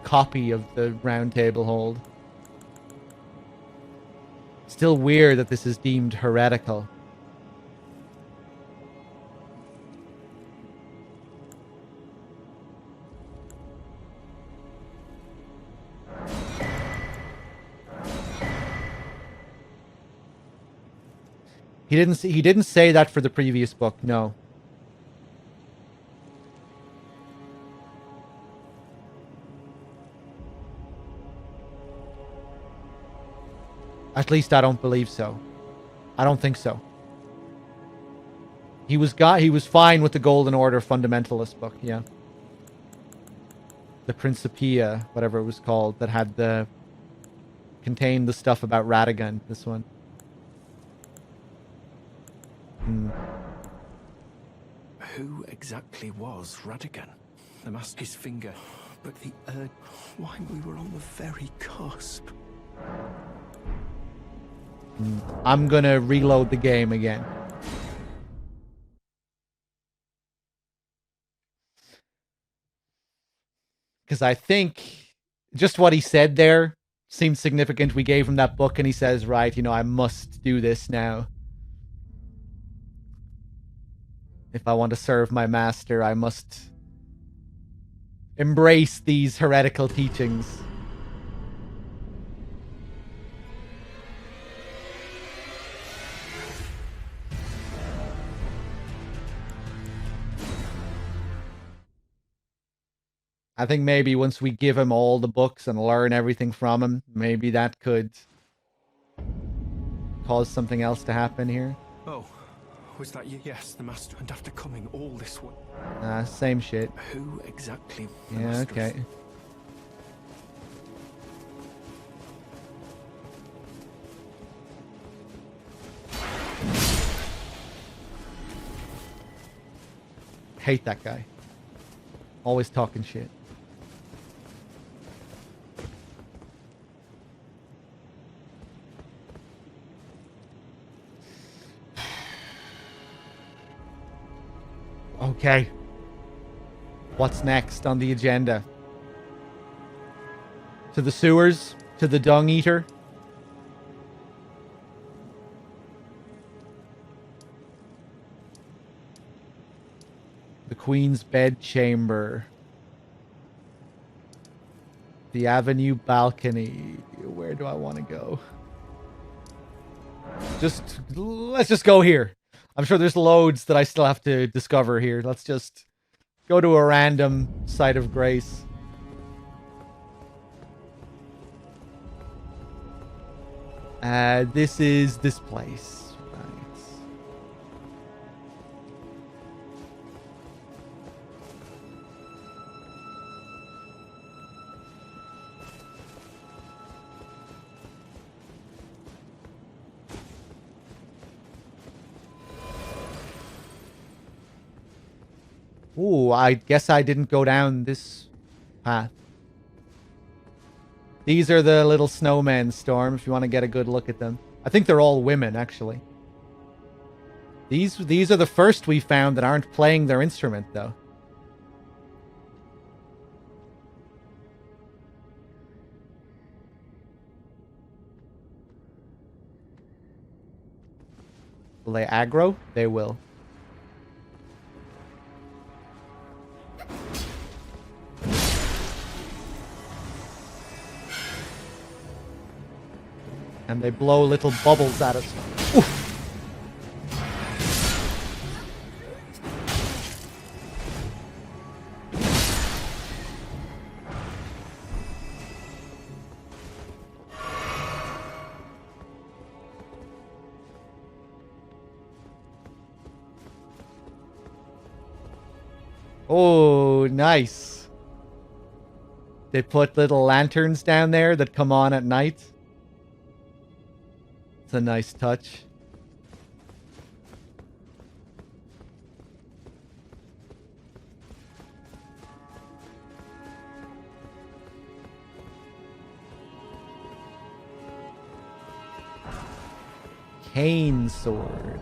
copy of the round table hold. Still weird that this is deemed heretical. He didn't say that for the previous book, no. At least I don't believe so. I don't think so. He was fine with the Golden Order Fundamentalist book, yeah. The Principia, whatever it was called, that had contained the stuff about Radagon, this one. Who exactly was Radagon? The master's finger, but the Erd... Why, we were on the very cusp. I'm gonna reload the game again. Because I think just what he said there seemed significant. We gave him that book and he says, right, I must do this now. If I want to serve my master, I must embrace these heretical teachings. I think maybe once we give him all the books and learn everything from him, maybe that could cause something else to happen here. Oh. Was that you? Yes, the master. And after coming all this way... Same shit. Who exactly? Yeah, okay. Hate that guy. Always talking shit. Okay. What's next on the agenda? To the sewers? To the dung eater? The Queen's bedchamber. The Avenue balcony. Where do I want to go? let's just go here. I'm sure there's loads that I still have to discover here. Let's just go to a random site of grace. This is this place. Right. Ooh, I guess I didn't go down this path. These are the little snowmen, Storm, if you want to get a good look at them. I think they're all women, actually. These are the first we found that aren't playing their instrument, though. Will they aggro? They will. And they blow little bubbles at us. Oof. Oh, nice. They put little lanterns down there that come on at night. It's a nice touch. Cane sword.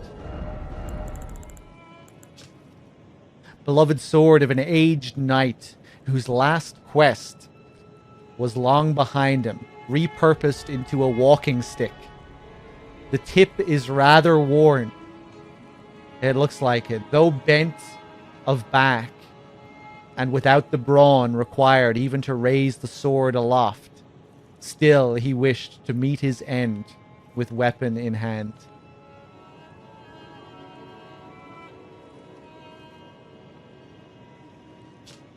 Beloved sword of an aged knight whose last quest was long behind him, repurposed into a walking stick. The tip is rather worn. It looks like it, though bent of back, and without the brawn required even to raise the sword aloft. Still, he wished to meet his end with weapon in hand.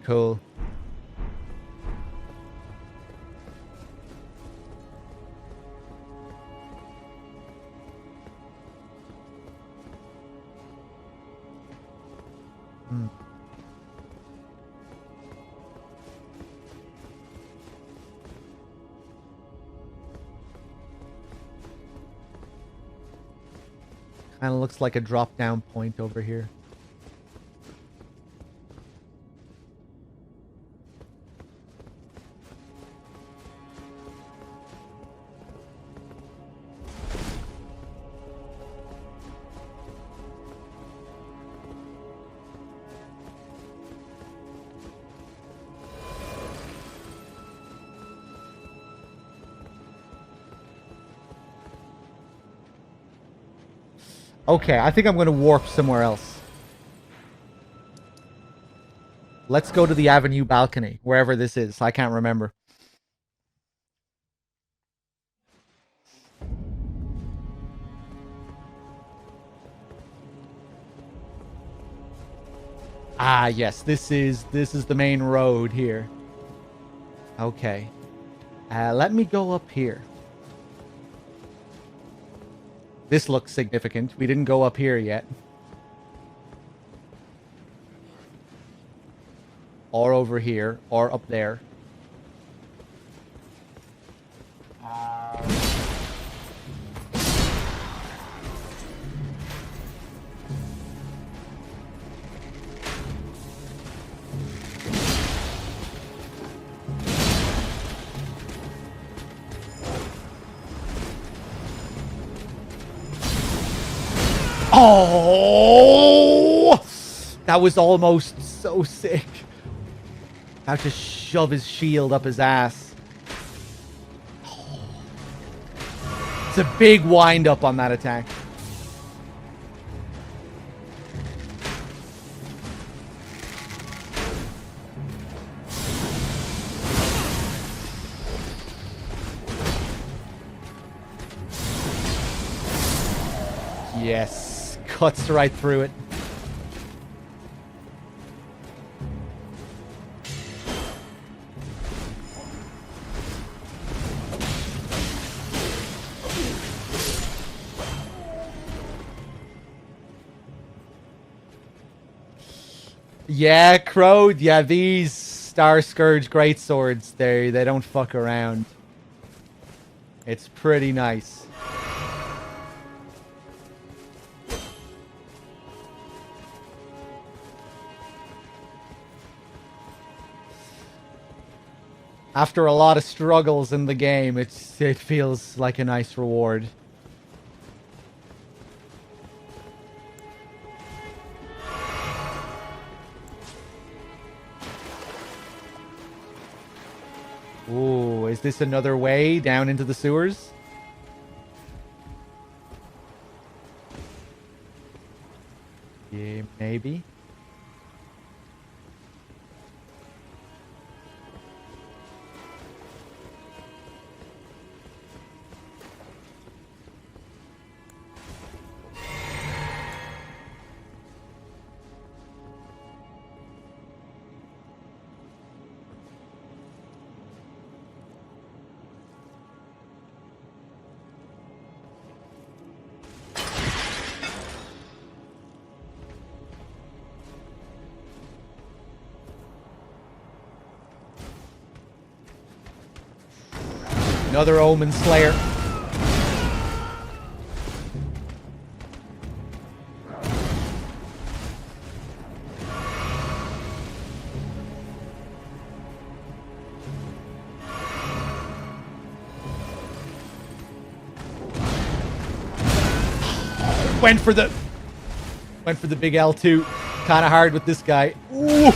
Cool. Kind of looks like a drop-down point over here. Okay, I think I'm going to warp somewhere else. Let's go to the Avenue balcony, wherever this is. I can't remember. Ah, yes, this is the main road here. Okay. Let me go up here. This looks significant. We didn't go up here yet. Or over here, or up there. Oh! That was almost so sick. About to shove his shield up his ass. Oh. It's a big wind up on that attack. Yes. Cuts right through it. Yeah, Crow. Yeah, these Star Scourge greatswords, they don't fuck around. It's pretty nice. After a lot of struggles in the game, it feels like a nice reward. Ooh, is this another way down into the sewers? Yeah, maybe. Another Omen Slayer. Went for the big L2. Kind of hard with this guy. Ooh.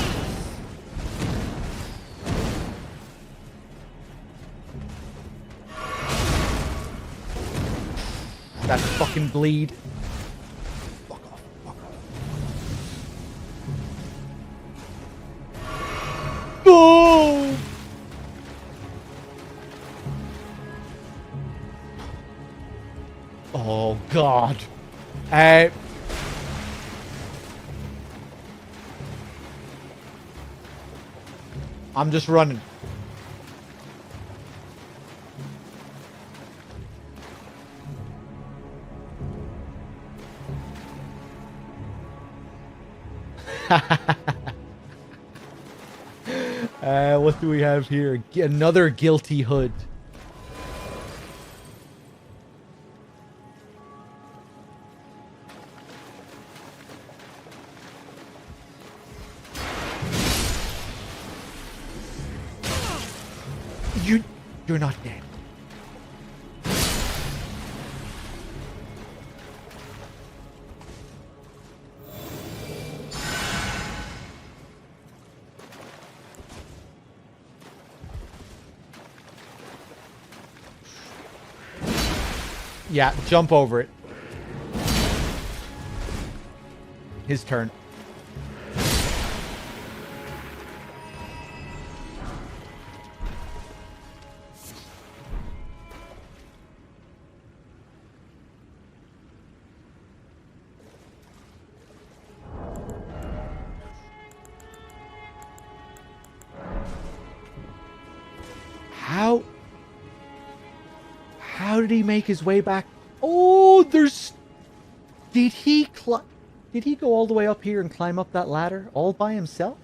That fucking bleed. Fuck off. Fuck off. No! Oh, God. I'm just running. What do we have here? Another guilty hood. You're not dead. Yeah, jump over it. His turn. How did he make his way back? Oh, there's... Did he go all the way up here and climb up that ladder all by himself?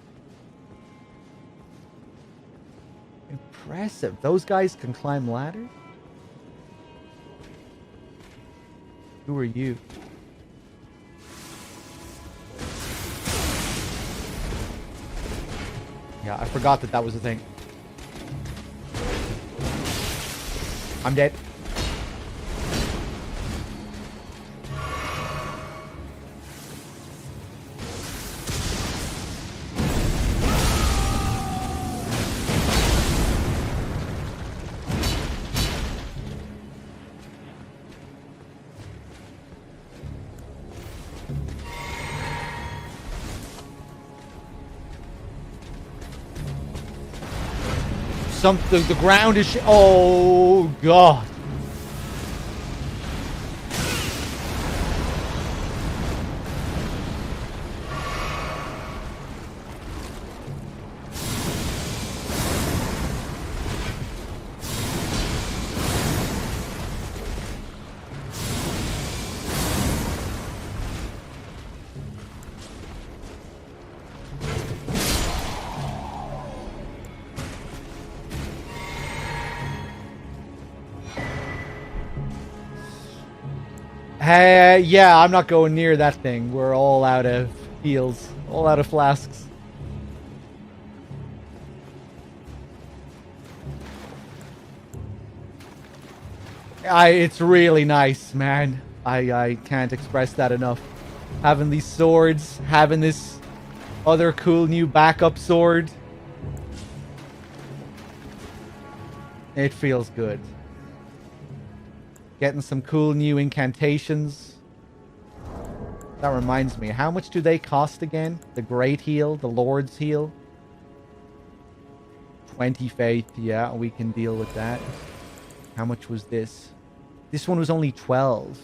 Impressive. Those guys can climb ladders? Who are you? Yeah, I forgot that was a thing. I'm dead. The ground is... Oh, God. Yeah, I'm not going near that thing. We're all out of heals. All out of flasks. It's really nice, man. I can't express that enough. Having these swords, having this other cool new backup sword. It feels good. Getting some cool new incantations. That reminds me, how much do they cost again? The Great Heal, the Lord's Heal. 20 faith, yeah, we can deal with that. How much was this? This one was only 12.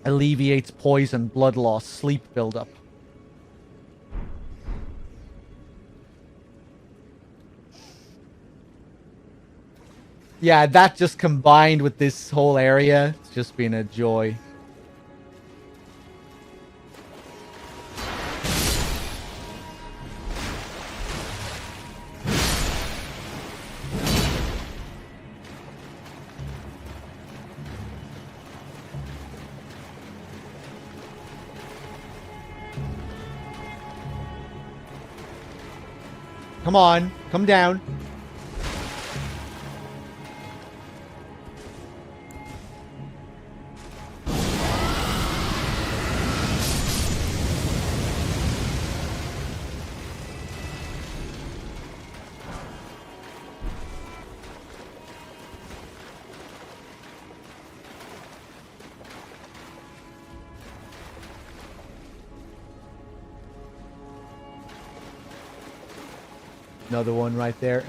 Alleviates poison, blood loss, sleep buildup. Yeah, that just combined with this whole area, it's just been a joy. Come on, come down. Another one right there.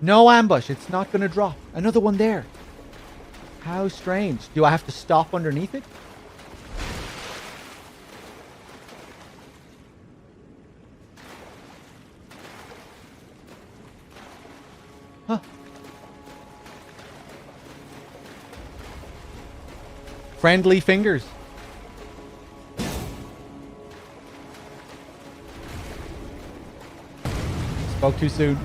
No ambush. It's not going to drop. Another one there. How strange. Do I have to stop underneath it? Huh. Friendly fingers. Spoke too soon.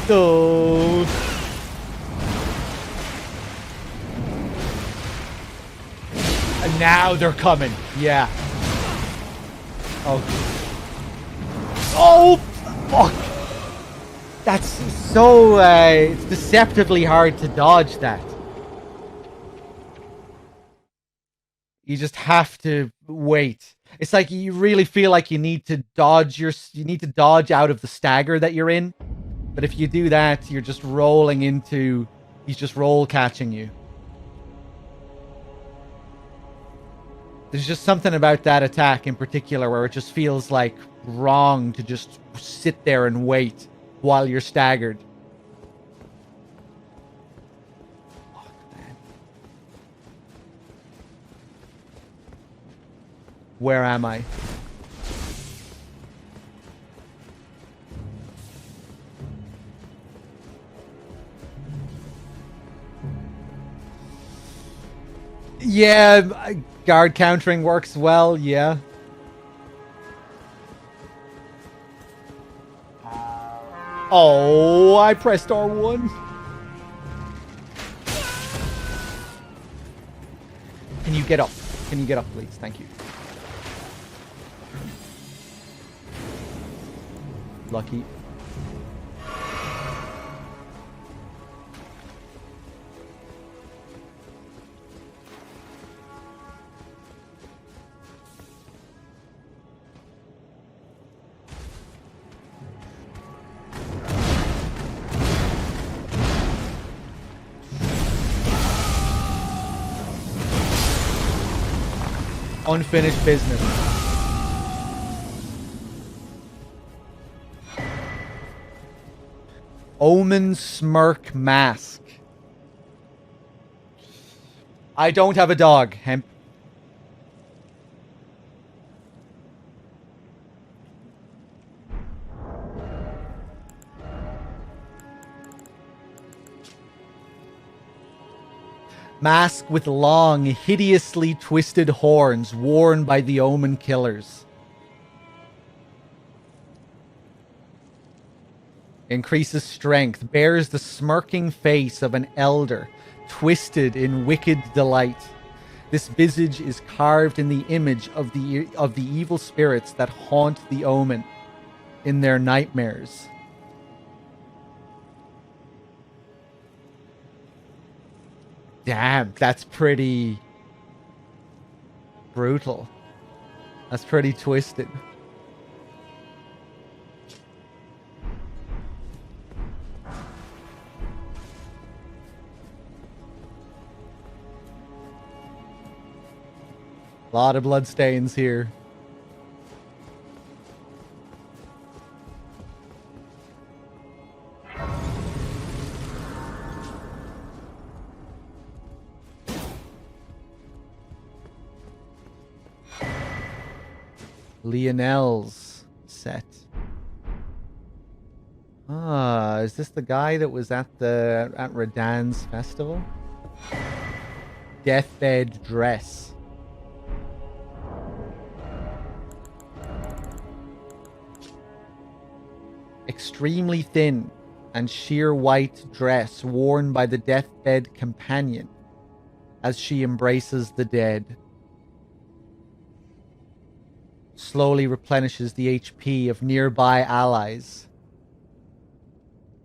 Oh. And now they're coming. Yeah. Oh. Oh, fuck. That's so, it's deceptively hard to dodge that. You just have to wait. It's like you really feel like you need to dodge out of the stagger that you're in. But if you do that, you're just rolling into, he's just roll catching you. There's just something about that attack in particular where it just feels like wrong to just sit there and wait while you're staggered. Fuck, man. Where am I? Yeah, guard countering works well, yeah. Oh, I pressed R1. Can you get up? Can you get up, please? Thank you. Lucky. Unfinished business. Omen Smirk Mask. I don't have a dog, Hemp. Mask with long, hideously twisted horns worn by the Omen Killers. Increases strength, bears the smirking face of an elder, twisted in wicked delight. This visage is carved in the image of the evil spirits that haunt the Omen in their nightmares. Damn, that's pretty brutal. That's pretty twisted. A lot of blood stains here. Lionel's set. Ah, is this the guy that was at Radan's festival? Deathbed dress. Extremely thin and sheer white dress worn by the deathbed companion as she embraces the dead. Slowly replenishes the HP of nearby allies,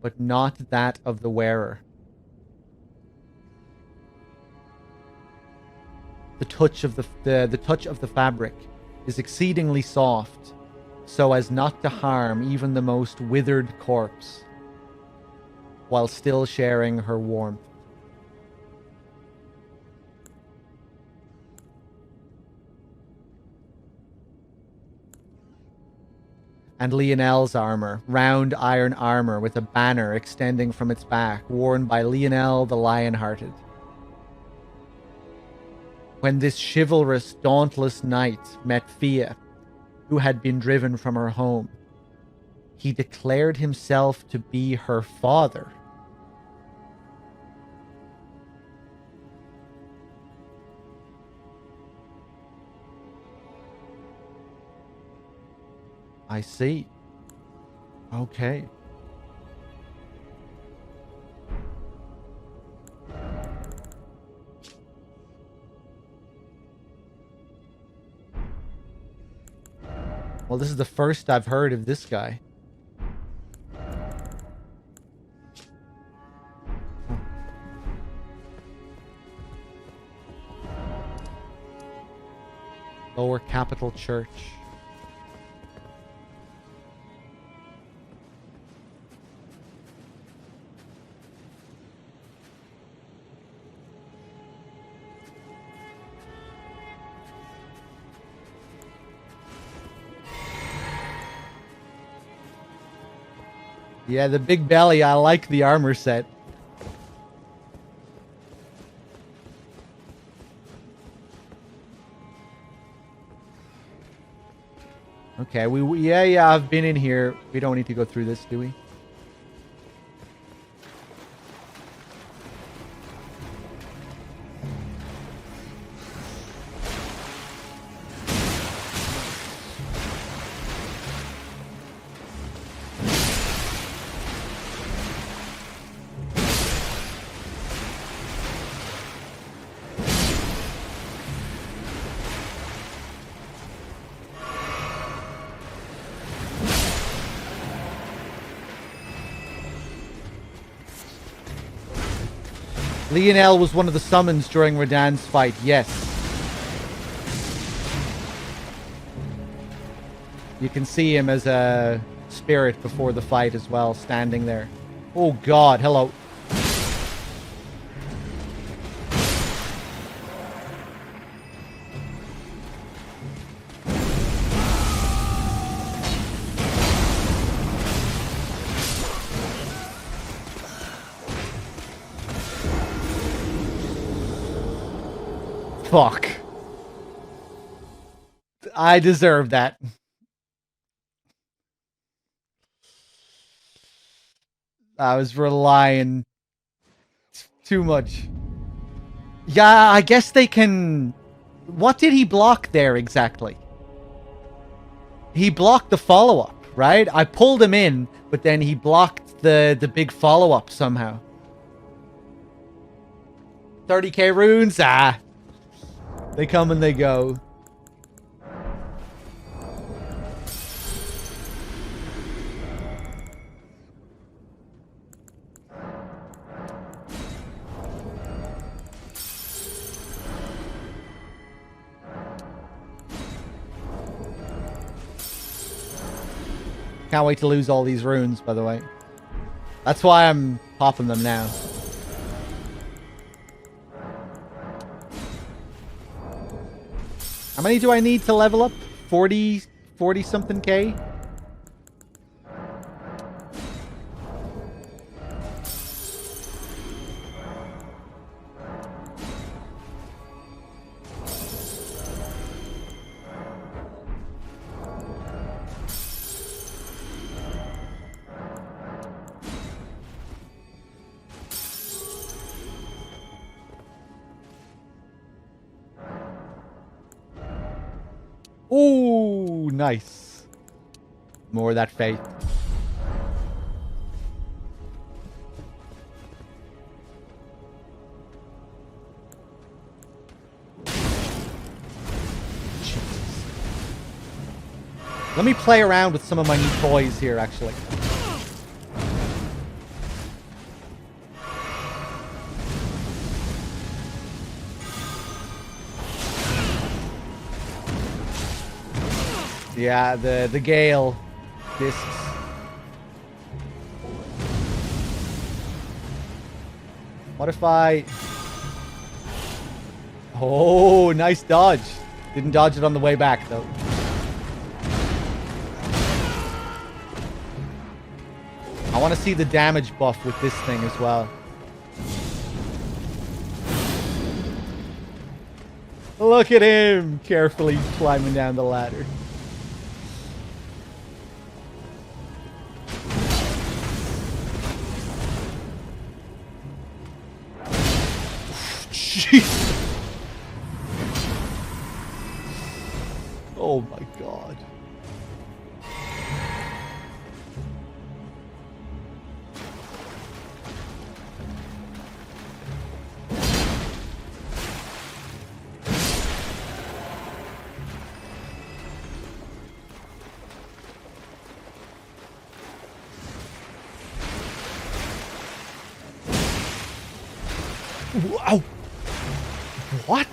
but not that of the wearer. The touch of the touch of the fabric is exceedingly soft, so as not to harm even the most withered corpse, while still sharing her warmth. And Lionel's armor, round iron armor with a banner extending from its back, worn by Lionel the Lionhearted. When this chivalrous, dauntless knight met Fia, who had been driven from her home, he declared himself to be her father. I see. Okay. Well, this is the first I've heard of this guy. Lower Capital Church. Yeah, the big belly. I like the armor set. Okay, yeah, I've been in here. We don't need to go through this, do we? Lionel was one of the summons during Radan's fight, yes. You can see him as a spirit before the fight as well, standing there. Oh god, hello. Fuck. I deserve that. I was relying too much. Yeah, I guess they can... What did he block there exactly? He blocked the follow-up, right? I pulled him in, but then he blocked the big follow-up somehow. 30k runes? Ah. They come and they go. Can't wait to lose all these runes, by the way. That's why I'm popping them now. How many do I need to level up? 40 something K? Ooh, nice. More of that faith. Jesus. Let me play around with some of my new toys here, actually. Yeah, the Gale discs. What if I... Oh, nice dodge. Didn't dodge it on the way back, though. I want to see the damage buff with this thing as well. Look at him carefully climbing down the ladder. Jeez. Oh my god. Wow. What?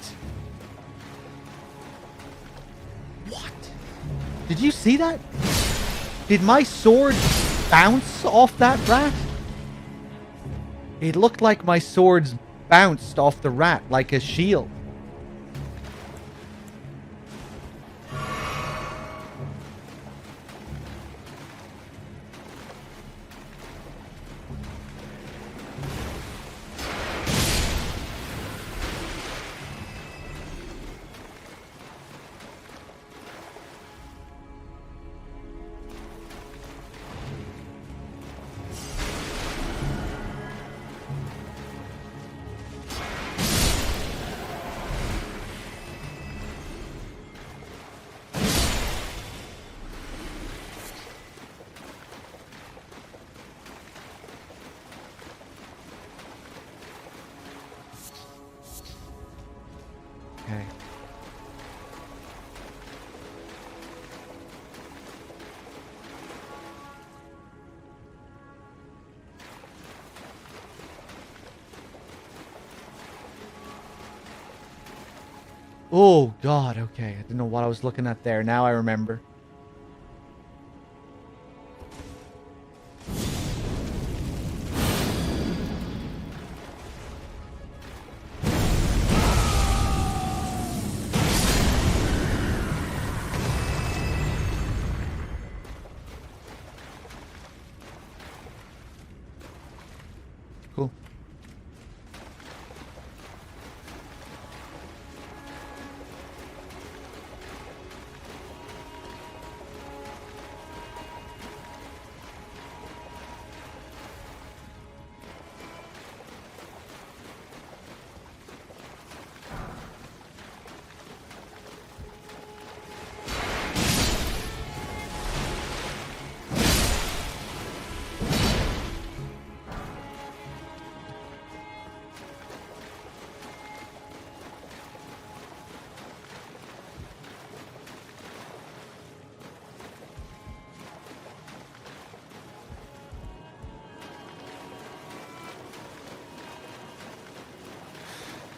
What? Did you see that? Did my sword bounce off that rat? It looked like my swords bounced off the rat like a shield. Okay. Oh, God, okay. I didn't know what I was looking at there. Now I remember. Cool.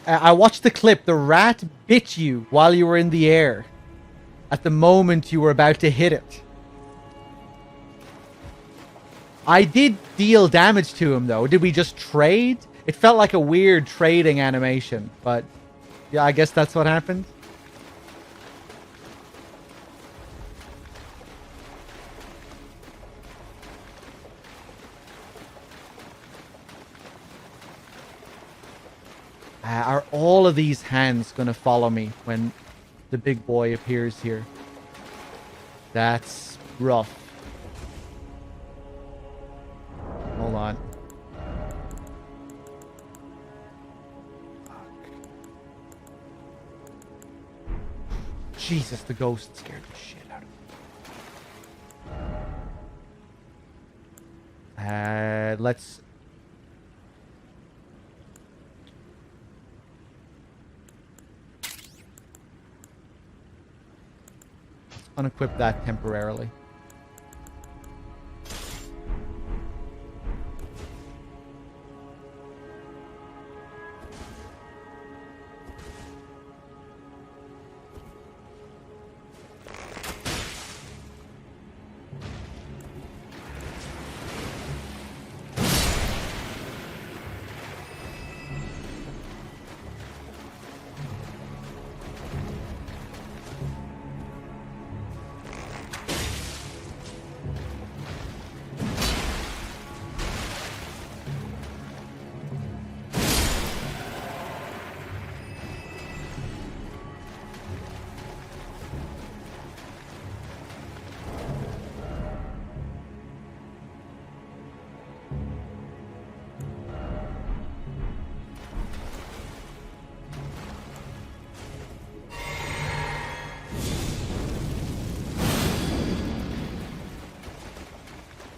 I watched the clip. The rat bit you while you were in the air. At the moment you were about to hit it. I did deal damage to him, though. Did we just trade? It felt like a weird trading animation, but yeah, I guess that's what happened. Are all of these hands gonna follow me when the big boy appears here? That's rough. Hold on. Jesus, the ghost scared the shit out of me. Let's... unequip that temporarily.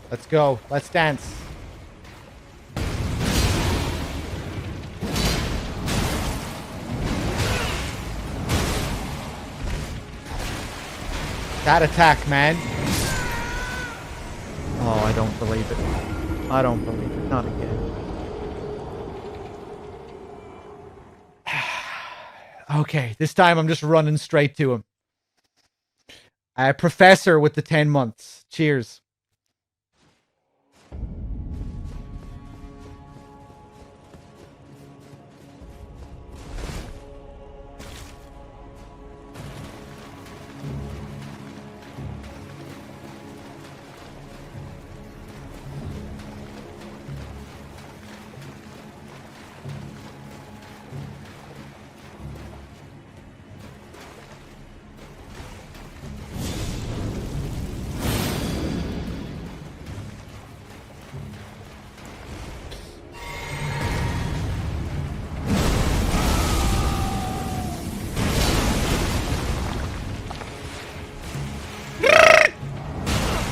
Let's go. Let's dance. That attack, man. Oh, I don't believe it. I don't believe it. Not again. Okay, this time I'm just running straight to him. Professor with the 10 months. Cheers.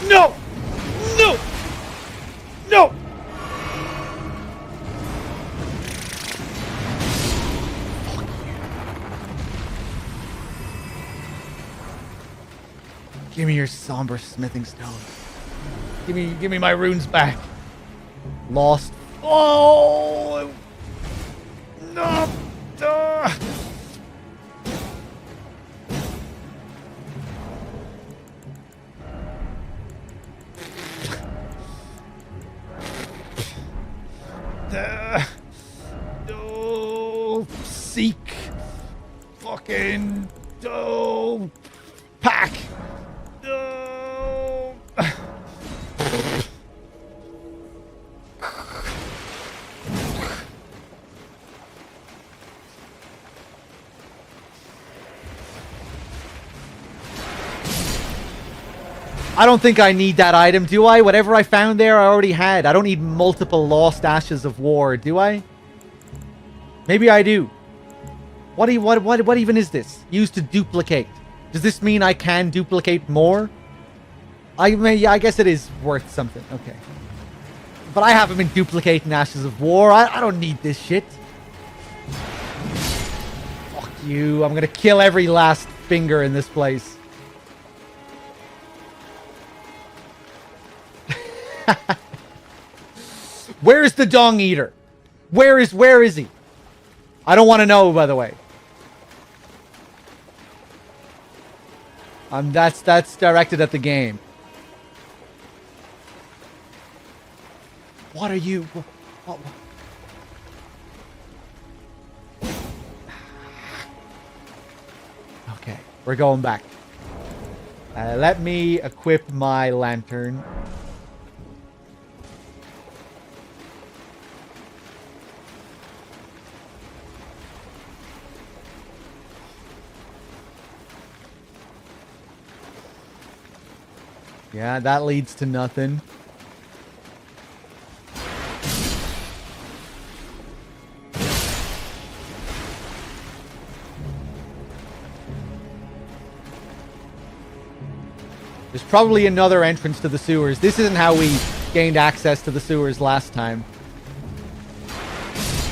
No! No! No! Give me your somber smithing stone. Give me my runes back. Lost. Oh! No! No, seek, fucking, no, pack, no. I don't think I need that item, do I? Whatever I found there, I already had. I don't need multiple lost ashes of war, do I? Maybe I do. What even is this? Used to duplicate. Does this mean I can duplicate more? Yeah, I guess it is worth something. Okay. But I haven't been duplicating ashes of war. I don't need this shit. Fuck you. I'm gonna kill every last finger in this place. Where's the dung eater? Where is he? I don't want to know, by the way. That's directed at the game. What are you? What? Okay, we're going back. Let me equip my lantern. Yeah, that leads to nothing. There's probably another entrance to the sewers. This isn't how we gained access to the sewers last time.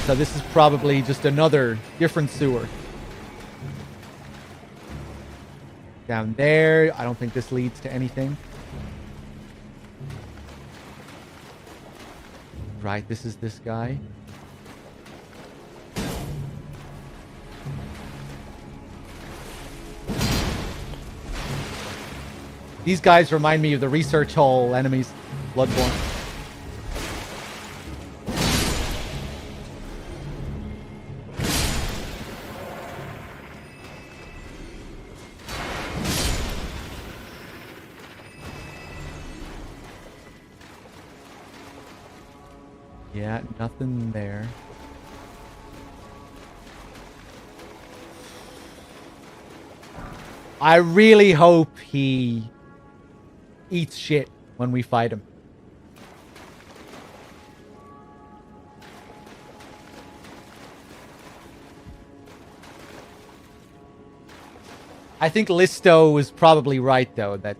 So this is probably just another different sewer. Down there. I don't think this leads to anything. Right, this is this guy. These guys remind me of the research hall enemies. Bloodborne. Yeah, nothing there. I really hope he eats shit when we fight him. I think Listo was probably right, though, that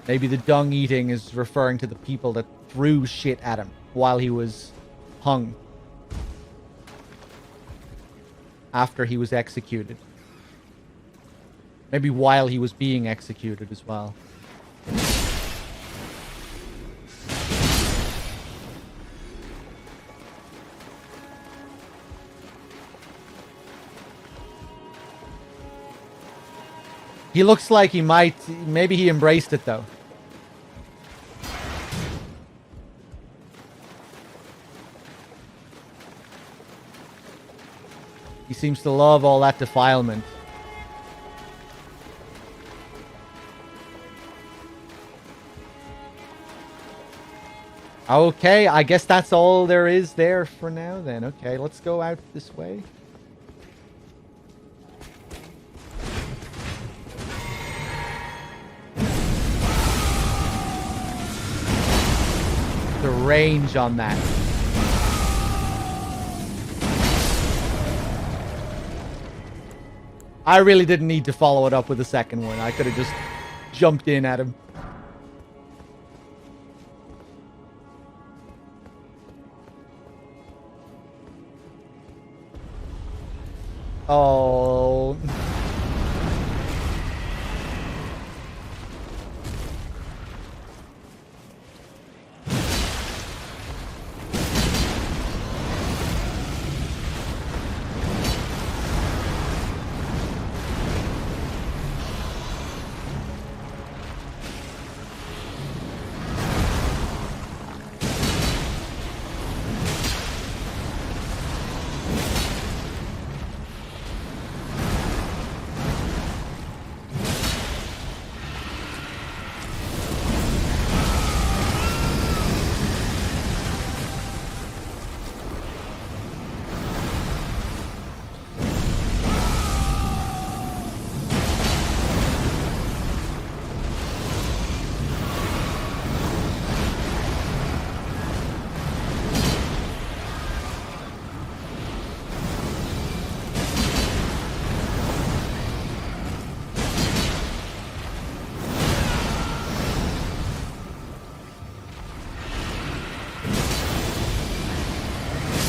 maybe the dung eating is referring to the people that threw shit at him while he was hung. After he was executed. Maybe while he was being executed as well. He looks like he might... Maybe he embraced it, though. He seems to love all that defilement. Okay, I guess that's all there is there for now then. Okay, let's go out this way. The range on that. I really didn't need to follow it up with a second one. I could have just jumped in at him. Oh.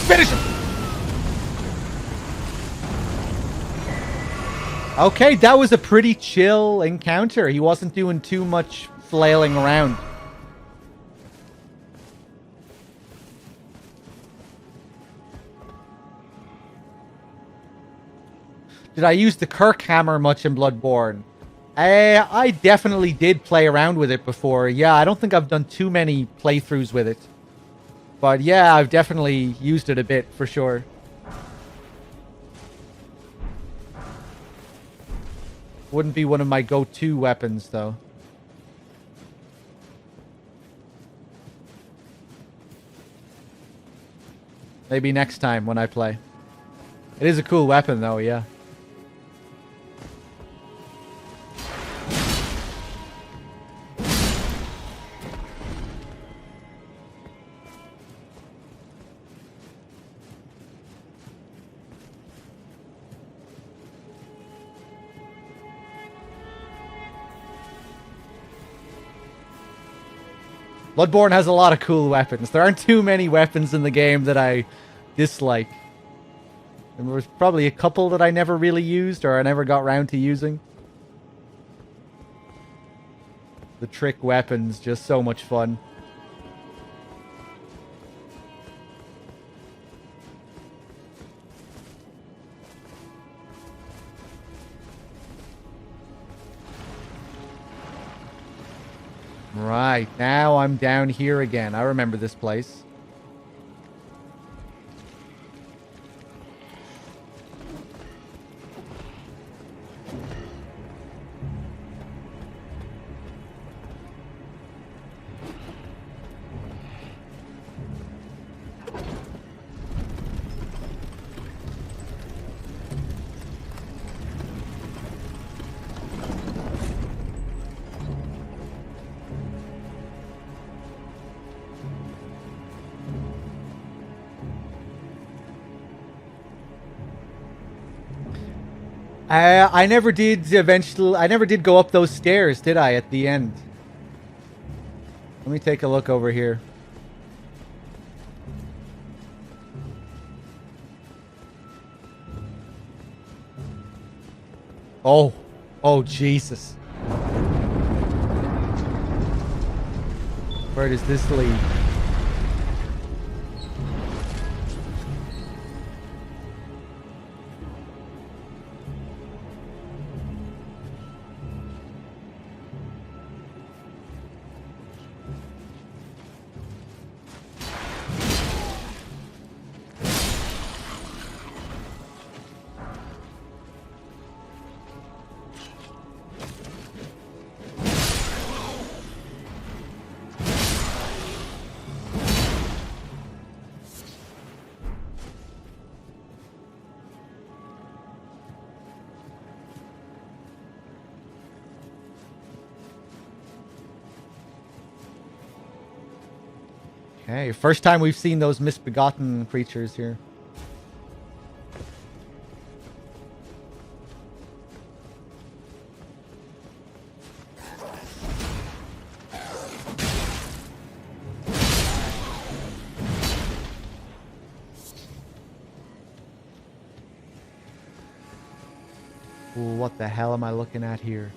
Finish him! Okay, that was a pretty chill encounter. He wasn't doing too much flailing around. Did I use the Kirk hammer much in Bloodborne? I definitely did play around with it before. Yeah, I don't think I've done too many playthroughs with it. But yeah, I've definitely used it a bit, for sure. Wouldn't be one of my go-to weapons, though. Maybe next time when I play. It is a cool weapon, though, yeah. Bloodborne has a lot of cool weapons. There aren't too many weapons in the game that I dislike. And there was probably a couple that I never really used or I never got around to using. The trick weapons, just so much fun. Right, now I'm down here again. I remember this place. I never did go up those stairs, did I, at the end? Let me take a look over here. Oh. Oh, Jesus. Where does this lead? Okay, first time we've seen those misbegotten creatures here. Ooh, what the hell am I looking at here?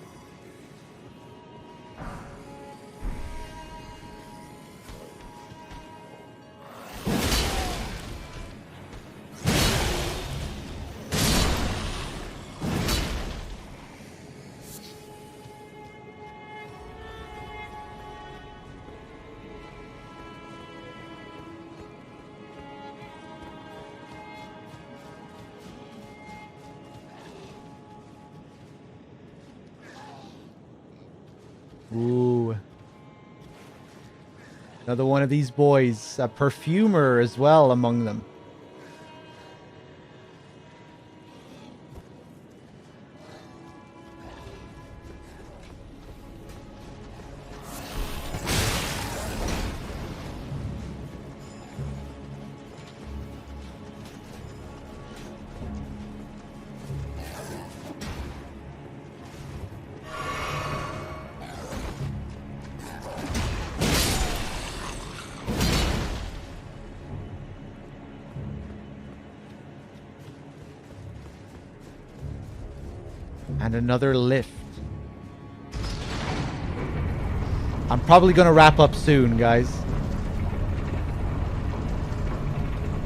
Ooh. Another one of these boys. A perfumer as well among them. And another lift. I'm probably going to wrap up soon, guys.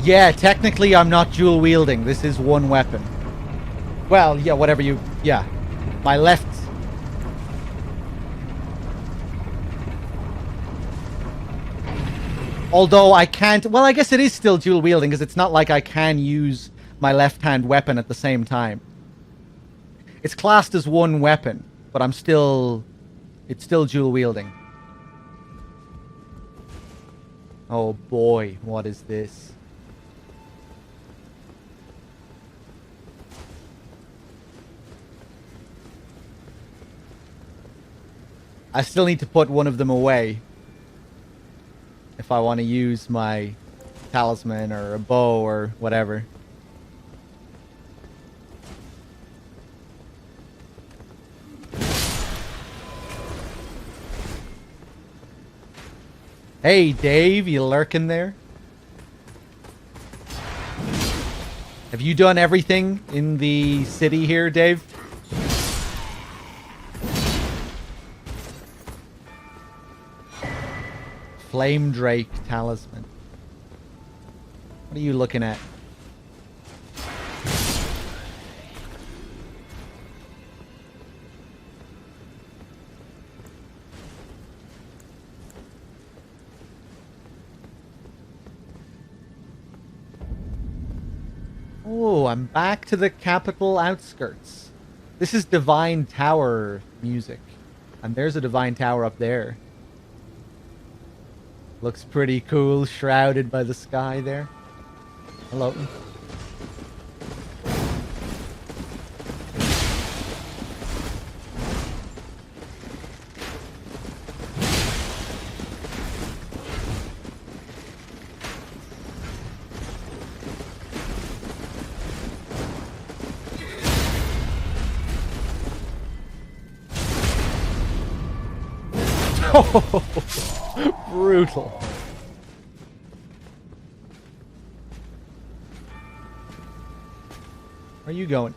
Yeah, technically I'm not dual wielding. This is one weapon. Well, yeah, whatever you... Yeah. My left... Although I can't... Well, I guess it is still dual wielding, because it's not like I can use my left-hand weapon at the same time. It's classed as one weapon, but I'm still... It's still dual wielding. Oh boy, what is this? I still need to put one of them away if I want to use my talisman or a bow or whatever. Hey, Dave, you lurking there? Have you done everything in the city here, Dave? Flame Drake Talisman. What are you looking at? Oh, I'm back to the capital outskirts. This is Divine Tower music. And there's a Divine Tower up there. Looks pretty cool, shrouded by the sky there. Hello. Brutal. Where are you going?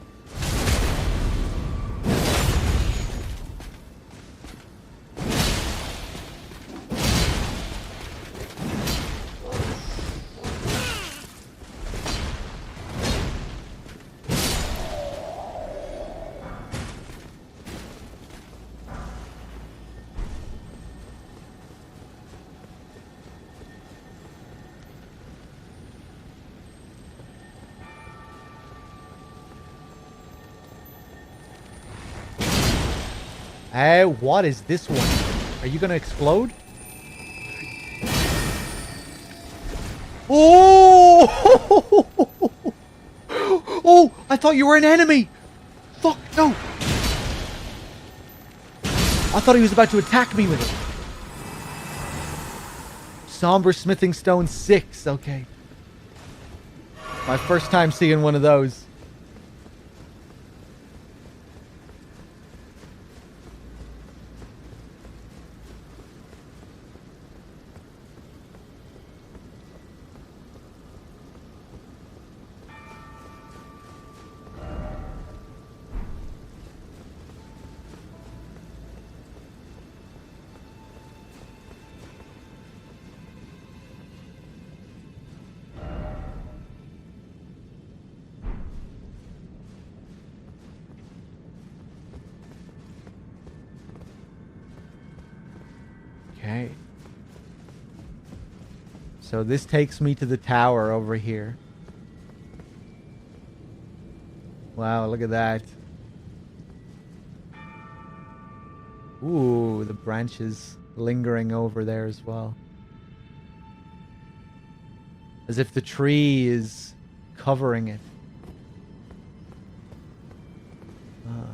What is this one? Are you gonna explode? Oh! Oh! I thought you were an enemy! Fuck, no! I thought he was about to attack me with it. Somber Smithing Stone 6, okay. My first time seeing one of those. Okay. So this takes me to the tower over here. Wow, look at that. Ooh, the branches lingering over there as well. As if the tree is covering it. Ah.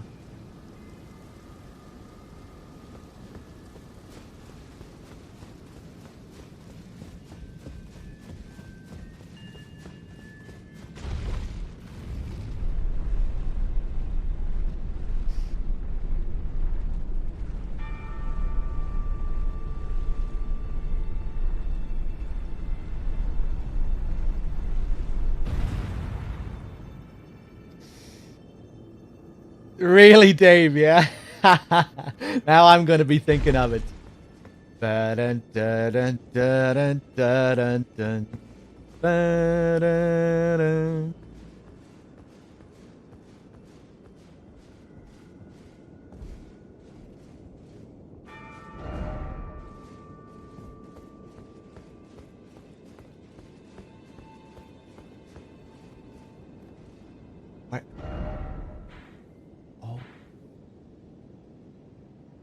Really, Dave, yeah? Now I'm going to be thinking of it. Ba-dun, da-dun, da-dun, da-dun, dun. Ba-dun-dun. What? Oh.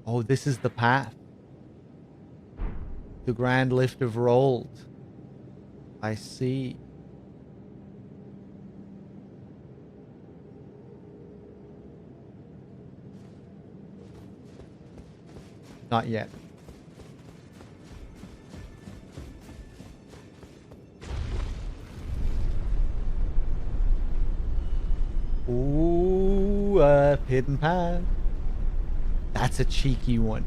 Oh, this is the path. The Grand Lift of Rold. I see. Not yet. Ooh, a hidden path. That's a cheeky one.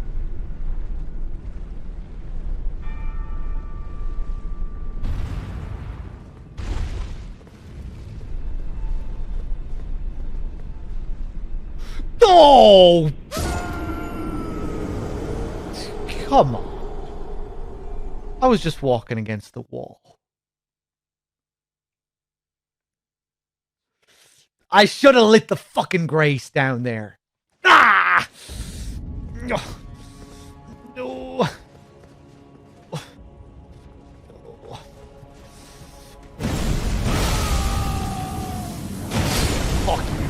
Oh! Come on. I was just walking against the wall. I should have lit the fucking grace down there. Ah! No. Fuck you.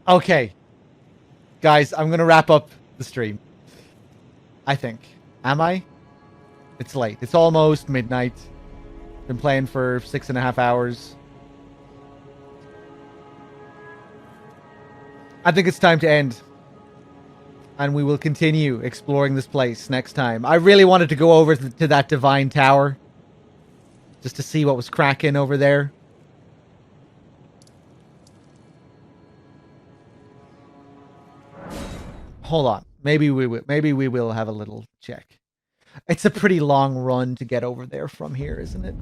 Okay. Guys, I'm going to wrap up the stream. I think. Am I? It's late. It's almost midnight. Been playing for 6.5 hours. I think it's time to end. And we will continue exploring this place next time. I really wanted to go over to that Divine Tower. Just to see what was cracking over there. Hold on. Maybe we will have a little check. It's a pretty long run to get over there from here, isn't it?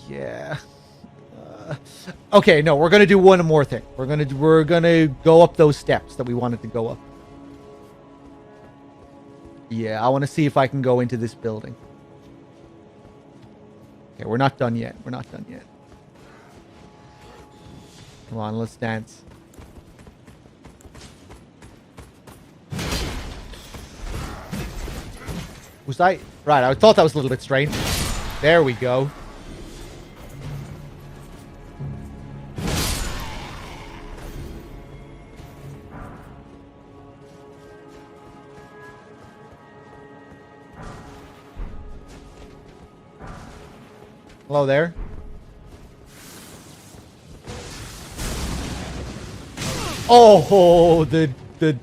Yeah. Okay, no, we're gonna do one more thing. We're gonna go up those steps that we wanted to go up. Yeah, I want to see if I can go into this building. Okay, we're not done yet. We're not done yet. Come on, let's dance. Was I? Right, I thought that was a little bit strange. There we go. Hello there. Oh, the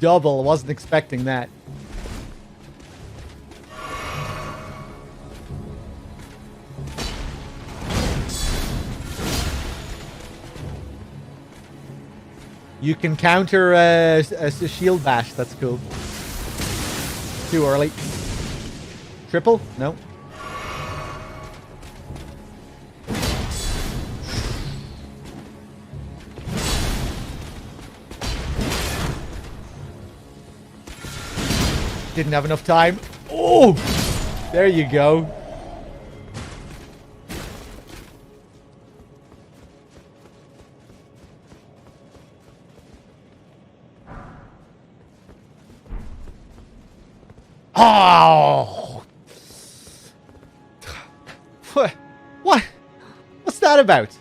double. Wasn't expecting that. You can counter a shield bash. That's cool. Too early. Triple? No. Didn't have enough time. Oh! There you go. Oh! What? What's that about?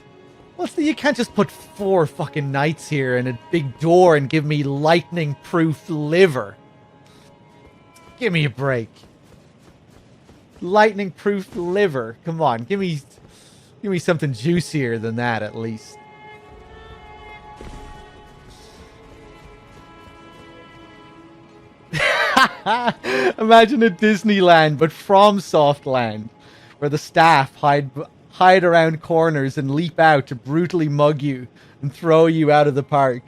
What's the... You can't just put 4 fucking knights here and a big door and give me lightning-proof liver. Give me a break. Lightning-proof liver. Come on, give me something juicier than that at least. Imagine a Disneyland, but from Softland, where the staff hide around corners and leap out to brutally mug you and throw you out of the park.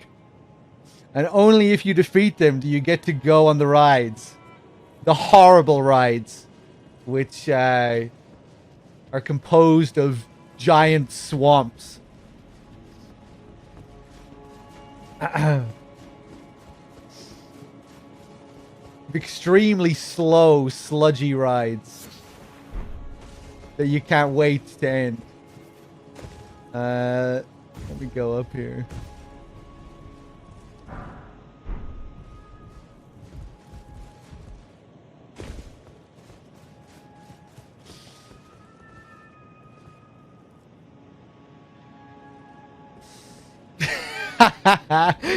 And only if you defeat them do you get to go on the rides. The horrible rides, which are composed of giant swamps. Extremely slow, sludgy rides that you can't wait to end. Let me go up here.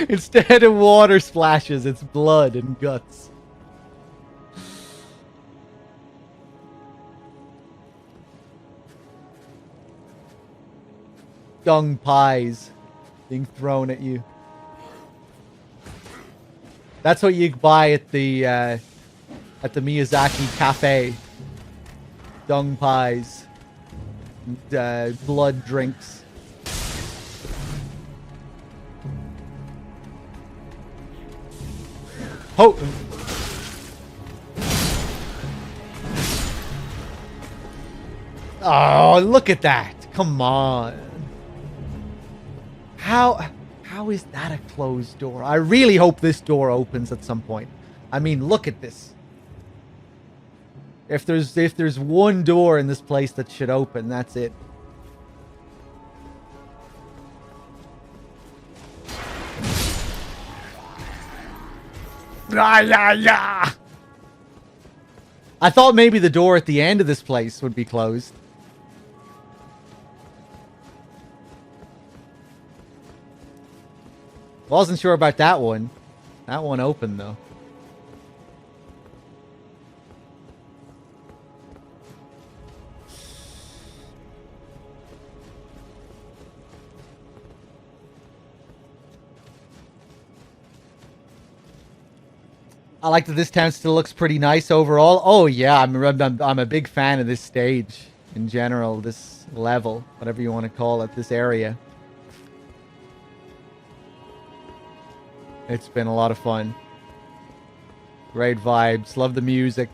Instead of water splashes, it's blood and guts. Dung pies being thrown at you. That's what you buy at the Miyazaki cafe. Dung pies, blood drinks. Oh! Oh, look at that! Come on. How is that a closed door? I really hope this door opens at some point. I mean, look at this. If there's one door in this place that should open, that's it. I thought maybe the door at the end of this place would be closed. Wasn't sure about that one. That one opened though. I like that this town still looks pretty nice overall. Oh yeah, I'm a big fan of this stage in general, this level, whatever you want to call it, this area. It's been a lot of fun. Great vibes. Love the music.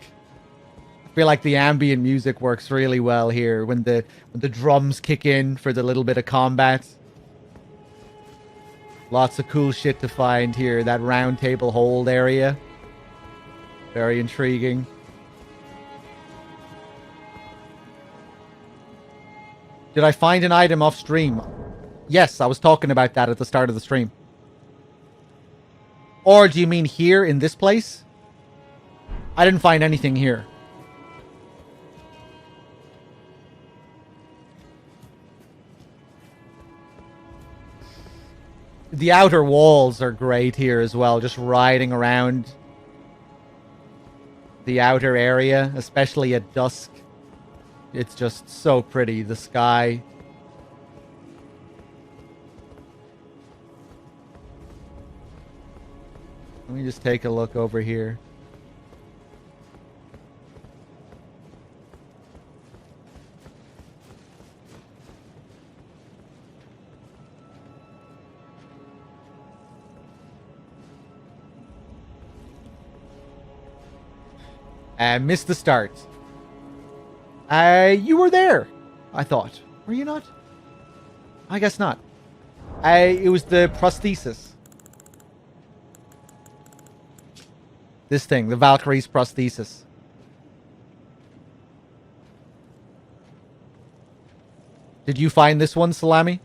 I feel like the ambient music works really well here when the drums kick in for the little bit of combat. Lots of cool shit to find here. That round table hold area. Very intriguing. Did I find an item off stream? Yes, I was talking about that at the start of the stream. Or do you mean here in this place? I didn't find anything here. The outer walls are great here as well. Just riding around the outer area, especially at dusk. It's just so pretty. The sky. Let me just take a look over here. Missed the start. You were there, I thought. Were you not? I guess not. It was the prosthesis. This thing, the Valkyrie's prosthesis. Did you find this one, Salami?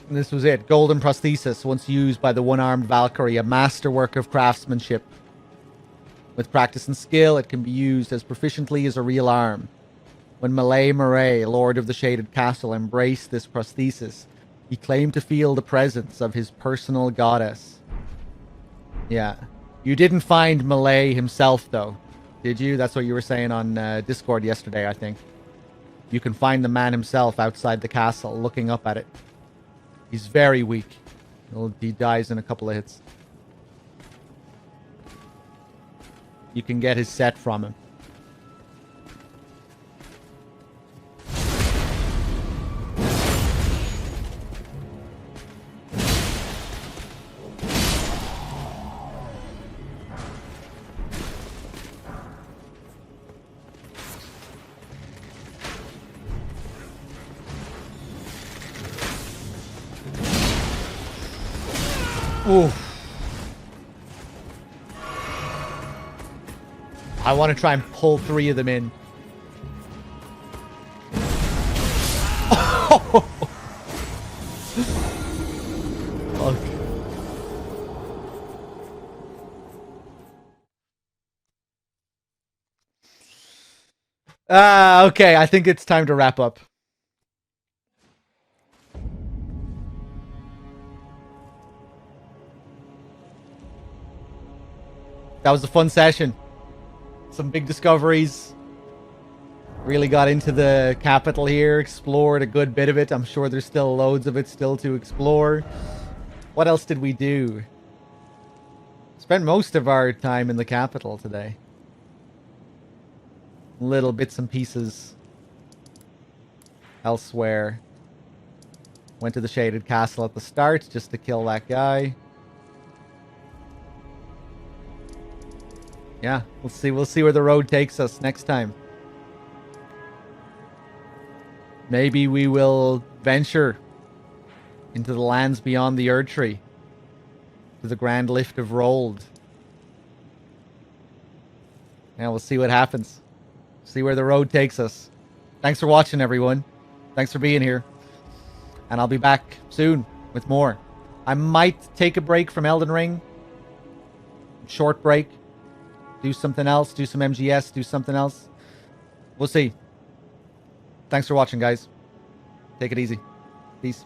And this was it. Golden prosthesis, once used by the one-armed Valkyrie, a masterwork of craftsmanship. With practice and skill, it can be used as proficiently as a real arm. When Malay Murray, Lord of the Shaded Castle, embraced this prosthesis, he claimed to feel the presence of his personal goddess. Yeah. You didn't find Malay himself, though, did you? That's what you were saying on Discord yesterday, I think. You can find the man himself outside the castle, looking up at it. He's very weak. He dies in a couple of hits. You can get his set from him. Oof. I want to try and pull 3 of them in. Fuck. Okay, I think it's time to wrap up. That was a fun session. Some big discoveries. Really got into the capital here, explored a good bit of it. I'm sure there's still loads of it still to explore. What else did we do? Spent most of our time in the capital today. Little bits and pieces elsewhere. Went to the Shaded Castle at the start just to kill that guy. Yeah, we'll see where the road takes us next time. Maybe we will venture into the lands beyond the Erdtree, to the Grand Lift of Rold. Yeah, we'll see what happens. See where the road takes us. Thanks for watching, everyone. Thanks for being here. And I'll be back soon with more. I might take a break from Elden Ring. Short break. Do something else. Do some MGS. Do something else. We'll see. Thanks for watching, guys. Take it easy. Peace.